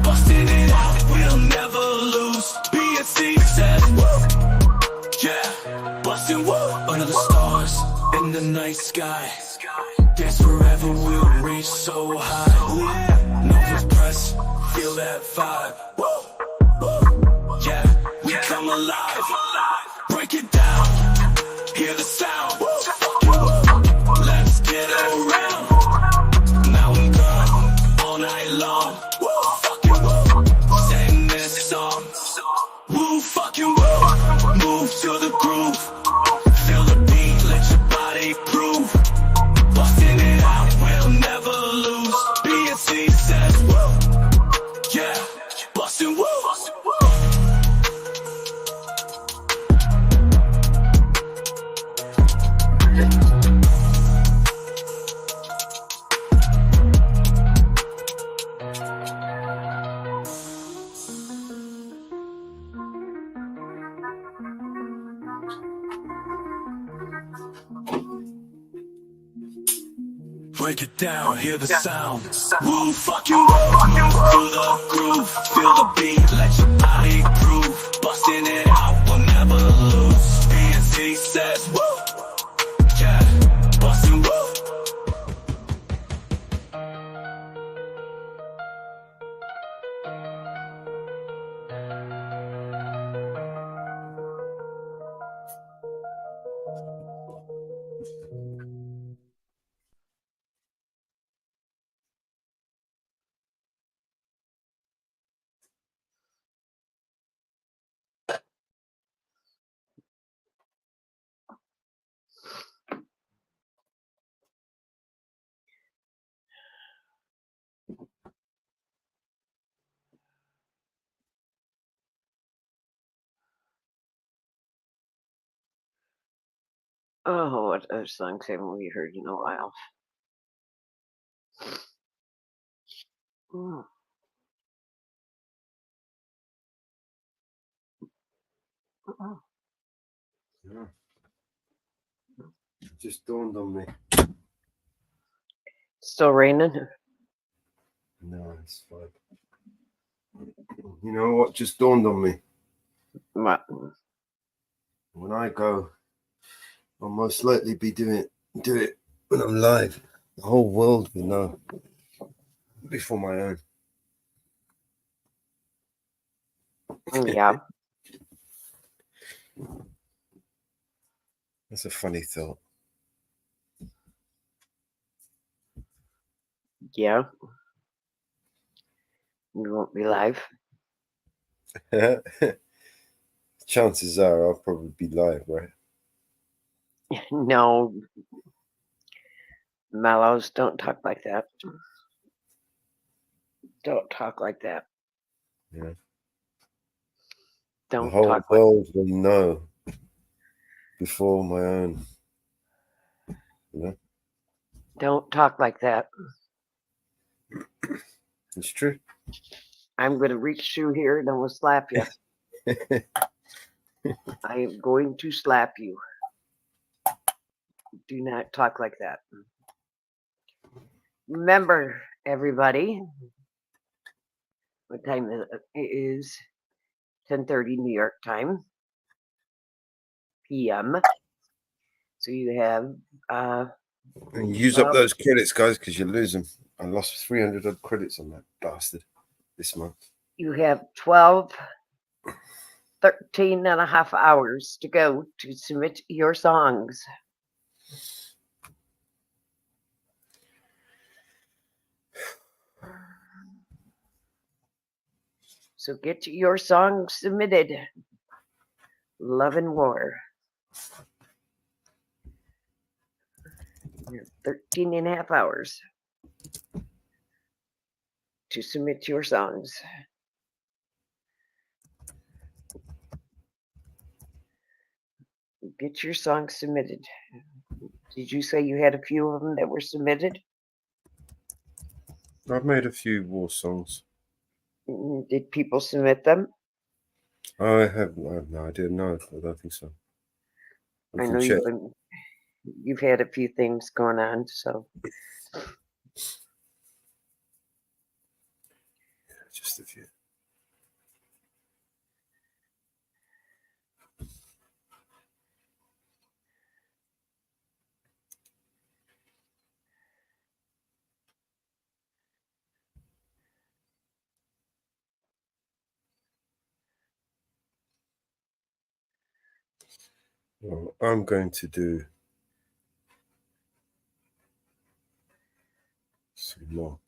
Busting it out, we'll never lose. BNC says woo. Yeah, busting woo. Under the stars, in the night sky. Dance forever, we'll reach so high. Nova's press, feel that vibe. Woo. Yeah, we come alive. Break it down, hear the sound. Let's get around. Mountain girl, all night along. Woo, fucking woo. Sing this song. Woo, fucking woo. Move to the groove. Feel the beat, let your body prove. Busting it out, we'll never lose. BNC says woo. Yeah, busting woo. Break it down, hear the sound. Woo, fucking woo. Feel the groove, feel the beat, let your body prove. Busting it out, we'll never lose. BNC says woo. Yeah, busting woo. Oh, what other songs haven't we heard in a while? Mm. Oh, Yeah. It just dawned on me. still raining? No, it's fine. You know what just dawned on me? What? When I go, I'll most likely be do it when I'm live. The whole world will know before my own. Yeah. That's a funny thought. Yeah. We won't be live. Chances are I'll probably be live, right? No. Mellows, don't talk like that. Don't talk like that. Yeah. Don't the whole talk world will know before my own. You know? Don't talk like that. It's true. I'm going to reach through here and I'm going to slap you. I am going to slap you. Do not talk like that. Remember, everybody, what time is it? It is 10:30 New York time, PM. So you have And use up those credits, guys, because you lose them. I lost 300 odd credits on that bastard this month. you have 13 and a half hours to go to submit your songs. So get your song submitted. Love and War. You have 13 and a half hours to submit your songs. Get your songs submitted. Did you say you had a few of them that were submitted? I've made a few war songs. Did people submit them? I have no idea. No, I don't think so. I know you've had a few things going on, so just a few. Well, I'm going to do some more.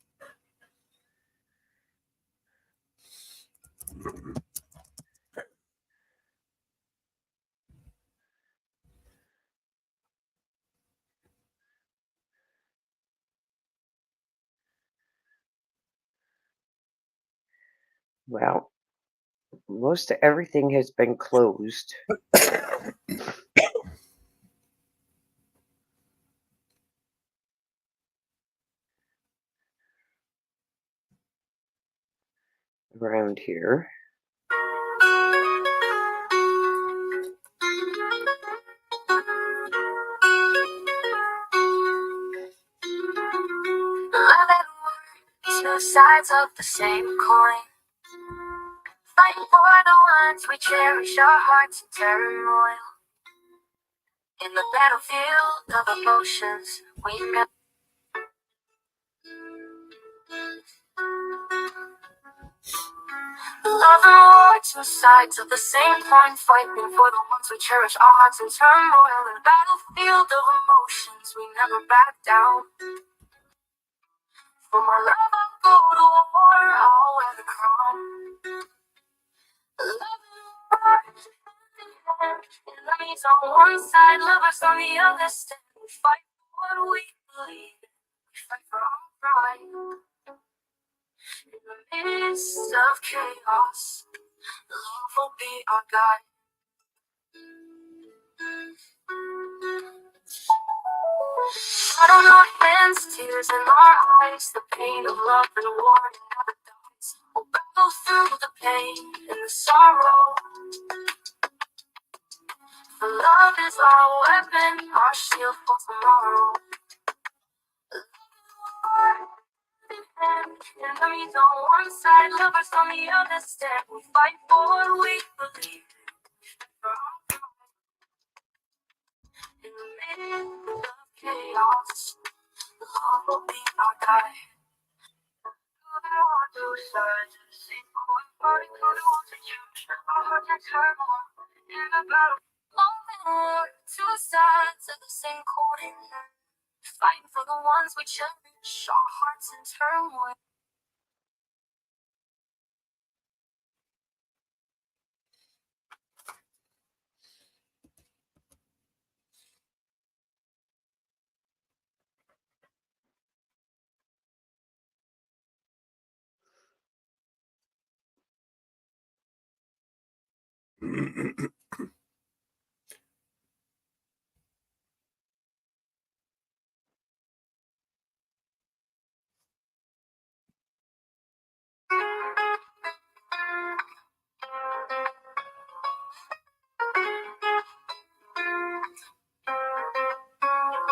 Well, most of everything has been closed. Around here. Two sides of the same coin, fighting for the ones we cherish, our hearts in turmoil. In the battlefield of emotions, we never. Love and war, two sides of the same coin, fighting for the ones we cherish, our hearts in turmoil. In the battlefield of emotions, we never back down. For my love, I'll go to war, I'll wear the crown. Love and war, enemies on one side, lovers on the other. Stand, we fight for what we believe in. We fight for our pride. In the midst of chaos, love will be our guide. Blood on our hands, tears in our eyes, the pain of love and war never dies. We'll battle through the pain and the sorrow. For love is our weapon, our shield for tomorrow. Enemies on one side, lovers on the other. Stand, we fight for what we believe. In the midst of chaos, love will be our guide. Two sides of the same coin, fighting for the ones we choose. Our hearts are turmoil in the battle. Love and war, two sides of the same coin, fighting for the ones we cherish. Our hearts in turmoil.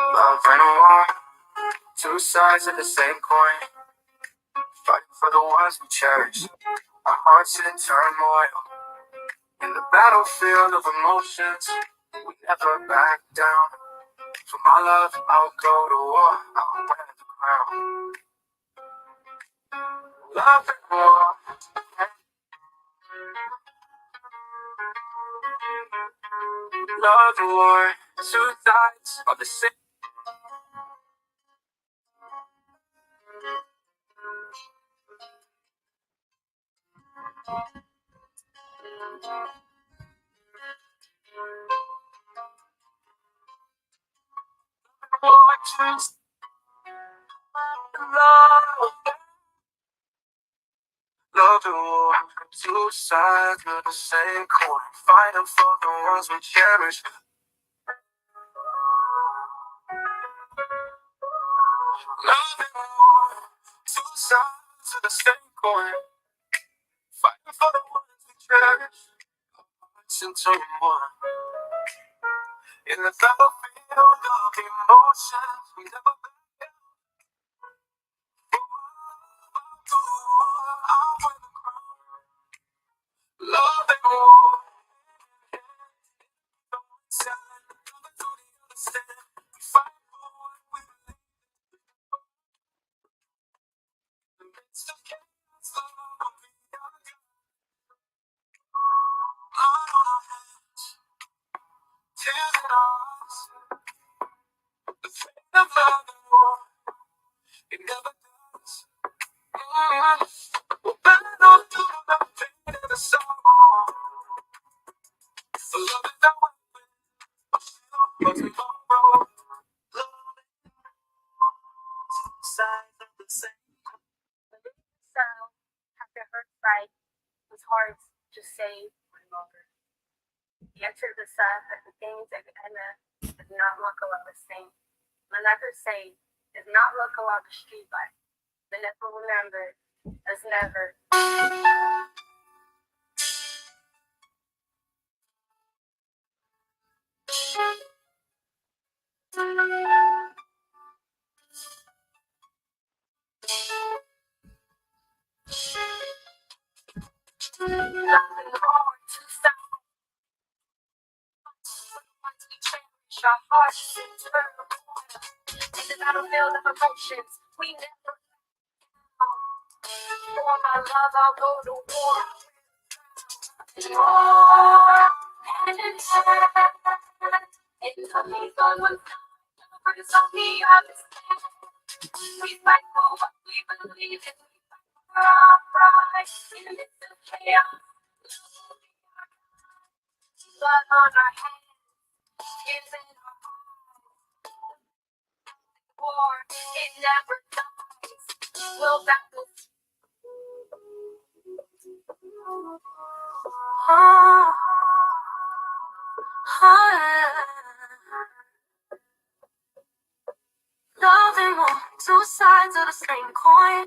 Love and war, two sides of the same coin, fighting for the ones we cherish. Our hearts in turmoil, in the battlefield of emotions, we never back down. For my love, I'll go to war, I'll wear the crown. Love and war. Love and war, two sides of the same. Love and war, two sides of the same coin, fighting for the ones we cherish. Love and war, two sides of the same coin, fighting for the ones we cherish. Hearts in turmoil, in the battlefield of emotions, we never back down. I'll win the crown. Love and war, we fight for what we believe. In the midst of chaos, love will be our guide. Blood on our hands, tears in our eyes, the pain of love and right, whose hearts just say, the answer to the sun, but the things that does not look a lot the same. The never say does not look a lot the street light. The never remembered as never. Nothing more to say. Once we cherish our hearts in turmoil. In the battlefield of emotions, we never for my love, I'll go to war. War and it's in the peace on one side, it's on the other side. We fight for what we believe in. We fight for our pride in the midst of chaos. Blood on our hands, tears in our eyes. War, it never dies. We'll battle. Loving on two sides of the same coin.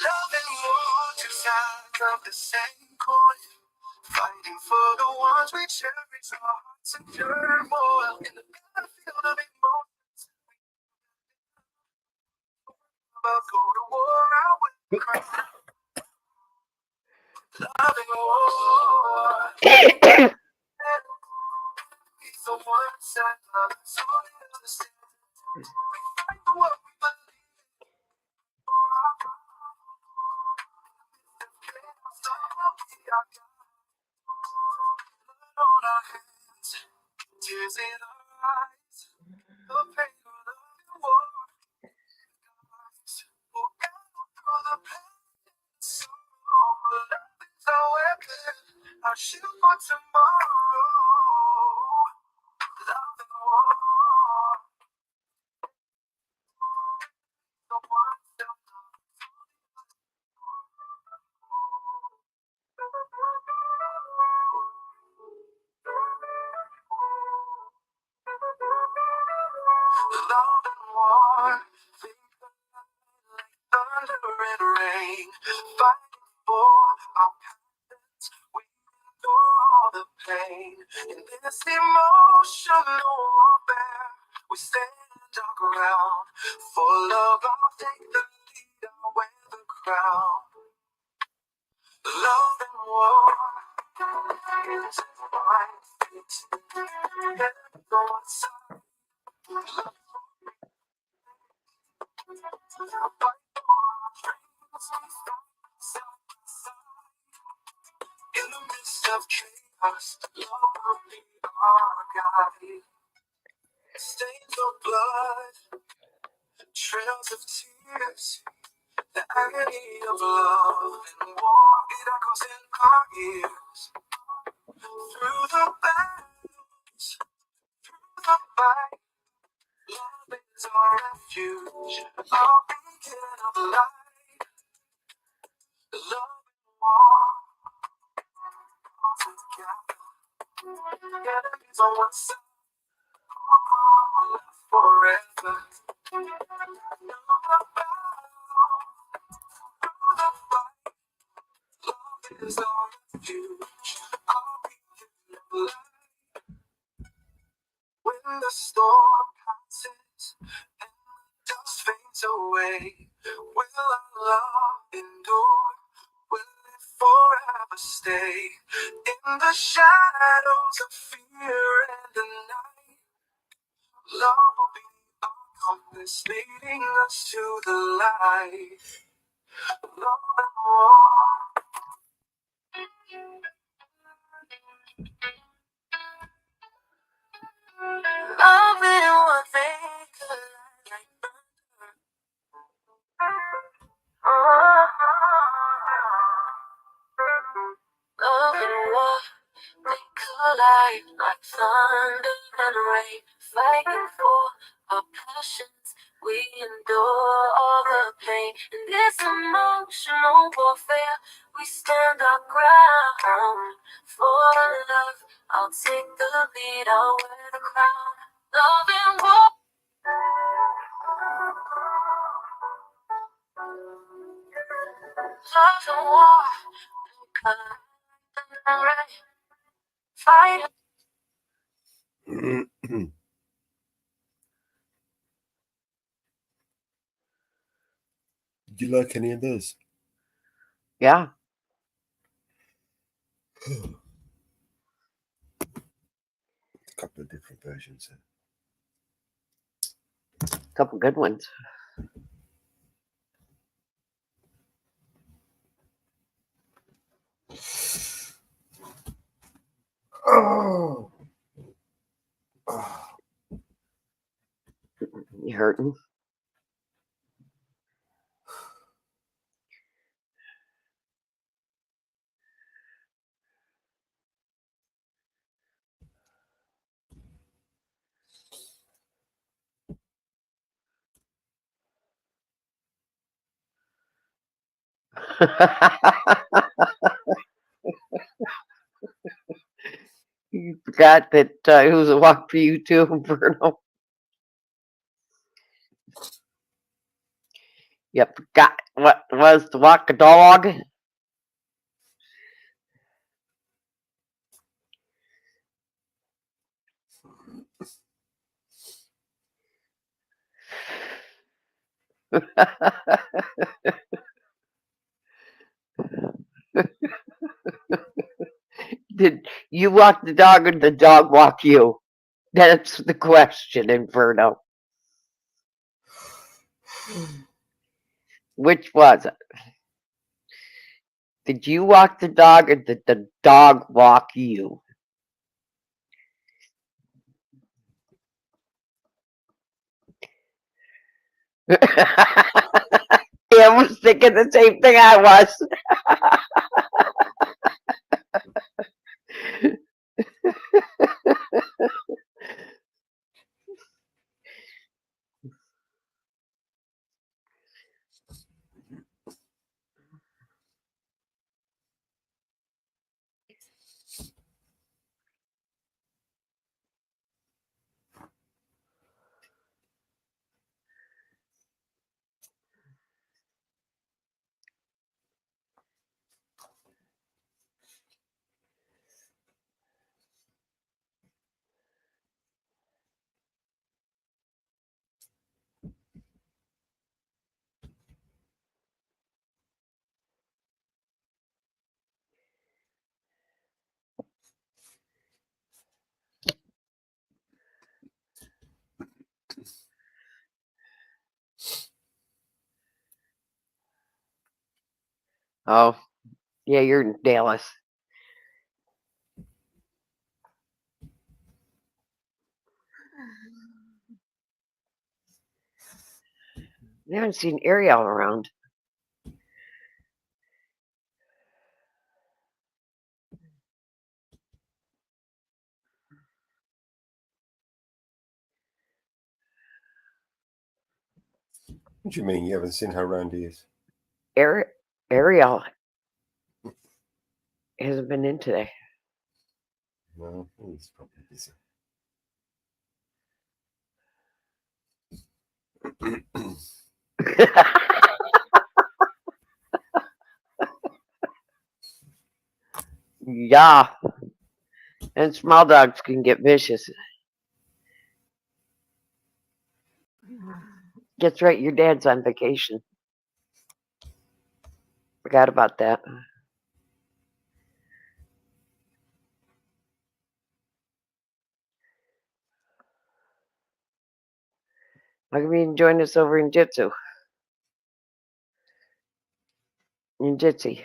Loving war, two sides of the same coin. Fighting for the ones we cherish, our hearts in turmoil. In the battlefield of emotions, about go to war, I will cry. Loving war. He's the one side, love is on the other side. We fight for what we believe. Blood on our hands, tears in our eyes. The pain of loving war. We'll battle through the pain and sorrow. Love is our weapon, our shield for tomorrow. Loving war. The one step. Love and war, think like thunder and rain, fighting for our passions, we endure all the pain. In this emotional warfare, we stand our ground. For love, I'll take the lead, I'll wear the crown. Love and war is my fate. Heaven on one side. In the midst of chaos, love will be our guide. Stains of blood, trails of tears, the agony of love and war, it echoes in our ears. Through the battles, through the fight, love is our refuge, our beacon of light. Love and war, all together. Enemies on one side, love forever. No battle, through the fight, love is our refuge, our beacon of light. When the storm passes and the dust fades away, will our love endure? Will it forever stay? In the shadows of fear and the night, love will be our compass leading us to the light. Love and war. Love and war, they collide like thunder. Love and war, they collide like thunder and rain. fighting for our passions. We endure all the pain in this emotional warfare. We stand our ground for love. I'll take the lead, I'll wear the crown. Love and war. Love and war. Fight. Did you like any of those? Yeah. A couple of different versions. A couple good ones. Oh. You hurting? You forgot that it was a walk for you too, Bruno. You forgot what was to walk a dog. Did you walk the dog or did the dog walk you? That's the question, Inferno. Which was it? Did you walk the dog or did the dog walk you? I was thinking the same thing I was. Oh, yeah, you're in Dallas. I haven't seen Ariel around. What do you mean you haven't seen how round he is? Ariel hasn't been in today. No, he's probably busy. Yeah. And small dogs can get vicious. That's right, your dad's on vacation. Forgot about that. How come you didn't join us over in Jitsu? In Jitsi.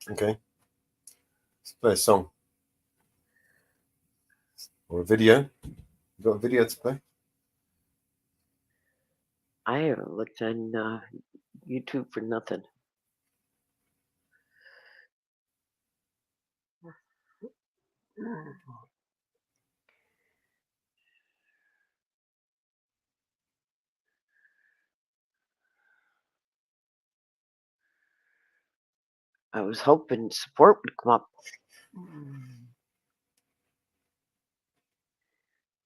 Okay. Let's play a song. Or a video. You got a video to play? I haven't looked on YouTube for nothing. I was hoping support would come up.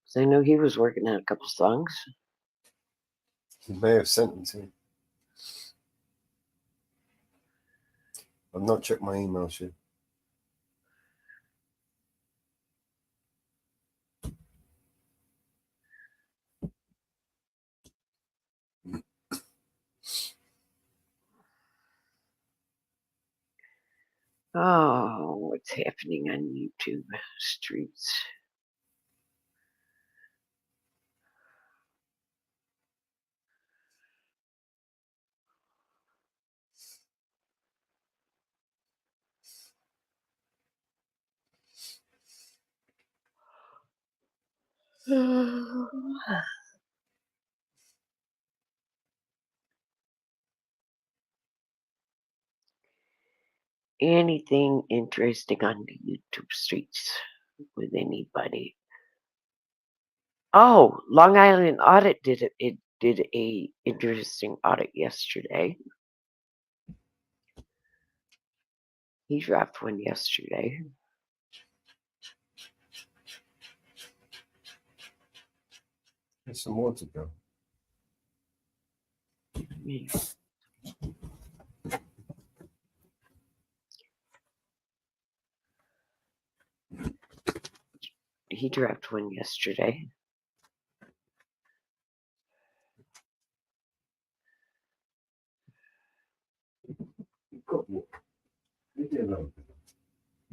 So I know he was working on a couple songs. He may have sent them to you. I've not checked my emails yet. Oh, what's happening on YouTube streets? Anything interesting on the YouTube streets with anybody? Oh, Long Island Audit did a interesting audit yesterday. He dropped one yesterday. There's some more to go. He dropped one yesterday. Leave me alone.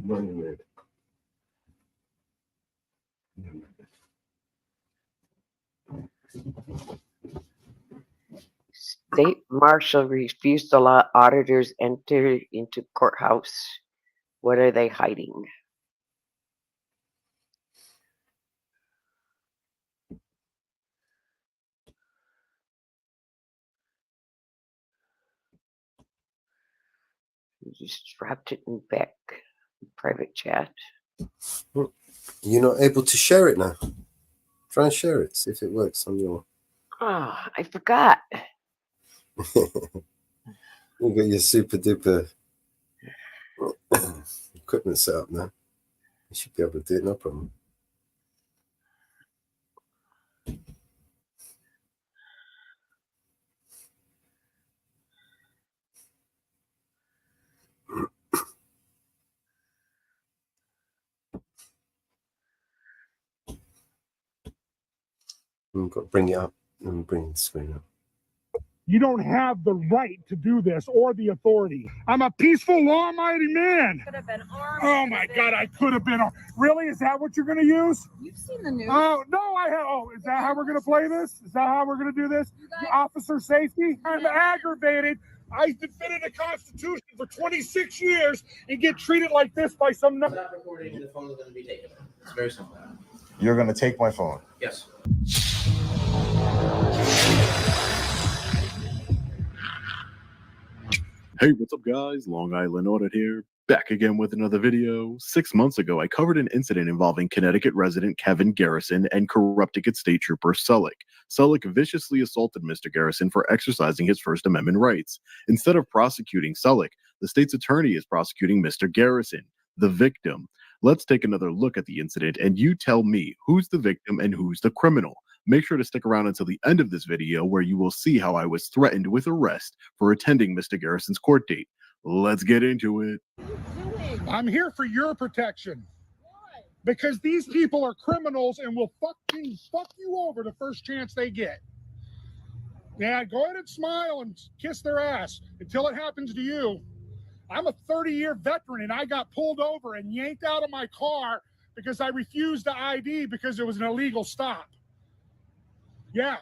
Running with it. State Marshal refused to allow auditors enter into courthouse. What are they hiding? You just dropped it in back private chat. You're not able to share it now. Try and share it. See if it works on your. Oh, I forgot. You got your super duper equipment set up now. You should be able to do it, no problem. We've got to bring it up and bring the screen up. You don't have the right to do this or the authority. I'm a peaceful, law-abiding man. Could have been armed. Oh my God, I could have been. Really? Is that what you're going to use? You've seen the news. Oh, no, I have. Oh, is that how we're going to play this? Is that how we're going to do this? Officer safety? I'm aggravated. I defended the Constitution for 26 years and get treated like this by some. Not recording, the phone is going to be taken. It's very simple. You're going to take my phone? Yes. Hey, what's up guys? Long Island Audit here, back again with another video. 6 months ago, I covered an incident involving Connecticut resident Kevin Garrison and Connecticut State Trooper Sullick. Sullick viciously assaulted Mr. Garrison for exercising his First Amendment rights. Instead of prosecuting Sullick, the state's attorney is prosecuting Mr. Garrison, the victim. Let's take another look at the incident and you tell me who's the victim and who's the criminal. Make sure to stick around until the end of this video where you will see how I was threatened with arrest for attending Mr. Garrison's court date. Let's get into it. I'm here for your protection. Why? Because these people are criminals and will fuck you over the first chance they get. Yeah, go ahead and smile and kiss their ass until it happens to you. I'm a 30-year veteran and I got pulled over and yanked out of my car because I refused the ID because it was an illegal stop. Yeah.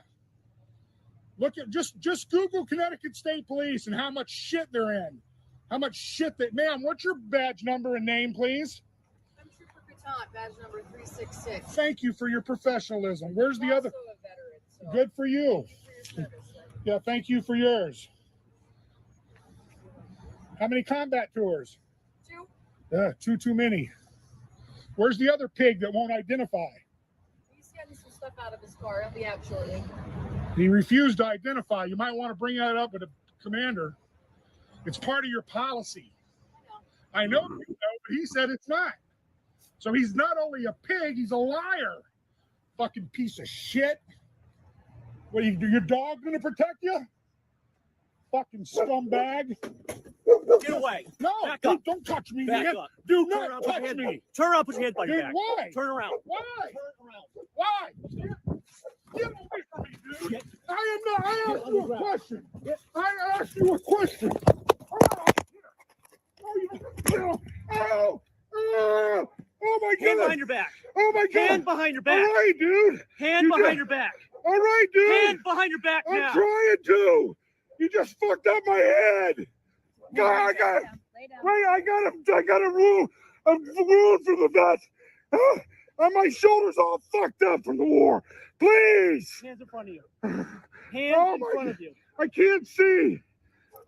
Look at just Google Connecticut State Police and how much shit they're in. How much shit that, ma'am, what's your badge number and name, please? I'm Trooper Patant, badge number 366. Thank you for your professionalism. Where's the other? A veteran, so Good for you. Yeah, thank you for yours. How many combat tours? 2. Yeah, too many. Where's the other pig that won't identify? He's getting some stuff out of his car. He'll be out shortly. He refused to identify. You might want to bring that up with the commander. It's part of your policy. I know you know, but he said it's not. So he's not only a pig, he's a liar. Fucking piece of shit. What, your dog gonna protect you? Fucking scumbag. Get away. No, back dude, up. don't touch me, Back man. up. Do Turn not around, touch me. Turn around, put your hand by your Dude, back. why? Turn around. Why? Turn around. Why? Get away from me, dude. Get- I asked on you the a ground. question. I asked you a question. Oh my Hand God. behind your back. Oh my God. Hand behind your All back. right, dude. Hand You behind just- your back. All right, dude. Hand behind your back I'm now. trying to. You just fucked up my head. God, I got a wound. A wound from the vet. And my shoulders all fucked up from the war. Please. Hands in front of you. Hands Oh in my front God. of you. I can't see.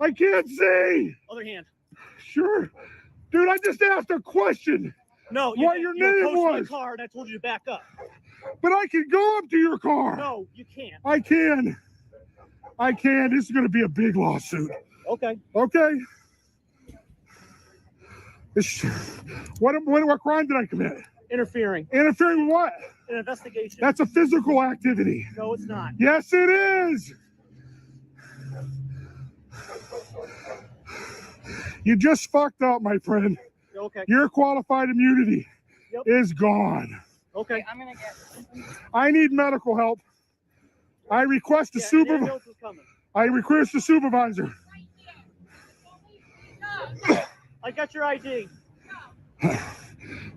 I can't see. Other hand. Sure. Dude, I just asked a question. No, What your you name approached my was. car and I told you to back up. But I can go up to your car. No, you can't. I can. I can. This is going to be a big lawsuit. Okay. Okay. What crime did I commit? Interfering. Interfering with what? An investigation. That's a physical activity. No, it's not. Yes, it is. You just fucked up, my friend. Okay. Your qualified immunity Yep. is gone. Okay. I'm going to get... I need medical help. I request a Yeah, an supervisor. ambulance is coming. I request a supervisor. I got your ID.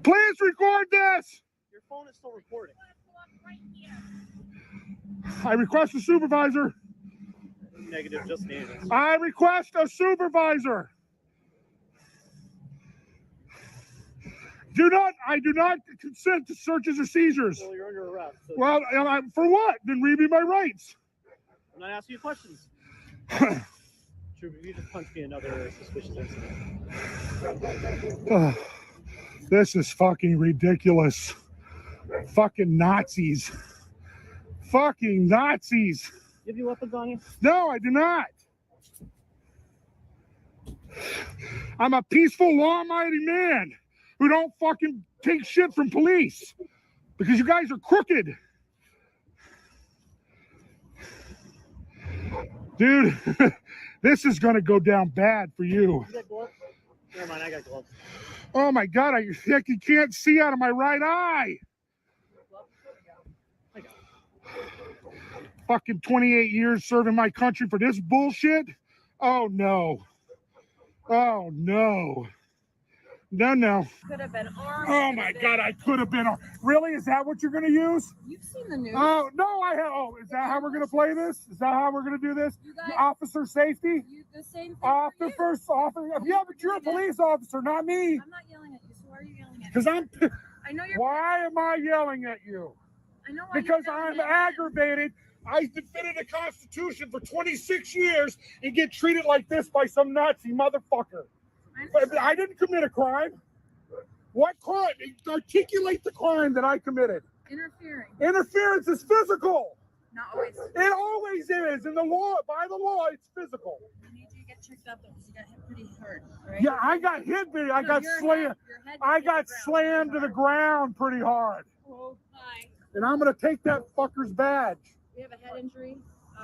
Please record this. Your phone is still recording. I request a supervisor. Negative, just needed. I request a supervisor. I do not consent to searches or seizures. Well, you're under arrest. So Well, for what? Then read me my rights. I'm not asking you questions. True, you just punched me another suspicious incident. This is fucking ridiculous. Fucking Nazis. Fucking Nazis. You have your weapons on you? No, I do not. I'm a peaceful, law-abiding man who don't fucking take shit from police because you guys are crooked. Dude, this is going to go down bad for you. You got gloves? Never mind, I got gloves. Oh my God, I can't see out of my right eye. Fucking 28 years serving my country for this bullshit? Oh no. Oh no. No. Could have been armed. Oh my God, I could have been. Really? Is that what you're going to use? You've seen the news. Oh, no, I have. Oh, is that how we're going to play this? Is that how we're going to do this? You guys- Officer safety? The same thing Officer for you. first officer. Yeah, but you're a police officer, not me. I'm not yelling at you, so why are you yelling at me? Because I'm. I know you're... Why am I yelling at you? I know why Because you're I'm yelling at me. aggravated. I defended the Constitution for 26 years and get treated like this by some Nazi motherfucker. But I didn't commit a crime. What crime? Articulate the crime that I committed. Interfering. Interference is physical. Not always. It always is. In the law, by the law, it's physical. I need you to get checked up, though, because you got hit pretty hard. Right? Yeah, I got hit, baby. I No, got your slammed. head I hit got the ground slammed to the ground pretty hard. Oh, hi. And I'm gonna take that fucker's badge. We have a head injury.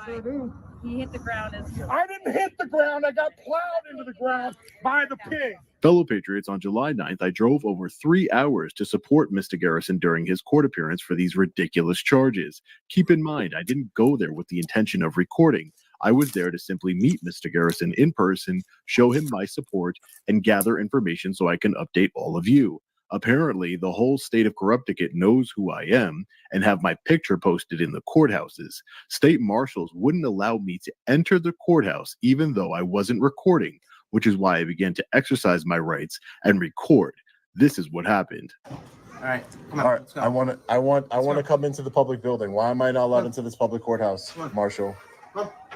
Sure do. He hit the ground. I didn't hit the ground. I got plowed into the ground by the pig. Fellow Patriots, on July 9th, I drove over 3 hours to support Mr. Garrison during his court appearance for these ridiculous charges. Keep in mind, I didn't go there with the intention of recording. I was there to simply meet Mr. Garrison in person, show him my support, and gather information so I can update all of you. Apparently, the whole state of Corrupticate knows who I am and have my picture posted in the courthouses. State marshals wouldn't allow me to enter the courthouse even though I wasn't recording. which is why I began to exercise my rights and record. This is what happened. All right, come on. All right, Let's go. I want to come into the public building. Why am I not allowed into this public courthouse, Marshall?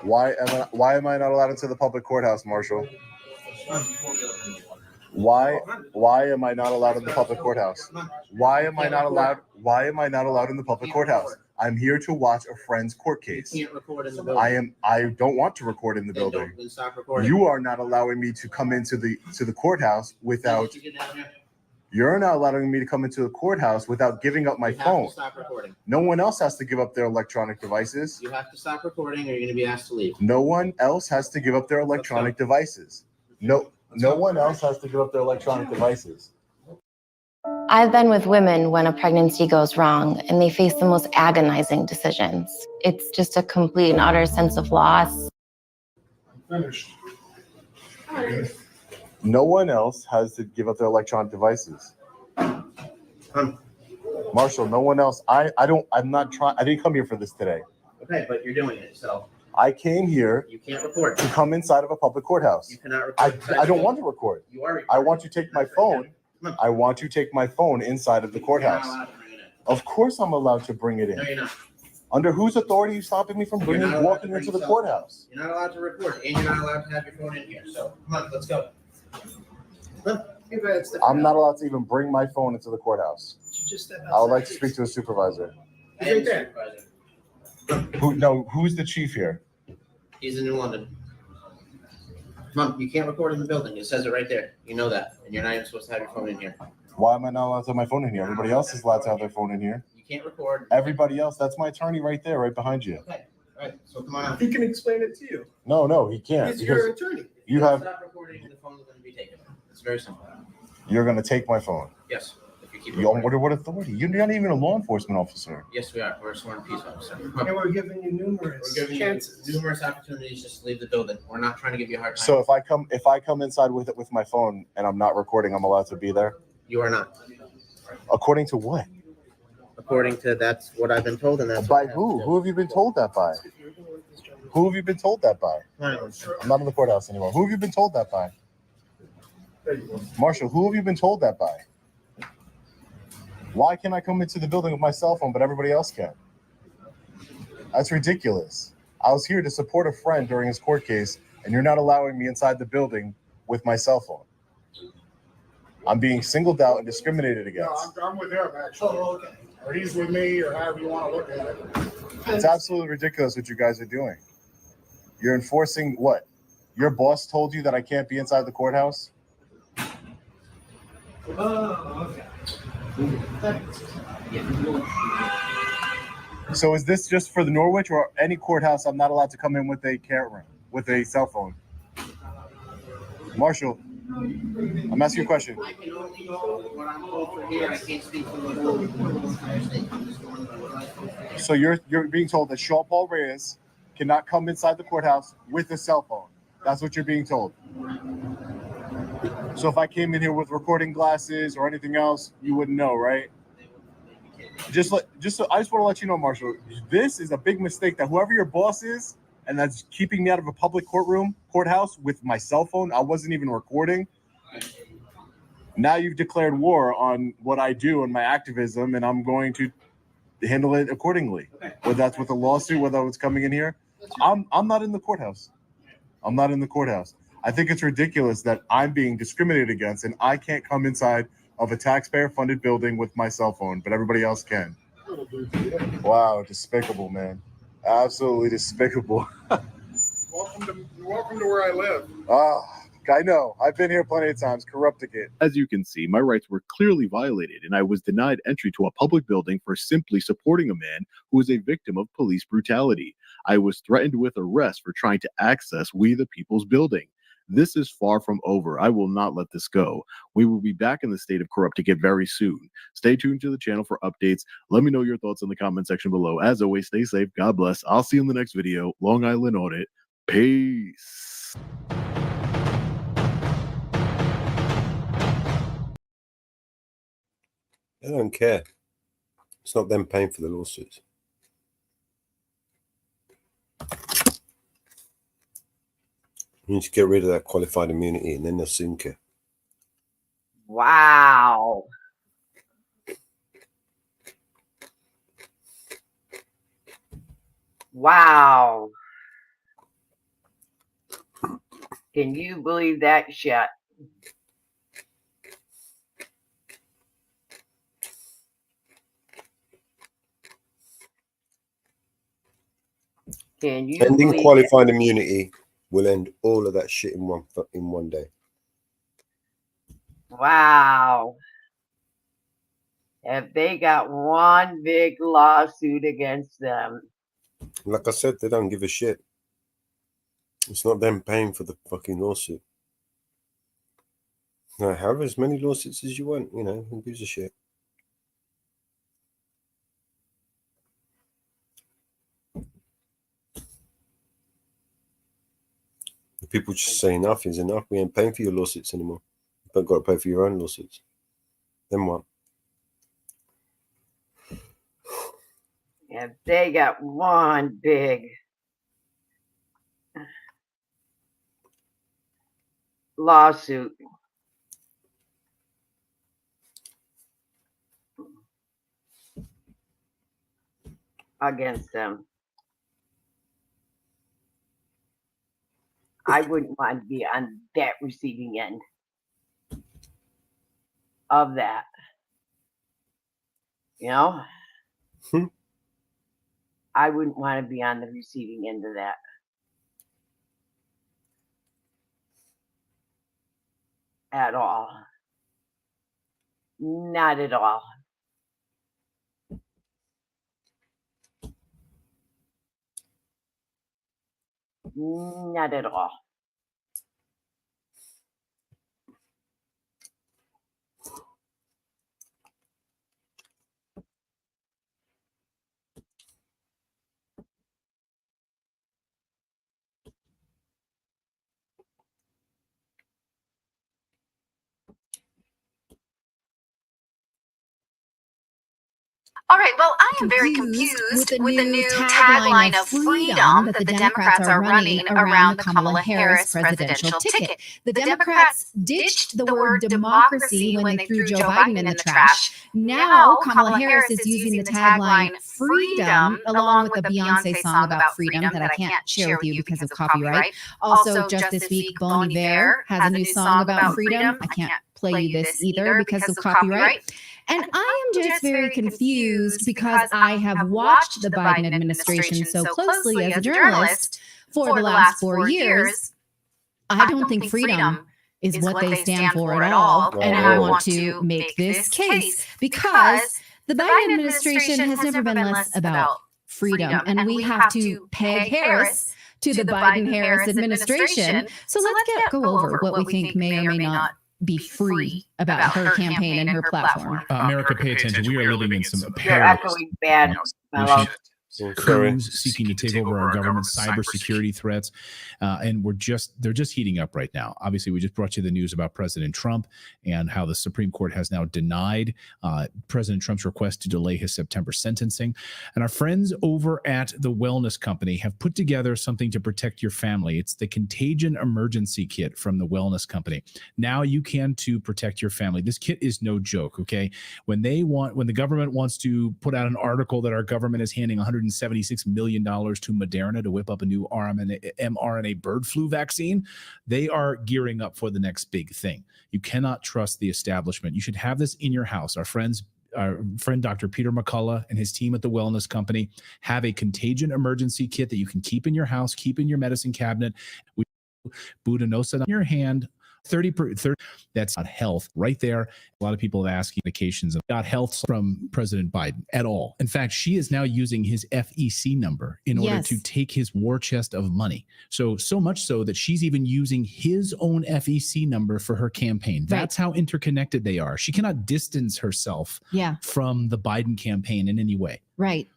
Why am I not allowed into the public courthouse, Marshall? Why am I not allowed in the public courthouse? Why am I not allowed in the public courthouse? I'm here to watch a friend's court case. You can't record in the building. I don't want to record in the Then building. then stop recording. You are not allowing me to come into the courthouse without. You get down here. You're not allowing me to come into the courthouse without giving up my You have phone. to stop recording. No one else has to give up their electronic devices. You have to stop recording, or you're going to be asked to leave. No one else has to give up their electronic devices. No one else has to give up their electronic devices. I've been with women when a pregnancy goes wrong and they face the most agonizing decisions. It's just a complete and utter sense of loss. Finished. No one else has to give up their electronic devices. Marshall, no one else. I didn't come here for this today. Okay, but you're doing it, so I came here you can't record. to come inside of a public courthouse. You cannot record. I don't want to record. You are recording. I want to take my phone. I want to take my phone inside of the courthouse. You're not allowed to bring it in. Of course I'm allowed to bring it in. No, you're not. Under whose authority are you stopping me from You're not allowed to walking bring into the yourself. courthouse? You're not allowed to record, and you're not allowed to have your phone in here. So come on, let's go. I'm not allowed to even bring my phone into the courthouse. I would like to speak to a supervisor. He's right there. Who's the chief here? He's in New London. Come on, you can't record in the building. It says it right there. You know that, and you're not even supposed to have your phone in here. Why am I not allowed to have my phone in here? Everybody else is allowed to have their phone in here. You can't record. Everybody else, that's my attorney right there, right behind you. Okay, all right. So come on out. He can explain it to you. No, he can't. He's your Because attorney. you have, Stop recording. The phone is going to be taken. It's very simple. you're going to take my phone. Yes. If you keep You recording. what authority? You're not even a law enforcement officer. Yes, we are. We're a sworn peace officer. And we're giving you numerous We're giving chances. you numerous opportunities just to leave the building. We're not trying to give you a hard time. So if I come inside with my phone and I'm not recording, I'm allowed to be there? You are not. According to what? According to that's what I've been told, and that's By what I have who? to do. Who have you been told that by? Who have you been told that by? I'm not in the courthouse anymore. Who have you been told that by? Marshall, who have you been told that by? Why can't I come into the building with my cell phone, but everybody else can? That's ridiculous. I was here to support a friend during his court case, and you're not allowing me inside the building with my cell phone. I'm being singled out and discriminated No, against. I'm with him, actually. Oh, okay. Or he's with me, or however you want to look at it. It's absolutely ridiculous what you guys are doing. You're enforcing what? Your boss told you that I can't be inside the courthouse? Oh, okay. So is this just for the Norwich or any courthouse I'm not allowed to come in with a camera, with a cell phone? Marshall, I'm asking you a question. I can only go what I'm told for here. I can't speak for the whole entire state. I'm just going by what I'm told for here. So you're being told that Shaw Paul Reyes cannot come inside the courthouse with a cell phone. That's what you're being told. So if I came in here with recording glasses or anything else, you wouldn't know, right? I just want to let you know, Marshall, this is a big mistake that whoever your boss is, and that's keeping me out of a public courthouse with my cell phone. I wasn't even recording. Now you've declared war on what I do and my activism, and I'm going to handle it accordingly. Whether that's with a lawsuit, whether it's coming in here. I'm not in the courthouse. I'm not in the courthouse. I think it's ridiculous that I'm being discriminated against and I can't come inside of a taxpayer-funded building with my cell phone, but everybody else can. Wow, despicable, man. Absolutely despicable. Welcome to where I live. I know. I've been here plenty of times, corrupting it. As you can see, my rights were clearly violated, and I was denied entry to a public building for simply supporting a man who was a victim of police brutality. I was threatened with arrest for trying to access We the People's building. This is far from over. I will not let this go. We will be back in the state of Corrupticate very soon. Stay tuned to the channel for updates. Let me know your thoughts in the comment section below. As always, stay safe. God bless. I'll see you in the next video. Long Island Audit. Peace. They don't care. It's not them paying for the lawsuits. You need to get rid of that qualified immunity, and then they'll sink it. Wow. Wow. Can you believe that shit? Can you Ending believe qualified immunity will end all of that shit in one day. Wow. If they got one big lawsuit against them. Like I said, they don't give a shit. It's not them paying for the fucking lawsuit. Now, have as many lawsuits as you want, you know, who gives a shit? The people just say enough is enough. We ain't paying for your lawsuits anymore. You've got to pay for your own lawsuits. Then what? If they got one big lawsuit against them, I wouldn't want to be on that receiving end of that. You know? I wouldn't want to be on the receiving end of that. At all. Not at all. Not at all. All right, well, I am very confused with the new tagline of freedom that the Democrats are running around the Kamala Harris presidential ticket. The Democrats ditched the word democracy when they threw Joe Biden in the trash. Now Kamala Harris is using the tagline freedom along with a Beyonce song about freedom that I can't share with you because of copyright. Also, just this week, Bon Iver has a new song about freedom. I can't play you this either because of copyright. And I am just very confused because I have watched the Biden administration so closely as a journalist for the last 4 years. I don't think freedom is what they stand for at all. And I want to make this case because the Biden administration has never been less about freedom. And we have to peg Harris to the Biden-Harris administration. So let's go over what we think may or may not be free about her campaign and her platform. America, pay attention. We are living in some You're echoing bad, fellow. Coups seeking to take over our government, cybersecurity threats, and they're just heating up right now. Obviously, we just brought you the news about President Trump and how the Supreme Court has now denied President Trump's request to delay his September sentencing. And our friends over at the Wellness Company have put together something to protect your family. It's the Contagion Emergency Kit from the Wellness Company. Now you can too protect your family. This kit is no joke, okay? When the government wants to put out an article that our government is handing $176 million to Moderna to whip up a new mRNA bird flu vaccine, they are gearing up for the next big thing. You cannot trust the establishment. You should have this in your house. Our friend Dr. Peter McCullough and his team at the Wellness Company have a contagion emergency kit that you can keep in your house, keep in your medicine cabinet. We Budenosa in your hand. 30 that's on health right there. A lot of people have asked indications of got health from President Biden at all. In fact, she is now using his FEC number in order to take his war chest of money. So much so that she's even using his own FEC number for her campaign. That's how interconnected they are. She cannot distance herself from the Biden campaign in any way. Right.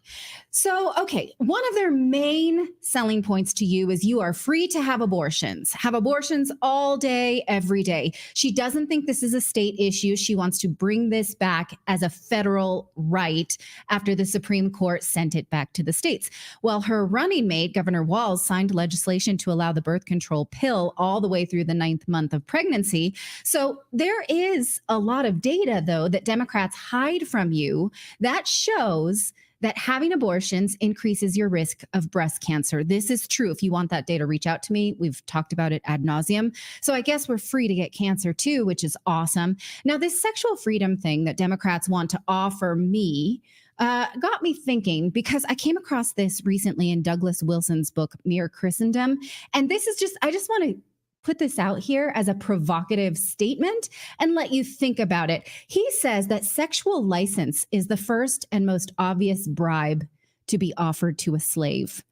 So, okay, one of their main selling points to you is you are free to have abortions all day, every day. She doesn't think this is a state issue. She wants to bring this back as a federal right after the Supreme Court sent it back to the states. Well, her running mate, Governor Walz, signed legislation to allow the birth control pill all the way through the 9th month of pregnancy. So there is a lot of data, though, that Democrats hide from you that shows that having abortions increases your risk of breast cancer. This is true. If you want that data, reach out to me. We've talked about it ad nauseum. So I guess we're free to get cancer too, which is awesome. Now, this sexual freedom thing that Democrats want to offer me got me thinking, because I came across this recently in Douglas Wilson's book, Mere Christendom. And this is I just want to put this out here as a provocative statement and let you think about it. He says that sexual license is the first and most obvious bribe to be offered to a slave.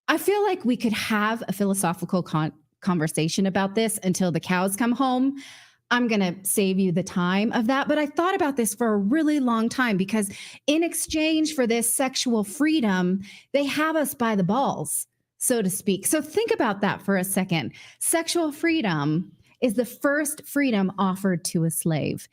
I feel like we could have a philosophical conversation about this until the cows come home. I'm going to save you the time of that. But I thought about this for a really long time, because in exchange for this sexual freedom, they have us by the balls, so to speak. So think about that for a second. Sexual freedom is the first freedom offered to a slave.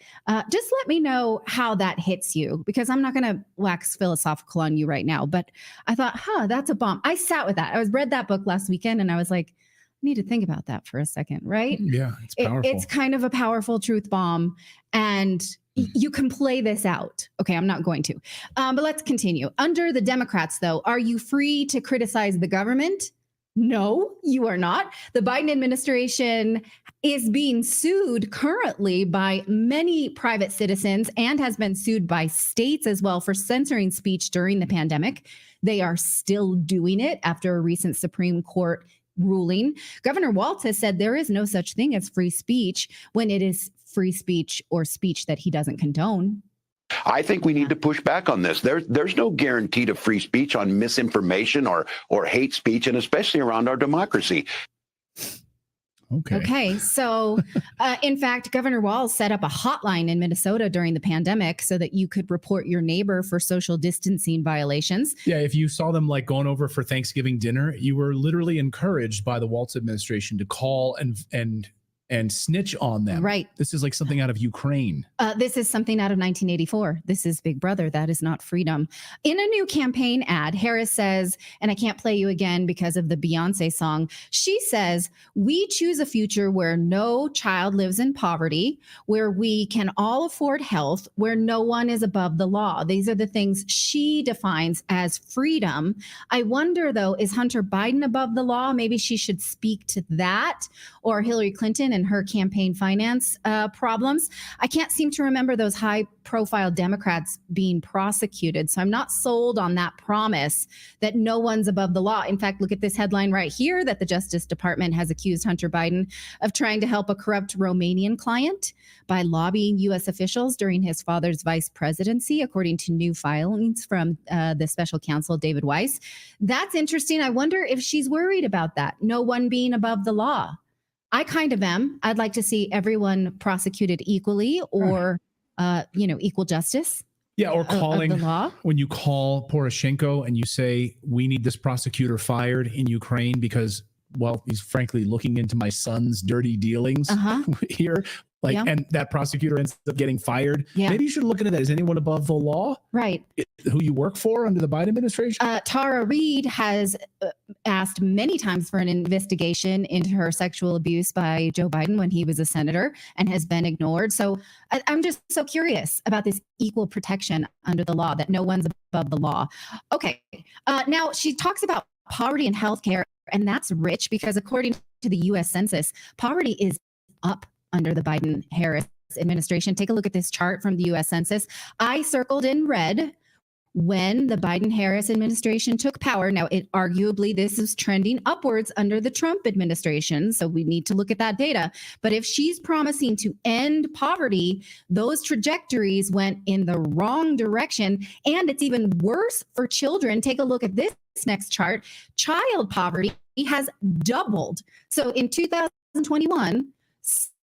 Just let me know how that hits you, because I'm not going to wax philosophical on you right now. But I thought, that's a bomb. I sat with that. I read that book last weekend and I was like, I need to think about that for a second, right? Yeah, it's powerful. It's kind of a powerful truth bomb. And you can play this out. Okay, I'm not going to. But let's continue. Under the Democrats, though, are you free to criticize the government? No, you are not. The Biden administration is being sued currently by many private citizens and has been sued by states as well for censoring speech during the pandemic. They are still doing it after a recent Supreme Court ruling. Governor Walz has said there is no such thing as free speech when it is free speech or speech that he doesn't condone. I think we need to push back on this. There's no guarantee to free speech on misinformation or hate speech, and especially around our democracy. Okay. So, in fact, Governor Walz set up a hotline in Minnesota during the pandemic so that you could report your neighbor for social distancing violations. Yeah, if you saw them like going over for Thanksgiving dinner, you were literally encouraged by the Walz administration to call and snitch on them. Right. This is like something out of Ukraine. This is something out of 1984. This is Big Brother. That is not freedom. In a new campaign ad, Harris says, and I can't play you again because of the Beyonce song, she says, we choose a future where no child lives in poverty, where we can all afford health, where no one is above the law. These are the things she defines as freedom. I wonder, though, is Hunter Biden above the law? Maybe she should speak to that, or Hillary Clinton and her campaign finance problems. I can't seem to remember those high-profile Democrats being prosecuted, so I'm not sold on that promise that no one's above the law. In fact, look at this headline right here, that the Justice Department has accused Hunter Biden of trying to help a corrupt Romanian client by lobbying U.S. officials during his father's vice presidency, according to new filings from the special counsel, David Weiss. That's interesting. I wonder if she's worried about that, no one being above the law. I kind of am. I'd like to see everyone prosecuted equally, or, equal justice. Yeah, or calling of the law. When you call Poroshenko and you say, we need this prosecutor fired in Ukraine because, well, he's frankly looking into my son's dirty dealings here. And that prosecutor ends up getting fired. Yeah. Maybe you should look into that. Is anyone above the law? Right. Who you work for under the Biden administration? Tara Reid has asked many times for an investigation into her sexual abuse by Joe Biden when he was a senator, and has been ignored. So I'm just so curious about this equal protection under the law, that no one's above the law. Okay. Now she talks about poverty and healthcare, and that's rich because according to the U.S. Census, poverty is up under the Biden-Harris administration. Take a look at this chart from the U.S. Census. I circled in red when the Biden-Harris administration took power. Now, this is trending upwards under the Trump administration, so we need to look at that data. But if she's promising to end poverty, those trajectories went in the wrong direction, and it's even worse for children. Take a look at this next chart. Child poverty has doubled. So in 2021,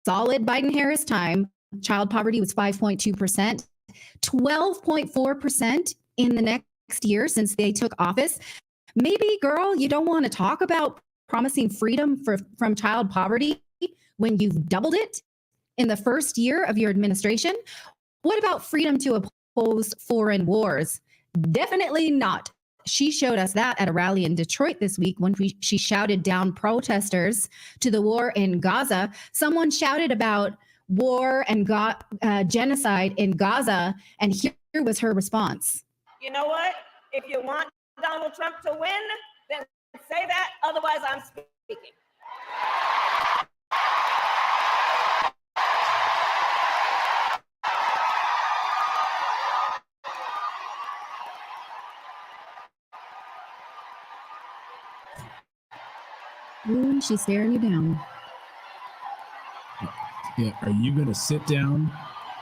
solid Biden-Harris time, child poverty was 5.2%, 12.4% in the next year since they took office. Maybe, girl, you don't want to talk about promising freedom from child poverty when you've doubled it in the first year of your administration. What about freedom to oppose foreign wars? Definitely not. She showed us that at a rally in Detroit this week when she shouted down protesters to the war in Gaza. Someone shouted about war and genocide in Gaza, and here was her response. You know what? If you want Donald Trump to win, then say that. Otherwise, I'm speaking. Ooh, she's staring you down. Yeah, are you going to sit down?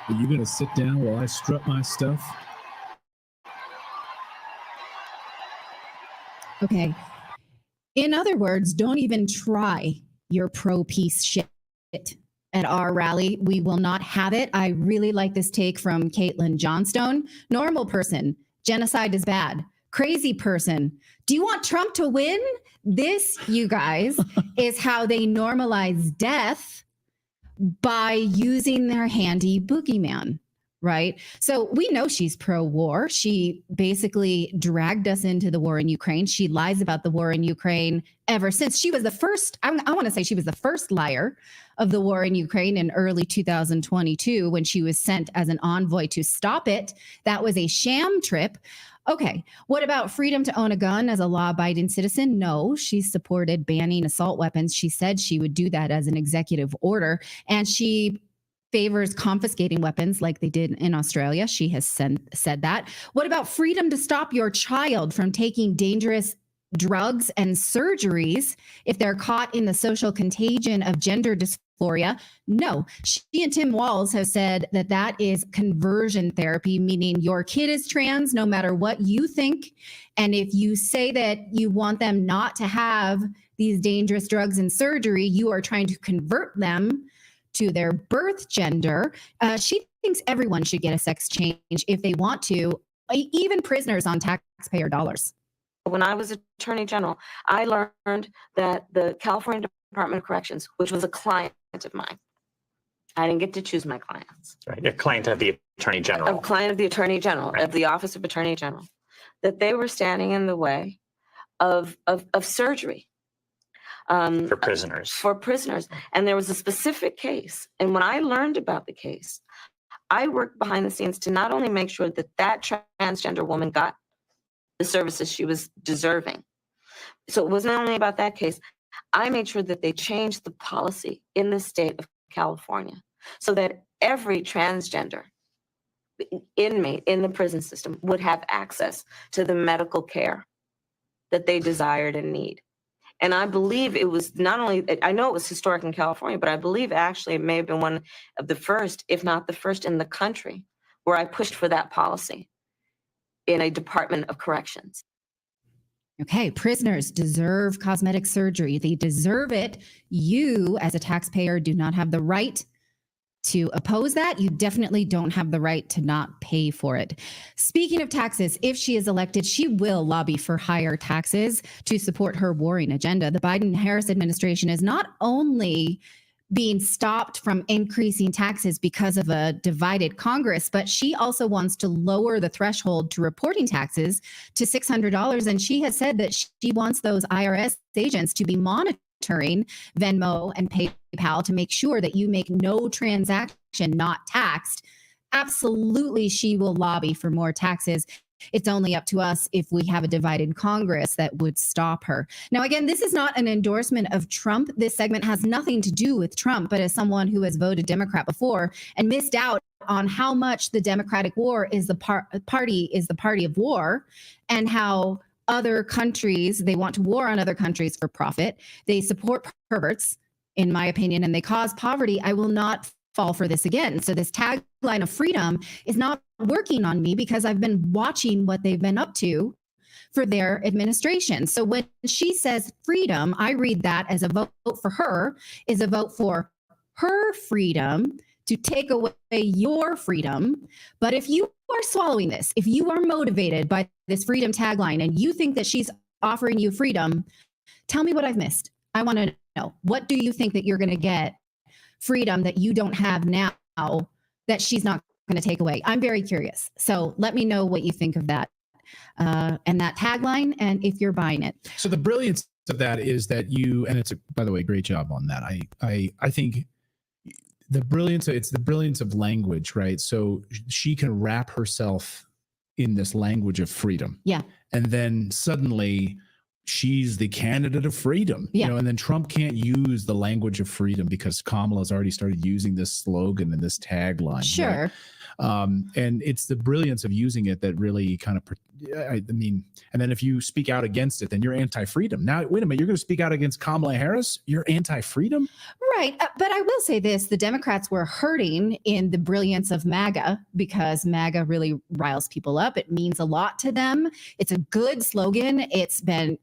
Are you going to sit down while I strut my stuff? Okay. In other words, don't even try your pro-peace shit at our rally. We will not have it. I really like this take from Caitlin Johnstone. Normal person, genocide is bad. Crazy person, do you want Trump to win? This, you guys, is how they normalize death by using their handy boogeyman, right? So we know she's pro-war. She basically dragged us into the war in Ukraine. She lies about the war in Ukraine ever since. She was the first, I want to say she was the first liar of the war in Ukraine in early 2022 when she was sent as an envoy to stop it. That was a sham trip. Okay, what about freedom to own a gun as a law-abiding citizen? No, she supported banning assault weapons. She said she would do that as an executive order, and she favors confiscating weapons like they did in Australia. She has said that. What about freedom to stop your child from taking dangerous drugs and surgeries if they're caught in the social contagion of gender dysphoria? No. She and Tim Walz have said that that is conversion therapy, meaning your kid is trans no matter what you think. And if you say that you want them not to have these dangerous drugs and surgery, you are trying to convert them to their birth gender. She thinks everyone should get a sex change if they want to, even prisoners on taxpayer dollars. When I was Attorney General, I learned that the California Department of Corrections, which was a client of mine, I didn't get to choose my clients. Right, a client of the Attorney General. A client of the Attorney General, right, of the Office of Attorney General, that they were standing in the way of surgery. For prisoners. For prisoners. And there was a specific case. And when I learned about the case, I worked behind the scenes to not only make sure that that transgender woman got the services she was deserving. So it wasn't only about that case. I made sure that they changed the policy in the state of California so that every transgender inmate in the prison system would have access to the medical care that they desired and need. And I believe it was not only, I know it was historic in California, but I believe actually it may have been one of the first, if not the first in the country, where I pushed for that policy in a Department of Corrections. Okay, prisoners deserve cosmetic surgery. They deserve it. You, as a taxpayer, do not have the right to oppose that. You definitely don't have the right to not pay for it. Speaking of taxes, if she is elected, she will lobby for higher taxes to support her warring agenda. The Biden-Harris administration is not only being stopped from increasing taxes because of a divided Congress, but she also wants to lower the threshold to reporting taxes to $600. And she has said that she wants those IRS agents to be monitoring Venmo and PayPal to make sure that you make no transaction not taxed. Absolutely, she will lobby for more taxes. It's only up to us if we have a divided Congress that would stop her. Now, again, this is not an endorsement of Trump. This segment has nothing to do with Trump, but as someone who has voted Democrat before and missed out on how much the Democratic war is the party of war, and how other countries, they want to war on other countries for profit. They support perverts, in my opinion, and they cause poverty. I will not fall for this again. So this tagline of freedom is not working on me because I've been watching what they've been up to for their administration. So when she says freedom, I read that as a vote for her is a vote for her freedom to take away your freedom. But if you are swallowing this, if you are motivated by this freedom tagline and you think that she's offering you freedom, tell me what I've missed. I want to know, what do you think that you're going to get freedom that you don't have now that she's not going to take away? I'm very curious. So let me know what you think of that and that tagline, and if you're buying it. So the brilliance of that is that you, and by the way, great job on that. I think it's the brilliance of language, right? So she can wrap herself in this language of freedom. Yeah. And then suddenly she's the candidate of freedom. Yeah. You know, and then Trump can't use the language of freedom because Kamala's already started using this slogan and this tagline. Sure. Right? And it's the brilliance of using it that really kind of, I mean, and then if you speak out against it, then you're anti-freedom. Now, wait a minute, you're going to speak out against Kamala Harris? You're anti-freedom? Right. But I will say this, the Democrats were hurting in the brilliance of MAGA because MAGA really riles people up. It means a lot to them. It's a good slogan. It's been,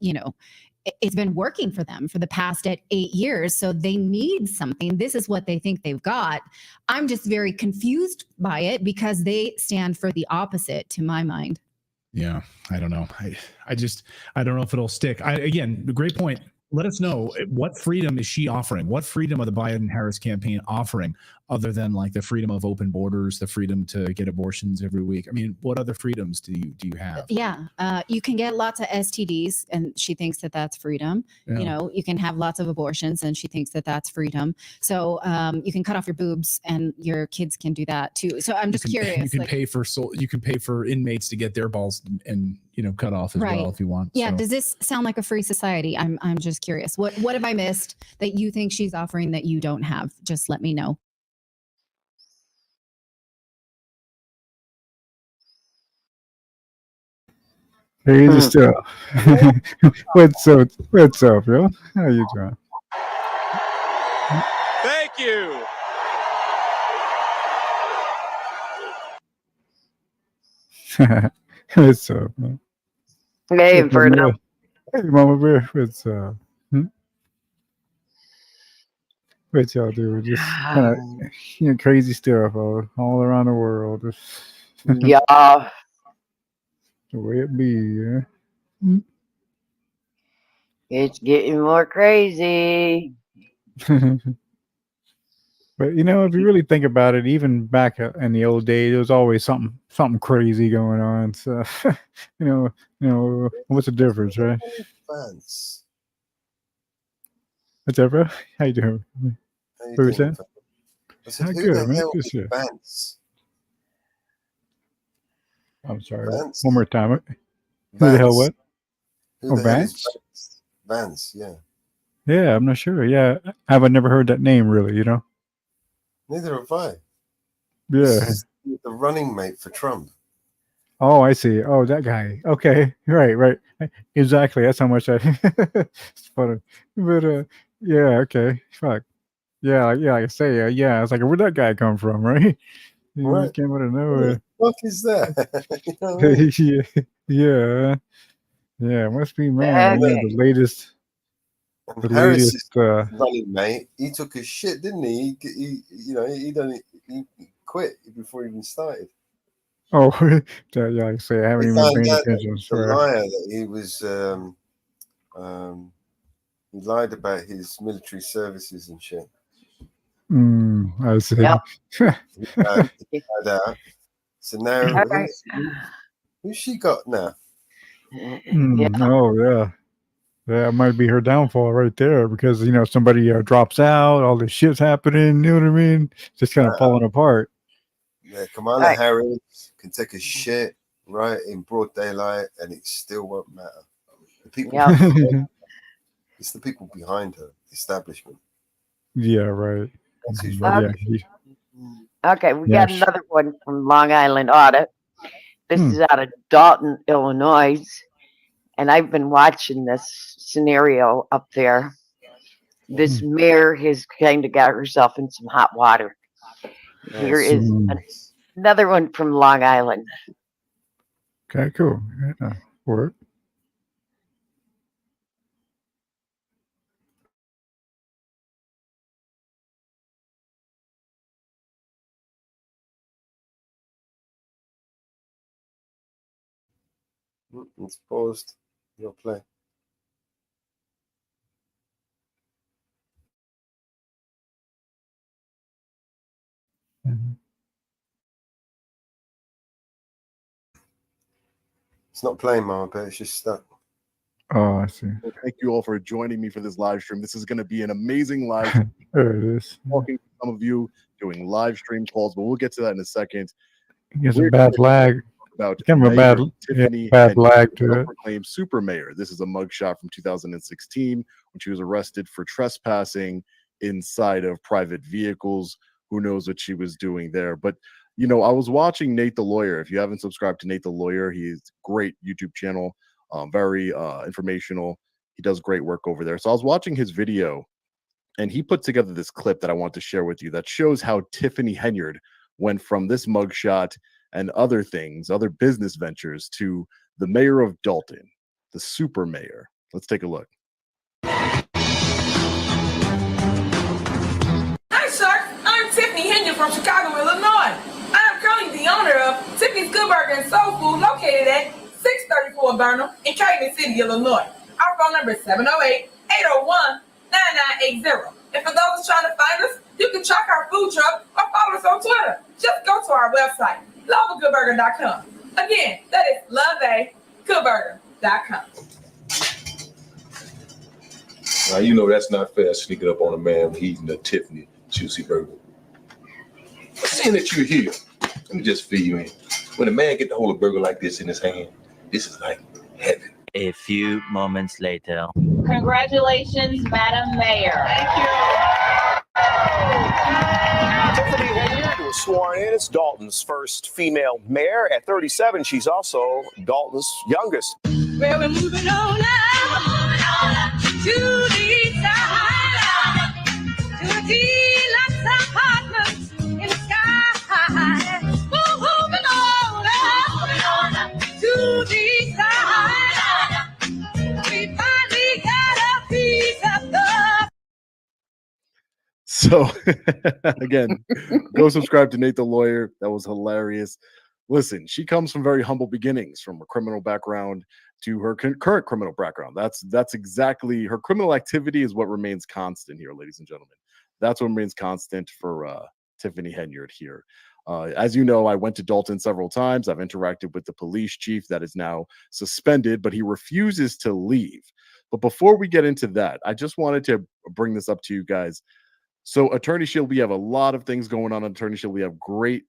it's been working for them for the past 8 years. So they need something. This is what they think they've got. I'm just very confused by it because they stand for the opposite to my mind. Yeah, I don't know. I don't know if it'll stick. Again, great point. Let us know, what freedom is she offering? What freedom of the Biden-Harris campaign offering other than like the freedom of open borders, the freedom to get abortions every week? I mean, what other freedoms do you have? Yeah, you can get lots of STDs, and she thinks that that's freedom. Yeah. You can have lots of abortions, and she thinks that that's freedom. So you can cut off your boobs, and your kids can do that too. So I'm just curious. You can pay for inmates to get their balls and cut off as well if you want. Yeah. So. Does this sound like a free society? I'm just curious. What have I missed that you think she's offering that you don't have? Just let me know. Crazy stuff. What's up, yo? How you doing? Thank you. What's up, man? Hey, Inferno. Hey, Mama Bear. What's up? What y'all do? Just kind of, crazy stuff all around the world. Yeah. The way it be, yeah. It's getting more crazy. But if you really think about it, even back in the old days, there was always something crazy going on. So, what's the difference, right? Fans. What's up, bro? How you doing? What were you saying? I said, How who good, the man? hell Good is shit. Vance? I'm sorry. Vance? One more time. Who the hell what? Who the hell is Vance? Vance, yeah. Yeah, I'm not sure. Yeah, I've never heard that name really. Neither have I. Yeah. This is the running mate for Trump. Oh, I see. Oh, that guy. Okay, right. Exactly. That's how much it's funny. But yeah. Okay. Fuck. Yeah. Like I say. Yeah. It's like, where'd that guy come from, right? Right. He came out of Who nowhere. the fuck is that? You know what I mean? Yeah. Must be man. Okay. The latest. And Harris's running mate, he took his shit, didn't he? He quit before he even started. Oh, yeah. Like I say, I haven't He even found been paying out that attention. he was a liar, that he was he lied about his military services and shit. I see. Yep. He found out. So now, who's she got now? Oh, yeah. That might be her downfall right there because, somebody drops out, all this shit's happening, you know what I mean? Just kind of falling apart. Yeah, Kamala Harris can take a shit right in broad daylight and it still won't matter. The people, it's the people behind her, the establishment. Yeah, right. That's who's Okay, we got another one from Long Island Audit. This is out of Dalton, Illinois. And I've been watching this scenario up there. This mayor has kind of got herself in some hot water. Here is another one from Long Island. Okay, cool. Yeah, work. It's paused. Your play. It's not playing, Mama, but it's just stuck. Oh, I see. Well, thank you all for joining me for this live stream. This is going to be an amazing live stream. There it is. Talking to some of you, doing live stream calls, but we'll get to that in a second. There's a bad lag. About Kind of a Mayor bad, Tiffany bad Henry, lag to it. self-proclaimed super mayor. This is a mugshot from 2016 when she was arrested for trespassing inside of private vehicles. Who knows what she was doing there? But you know, I was watching Nate the Lawyer. If you haven't subscribed to Nate the Lawyer, he's a great YouTube channel, very informational. He does great work over there. So I was watching his video, and he put together this clip that I want to share with you that shows how Tiffany Henyard went from this mugshot and other things, other business ventures, to the mayor of Dalton, the super mayor. Let's take a look. Hi, Sharks. I'm Tiffany Henyard from Chicago, Illinois. I am currently the owner of Tiffany's Good Burger and Soul Food located at 634 Burnham in Calumet City, Illinois. Our phone number is 708-801-9980. And for those trying to find us, you can check our food truck or follow us on Twitter. Just go to our website, loveagoodburger.com. Again, that is loveagoodburger.com. Now, you know that's not fair sneaking up on a man when he's eating a Tiffany juicy burger. But seeing that you're here, let me just fill you in. When a man get to hold a burger like this in his hand, this is like heaven. A few moments later. Congratulations, Madam Mayor. Thank you. Tiffany Henyard was sworn in as Dalton's first female mayor. At 37, she's also Dalton's youngest. Well, we're moving on up to the side, to the deluxe apartments in the sky. Moving on up to the side. We finally got a piece of the. So again, go subscribe to Nate the Lawyer. That was hilarious. Listen, she comes from very humble beginnings, from a criminal background to her current criminal background. That's exactly her criminal activity is what remains constant here, ladies and gentlemen. That's what remains constant for Tiffany Henyard here. As you know, I went to Dalton several times. I've interacted with the police chief that is now suspended, but he refuses to leave. But before we get into that, I just wanted to bring this up to you guys. So Attorney Shield, we have a lot of things going on Attorney Shield. We have great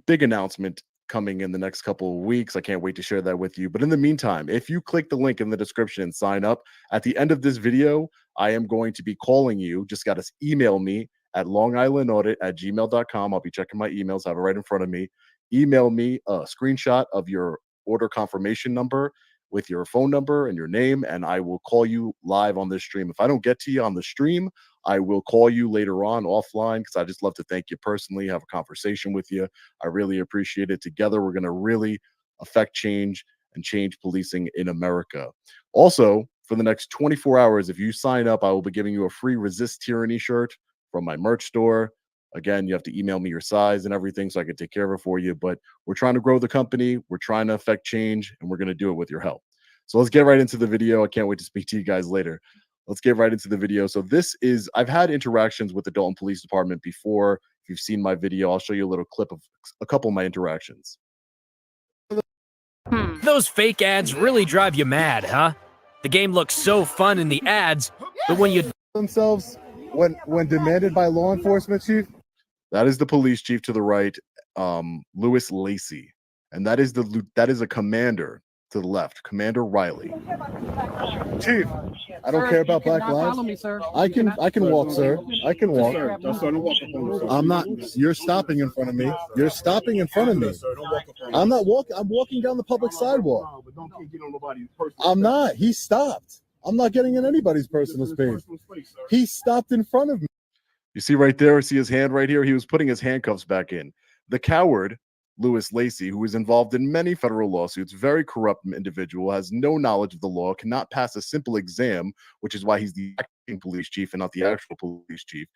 big announcement coming in the next couple of weeks. I can't wait to share that with you. But in the meantime, if you click the link in the description and sign up, at the end of this video, I am going to be calling you. Just got to email me at longislandaudit@gmail.com. I'll be checking my emails. I have it right in front of me. Email me a screenshot of your order confirmation number with your phone number and your name, and I will call you live on this stream. If I don't get to you on the stream, I will call you later on offline, because I just love to thank you personally, have a conversation with you. I really appreciate it. Together, we're going to really affect change and change policing in America. Also, for the next 24 hours, if you sign up, I will be giving you a free Resist Tyranny shirt from my merch store. Again, you have to email me your size and everything so I can take care of it for you. But we're trying to grow the company. We're trying to affect change, and we're going to do it with your help. So let's get right into the video. I can't wait to speak to you guys later. Let's get right into the video. So this is, I've had interactions with the Dalton Police Department before. If you've seen my video, I'll show you a little clip of a couple of my interactions. Those fake ads really drive you mad, huh? The game looks so fun in the ads, but when you themselves when demanded by law enforcement, chief. That is the police chief to the right, Louis Lacey, and that is a commander to the left, Commander Riley. Chief, I don't care about Black Lives. Follow me, sir. I can walk, sir. I can walk. Sir, don't walk up on me, sir. I'm not. You're stopping in front of me. You're stopping in front of me. I'm not walking. I'm walking down the public sidewalk. I'm not. He stopped. I'm not getting in anybody's personal space. He stopped in front of me. You see right there, see his hand right here? He was putting his handcuffs back in. The coward, Louis Lacey, who is involved in many federal lawsuits, very corrupt individual, has no knowledge of the law, cannot pass a simple exam, which is why he's the acting police chief and not the actual police chief.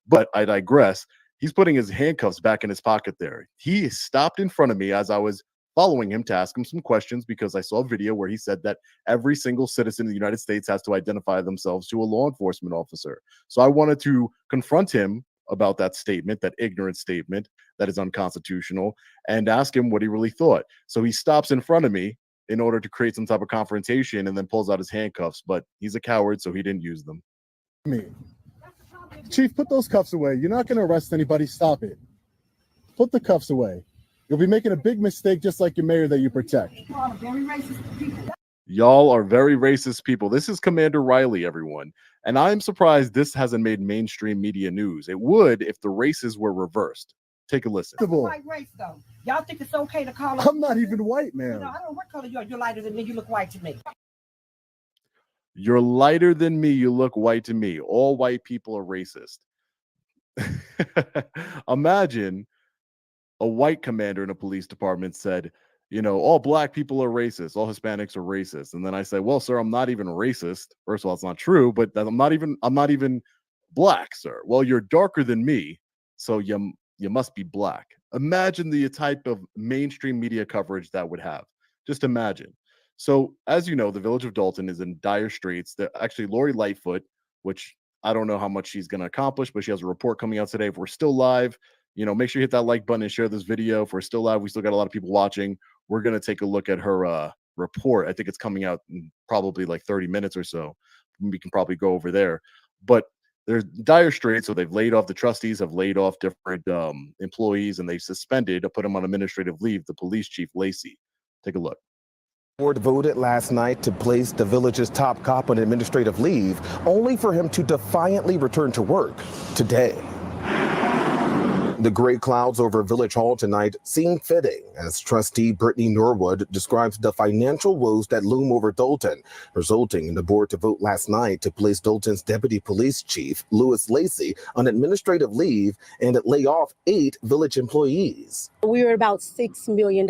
But I digress. He's putting his handcuffs back in his pocket there. He stopped in front of me as I was following him to ask him some questions because I saw a video where he said that every single citizen in the United States has to identify themselves to a law enforcement officer. So I wanted to confront him about that statement, that ignorant statement that is unconstitutional, and ask him what he really thought. So he stops in front of me in order to create some type of confrontation and then pulls out his handcuffs, but he's a coward, so he didn't use them. Me. Chief, put those cuffs away. You're not going to arrest anybody. Stop it. Put the cuffs away. You'll be making a big mistake just like your mayor that you protect. Y'all are very racist people. This is Commander Riley, everyone. And I'm surprised this hasn't made mainstream media news. It would if the races were reversed. Take a listen. White race, though. Y'all think it's okay to call I'm not even white, man. You know, I don't know what color you are. You're lighter than me. You look white to me. You're lighter than me. You look white to me. All white people are racist. Imagine a white commander in a police department said, you know, all black people are racist, all Hispanics are racist. And then I say, well, sir, I'm not even racist. First of all, it's not true, but I'm not even black, sir. Well, you're darker than me, so you must be black. Imagine the type of mainstream media coverage that would have. Just imagine. So, as you know, the village of Dalton is in dire straits. Actually, Lori Lightfoot, which I don't know how much she's going to accomplish, but she has a report coming out today. If we're still live, you know, make sure you hit that like button and share this video. If we're still live, we still got a lot of people watching. We're going to take a look at her report. I think it's coming out in probably like 30 minutes or so. We can probably go over there. But there's dire straits, so they've laid off, the trustees have laid off different employees, and they've suspended or put them on administrative leave, the police chief, Lacey. Take a look. The board voted last night to place the village's top cop on administrative leave, only for him to defiantly return to work today. The gray clouds over Village Hall tonight seem fitting as trustee Brittany Norwood describes the financial woes that loom over Dalton, resulting in the board to vote last night to place Dalton's deputy police chief, Louis Lacey, on administrative leave and lay off 8 village employees. We were about $6 million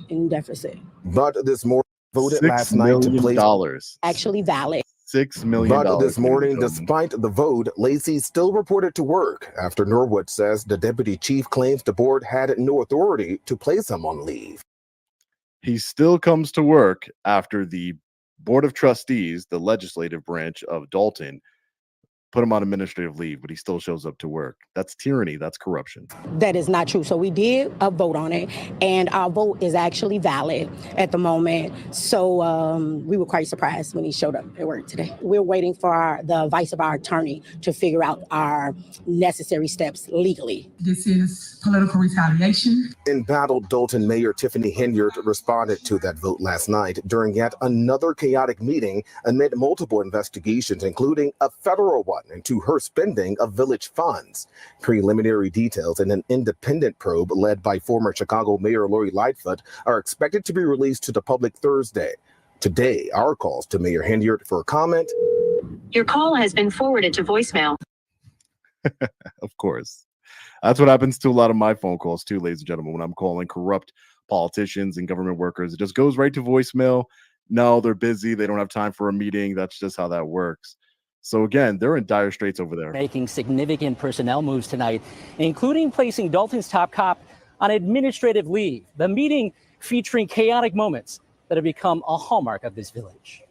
in deficit. But this morning voted last night to place actually valid. $6 million. But this morning, despite the vote, Lacey still reported to work after Norwood says the deputy chief claims the board had no authority to place him on leave. He still comes to work after the board of trustees, the legislative branch of Dalton, put him on administrative leave, but he still shows up to work. That's tyranny. That's corruption. That is not true. So we did a vote on it, and our vote is actually valid at the moment. So we were quite surprised when he showed up at work today. We're waiting for the advice of our attorney to figure out our necessary steps legally. This is political retaliation. Embattled Dalton Mayor Tiffany Henyard responded to that vote last night during yet another chaotic meeting amid multiple investigations, including a federal one into her spending of village funds. Preliminary details in an independent probe led by former Chicago Mayor Lori Lightfoot are expected to be released to the public Thursday. Today, our calls to Mayor Henyard for a comment. Your call has been forwarded to voicemail. Of course. That's what happens to a lot of my phone calls too, ladies and gentlemen, when I'm calling corrupt politicians and government workers. It just goes right to voicemail. No, they're busy. They don't have time for a meeting. That's just how that works. So again, they're in dire straits over there. Making significant personnel moves tonight, including placing Dalton's top cop on administrative leave. The meeting featuring chaotic moments that have become a hallmark of this village.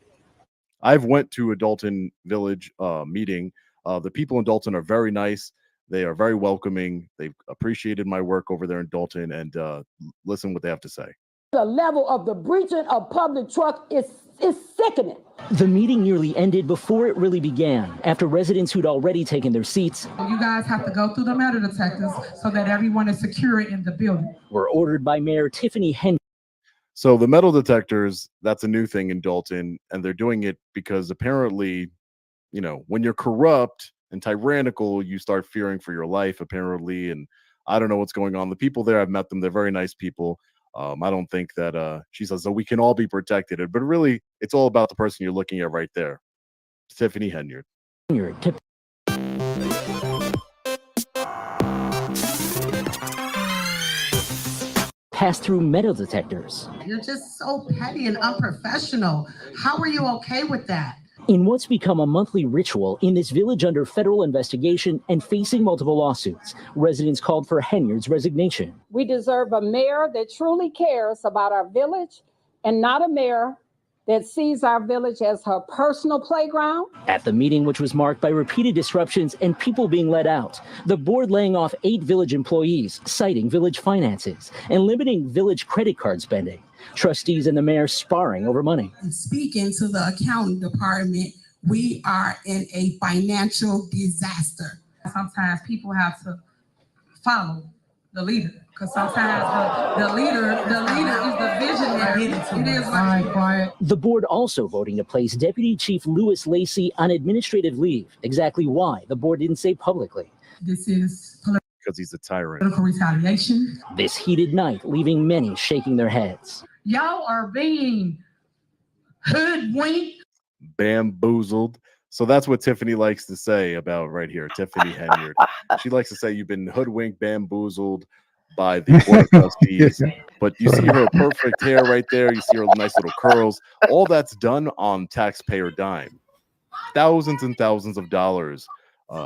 I've went to a Dalton village meeting. The people in Dalton are very nice. They are very welcoming. They've appreciated my work over there in Dalton, and listen what they have to say. The level of the breaching of public trust is sickening. The meeting nearly ended before it really began, after residents who'd already taken their seats You guys have to go through the metal detectors so that everyone is secure in the building. were ordered by Mayor Tiffany Henyard. So the metal detectors, that's a new thing in Dalton, and they're doing it because apparently, you know, when you're corrupt and tyrannical, you start fearing for your life, apparently, and I don't know what's going on. The people there, I've met them, they're very nice people. I don't think that she says that we can all be protected, but really, it's all about the person you're looking at right there, Tiffany Henyard. Pass through metal detectors. You're just so petty and unprofessional. How are you okay with that? In what's become a monthly ritual in this village under federal investigation and facing multiple lawsuits, residents called for Henyard's resignation. We deserve a mayor that truly cares about our village and not a mayor that sees our village as her personal playground. At the meeting, which was marked by repeated disruptions and people being let out, the board laying off 8 village employees, citing village finances, and limiting village credit card spending. Trustees and the mayor sparring over money. Speaking to the accounting department, we are in a financial disaster. Sometimes people have to follow the leader, because sometimes the leader is the visionary. It is like quiet. The board also voting to place Deputy Chief Lewis Lacey on administrative leave. Exactly why, the board didn't say publicly. This is Because he's a tyrant. political retaliation. This heated night leaving many shaking their heads. Y'all are being hoodwinked. Bamboozled. So that's what Tiffany likes to say about right here, Tiffany Henyard. She likes to say you've been hoodwinked, bamboozled by the Board of Trustees. But you see her perfect hair right there. You see her nice little curls. All that's done on taxpayer dime. Thousands and thousands of dollars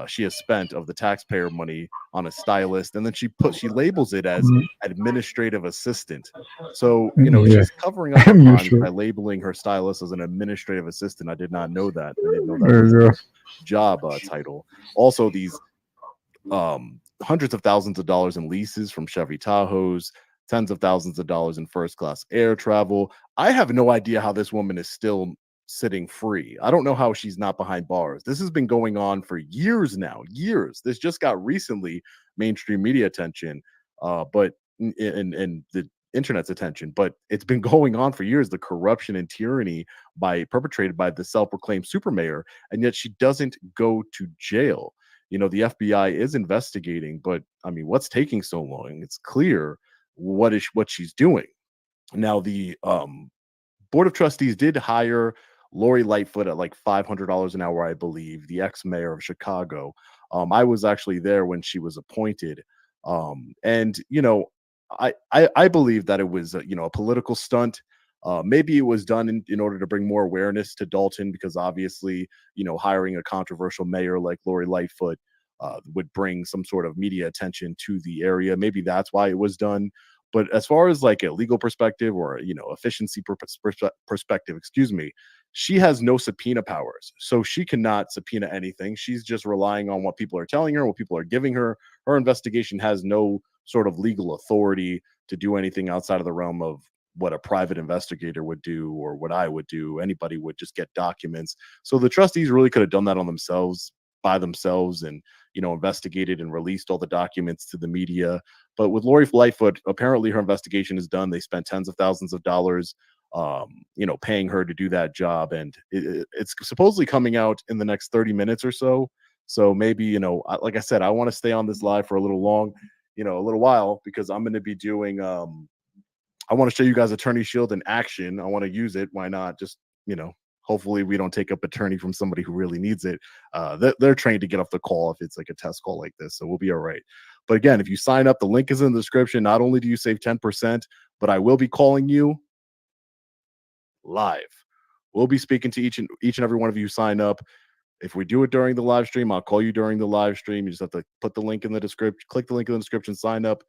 she has spent of the taxpayer money on a stylist, and then she labels it as administrative assistant. So she's covering up her crimes by labeling her stylist as an administrative assistant. I did not know that. I didn't know that was her job title. Also, these hundreds of thousands of dollars in leases from Chevy Tahoes, tens of thousands of dollars in first class air travel. I have no idea how this woman is still sitting free. I don't know how she's not behind bars. This has been going on for years now. Years. This just got recently mainstream media attention, but and the internet's attention. But it's been going on for years. The corruption and tyranny perpetrated by the self-proclaimed super mayor, and yet she doesn't go to jail. The FBI is investigating, but I mean, what's taking so long? It's clear what she's doing. Now, the Board of Trustees did hire Lori Lightfoot at like $500 an hour, I believe, the ex-mayor of Chicago. I was actually there when she was appointed. And I believe that it was a political stunt. Maybe it was done in order to bring more awareness to Dalton, because obviously, hiring a controversial mayor like Lori Lightfoot would bring some sort of media attention to the area. Maybe that's why it was done. But as far as like a legal perspective or efficiency perspective, she has no subpoena powers, so she cannot subpoena anything. She's just relying on what people are telling her, what people are giving her. Her investigation has no sort of legal authority to do anything outside of the realm of what a private investigator would do or what I would do. Anybody would just get documents. So the trustees really could have done that by themselves and investigated and released all the documents to the media. But with Lori Lightfoot, apparently her investigation is done. They spent tens of thousands of dollars paying her to do that job, and it's supposedly coming out in the next 30 minutes or so. So maybe, like I said, I want to stay on this live for a little while, because I'm going to be doing I want to show you guys Attorney Shield in action. I want to use it. Why not? Just hopefully we don't take up attorney from somebody who really needs it. They're trained to get off the call if it's like a test call like this, so we'll be all right. But again, if you sign up, the link is in the description. Not only do you save 10%, but I will be calling you live. We'll be speaking to each and every one of you who sign up. If we do it during the live stream, I'll call you during the live stream. You just have to put the link in the description, click the link in the description, sign up,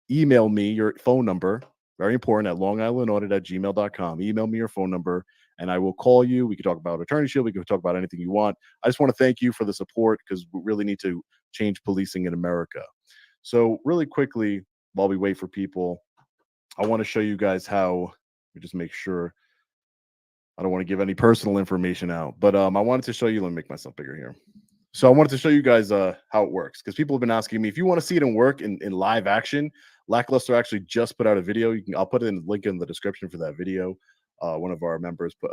email me your phone number. Very important, at longislandaudit@gmail.com. Email me your phone number and I will call you. We can talk about Attorney Shield. We can talk about anything you want. I just want to thank you for the support, because we really need to change policing in America. So really quickly, while we wait for people, I want to show you guys how, let me just make sure. I don't want to give any personal information out, but I wanted to show you, let me make myself bigger here. So I wanted to show you guys how it works, because people have been asking me, if you want to see it in work in live action, Lackluster actually just put out a video. I'll put it in the link in the description for that video. One of our members put,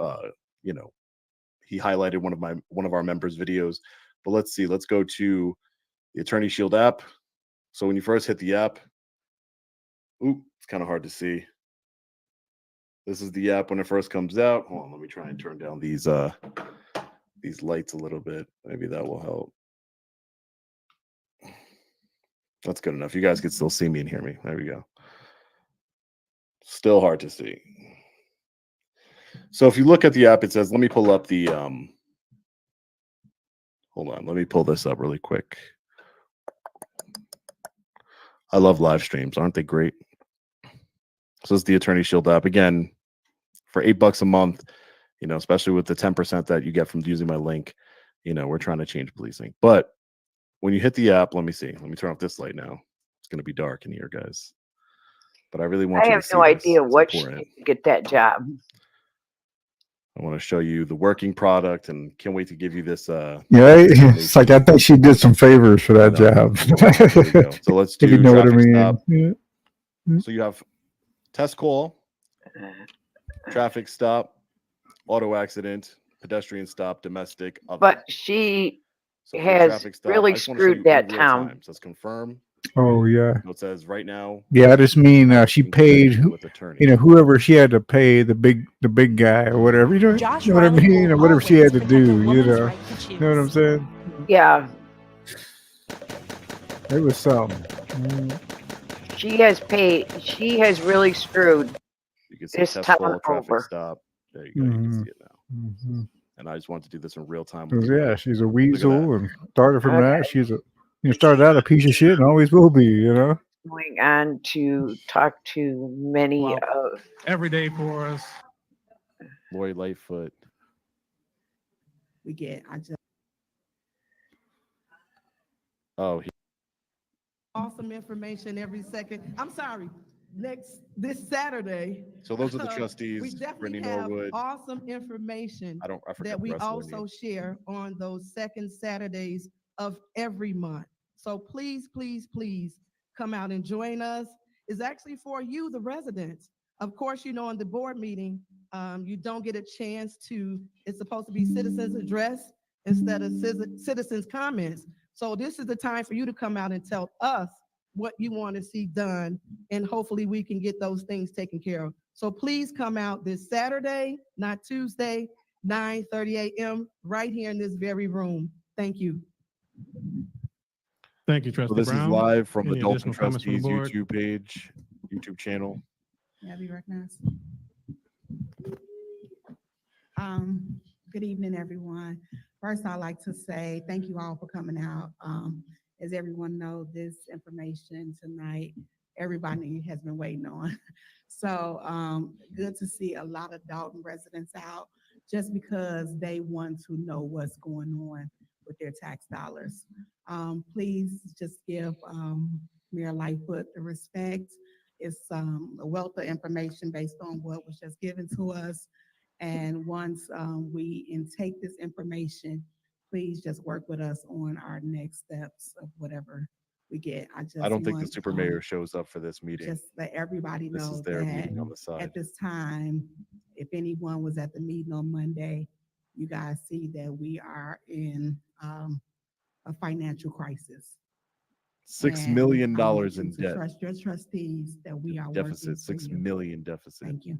he highlighted one of our members' videos. But let's see, let's go to the Attorney Shield app. So when you first hit the app, it's kind of hard to see. This is the app when it first comes out. Hold on, let me try and turn down these lights a little bit. Maybe that will help. That's good enough. You guys can still see me and hear me. There we go. Still hard to see. So if you look at the app, it says, let me pull up the Hold on, let me pull this up really quick. I love live streams. Aren't they great? So this is the Attorney Shield app. Again, for $8 a month, especially with the 10% that you get from using my link, we're trying to change policing. But when you hit the app, let me see. Let me turn off this light now. It's going to be dark in here, guys. But I really want I you have to see no this. idea It's what she important. did to get that job. I want to show you the working product and can't wait to give you this. Yeah, it's like I think she did some favors for that job. Here we go. So let's If you do know what I traffic mean. stop. Yeah. So you have test call, traffic stop, auto accident, pedestrian stop, domestic, other. But she So for has traffic stop, I really just want to show you screwed that in real town. time. So let's confirm. Oh yeah. So it says right now. Yeah, I just mean she paid with attorney. whoever she had to pay, the big guy or whatever. You know what I mean, or whatever she had to do. You know what I'm saying? Yeah, It was something. she has paid. She has really screwed You can see this test town call, traffic over. stop. There you go. You can see it now. Mm-hmm. And I just wanted to do this in real time. With Yeah, you. she's a weasel and started from Okay. that. She's started out a piece of shit and always will be. Going on to talk to many of every day for us. Lori Lightfoot. We get. I just awesome information every second. I'm sorry. This Saturday. So those are the trustees. We definitely Brittany have Norwood. awesome information I forget that we the rest of also share on those second Saturdays of every month. So please, please, please come out and join us. It's actually for you, the residents. Of course, in the board meeting, you don't get a chance to, it's supposed to be citizens address instead of citizens comments. So this is the time for you to come out and tell us what you want to see done, and hopefully we can get those things taken care of. So please come out this Saturday, not Tuesday, 9:30 a.m. right here in this very room. Thank you. Thank you, Trustee So this Brown. is live from the Any Dalton additional comments from the Trustees board? YouTube page, YouTube channel. May I be recognized? Good evening, everyone. First, I'd like to say thank you all for coming out. As everyone knows, this information tonight, everybody has been waiting on. So good to see a lot of Dalton residents out just because they want to know what's going on with their tax dollars. Please just give Mayor Lightfoot the respect. It's a wealth of information based on what was just given to us. And once we intake this information, please just work with us on our next steps of whatever we get. I don't think the super mayor shows up for this meeting. Just let everybody This know is their that meeting on the side. at this time, if anyone was at the meeting on Monday, you guys see that we are in a financial crisis. $6 million in debt. Trust your trustees that we are Deficit, working $6 for you. million deficit. Thank you.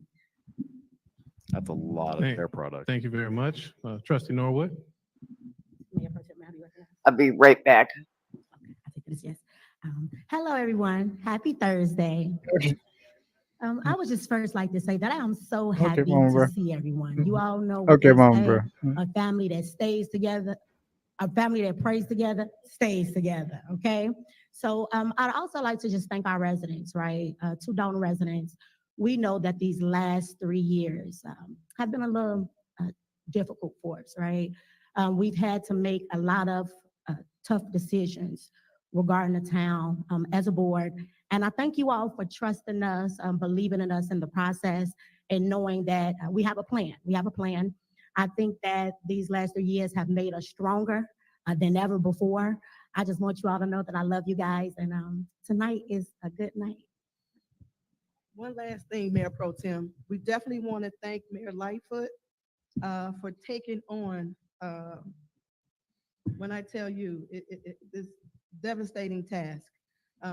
That's a lot of hair product. Thank you very much. Trustee Norwood. I'll be right back. Yes. Hello, everyone. Happy Thursday. I would just first like to say that I am so happy Mama, to bro. see everyone. You all know Okay, what they Mama, say, bro. a family that stays together, a family that prays together, stays together, okay? So I'd also like to just thank our residents, right? 2 Dalton residents. We know that these last 3 years have been a little difficult for us, right? We've had to make a lot of tough decisions regarding the town as a board. And I thank you all for trusting us, believing in us in the process, and knowing that we have a plan. We have a plan. I think that these last 3 years have made us stronger than ever before. I just want you all to know that I love you guys, and tonight is a good night. One last thing, Mayor Pro Tem. We definitely want to thank Mayor Lightfoot for taking on, when I tell you, this devastating task.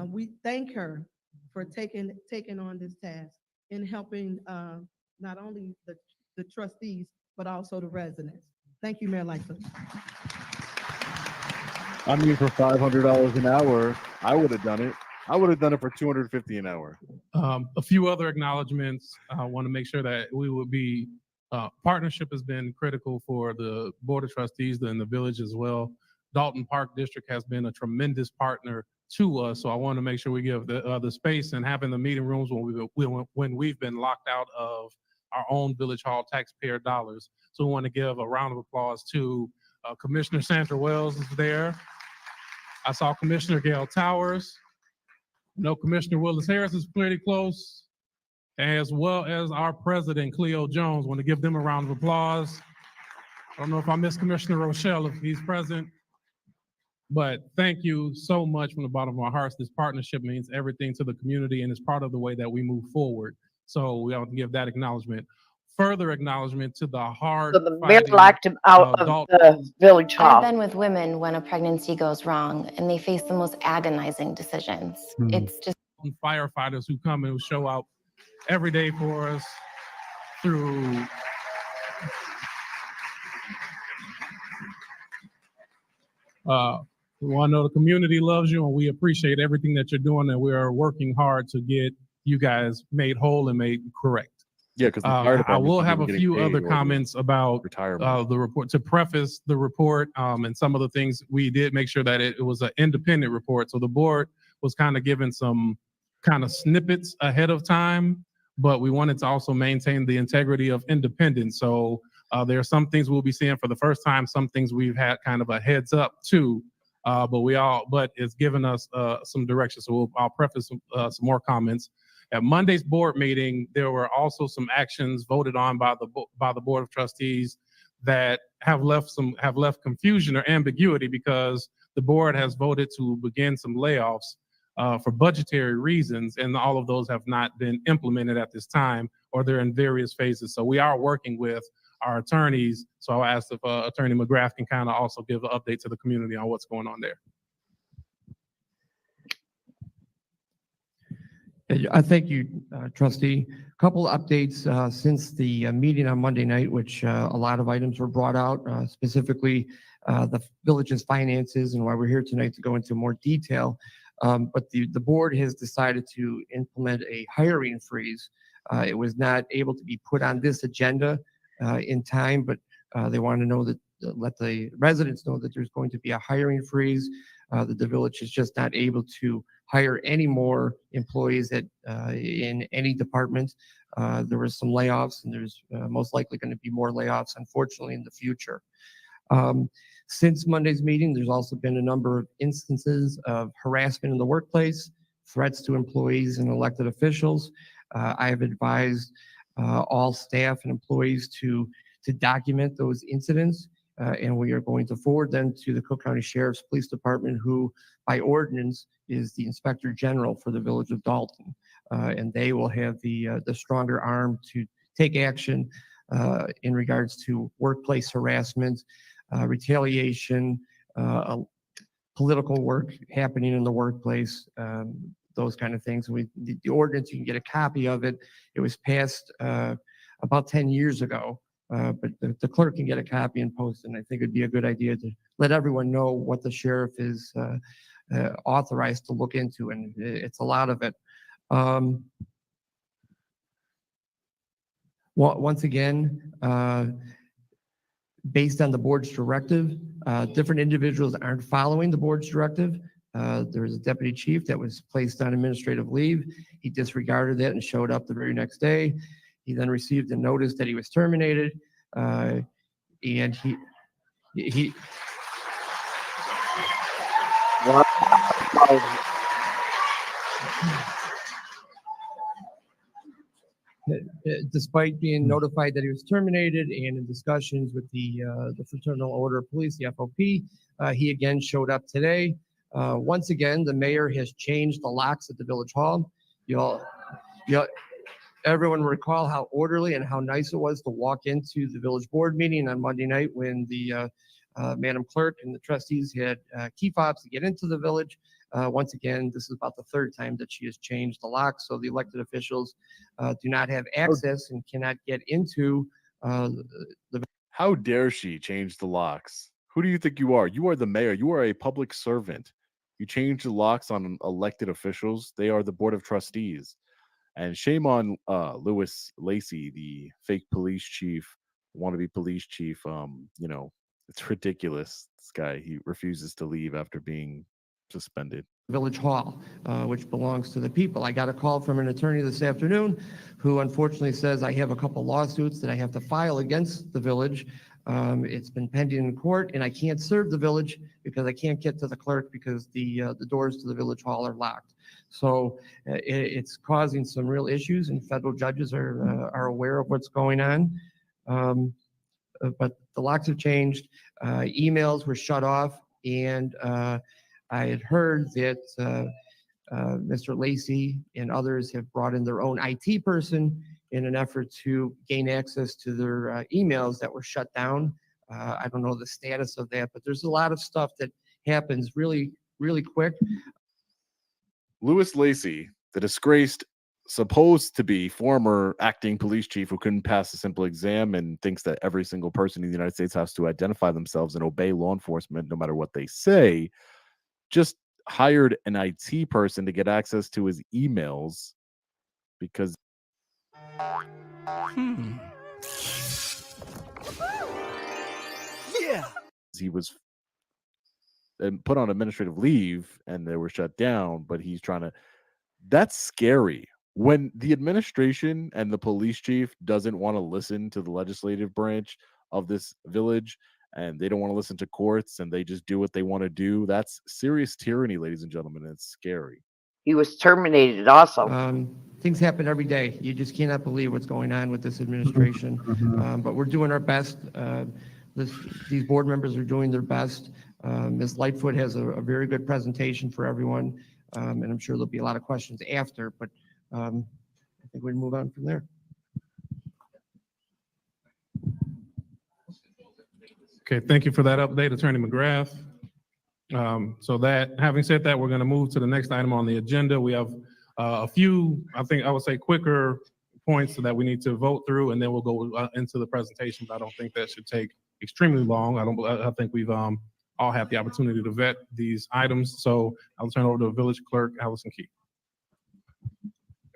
We thank her for taking on this task and helping not only the trustees, but also the residents. Thank you, Mayor Lightfoot. I mean, for $500 an hour, I would have done it. I would have done it for $250 an hour. A few other acknowledgements. I want to make sure that we would be, partnership has been critical for the Board of Trustees and the village as well. Dalton Park District has been a tremendous partner to us. So I want to make sure we give the space and having the meeting rooms when we've been locked out of our own Village Hall taxpayer dollars. So we want to give a round of applause to Commissioner Sandra Wells is there. I saw Commissioner Gail Towers. No, Commissioner Willis Harris is pretty close, as well as our president, Cleo Jones. Want to give them a round of applause. I don't know if I missed Commissioner Rochelle if he's present, but thank you so much from the bottom of our hearts. This partnership means everything to the community and is part of the way that we move forward. So we want to give that acknowledgement. Further acknowledgement to the hard So the mayor locked him out of the village hall. I've been with women when a pregnancy goes wrong and they face the most agonizing decisions. It's just firefighters who come and who show up every day for us through we want to know the community loves you and we appreciate everything that you're doing, and we are working hard to get you guys made whole and made correct. Yeah, because I will have a few other comments about the report to preface the report, and some of the things we did make sure that it was an independent report. So the board was kind of given some kind of snippets ahead of time, but we wanted to also maintain the integrity of independence. So there are some things we'll be seeing for the first time, some things we've had kind of a heads up to, but it's given us some direction. So I'll preface some more comments. At Monday's board meeting, there were also some actions voted on by the Board of Trustees that have left confusion or ambiguity, because the board has voted to begin some layoffs for budgetary reasons, and all of those have not been implemented at this time, or they're in various phases. So we are working with our attorneys. So I'll ask if Attorney McGrath can kind of also give an update to the community on what's going on there. I thank you, Trustee. A couple of updates since the meeting on Monday night, which a lot of items were brought out, specifically the village's finances, and why we're here tonight to go into more detail. But the board has decided to implement a hiring freeze. It was not able to be put on this agenda in time, but they want to know that, let the residents know that there's going to be a hiring freeze, that the village is just not able to hire any more employees in any department. There was some layoffs, and there's most likely going to be more layoffs, unfortunately, in the future. Since Monday's meeting, there's also been a number of instances of harassment in the workplace, threats to employees and elected officials. I have advised all staff and employees to document those incidents, and we are going to forward them to the Cook County Sheriff's Police Department, who by ordinance is the Inspector General for the Village of Dalton, and they will have the stronger arm to take action in regards to workplace harassment, retaliation, political work happening in the workplace, those kind of things. The ordinance, you can get a copy of it. It was passed about 10 years ago, but the clerk can get a copy and post it. And I think it'd be a good idea to let everyone know what the sheriff is authorized to look into, and it's a lot of it. Once again, based on the board's directive, different individuals aren't following the board's directive. There is a deputy chief that was placed on administrative leave. He disregarded that and showed up the very next day. He then received a notice that he was terminated, and he despite being notified that he was terminated and in discussions with the Fraternal Order of Police, the FOP, he again showed up today. Once again, the mayor has changed the locks at the Village Hall. Everyone recall how orderly and how nice it was to walk into the village board meeting on Monday night when the Madam Clerk and the trustees had key fobs to get into the village. Once again, this is about the third time that she has changed the locks, so the elected officials do not have access and cannot get into the. How dare she change the locks? Who do you think you are? You are the mayor. You are a public servant. You change the locks on elected officials. They are the board of trustees. And shame on Lewis Lacey, the fake police chief, wannabe police chief, It's ridiculous. This guy, he refuses to leave after being suspended. Village Hall, which belongs to the people. I got a call from an attorney this afternoon who unfortunately says I have a couple lawsuits that I have to file against the village. It's been pending in court and I can't serve the village because I can't get to the clerk because the doors to the Village Hall are locked. So it's causing some real issues and federal judges are aware of what's going on. But the locks have changed, emails were shut off, and I had heard that Mr. Lacey and others have brought in their own IT person in an effort to gain access to their emails that were shut down. I don't know the status of that, but there's a lot of stuff that happens really, really quick. Louis Lacey, the disgraced, supposed to be former acting police chief who couldn't pass a simple exam and thinks that every single person in the United States has to identify themselves and obey law enforcement no matter what they say, just hired an IT person to get access to his emails because he was put on administrative leave and they were shut down, but he's trying to. That's scary. When the administration and the police chief doesn't want to listen to the legislative branch of this village and they don't want to listen to courts and they just do what they want to do, that's serious tyranny, ladies and gentlemen. And it's scary. He was terminated also. Things happen every day. You just cannot believe what's going on with this administration. But we're doing our best. These board members are doing their best. Ms. Lightfoot has a very good presentation for everyone. And I'm sure there'll be a lot of questions after, but I think we can move on from there. Okay, thank you for that update, Attorney McGrath. So that, having said that, we're going to move to the next item on the agenda. We have a few, I think I would say, quicker points that we need to vote through, and then we'll go into the presentation. But I don't think that should take extremely long. I think we've all had the opportunity to vet these items. So I'll turn over to Village Clerk Allison Key.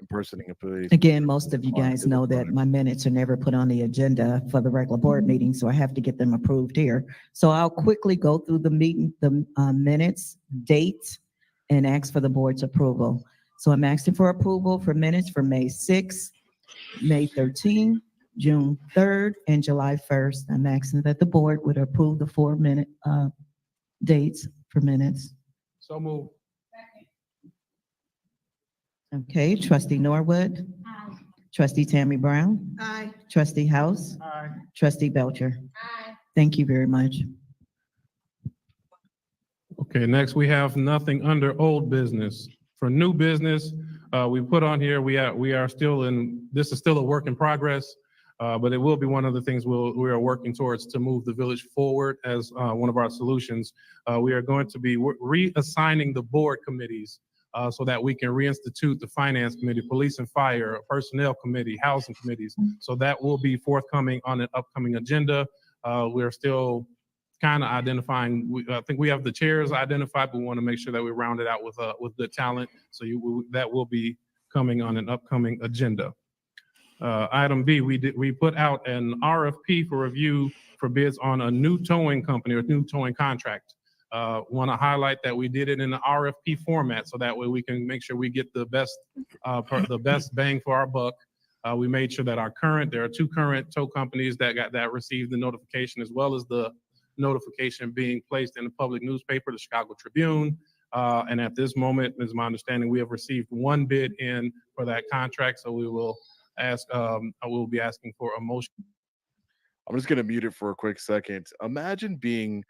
Impersonating a police. Again, most of you guys know that my minutes are never put on the agenda for the regular board meeting, so I have to get them approved here. So I'll quickly go through the minutes, dates, and ask for the board's approval. So I'm asking for approval for minutes for May 6th, May 13th, June 3rd, and July 1st. I'm asking that the board would approve the 4-minute dates for minutes. So moved. Okay, Trustee Norwood. Aye. Trustee Tammy Brown. Aye. Trustee House. Aye. Trustee Belcher. Aye. Thank you very much. Okay, next we have nothing under old business. For new business, we put on here, we are still in, this is still a work in progress, but it will be one of the things we are working towards to move the village forward as one of our solutions. We are going to be reassigning the board committees so that we can reinstitute the finance committee, police and fire, personnel committee, housing committees. So that will be forthcoming on an upcoming agenda. We're still kind of identifying, I think we have the chairs identified, but we want to make sure that we round it out with good talent. So that will be coming on an upcoming agenda. Item B, we put out an RFP for review for bids on a new towing company or new towing contract. Want to highlight that we did it in the RFP format, so that way we can make sure we get the best bang for our buck. We made sure that there are 2 current tow companies that received the notification, as well as the notification being placed in the public newspaper, the Chicago Tribune. And at this moment, is my understanding, we have received 1 bid in for that contract. So we will ask, I will be asking for a motion. I'm just going to mute it for a quick second. Imagine being,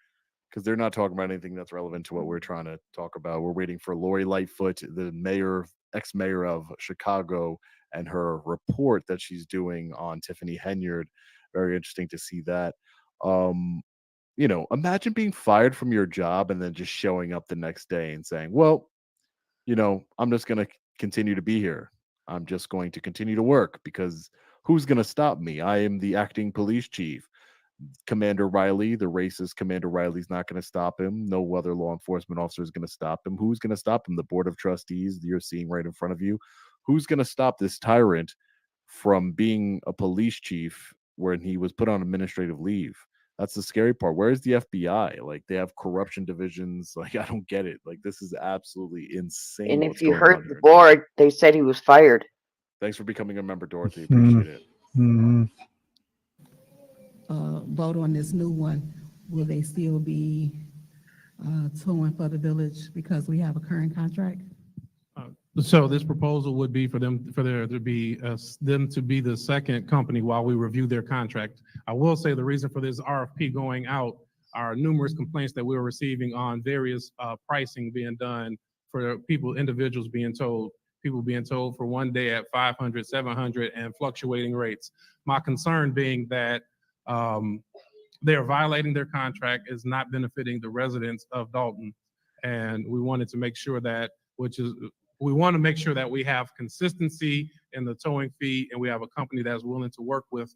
because they're not talking about anything that's relevant to what we're trying to talk about. We're waiting for Lori Lightfoot, the ex-mayor of Chicago, and her report that she's doing on Tiffany Henyard. Very interesting to see that. Imagine being fired from your job and then just showing up the next day and saying, well, I'm just going to continue to be here. I'm just going to continue to work because who's going to stop me? I am the acting police chief. Commander Riley, the racist Commander Riley's not going to stop him. No other law enforcement officer is going to stop him. Who's going to stop him? The board of trustees you're seeing right in front of you. Who's going to stop this tyrant from being a police chief when he was put on administrative leave? That's the scary part. Where's the FBI? Like, they have corruption divisions. Like, I don't get it. Like, this is absolutely insane. And What's if you going heard on the here. board, they said he was fired. Thanks for becoming a member, Dorothy. Appreciate it. Vote on this new one, will they still be towing for the village because we have a current contract? So this proposal would be for them to be the second company while we review their contract. I will say the reason for this RFP going out are numerous complaints that we were receiving on various pricing being done for individuals being told. People being told for one day at 500, 700 and fluctuating rates. My concern being that they are violating their contract, is not benefiting the residents of Dalton. And we wanted to make sure that, we want to make sure that we have consistency in the towing fee, and we have a company that's willing to work with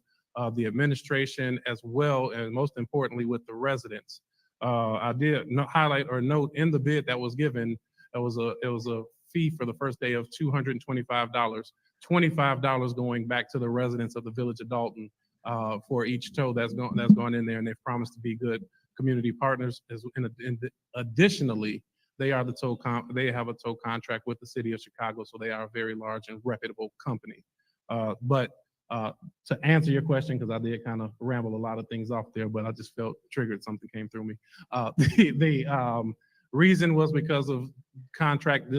the administration as well, and most importantly with the residents. I did highlight or note in the bid that was given, it was a fee for the first day of $225, $25 going back to the residents of the village of Dalton for each tow that's gone in there, and they've promised to be good community partners. Additionally, they have a tow contract with the city of Chicago, so they are a very large and reputable company. But to answer your question, because I did kind of ramble a lot of things off there, but I just felt triggered, something came through me. The reason was because of contract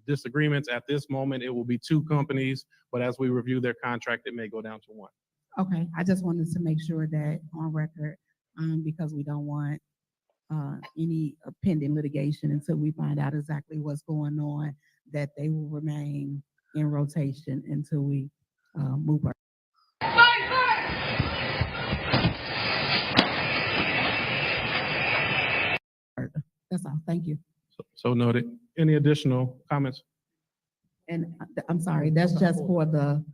disagreements. At this moment, it will be two companies, but as we review their contract, it may go down to one. Okay, I just wanted to make sure that on record, because we don't want any pending litigation until we find out exactly what's going on, that they will remain in rotation until we move our. That's all, thank you. So noted. Any additional comments? And I'm sorry, that's just for the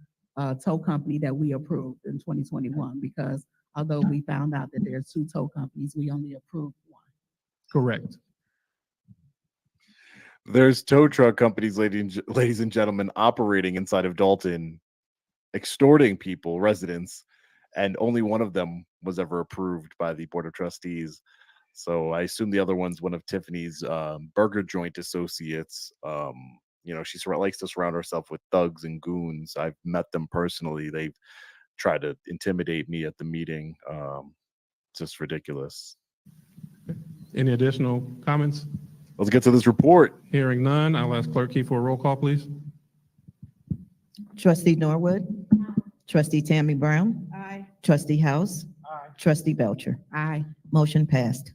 tow company that we approved in 2021, because although we found out that there are two tow companies, we only approved one. Correct. There's tow truck companies, ladies and gentlemen, operating inside of Dalton, extorting people, residents, and only one of them was ever approved by the Board of Trustees. So I assume the other one's one of Tiffany's burger joint associates. She likes to surround herself with thugs and goons. I've met them personally. They've tried to intimidate me at the meeting. Just ridiculous. Any additional comments? Let's get to this report. Hearing none, I'll ask Clerk Key for a roll call, please. Trustee Norwood. Trustee Tammy Brown. Aye. Trustee House. Aye. Trustee Belcher. Aye. Motion passed.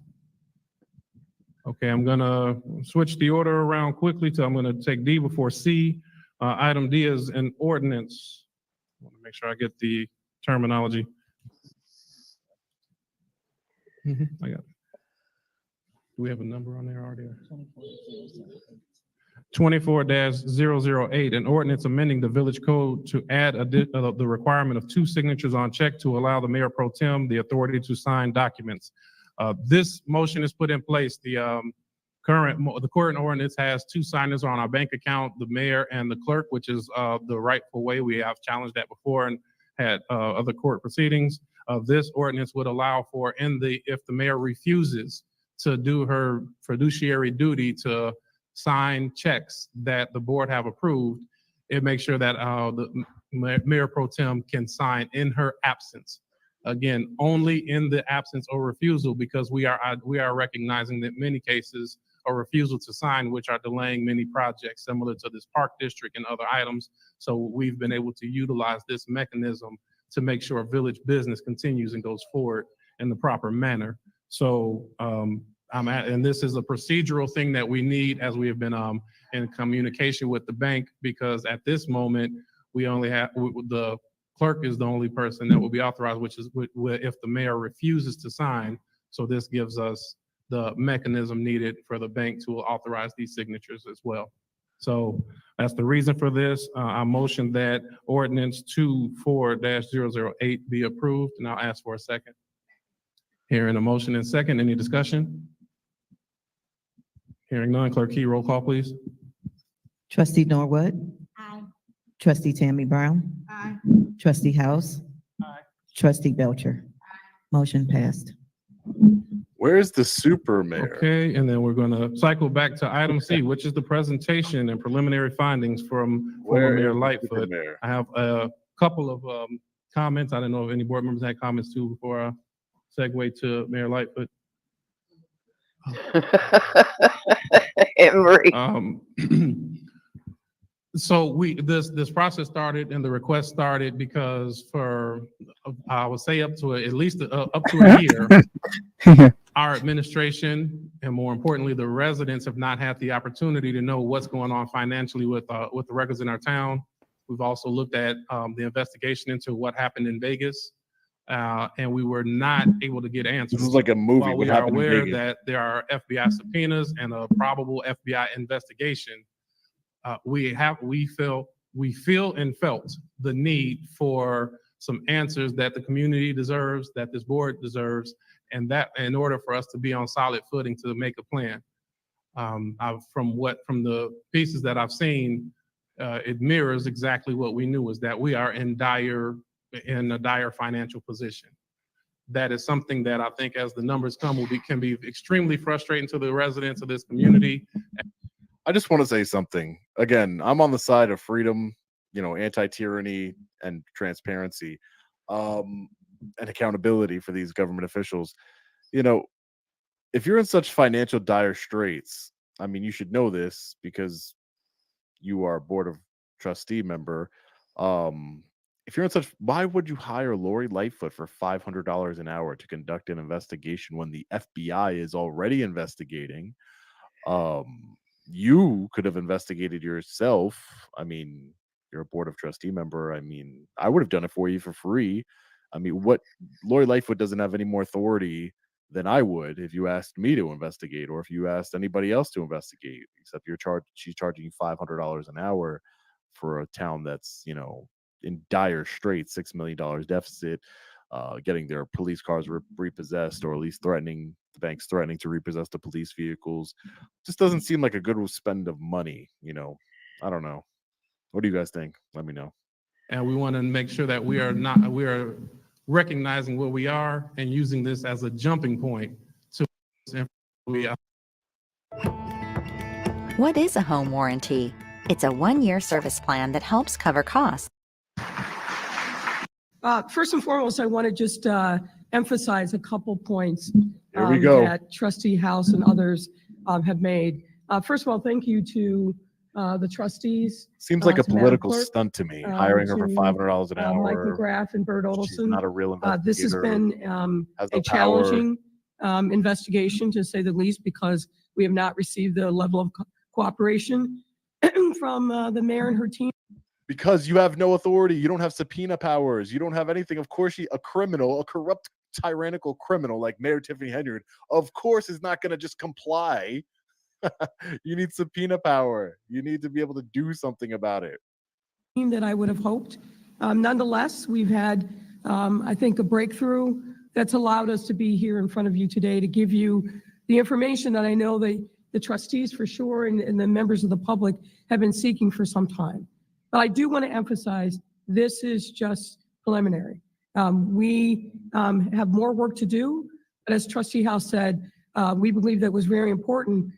Okay, I'm gonna switch the order around quickly. I'm gonna take D before C. Item D is an ordinance. I want to make sure I get the terminology. I got it. Do we have a number on there already? 24-008, an ordinance amending the village code to add the requirement of 2 signatures on check to allow the mayor pro tem the authority to sign documents. This motion is put in place. The current ordinance has 2 signers on our bank account, the mayor and the clerk, which is the rightful way. We have challenged that before and had other court proceedings. This ordinance would allow for if the mayor refuses to do her fiduciary duty to sign checks that the board have approved, it makes sure that the mayor pro tem can sign in her absence. Again, only in the absence or refusal, because we are recognizing that many cases a refusal to sign, which are delaying many projects similar to this park district and other items. So we've been able to utilize this mechanism to make sure village business continues and goes forward in the proper manner. So and this is a procedural thing that we need as we have been in communication with the bank, because at this moment we only have the clerk is the only person that will be authorized, which is if the mayor refuses to sign. So this gives us the mechanism needed for the bank to authorize these signatures as well. So that's the reason for this. I motion that ordinance 24-008 be approved, and I'll ask for a second. Hearing a motion and second, any discussion? Hearing none, Clerk Key, roll call, please. Trustee Norwood. Aye. Trustee Tammy Brown. Aye. Trustee House. Aye. Trustee Belcher. Motion passed. Where's the super mayor? Okay, and then we're going to cycle back to item C, which is the presentation and preliminary findings from former Where Mayor is the Lightfoot. super mayor? I have a couple of comments. I don't know if any board members had comments too before I segue to Mayor Lightfoot. Emery. So this process started and the request started because for I would say up to at least up to a year, our administration and more importantly the residents have not had the opportunity to know what's going on financially with the records in our town. We've also looked at the investigation into what happened in Vegas, and we were not able to get answers. This is like a movie. While What we are happened in aware Vegas? that there are FBI subpoenas and a probable FBI investigation, we feel and felt the need for some answers that the community deserves, that this board deserves, and that in order for us to be on solid footing to make a plan. From the pieces that I've seen, it mirrors exactly what we knew, is that we are in a dire financial position. That is something that I think as the numbers come can be extremely frustrating to the residents of this community. I just want to say something. Again, I'm on the side of freedom, anti-tyranny and transparency, and accountability for these government officials. If you're in such financial dire straits, I mean, you should know this because you are a board of trustee member. If you're in such, why would you hire Lori Lightfoot for $500 an hour to conduct an investigation when the FBI is already investigating? You could have investigated yourself. I mean, you're a board of trustee member. I mean, I would have done it for you for free. I mean, Lori Lightfoot doesn't have any more authority than I would if you asked me to investigate, or if you asked anybody else to investigate, except she's charging you $500 an hour for a town that's, in dire straits, $6 million deficit, getting their police cars repossessed, or at least the banks threatening to repossess the police vehicles. Just doesn't seem like a good spend of money. I don't know. What do you guys think? Let me know. And we want to make sure that we are recognizing where we are and using this as a jumping point to. What is a home warranty? It's a 1-year service plan that helps cover costs. First and foremost, I want to just emphasize a couple points Here we go. that Trustee House and others have made. First of all, thank you to the trustees. Seems like a to Madam political Clerk, stunt to me, hiring her for $500 an hour. Mike McGrath and Bert She's Olson. not a real investigator. This has been has a no power. challenging investigation, to say the least, because we have not received the level of cooperation from the mayor and her team. Because you have no authority. You don't have subpoena powers. You don't have anything. Of course, a corrupt, tyrannical criminal like Mayor Tiffany Henyard, of course, is not going to just comply. You need subpoena power. You need to be able to do something about it. That I would have hoped. Nonetheless, we've had, I think, a breakthrough that's allowed us to be here in front of you today to give you the information that I know the trustees for sure and the members of the public have been seeking for some time. But I do want to emphasize this is just preliminary. We have more work to do, but as Trustee House said, we believe that it was very important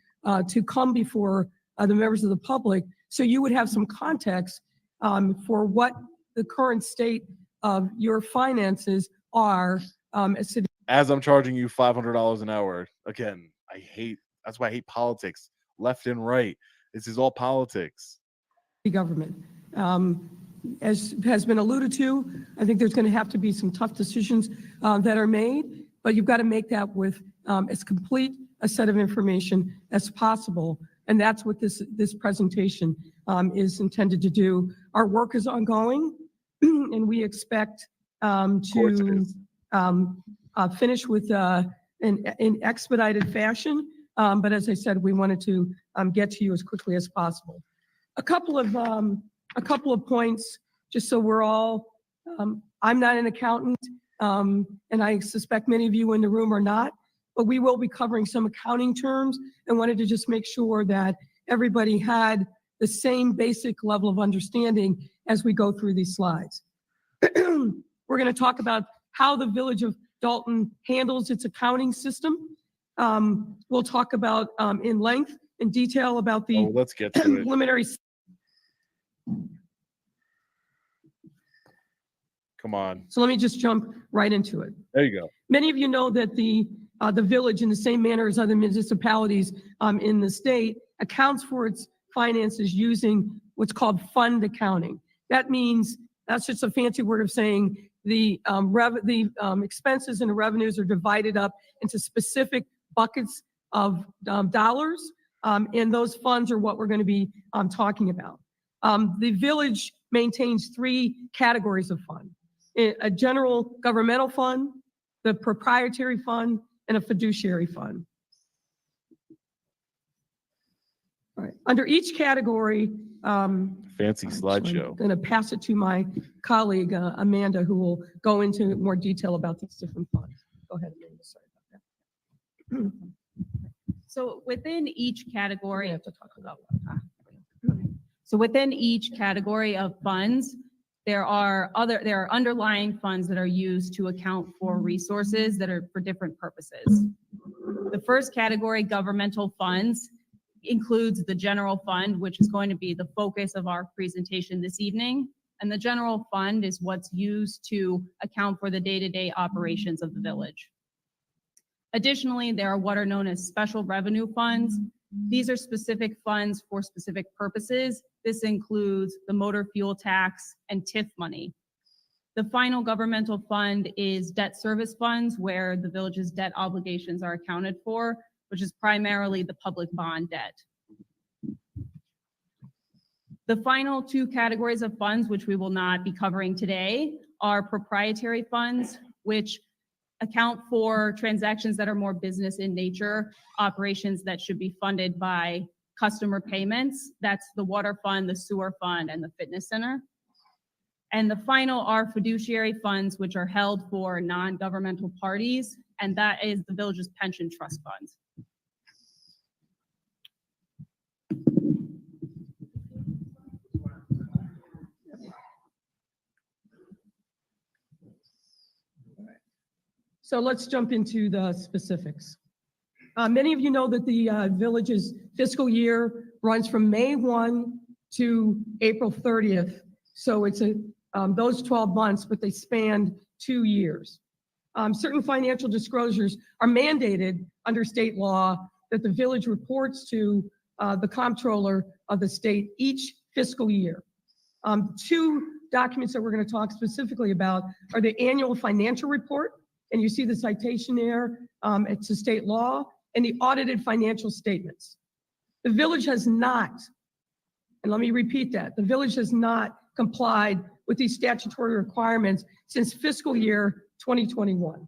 to come before the members of the public so you would have some context for what the current state of your finances are as city. As I'm charging you $500 an hour, again, that's why I hate politics, left and right. This is all politics. Government. As has been alluded to, I think there's going to have to be some tough decisions that are made, but you've got to make that with as complete a set of information as possible. And that's what this presentation is intended to do. Our work is ongoing, and we expect to finish with in expedited fashion. But as I said, we wanted to get to you as quickly as possible. A couple of points, just so we're all. I'm not an accountant, and I suspect many of you in the room are not. But we will be covering some accounting terms, and wanted to just make sure that everybody had the same basic level of understanding as we go through these slides. We're going to talk about how the Village of Dalton handles its accounting system. We'll talk about in length and detail about the let's get to it. preliminary. Come on. So let me just jump right into it. There you go. Many of you know that the village, in the same manner as other municipalities in the state, accounts for its finances using what's called fund accounting. That means, that's just a fancy word of saying the expenses and the revenues are divided up into specific buckets of dollars, and those funds are what we're going to be talking about. The village maintains 3 categories of fund: a general governmental fund, the proprietary fund, and a fiduciary fund. All right. Under each category, Fancy slideshow. I'm going to pass it to my colleague, Amanda, who will go into more detail about these different funds. Go ahead, Amanda. Sorry about that. So within each category, I have to talk about so within each category of funds, there are underlying funds that are used to account for resources that are for different purposes. The first category, governmental funds, includes the general fund, which is going to be the focus of our presentation this evening. And the general fund is what's used to account for the day-to-day operations of the village. Additionally, there are what are known as special revenue funds. These are specific funds for specific purposes. This includes the motor fuel tax and TIF money. The final governmental fund is debt service funds, where the village's debt obligations are accounted for, which is primarily the public bond debt. The final 2 categories of funds, which we will not be covering today, are proprietary funds, which account for transactions that are more business in nature, operations that should be funded by customer payments. That's the water fund, the sewer fund, and the fitness center. And the final are fiduciary funds, which are held for non-governmental parties, and that is the village's pension trust funds. So let's jump into the specifics. Many of you know that the village's fiscal year runs from May 1 to April 30th. So it's those 12 months, but they span 2 years. Certain financial disclosures are mandated under state law that the village reports to the comptroller of the state each fiscal year. 2 documents that we're going to talk specifically about are the annual financial report, and you see the citation there, it's a state law, and the audited financial statements. The village has not, and let me repeat that, the village has not complied with these statutory requirements since fiscal year 2021.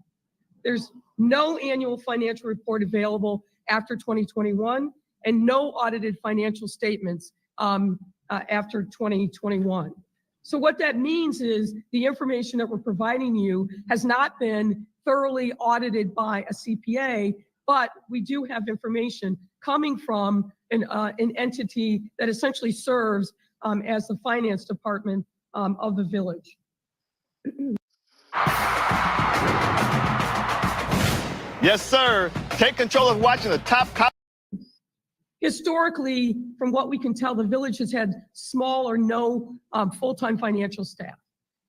There's no annual financial report available after 2021, and no audited financial statements after 2021. So what that means is the information that we're providing you has not been thoroughly audited by a CPA, but we do have information coming from an entity that essentially serves as the finance department of the village. Yes, sir. Take control of watching the top. Historically, from what we can tell, the village has had small or no full-time financial staff.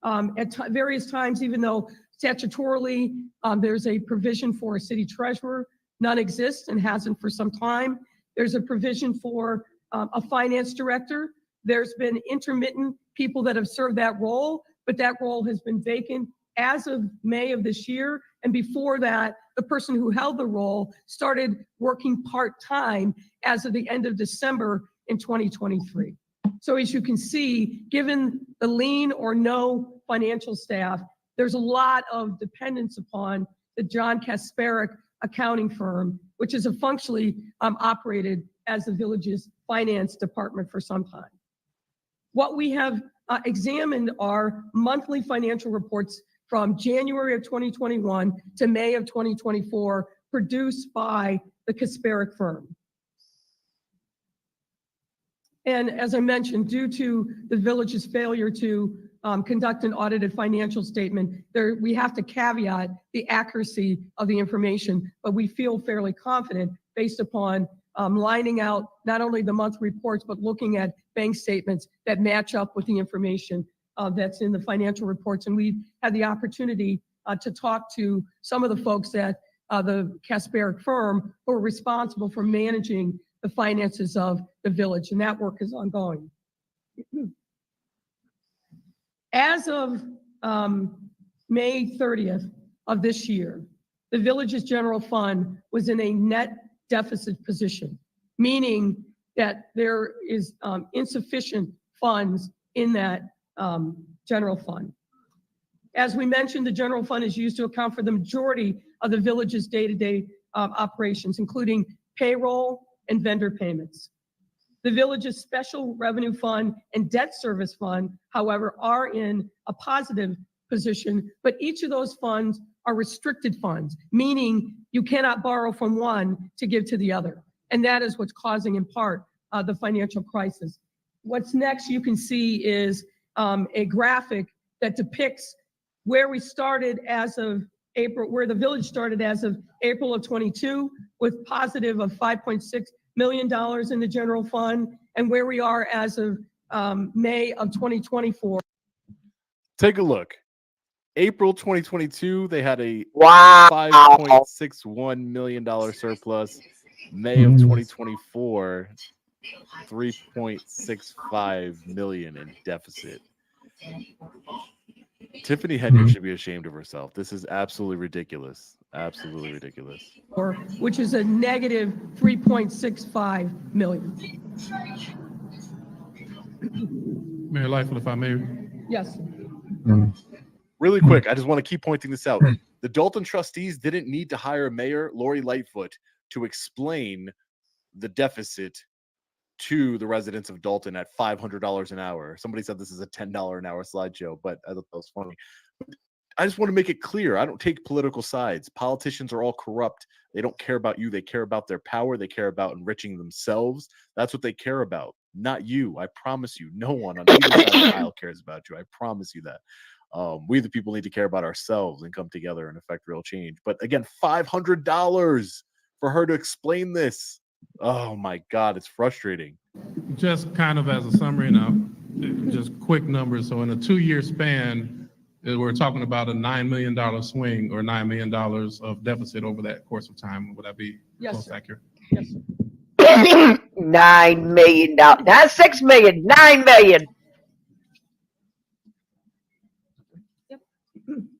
At various times, even though statutorily there's a provision for a city treasurer, none exists and hasn't for some time. There's a provision for a finance director. There's been intermittent people that have served that role, but that role has been vacant as of May of this year. And before that, the person who held the role started working part-time as of the end of December in 2023. So as you can see, given the lean or no financial staff, there's a lot of dependence upon the John Kasparic accounting firm, which is functionally operated as the village's finance department for some time. What we have examined are monthly financial reports from January of 2021 to May of 2024, produced by the Kasparic firm. And as I mentioned, due to the village's failure to conduct an audited financial statement. We have to caveat the accuracy of the information, but we feel fairly confident based upon lining out not only the monthly reports, but looking at bank statements that match up with the information that's in the financial reports. And we had the opportunity to talk to some of the folks at the Kasperick firm who are responsible for managing the finances of the village, and that work is ongoing. As of May 30th of this year, the village's general fund was in a net deficit position, meaning that there is insufficient funds in that general fund. As we mentioned, the general fund is used to account for the majority of the village's day-to-day operations, including payroll and vendor payments. The village's special revenue fund and debt service fund, however, are in a positive position, but each of those funds are restricted funds, meaning you cannot borrow from one to give to the other. And that is what's causing, in part, the financial crisis. What's next you can see is a graphic that depicts where we started as of April, where the village started as of April of 22, with positive of $5.6 million in the general fund, and where we are as of May of 2024. Take a look. April 2022, they had a Wow. $5.61 million surplus. May of 2024, $3.65 million in deficit. Tiffany Hednick should be ashamed of herself. This is absolutely ridiculous. Absolutely ridiculous. Which is a negative 3.65 million. Mayor Lightfoot, if I may. Yes. Really quick, I just want to keep pointing this out. The Dalton trustees didn't need to hire Mayor Lori Lightfoot to explain the deficit to the residents of Dalton at $500 an hour. Somebody said this is a $10 an hour slideshow, but I thought that was funny. I just want to make it clear. I don't take political sides. Politicians are all corrupt. They don't care about you. They care about their power. They care about enriching themselves. That's what they care about, not you. I promise you, no one on either side of the aisle cares about you. I promise you that. We, the people, need to care about ourselves and come together and affect real change. But again, $500 for her to explain this. Oh my God, it's frustrating. Just kind of as a summary now, just quick numbers. So in a 2-year span, we're talking about a $9 million swing or $9 million of deficit over that course of time. Would that be close accurate? Yes. $9 million. Not $6 million. $9 million. Yep.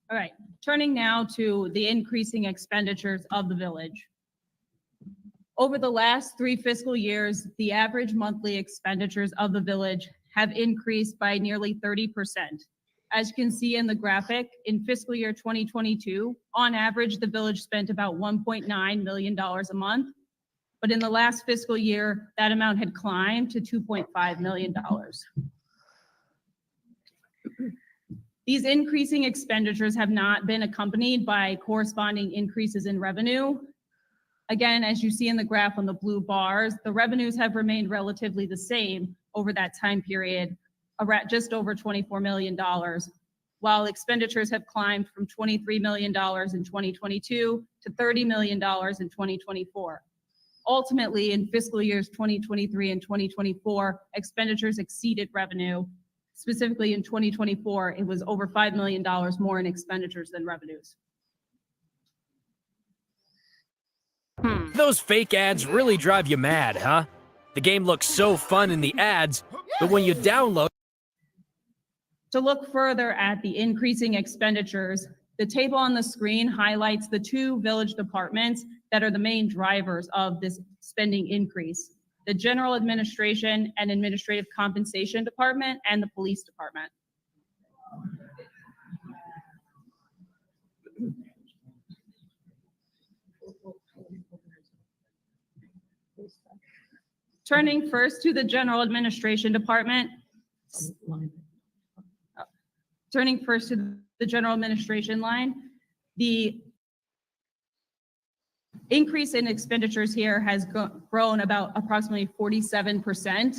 All right. Turning now to the increasing expenditures of the village. Over the last 3 fiscal years, the average monthly expenditures of the village have increased by nearly 30%. As you can see in the graphic, in fiscal year 2022, on average, the village spent about $1.9 million a month. But in the last fiscal year, that amount had climbed to $2.5 million. These increasing expenditures have not been accompanied by corresponding increases in revenue. Again, as you see in the graph on the blue bars, the revenues have remained relatively the same over that time period, just over $24 million, while expenditures have climbed from $23 million in 2022 to $30 million in 2024. Ultimately, in fiscal years 2023 and 2024, expenditures exceeded revenue. Specifically in 2024, it was over $5 million more in expenditures than revenues. Those fake ads really drive you mad, huh? The game looks so fun in the ads, but when you download... To look further at the increasing expenditures, the table on the screen highlights the 2 village departments that are the main drivers of this spending increase: the General Administration and Administrative Compensation Department and the Police Department. Turning first to the General Administration Department. Turning first to the General Administration line, the increase in expenditures here has grown about approximately 47%.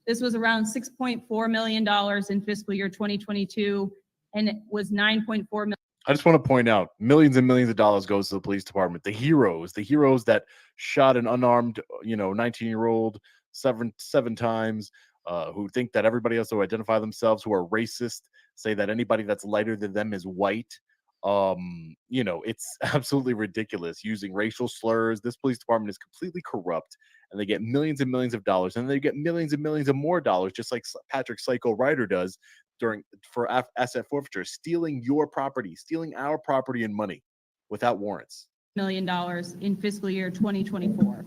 This was around $6.4 million in fiscal year 2022, and it was $9.4 million. I just want to point out, millions and millions of dollars goes to the police department. The heroes that shot an unarmed, 19-year-old seven times, who think that everybody else will identify themselves, who are racist, say that anybody that's lighter than them is white. It's absolutely ridiculous using racial slurs. This police department is completely corrupt, and they get millions and millions of dollars, and they get millions and millions of more dollars, just like Patrick Psycho Ryder does for asset forfeiture, stealing your property, stealing our property and money without warrants. $1 million in fiscal year 2024.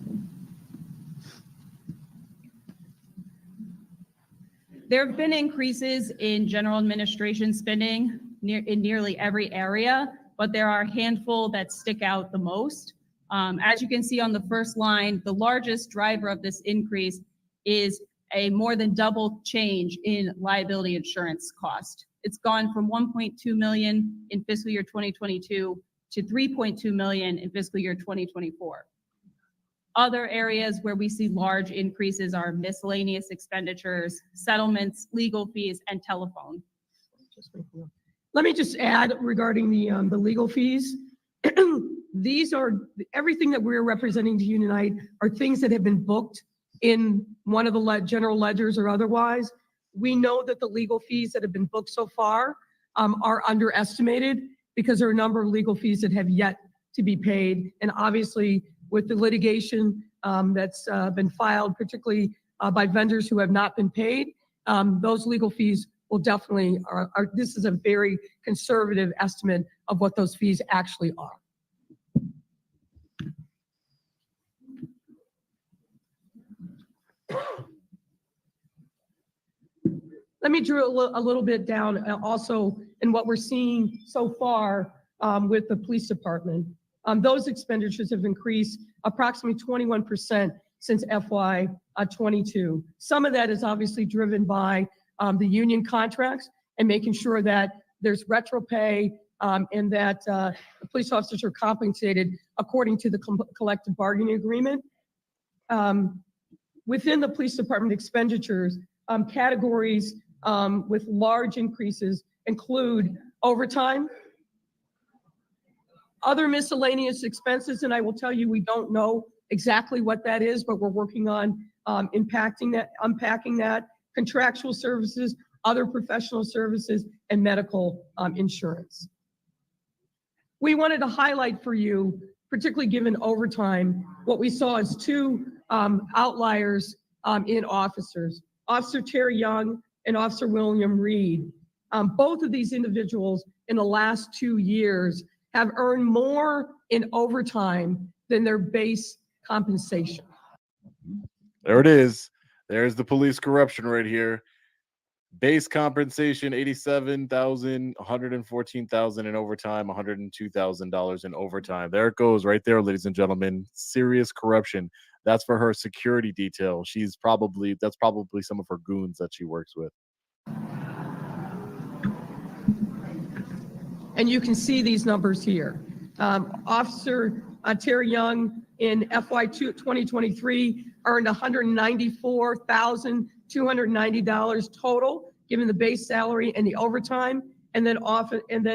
There have been increases in general administration spending in nearly every area, but there are a handful that stick out the most. As you can see on the first line, the largest driver of this increase is a more than double change in liability insurance cost. It's gone from 1.2 million in fiscal year 2022 to 3.2 million in fiscal year 2024. Other areas where we see large increases are miscellaneous expenditures, settlements, legal fees, and telephone. Let me just add regarding the legal fees. These are, everything that we're representing to you tonight are things that have been booked in one of the general ledgers or otherwise. We know that the legal fees that have been booked so far are underestimated because there are a number of legal fees that have yet to be paid. And obviously with the litigation that's been filed, particularly by vendors who have not been paid, those legal fees will definitely, this is a very conservative estimate of what those fees actually are. Let me drill a little bit down also in what we're seeing so far with the police department. Those expenditures have increased approximately 21% since FY22. Some of that is obviously driven by the union contracts and making sure that there's retro pay and that the police officers are compensated according to the collective bargaining agreement. Within the police department expenditures, categories with large increases include overtime, other miscellaneous expenses, and I will tell you we don't know exactly what that is, but we're working on unpacking that, contractual services, other professional services, and medical insurance. We wanted to highlight for you, particularly given overtime, what we saw as two outliers in officers, Officer Terry Young and Officer William Reed. Both of these individuals in the last 2 years have earned more in overtime than their base compensation. There it is. There's the police corruption right here. Base compensation, $87,000, $114,000 in overtime, $102,000 in overtime. There it goes right there, ladies and gentlemen. Serious corruption. That's for her security detail. That's probably some of her goons that she works with. And you can see these numbers here. Officer Terry Young in FY 2023 earned $194,290 total, given the base salary and the overtime. And then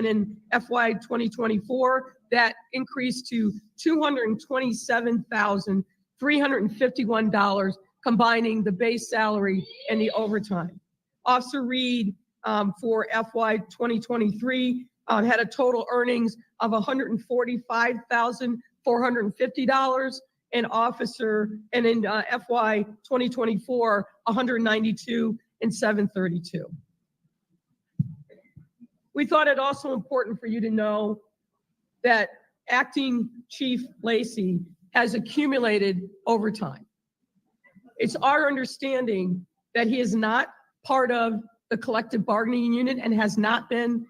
in FY 2024, that increased to $227,351, combining the base salary and the overtime. Officer Reed for FY 2023 had a total earnings of $145,450, and in FY 2024, $192,732. We thought it also important for you to know that Acting Chief Lacey has accumulated overtime. It's our understanding that he is not part of the collective bargaining unit and has not been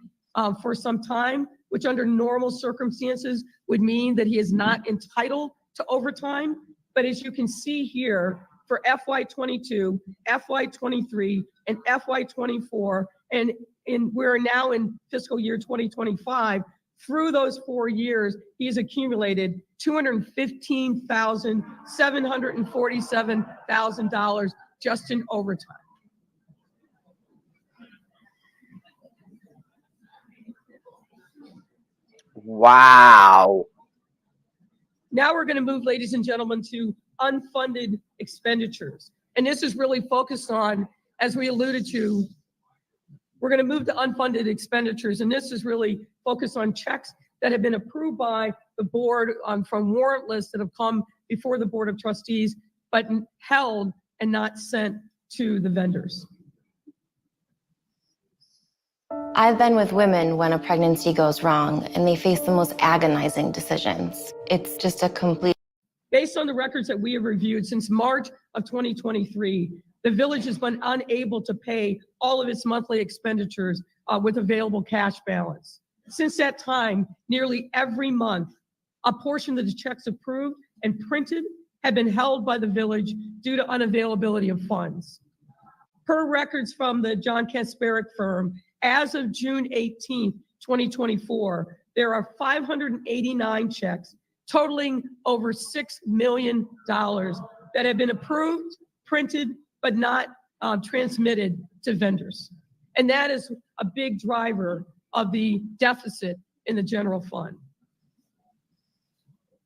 for some time, which under normal circumstances would mean that he is not entitled to overtime. But as you can see here, for FY22, FY23, and FY24, and we're now in fiscal year 2025, through those 4 years, he's accumulated $215,747,000 just in overtime. Wow. Now we're going to move, ladies and gentlemen, to unfunded expenditures. And this is really focused on, as we alluded to, we're going to move to unfunded expenditures. And this is really focused on checks that have been approved by the board from warrant lists that have come before the Board of Trustees, but held and not sent to the vendors. I've been with women when a pregnancy goes wrong and they face the most agonizing decisions. It's just a complete. Based on the records that we have reviewed since March of 2023, the village has been unable to pay all of its monthly expenditures with available cash balance. Since that time, nearly every month, a portion of the checks approved and printed have been held by the village due to unavailability of funds. Per records from the John Kasperick firm, as of June 18th, 2024, there are 589 checks totaling over $6 million that have been approved, printed, but not transmitted to vendors. And that is a big driver of the deficit in the general fund.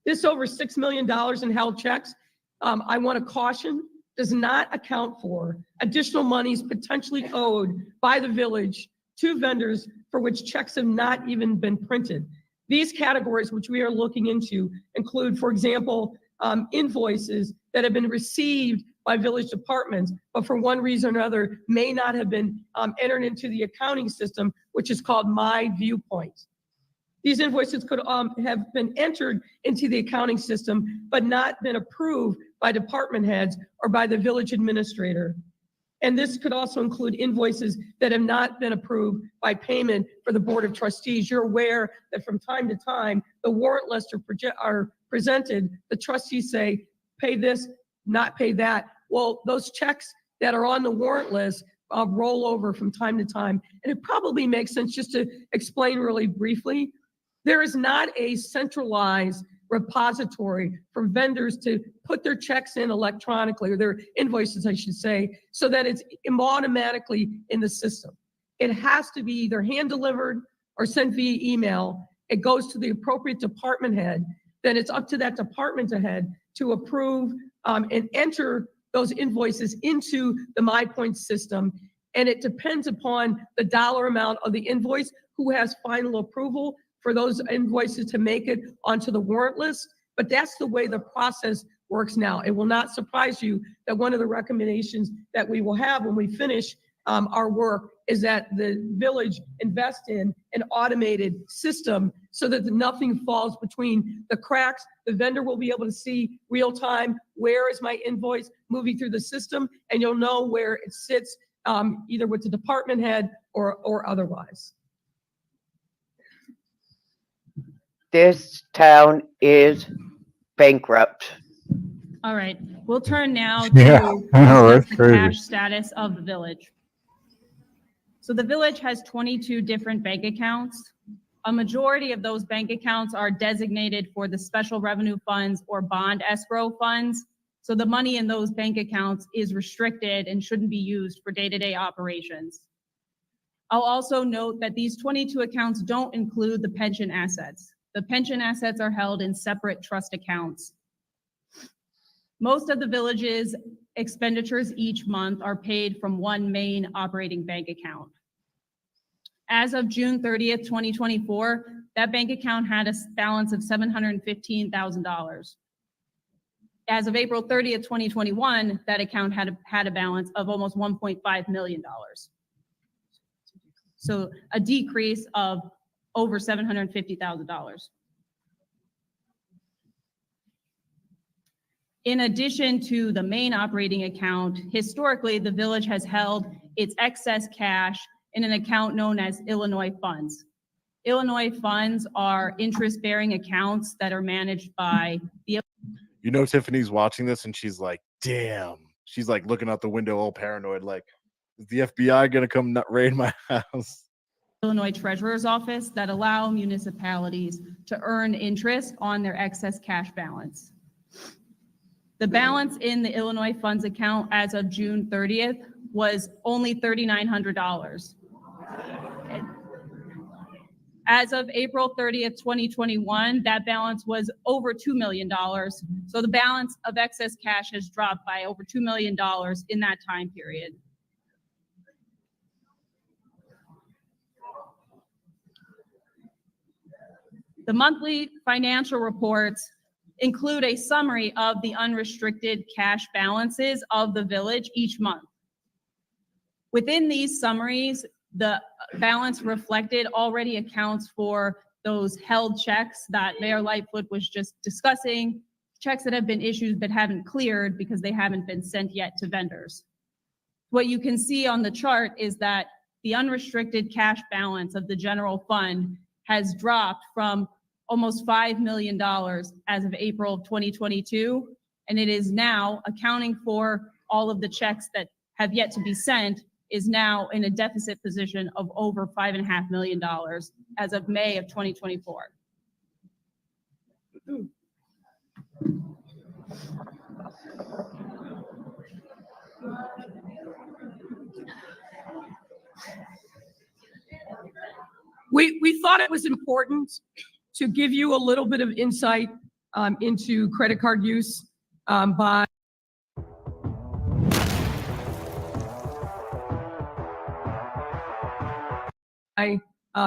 This over $6 million in held checks, I want to caution, does not account for additional monies potentially owed by the village to vendors for which checks have not even been printed. These categories, which we are looking into, include, for example, invoices that have been received by village departments, but for one reason or another may not have been entered into the accounting system, which is called My Viewpoint. These invoices could have been entered into the accounting system, but not been approved by department heads or by the village administrator. And this could also include invoices that have not been approved by payment for the Board of Trustees. You're aware that from time to time, the warrant lists are presented. The trustees say, pay this, not pay that. Well, those checks that are on the warrant list roll over from time to time. And it probably makes sense just to explain really briefly. There is not a centralized repository for vendors to put their checks in electronically, or their invoices, I should say, so that it's automatically in the system. It has to be either hand delivered or sent via email. It goes to the appropriate department head. Then it's up to that department head to approve and enter those invoices into the MyPoint system. And it depends upon the dollar amount of the invoice, who has final approval for those invoices to make it onto the warrant list. But that's the way the process works now. It will not surprise you that one of the recommendations that we will have when we finish our work is that the village invest in an automated system so that nothing falls between the cracks. The vendor will be able to see real time, where is my invoice moving through the system, and you'll know where it sits either with the department head or otherwise. This town is bankrupt. All right, we'll turn now Yeah, to I know, right? discuss the Crazy. cash status of the village. So the village has 22 different bank accounts. A majority of those bank accounts are designated for the special revenue funds or bond escrow funds. So the money in those bank accounts is restricted and shouldn't be used for day-to-day operations. I'll also note that these 22 accounts don't include the pension assets. The pension assets are held in separate trust accounts. Most of the village's expenditures each month are paid from one main operating bank account. As of June 30th, 2024, that bank account had a balance of $715,000. As of April 30th, 2021, that account had a balance of almost $1.5 million. So a decrease of over $750,000. In addition to the main operating account, historically, the village has held its excess cash in an account known as Illinois funds. Illinois funds are interest-bearing accounts that are managed by the... You know, Tiffany's watching this and she's like, damn. She's like looking out the window, all paranoid, like, is the FBI gonna come raid my house? Illinois Treasurer's Office that allow municipalities to earn interest on their excess cash balance. The balance in the Illinois funds account as of June 30th was only $3,900. As of April 30th, 2021, that balance was over $2 million. So the balance of excess cash has dropped by over $2 million in that time period. The monthly financial reports include a summary of the unrestricted cash balances of the village each month. Within these summaries, the balance reflected already accounts for those held checks that Mayor Lightfoot was just discussing, checks that have been issued but haven't cleared because they haven't been sent yet to vendors. What you can see on the chart is that the unrestricted cash balance of the general fund has dropped from almost $5 million as of April 2022, and it is now accounting for all of the checks that have yet to be sent, is now in a deficit position of over $5.5 million as of May of 2024. We thought it was important to give you a little bit of insight into credit card use by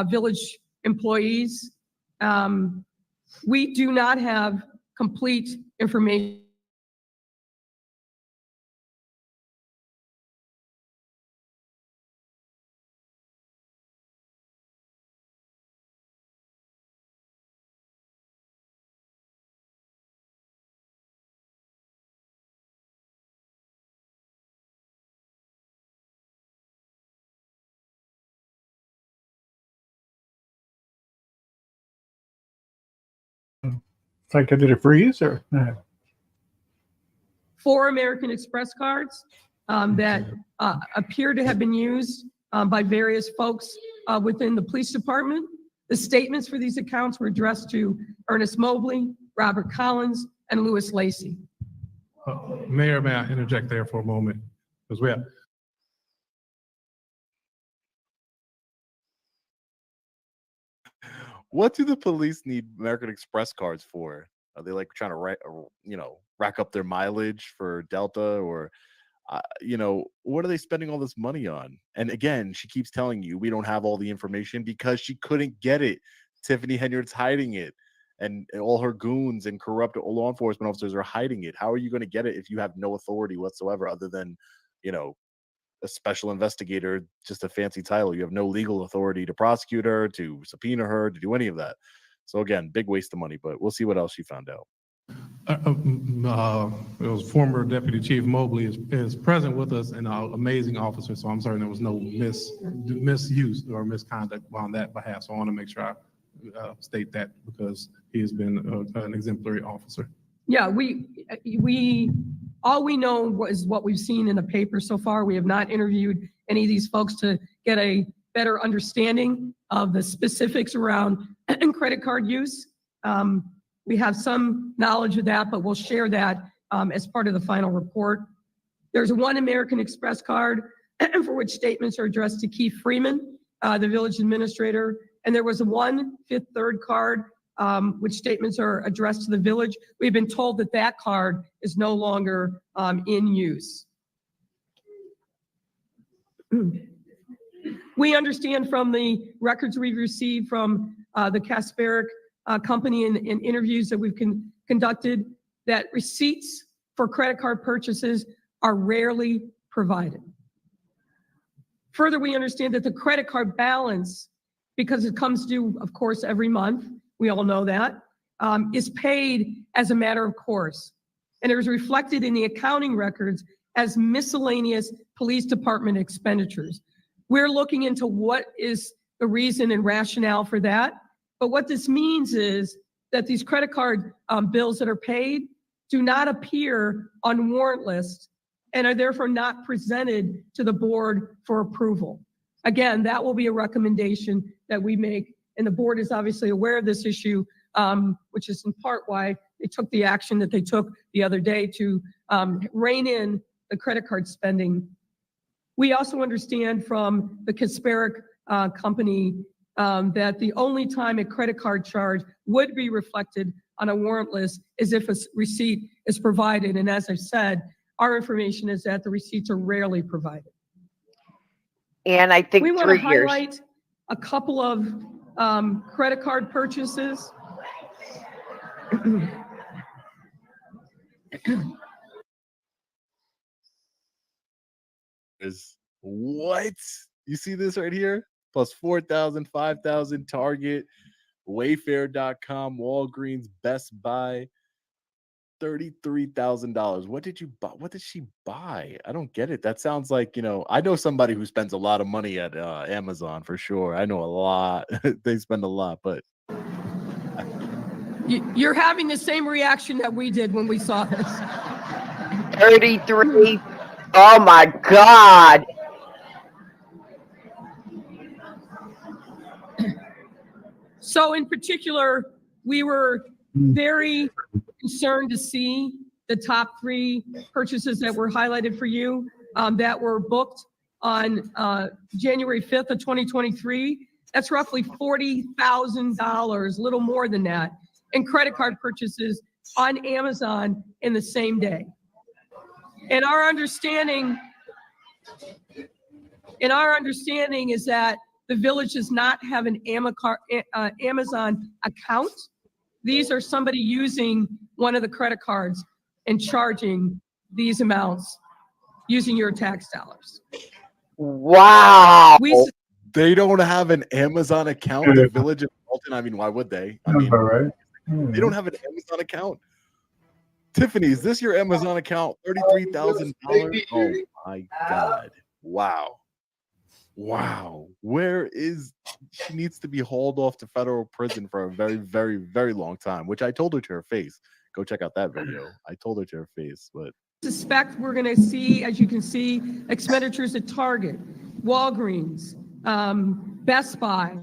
village employees. We do not have complete information. It's like I did a freeze or? 4 American Express cards that appear to have been used by various folks within the police department. The statements for these accounts were addressed to Ernest Mobley, Robert Collins, and Louis Lacey. Mayor, may I interject there for a moment? Because we have. What do the police need American Express cards for? Are they like trying to rack up their mileage for Delta, or what are they spending all this money on? And again, she keeps telling you we don't have all the information because she couldn't get it. Tiffany Henyard's hiding it, and all her goons and corrupt law enforcement officers are hiding it. How are you going to get it if you have no authority whatsoever other than, a special investigator, just a fancy title? You have no legal authority to prosecute her, to subpoena her, to do any of that. So again, big waste of money, but we'll see what else she found out. It was former Deputy Chief Mobley is present with us, and an amazing officer. So I'm certain there was no misuse or misconduct on that behalf. So I want to make sure I state that because he has been an exemplary officer. Yeah, all we know is what we've seen in the paper so far. We have not interviewed any of these folks to get a better understanding of the specifics around credit card use. We have some knowledge of that, but we'll share that as part of the final report. There's one American Express card for which statements are addressed to Keith Freeman, the village administrator, and there was one Fifth Third card which statements are addressed to the village. We've been told that that card is no longer in use. We understand from the records we've received from the Kasperick company and interviews that we've conducted that receipts for credit card purchases are rarely provided. Further, we understand that the credit card balance, because it comes due, of course, every month, we all know that, is paid as a matter of course. And it was reflected in the accounting records as miscellaneous police department expenditures. We're looking into what is the reason and rationale for that. But what this means is that these credit card bills that are paid do not appear on warrant lists and are therefore not presented to the board for approval. Again, that will be a recommendation that we make, and the board is obviously aware of this issue, which is in part why they took the action that they took the other day to rein in the credit card spending. We also understand from the Kasperick company that the only time a credit card charge would be reflected on a warrant list is if a receipt is provided. And as I've said, our information is that the receipts are rarely provided. And I think we want to 3 years. highlight a couple of credit card purchases. Is what? You see this right here? Plus 4,000, 5,000, Target, Wayfair.com, Walgreens, Best Buy, $33,000. What did you buy? What did she buy? I don't get it. That sounds like, I know somebody who spends a lot of money at Amazon for sure. I know a lot. They spend a lot, but You're having the same reaction that we did when we saw this. 33. Oh my God. So in particular, we were very concerned to see the top 3 purchases that were highlighted for you that were booked on January 5th of 2023. That's roughly $40,000, a little more than that, in credit card purchases on Amazon in the same day. And our understanding is that the village does not have an Amazon account. These are somebody using one of the credit cards and charging these amounts using your tax dollars. Wow. They don't have an Amazon account. The village of Walton. I mean, why would they? I mean, right. They don't have an Amazon account. Tiffany, is this your Amazon account? $33,000. Oh my God! Wow. Where is she? Needs to be hauled off to federal prison for a very, very, very long time. Which I told her to her face. Go check out that video. I told her to her face, but. Suspect we're going to see, as you can see, expenditures at Target, Walgreens, Best Buy,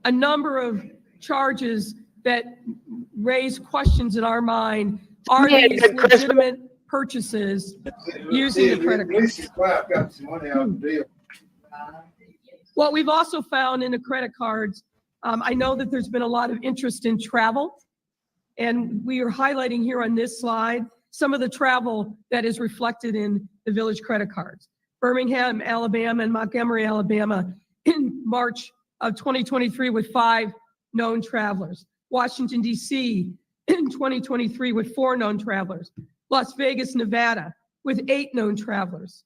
a number of charges that raise questions in our mind. Are these legitimate purchases using the credit card? What we've also found in the credit cards, I know that there's been a lot of interest in travel, and we are highlighting here on this slide some of the travel that is reflected in the village credit cards. Birmingham, Alabama, and Montgomery, Alabama in March of 2023 with 5 known travelers. Washington, D.C. in 2023 with 4 known travelers. Las Vegas, Nevada with 8 known travelers.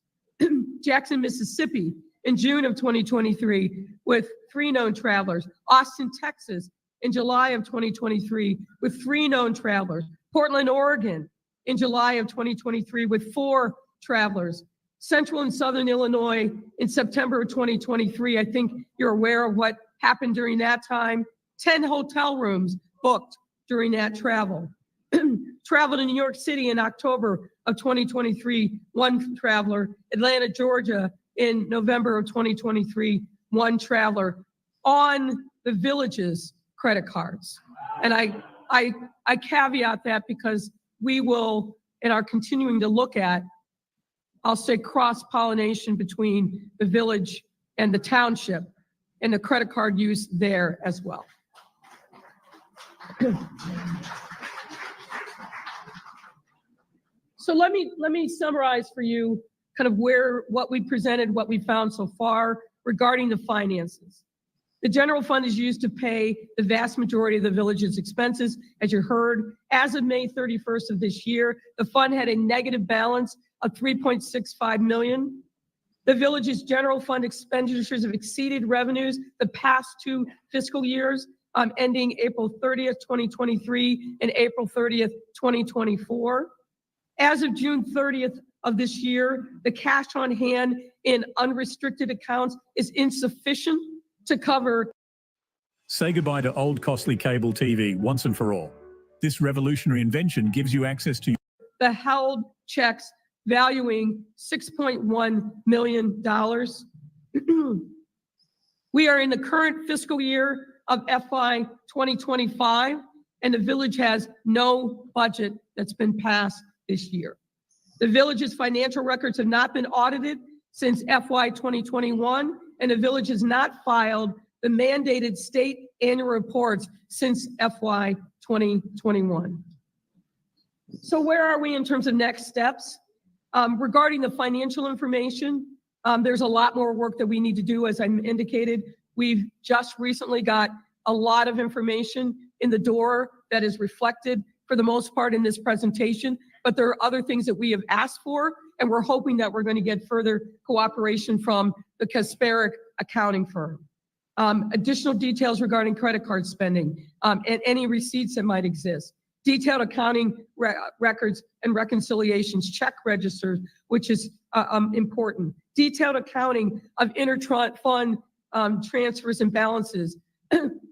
Jackson, Mississippi in June of 2023 with 3 known travelers. Austin, Texas in July of 2023 with 3 known travelers. Portland, Oregon in July of 2023 with 4 travelers. Central and Southern Illinois in September of 2023. I think you're aware of what happened during that time. 10 hotel rooms booked during that travel. Traveled in New York City in October of 2023, 1 traveler. Atlanta, Georgia in November of 2023, 1 traveler on the village's credit cards. And I caveat that because we will, and are continuing to look at, I'll say cross-pollination between the village and the township and the credit card use there as well. So let me summarize for you kind of what we presented, what we found so far regarding the finances. The general fund is used to pay the vast majority of the village's expenses. As you heard, as of May 31st of this year, the fund had a negative balance of $3.65 million. The village's general fund expenditures have exceeded revenues the past 2 fiscal years, ending April 30th, 2023 and April 30th, 2024. As of June 30th of this year, the cash on hand in unrestricted accounts is insufficient to cover. Say goodbye to old costly cable TV once and for all. This revolutionary invention gives you access to the held checks valuing $6.1 million. We are in the current fiscal year of FY 2025, and the village has no budget that's been passed this year. The village's financial records have not been audited since FY 2021, and the village has not filed the mandated state annual reports since FY 2021. So where are we in terms of next steps? Regarding the financial information, there's a lot more work that we need to do. As I indicated, we've just recently got a lot of information in the door that is reflected for the most part in this presentation, but there are other things that we have asked for, and we're hoping that we're going to get further cooperation from the Kasperic accounting firm. Additional details regarding credit card spending and any receipts that might exist. Detailed accounting records and reconciliations, check registers, which is important. Detailed accounting of inter-fund transfers and balances.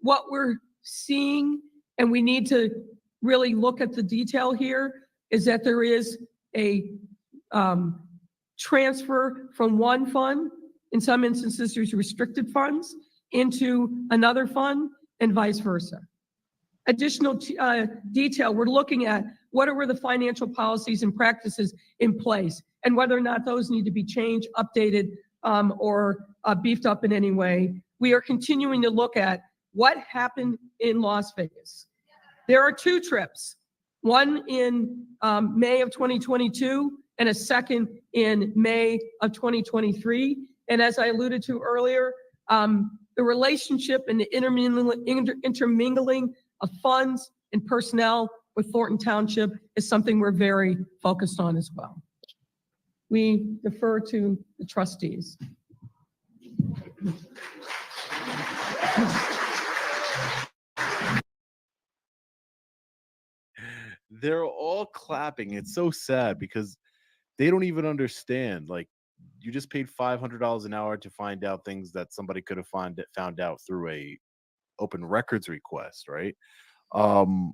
What we're seeing, and we need to really look at the detail here, is that there is a transfer from one fund, in some instances there's restricted funds, into another fund and vice versa. Additional detail, we're looking at what were the financial policies and practices in place and whether or not those need to be changed, updated, or beefed up in any way. We are continuing to look at what happened in Las Vegas. There are 2 trips, one in May of 2022 and a second in May of 2023. And as I alluded to earlier, the relationship and the intermingling of funds and personnel with Thornton Township is something we're very focused on as well. We defer to the trustees. They're all clapping. It's so sad because they don't even understand. Like, you just paid $500 an hour to find out things that somebody could have found out through a open records request, right? The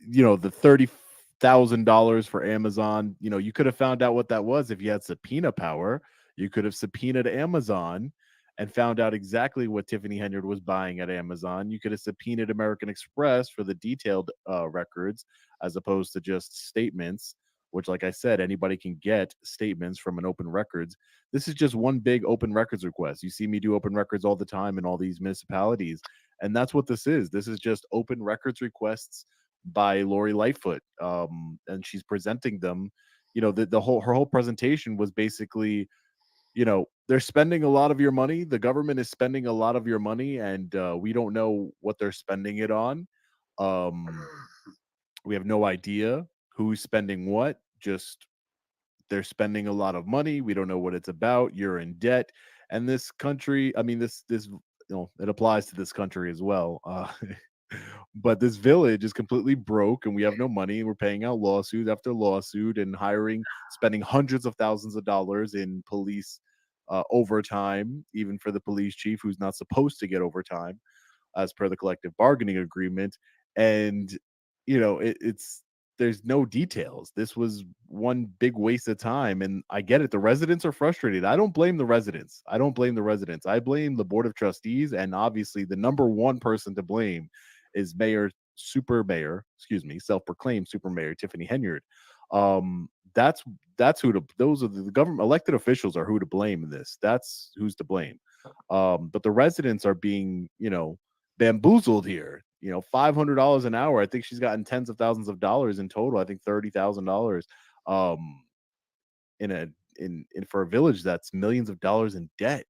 $30,000 for Amazon, you could have found out what that was if you had subpoena power. You could have subpoenaed Amazon and found out exactly what Tiffany Henyard was buying at Amazon. You could have subpoenaed American Express for the detailed records as opposed to just statements, which, like I said, anybody can get statements from an open records. This is just one big open records request. You see me do open records all the time in all these municipalities, and that's what this is. This is just open records requests by Lori Lightfoot, and she's presenting them. Her whole presentation was basically, they're spending a lot of your money. The government is spending a lot of your money, and we don't know what they're spending it on. We have no idea who's spending what. Just they're spending a lot of money. We don't know what it's about. You're in debt, and this country. I mean, this it applies to this country as well. But this village is completely broke, and we have no money. And we're paying out lawsuit after lawsuit and spending hundreds of thousands of dollars in police overtime, even for the police chief, who's not supposed to get overtime as per the collective bargaining agreement. And there's no details. This was one big waste of time, and I get it. The residents are frustrated. I don't blame the residents. I blame the Board of Trustees, and obviously the number one person to blame is self-proclaimed super mayor Tiffany Henyard. That's those are the government elected officials are who to blame in this. That's who's to blame. But the residents are being, bamboozled here. $500 an hour. I think she's gotten tens of thousands of dollars in total. I think $30,000 in for a village that's millions of dollars in debt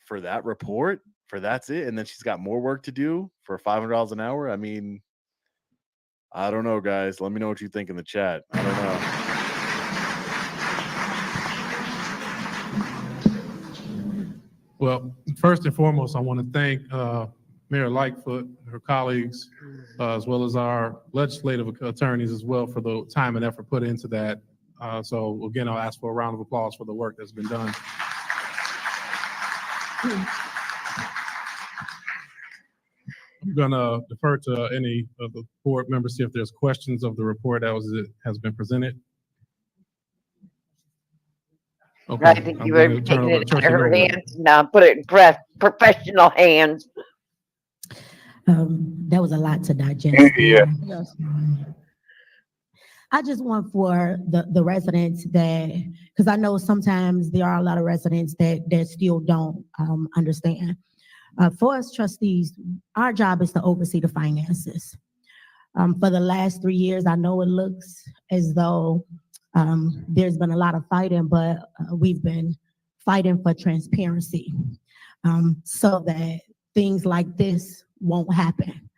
for that report. That's it. And then she's got more work to do for $500 an hour. I mean, I don't know, guys. Let me know what you think in the chat. I don't know. Well, first and foremost, I want to thank Mayor Lightfoot, her colleagues, as well as our legislative attorneys as well for the time and effort put into that. So again, I'll ask for a round of applause for the work that's been done. I'm going to defer to any of the board members, see if there's questions of the report that has been presented. Okay, I think you were taking it out of her hands and put it in professional hands. That was a lot to digest. Yeah. I just want for the residents because I know sometimes there are a lot of residents that still don't understand. For us trustees, our job is to oversee the finances. For the last 3 years, I know it looks as though there's been a lot of fighting, but we've been fighting for transparency so that things like this won't happen.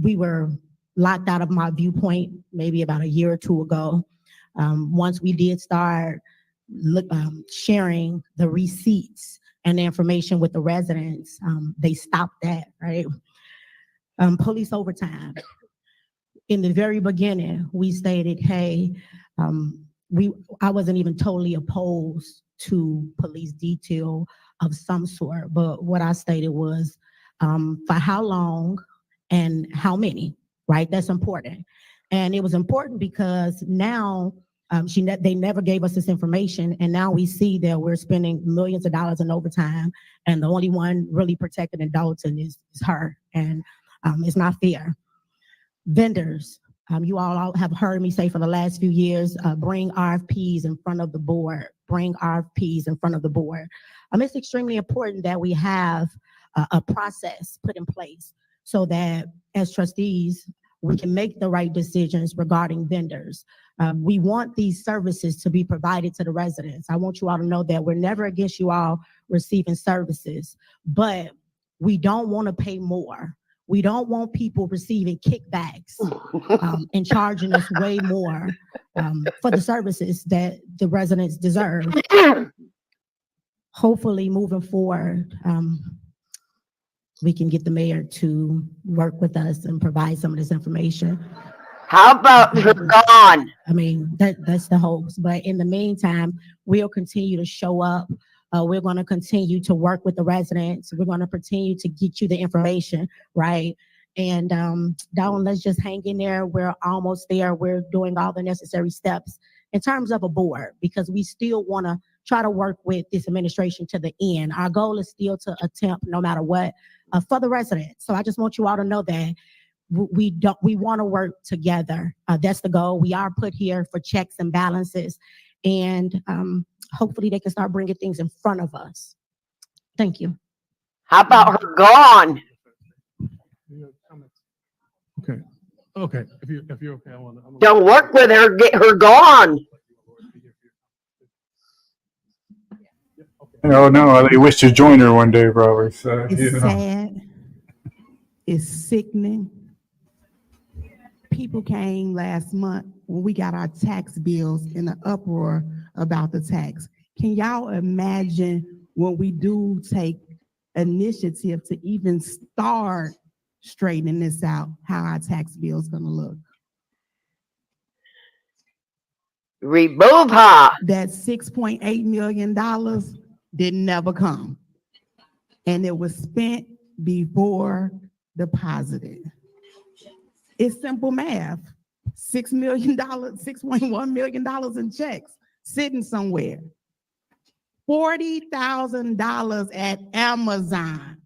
We were locked out of my viewpoint maybe about a year or two ago. Once we did start sharing the receipts and the information with the residents, they stopped that, right? Police overtime. In the very beginning, we stated, hey, I wasn't even totally opposed to police detail of some sort, but what I stated was for how long and how many, right? That's important. And it was important because now they never gave us this information, and now we see that we're spending millions of dollars in overtime, and the only one really protected in Dalton is her, and it's not fair. Vendors, you all have heard me say for the last few years, bring RFPs in front of the board, bring RFPs in front of the board. It's extremely important that we have a process put in place so that as trustees, we can make the right decisions regarding vendors. We want these services to be provided to the residents. I want you all to know that we're never against you all receiving services, but we don't want to pay more. We don't want people receiving kickbacks and charging us way more for the services that the residents deserve. Hopefully, moving forward, we can get the mayor to work with us and provide some of this information. How about her gone? I mean, that's the hopes. But in the meantime, we'll continue to show up. We're going to continue to work with the residents. We're going to continue to get you the information, right? And Dawn, let's just hang in there. We're almost there. We're doing all the necessary steps in terms of a board, because we still want to try to work with this administration to the end. Our goal is still to attempt, no matter what, for the residents. So I just want you all to know that we want to work together. That's the goal. We are put here for checks and balances, and hopefully they can start bringing things in front of us. Thank you. How about her gone? Okay. If you're okay, I want to. Don't work with her. Get her gone. Oh no, they wish to join her one day, probably. So, It's sad. It's sickening. People came last month when we got our tax bills in an uproar about the tax. Can y'all imagine when we do take initiative to even start straightening this out, how our tax bill is going to look? Remove her. That $6.8 million did never come. And it was spent before deposited. It's simple math. $6 million, $6.1 million in checks sitting somewhere. $40,000 at Amazon.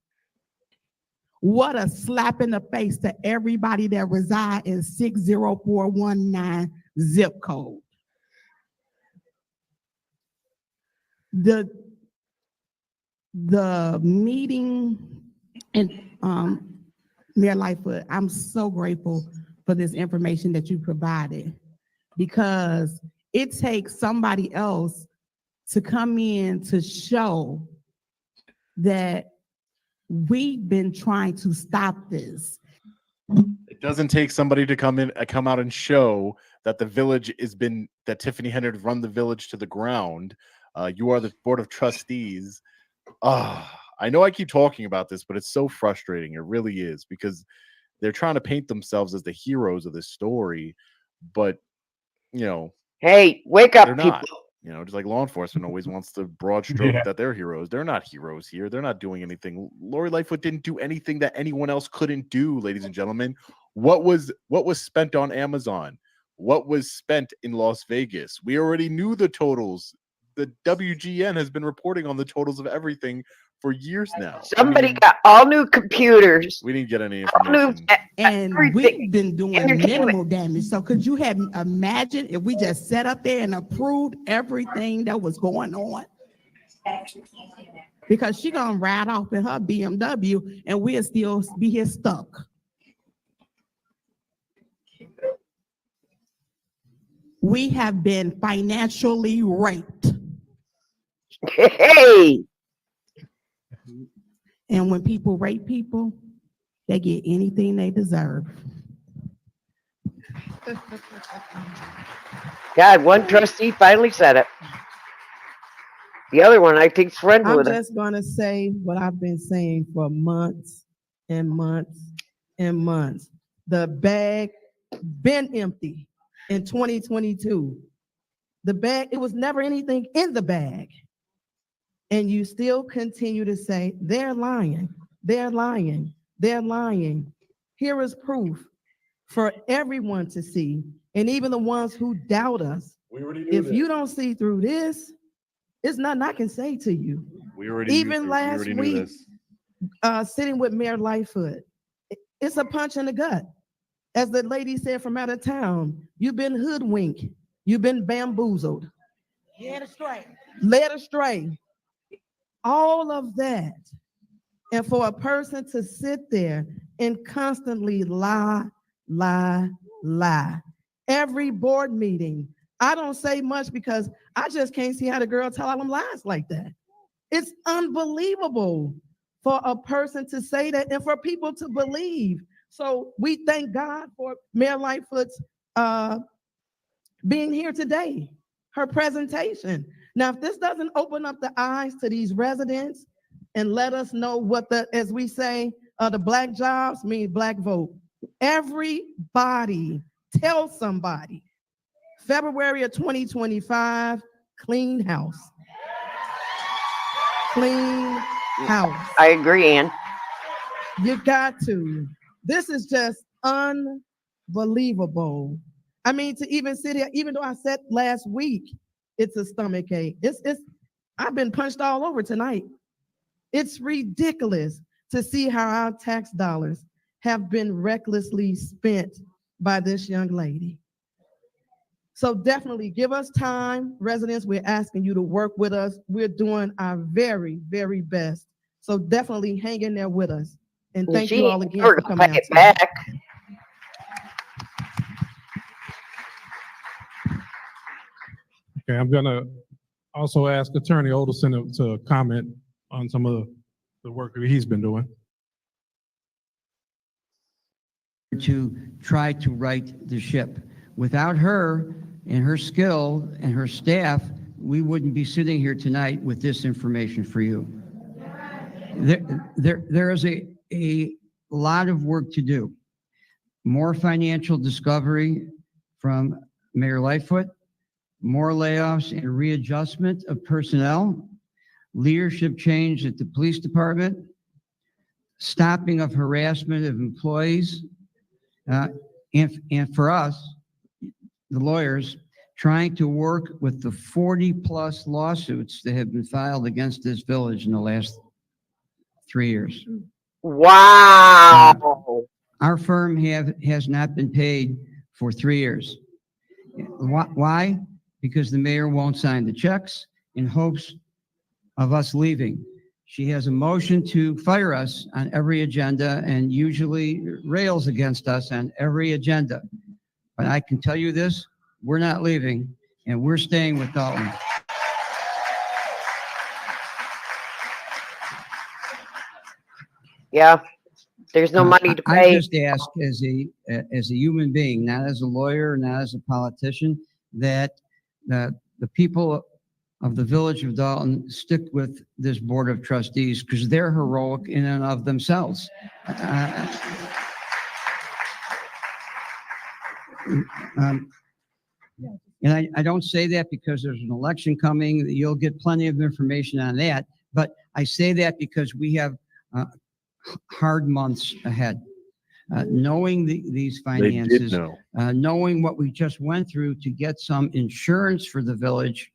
What a slap in the face to everybody that reside in 60419 zip code. The meeting, and Mayor Lightfoot, I'm so grateful for this information that you provided, because it takes somebody else to come in to show that we've been trying to stop this. It doesn't take somebody to come out and show that the village that Tiffany Henry run the village to the ground. You are the board of trustees. I know I keep talking about this, but it's so frustrating. It really is, because they're trying to paint themselves as the heroes of this story, but hey, wake up, they're people. not. Just like law enforcement always wants the broad stroke that they're heroes. They're not heroes here. They're not doing anything. Lori Lightfoot didn't do anything that anyone else couldn't do, ladies and gentlemen. What was spent on Amazon? What was spent in Las Vegas? We already knew the totals. The WGN has been reporting on the totals of everything for years now. Somebody got all new computers. We didn't get any information. And we've been doing minimal damage. So could you have imagined if we just sat up there and approved everything that was going on? because she gonna ride off in her BMW and we'll still be here stuck. We have been financially raped. Hey, And when people rape people, they get anything they deserve. God, one trustee finally said it. The other one, I think, friends I'm with her. just gonna say what I've been saying for months and months and months. The bag been empty in 2022. The bag, it was never anything in the bag. And you still continue to say, they're lying, they're lying, they're lying. Here is proof for everyone to see, and even the ones who doubt us. If you don't see through this, it's nothing I can say to you. Even last week, sitting with Mayor Lightfoot, it's a punch in the gut. As the lady said from out of town, you've been hoodwinked, you've been bamboozled, led astray, all of that. And for a person to sit there and constantly lie, lie, lie. Every board meeting, I don't say much because I just can't see how the girl tell all them lies like that. It's unbelievable for a person to say that and for people to believe. So we thank God for Mayor Lightfoot's being here today, her presentation. Now, if this doesn't open up the eyes to these residents and let us know what the, as we say, the black jobs mean black vote. Everybody tell somebody. February of 2025, clean house. Clean house. I agree, Ann. You got to. This is just unbelievable. I mean, to even sit here, even though I said last week, it's a stomach ache. I've been punched all over tonight. It's ridiculous to see how our tax dollars have been recklessly spent by this young lady. So definitely give us time. Residents, we're asking you to work with us. We're doing our very, very best. So definitely hang in there with us. And thank you all again for coming out tonight. Back. Okay, I'm gonna also ask Attorney Olderson to comment on some of the work that he's been doing. To try to right the ship. Without her and her skill and her staff, we wouldn't be sitting here tonight with this information for you. There is a lot of work to do. More financial discovery from Mayor Lightfoot, more layoffs and readjustment of personnel, leadership change at the police department, stopping of harassment of employees, and for us, the lawyers, trying to work with the 40+ lawsuits that have been filed against this village in the last 3 years. Wow. Our firm has not been paid for 3 years. Why? Because the mayor won't sign the checks in hopes of us leaving. She has a motion to fire us on every agenda and usually rails against us on every agenda. But I can tell you this, we're not leaving and we're staying with Dalton. Yeah, there's no money to pay. I just ask as a human being, not as a lawyer, not as a politician, that the people of the village of Dalton stick with this board of trustees because they're heroic in and of themselves. And I don't say that because there's an election coming. You'll get plenty of information on that. But I say that because we have hard months ahead. Knowing these finances, knowing what we just went through to get some insurance for the village,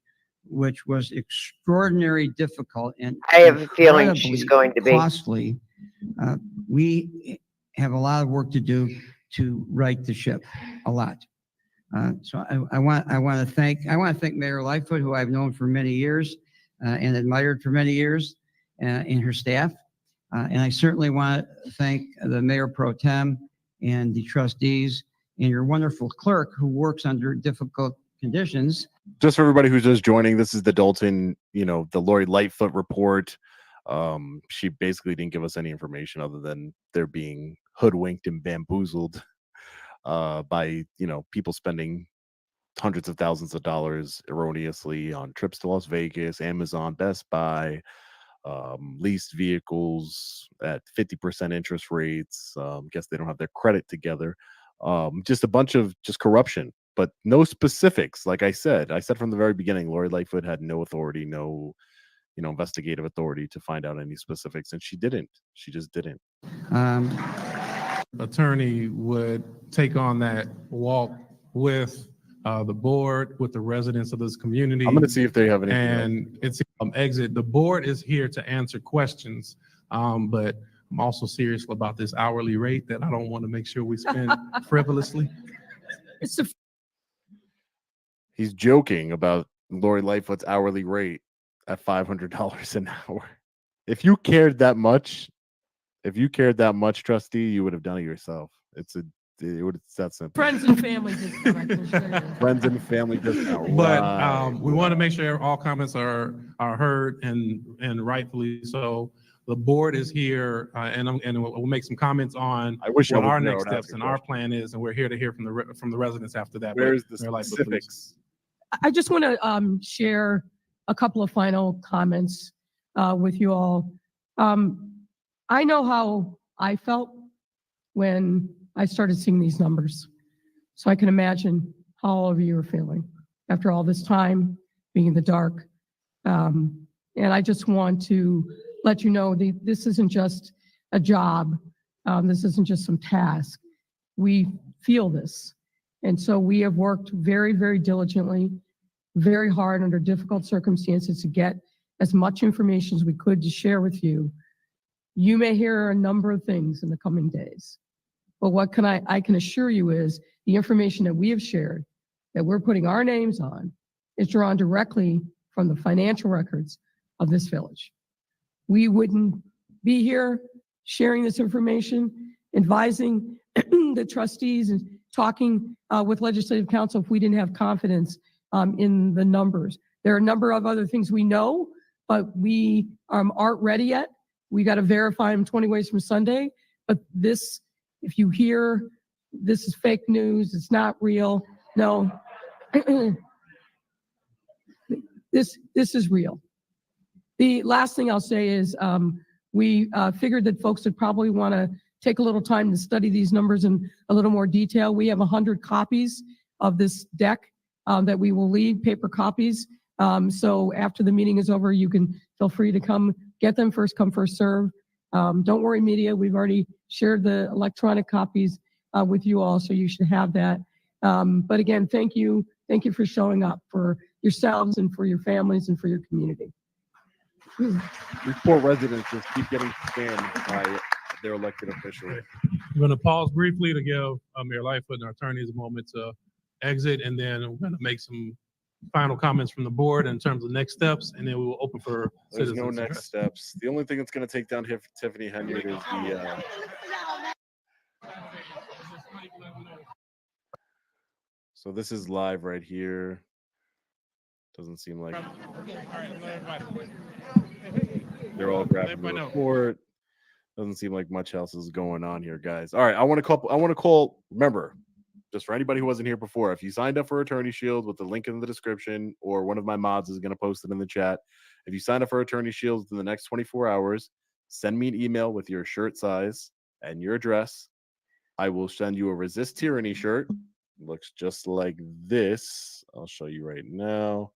which was extraordinarily difficult and I have a feeling she's going to be costly. We have a lot of work to do to right the ship, a lot. So I want to thank Mayor Lightfoot, who I've known for many years and admired for many years, and her staff. And I certainly want to thank the Mayor Pro Tem and the trustees and your wonderful clerk who works under difficult conditions. Just for everybody who's just joining, this is the Dalton, the Lori Lightfoot report. She basically didn't give us any information other than they're being hoodwinked and bamboozled by, people spending hundreds of thousands of dollars erroneously on trips to Las Vegas, Amazon, Best Buy, leased vehicles at 50% interest rates. Guess they don't have their credit together. Just a bunch of just corruption, but no specifics. Like I said from the very beginning, Lori Lightfoot had no authority, no, investigative authority to find out any specifics, and she didn't. She just didn't. Attorney would take on that walk with the board, with the residents of this community. I'm going to see if they have anything And it's exit. The board is here to answer questions, but I'm also serious about this hourly rate that I don't want to make sure we spend frivolously. He's joking about Lori Lightfoot's hourly rate at $500 an hour. If you cared that much, trustee, you would have done it yourself. It's that simple. Friends and family discount. Friends and family discount. But we want to make sure all comments are heard and rightfully so. The board is here, and we'll make some comments on what our next steps and our plan is, and we're here to hear from the residents after that. Where's the specifics? I just want to share a couple of final comments with you all. I know how I felt when I started seeing these numbers, so I can imagine how all of you are feeling after all this time being in the dark. And I just want to let you know this isn't just a job. This isn't just some task. We feel this. And so we have worked very, very diligently, very hard under difficult circumstances to get as much information as we could to share with you. You may hear a number of things in the coming days, but what I can assure you is the information that we have shared, that we're putting our names on, is drawn directly from the financial records of this village. We wouldn't be here sharing this information, advising the trustees and talking with legislative council if we didn't have confidence in the numbers. There are a number of other things we know, but we aren't ready yet. We got to verify them 20 ways from Sunday. But this, if you hear this is fake news, it's not real. No, this is real. The last thing I'll say is we figured that folks would probably want to take a little time to study these numbers in a little more detail. We have 100 copies of this deck that we will leave, paper copies. So after the meeting is over, you can feel free to come get them, first come, first serve. Don't worry, media, we've already shared the electronic copies with you all, so you should have that. But again, thank you for showing up for yourselves and for your families and for your community. These poor residents just keep getting scammed by their elected officials. I'm going to pause briefly to give Mayor Lightfoot and our attorneys a moment to exit, and then we're going to make some final comments from the board in terms of next steps, and then we will open for There's citizens. no next steps. The only thing that's going to take down Tiffany Henry is the. So this is live right here. Doesn't seem like they're all grabbing the report. Doesn't seem like much else is going on here, guys. All right, I want to call. Remember, just for anybody who wasn't here before, if you signed up for Attorney Shield with the link in the description, or one of my mods is going to post it in the chat. If you sign up for Attorney Shield in the next 24 hours, send me an email with your shirt size and your address. I will send you a Resist Tyranny shirt. It looks just like this. I'll show you right now.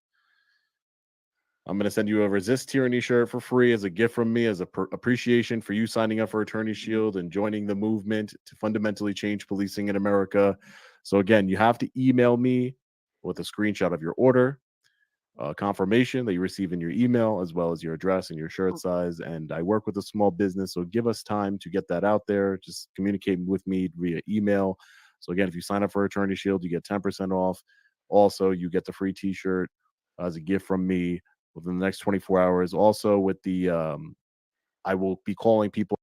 I'm going to send you a Resist Tyranny shirt for free as a gift from me, as a appreciation for you signing up for Attorney Shield and joining the movement to fundamentally change policing in America. So again, you have to email me with a screenshot of your order, confirmation that you receive in your email, as well as your address and your shirt size. And I work with a small business, so give us time to get that out there. Just communicate with me via email. So again, if you sign up for Attorney Shield, you get 10% off. Also, you get the free t-shirt as a gift from me within the next 24 hours. Also, with the I will be calling people.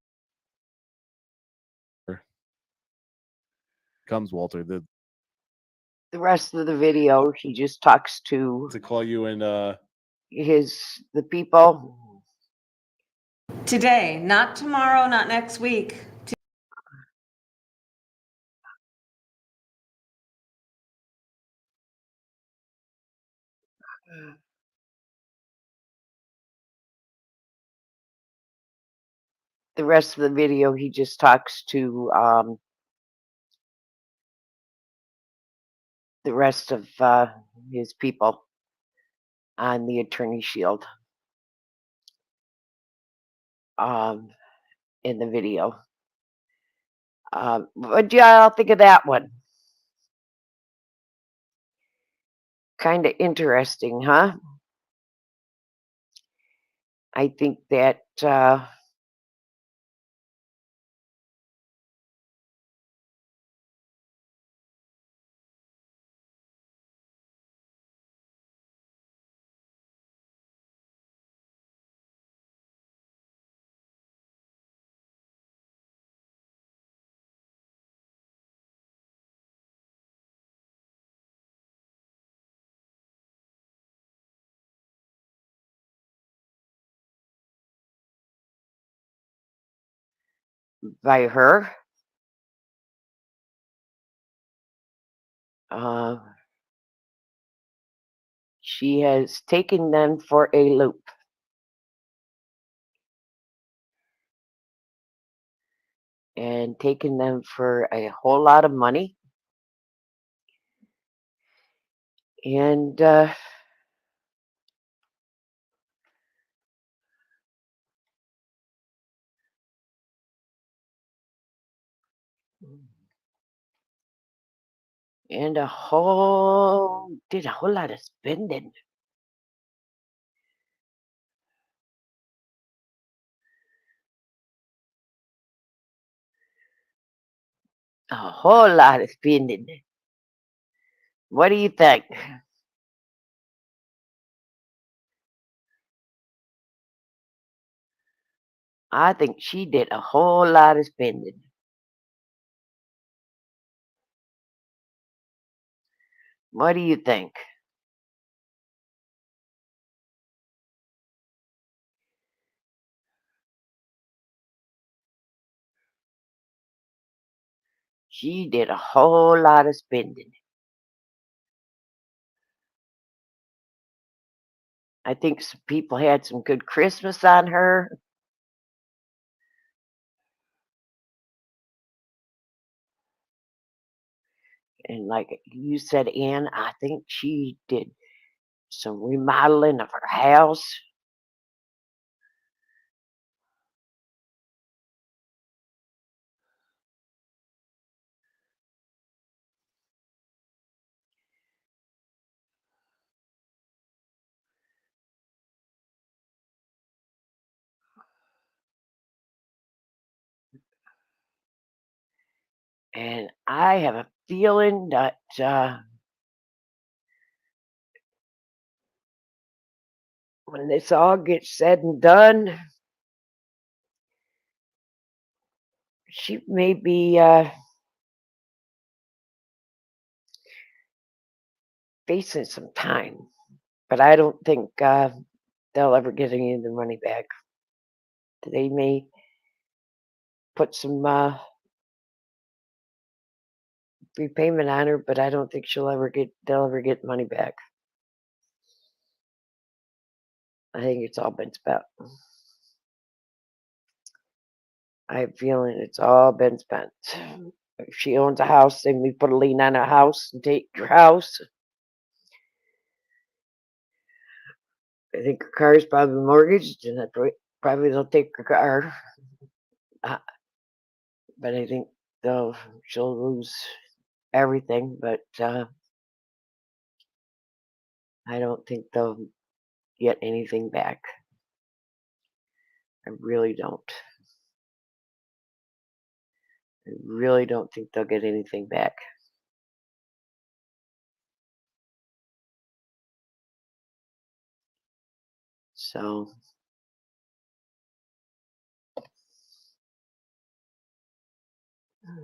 Comes Walter. The rest of the video, he just talks to call you and the people. Today, not tomorrow, not next week. The rest of the video, he just talks to the rest of his people on the attorney shield in the video. What do y'all think of that one? Kind of interesting, huh? I think that by her. She has taken them for a loop. And taken them for a whole lot of money. And did a whole lot of spending. A whole lot of spending. What do you think? I think she did a whole lot of spending. What do you think? She did a whole lot of spending. I think some people had some good Christmas on her. And like you said, Ann, I think she did some remodeling of her house. And I have a feeling that when this all gets said and done, she may be facing some time. But I don't think they'll ever get any of the money back. They may put some repayment on her, but I don't think they'll ever get money back. I think it's all been spent. I have a feeling it's all been spent. If she owns a house, then we put a lien on a house and take your house. I think her car is probably mortgaged, and probably they'll take her car. But I think she'll lose everything. But I don't think they'll get anything back. I really don't. I really don't think they'll get anything back. So How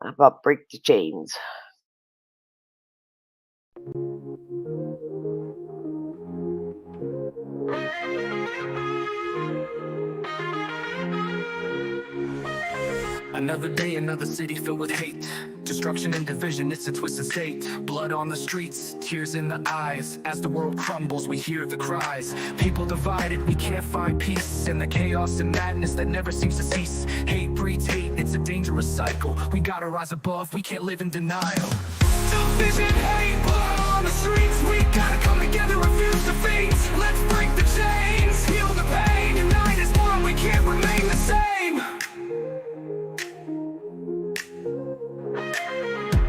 about break the chains? Another day, another city filled with hate. Destruction and division, it's a twisted state. Blood on the streets, tears in the eyes. As the world crumbles, we hear the cries. People divided, we can't find peace. In the chaos and madness that never seems to cease. Hate breeds hate, it's a dangerous cycle. We gotta rise above, we can't live in denial. Division, hate, blood on the streets. We gotta come together, refuse defeat. Let's break the chains, heal the pain. Unite as one, we can't remain the same.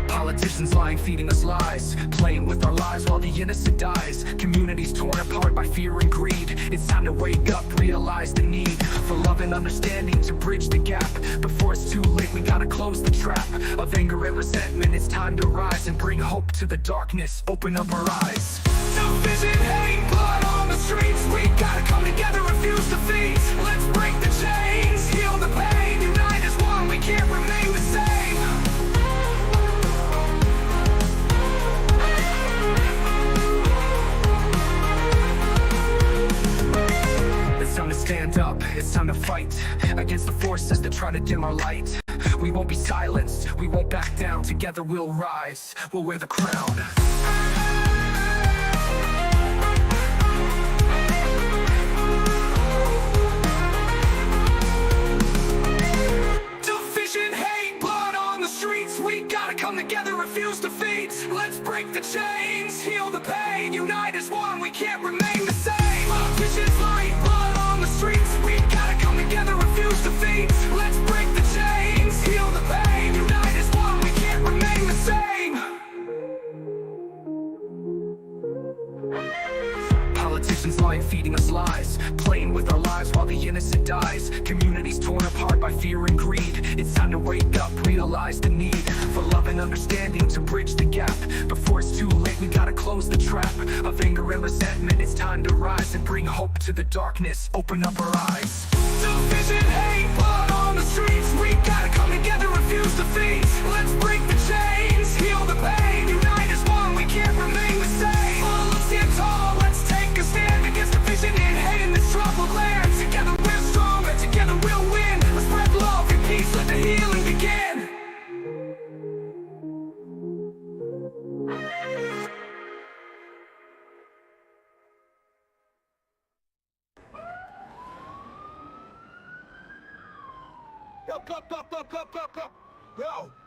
Politicians lying, feeding us lies, playing with our lives while the innocent dies. Communities torn apart by fear and greed. It's time to wake up, realize the need for love and understanding to bridge the gap. Before it's too late, we gotta close the trap of anger and resentment. It's time to rise and bring hope to the darkness. Open up our eyes. Division, hate, blood on the streets. We gotta come together, refuse defeat. Let's break the chains, heal the pain. Unite as one, we can't remain the same. It's time to stand up, it's time to fight against the forces that try to dim our light. We won't be silenced, we won't back down. Together we'll rise, we'll wear the crown. Division, hate, blood on the streets. We gotta come together, refuse defeat. Let's break the chains, heal the pain. Unite as one, we can't remain the same. Politicians light, blood on the streets. We gotta come together, refuse defeat. Let's break the chains, heal the pain. Unite as one, we can't remain the same. Politicians lying, feeding us lies, playing with our lives while the innocent dies. Communities torn apart by fear and greed. It's time to wake up, realize the need for love and understanding to bridge the gap. Before it's too late, we gotta close the trap of anger and resentment. It's time to rise and bring hope to the darkness. Open up our eyes. Division, hate, blood on the streets. We gotta come together, refuse defeat. Let's break the chains, heal the pain. Unite as one, we can't remain the same. Let's stand tall, let's take a stand against division and hate in this troubled land. Together we're stronger, together we'll win. Let's spread love and peace, let the healing begin. Yo,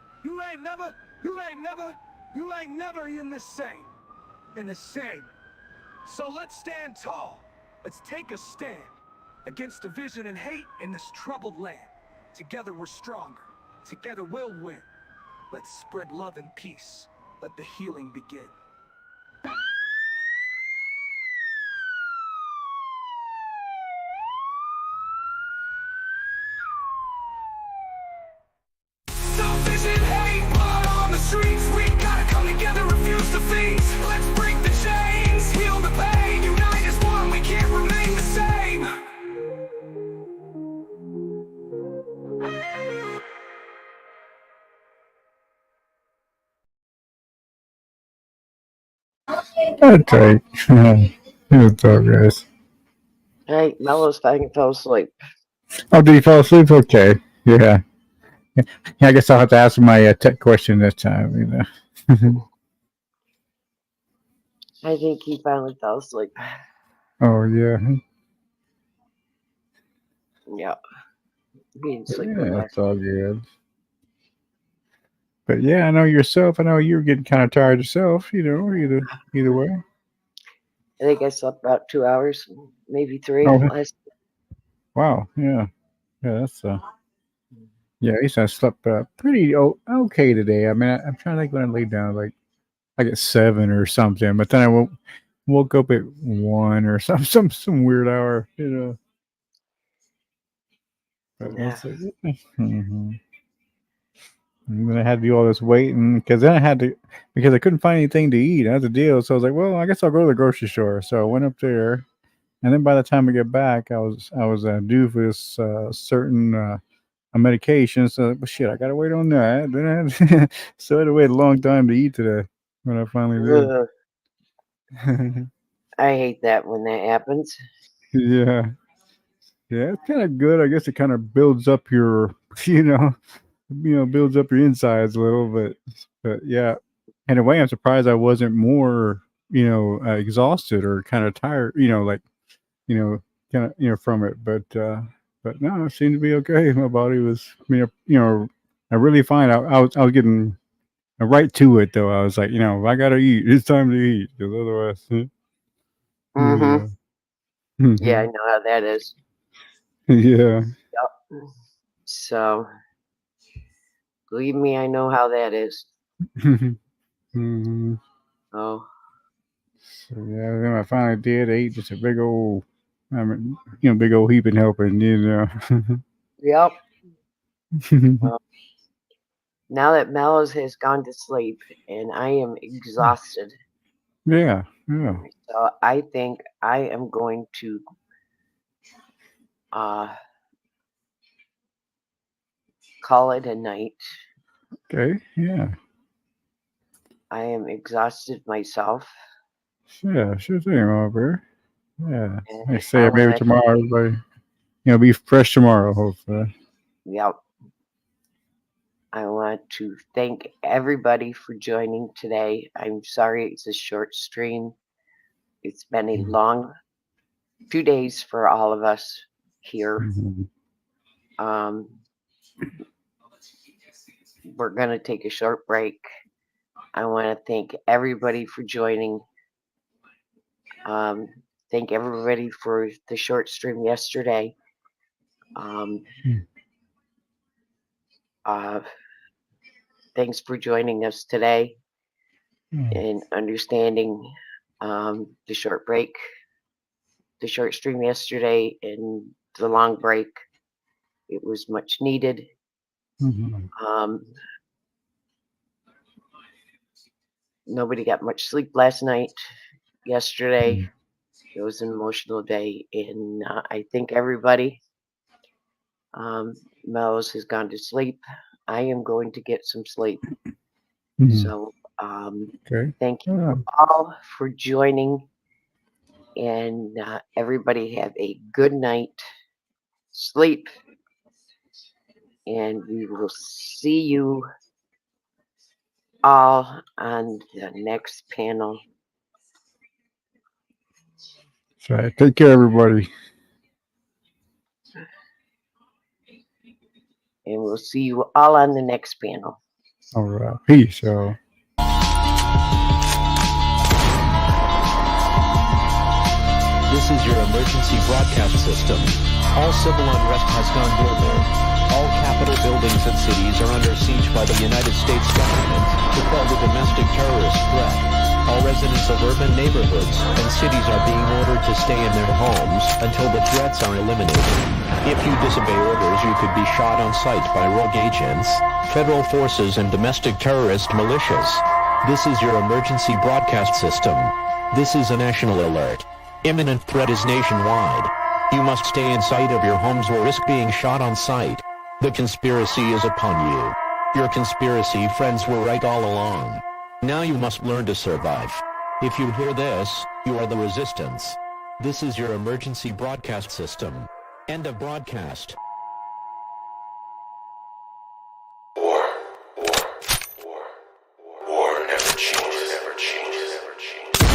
you ain't never in the same. So let's stand tall. Let's take a stand against division and hate in this troubled land. Together we're stronger. Together we'll win. Let's spread love and peace. Let the healing begin. Division, hate, blood on the streets. We gotta come together, refuse defeat. Let's break the chains, heal the pain. Unite as one, we can't remain the same. That's right. What's up, guys? Hey, Mello's fell asleep. Oh, did you fall asleep? Okay. Yeah. Yeah, I guess I'll have to ask my tech question this time, you know. I think he finally fell asleep. Oh, yeah. Yeah. He didn't sleep Yeah, good that's last all good. But yeah, I know yourself. I know you were getting kind of tired yourself, you know, either way. I think I slept about 2 hours, maybe 3 Oh, last. wow. Yeah. Yeah, that's yeah, I slept pretty okay today. I mean, I'm trying to think when I laid down, like at 7 or something, but then I woke up at 1 or some weird hour, you know. But Yeah. mhm. And then I had to do all this waiting because then I had to because I couldn't find anything to eat. That's the deal. So I was like, well, I guess I'll go to the grocery store. So I went up there, and then by the time I get back, I was due for this certain a medication. So, but shit, I gotta wait on that. So I had to wait a long time to eat today when I finally Ugh, did. I hate that when that happens. Yeah, yeah, it's kind of good. I guess it kind of builds up your, builds up your insides a little. But yeah. In a way, I'm surprised I wasn't more, exhausted or kind of tired. Like, you know, kind of, from it. But no, it seemed to be okay. My body was, I really find I was getting right to it though. I was like, I gotta eat. It's time to eat because otherwise, Mm-hmm. yeah. Yeah, I Mhm. know how that is. Yeah. Yep. So, believe me, I know how that is. Mhm. Oh, So yeah, then I finally did eat just a big old, big old heaping helping. yep. Well, now that Mellows has gone to sleep and I am exhausted, Yeah, yeah. so I think I am going to uh, call it a night. Okay, yeah. I am exhausted myself, Yeah, sure thing, Robert. Yeah. I and say I maybe want to tomorrow, thank. everybody, be fresh tomorrow, hopefully. Yep. I want to thank everybody for joining today. I'm sorry it's a short stream. It's been a long 2 days for all of us here. Mhm. Um, we're going to take a short break. I want to thank everybody for joining. Um, thank everybody for the short stream yesterday. Um, uh, thanks for joining us today and understanding the short break, the short stream yesterday, and the long break. It was much needed. Mhm. Um, nobody got much sleep last night. Yesterday, it was an emotional day, and I think everybody. Mellows has gone to sleep. I am going to get some sleep. Mhm. So, Okay. thank Yeah. you all for joining, and everybody have a good night, sleep, and we will see you all on the next panel. That's right. Take care, everybody. And we'll see you all on the next panel. All right. Peace, y'all. This is your emergency broadcast system. All civil unrest has gone global. All capital buildings and cities are under siege by the United States government to quell the domestic terrorist threat. All residents of urban neighborhoods and cities are being ordered to stay in their homes until the threats are eliminated. If you disobey orders, you could be shot on sight by rogue agents, federal forces, and domestic terrorist militias. This is your emergency broadcast system. This is a national alert. Imminent threat is nationwide. You must stay inside of your homes or risk being shot on sight. The conspiracy is upon you. Your conspiracy friends were right all along. Now you must learn to survive. If you hear this, you are the resistance. This is your emergency broadcast system. End of broadcast. War never changes, never changes, never changes.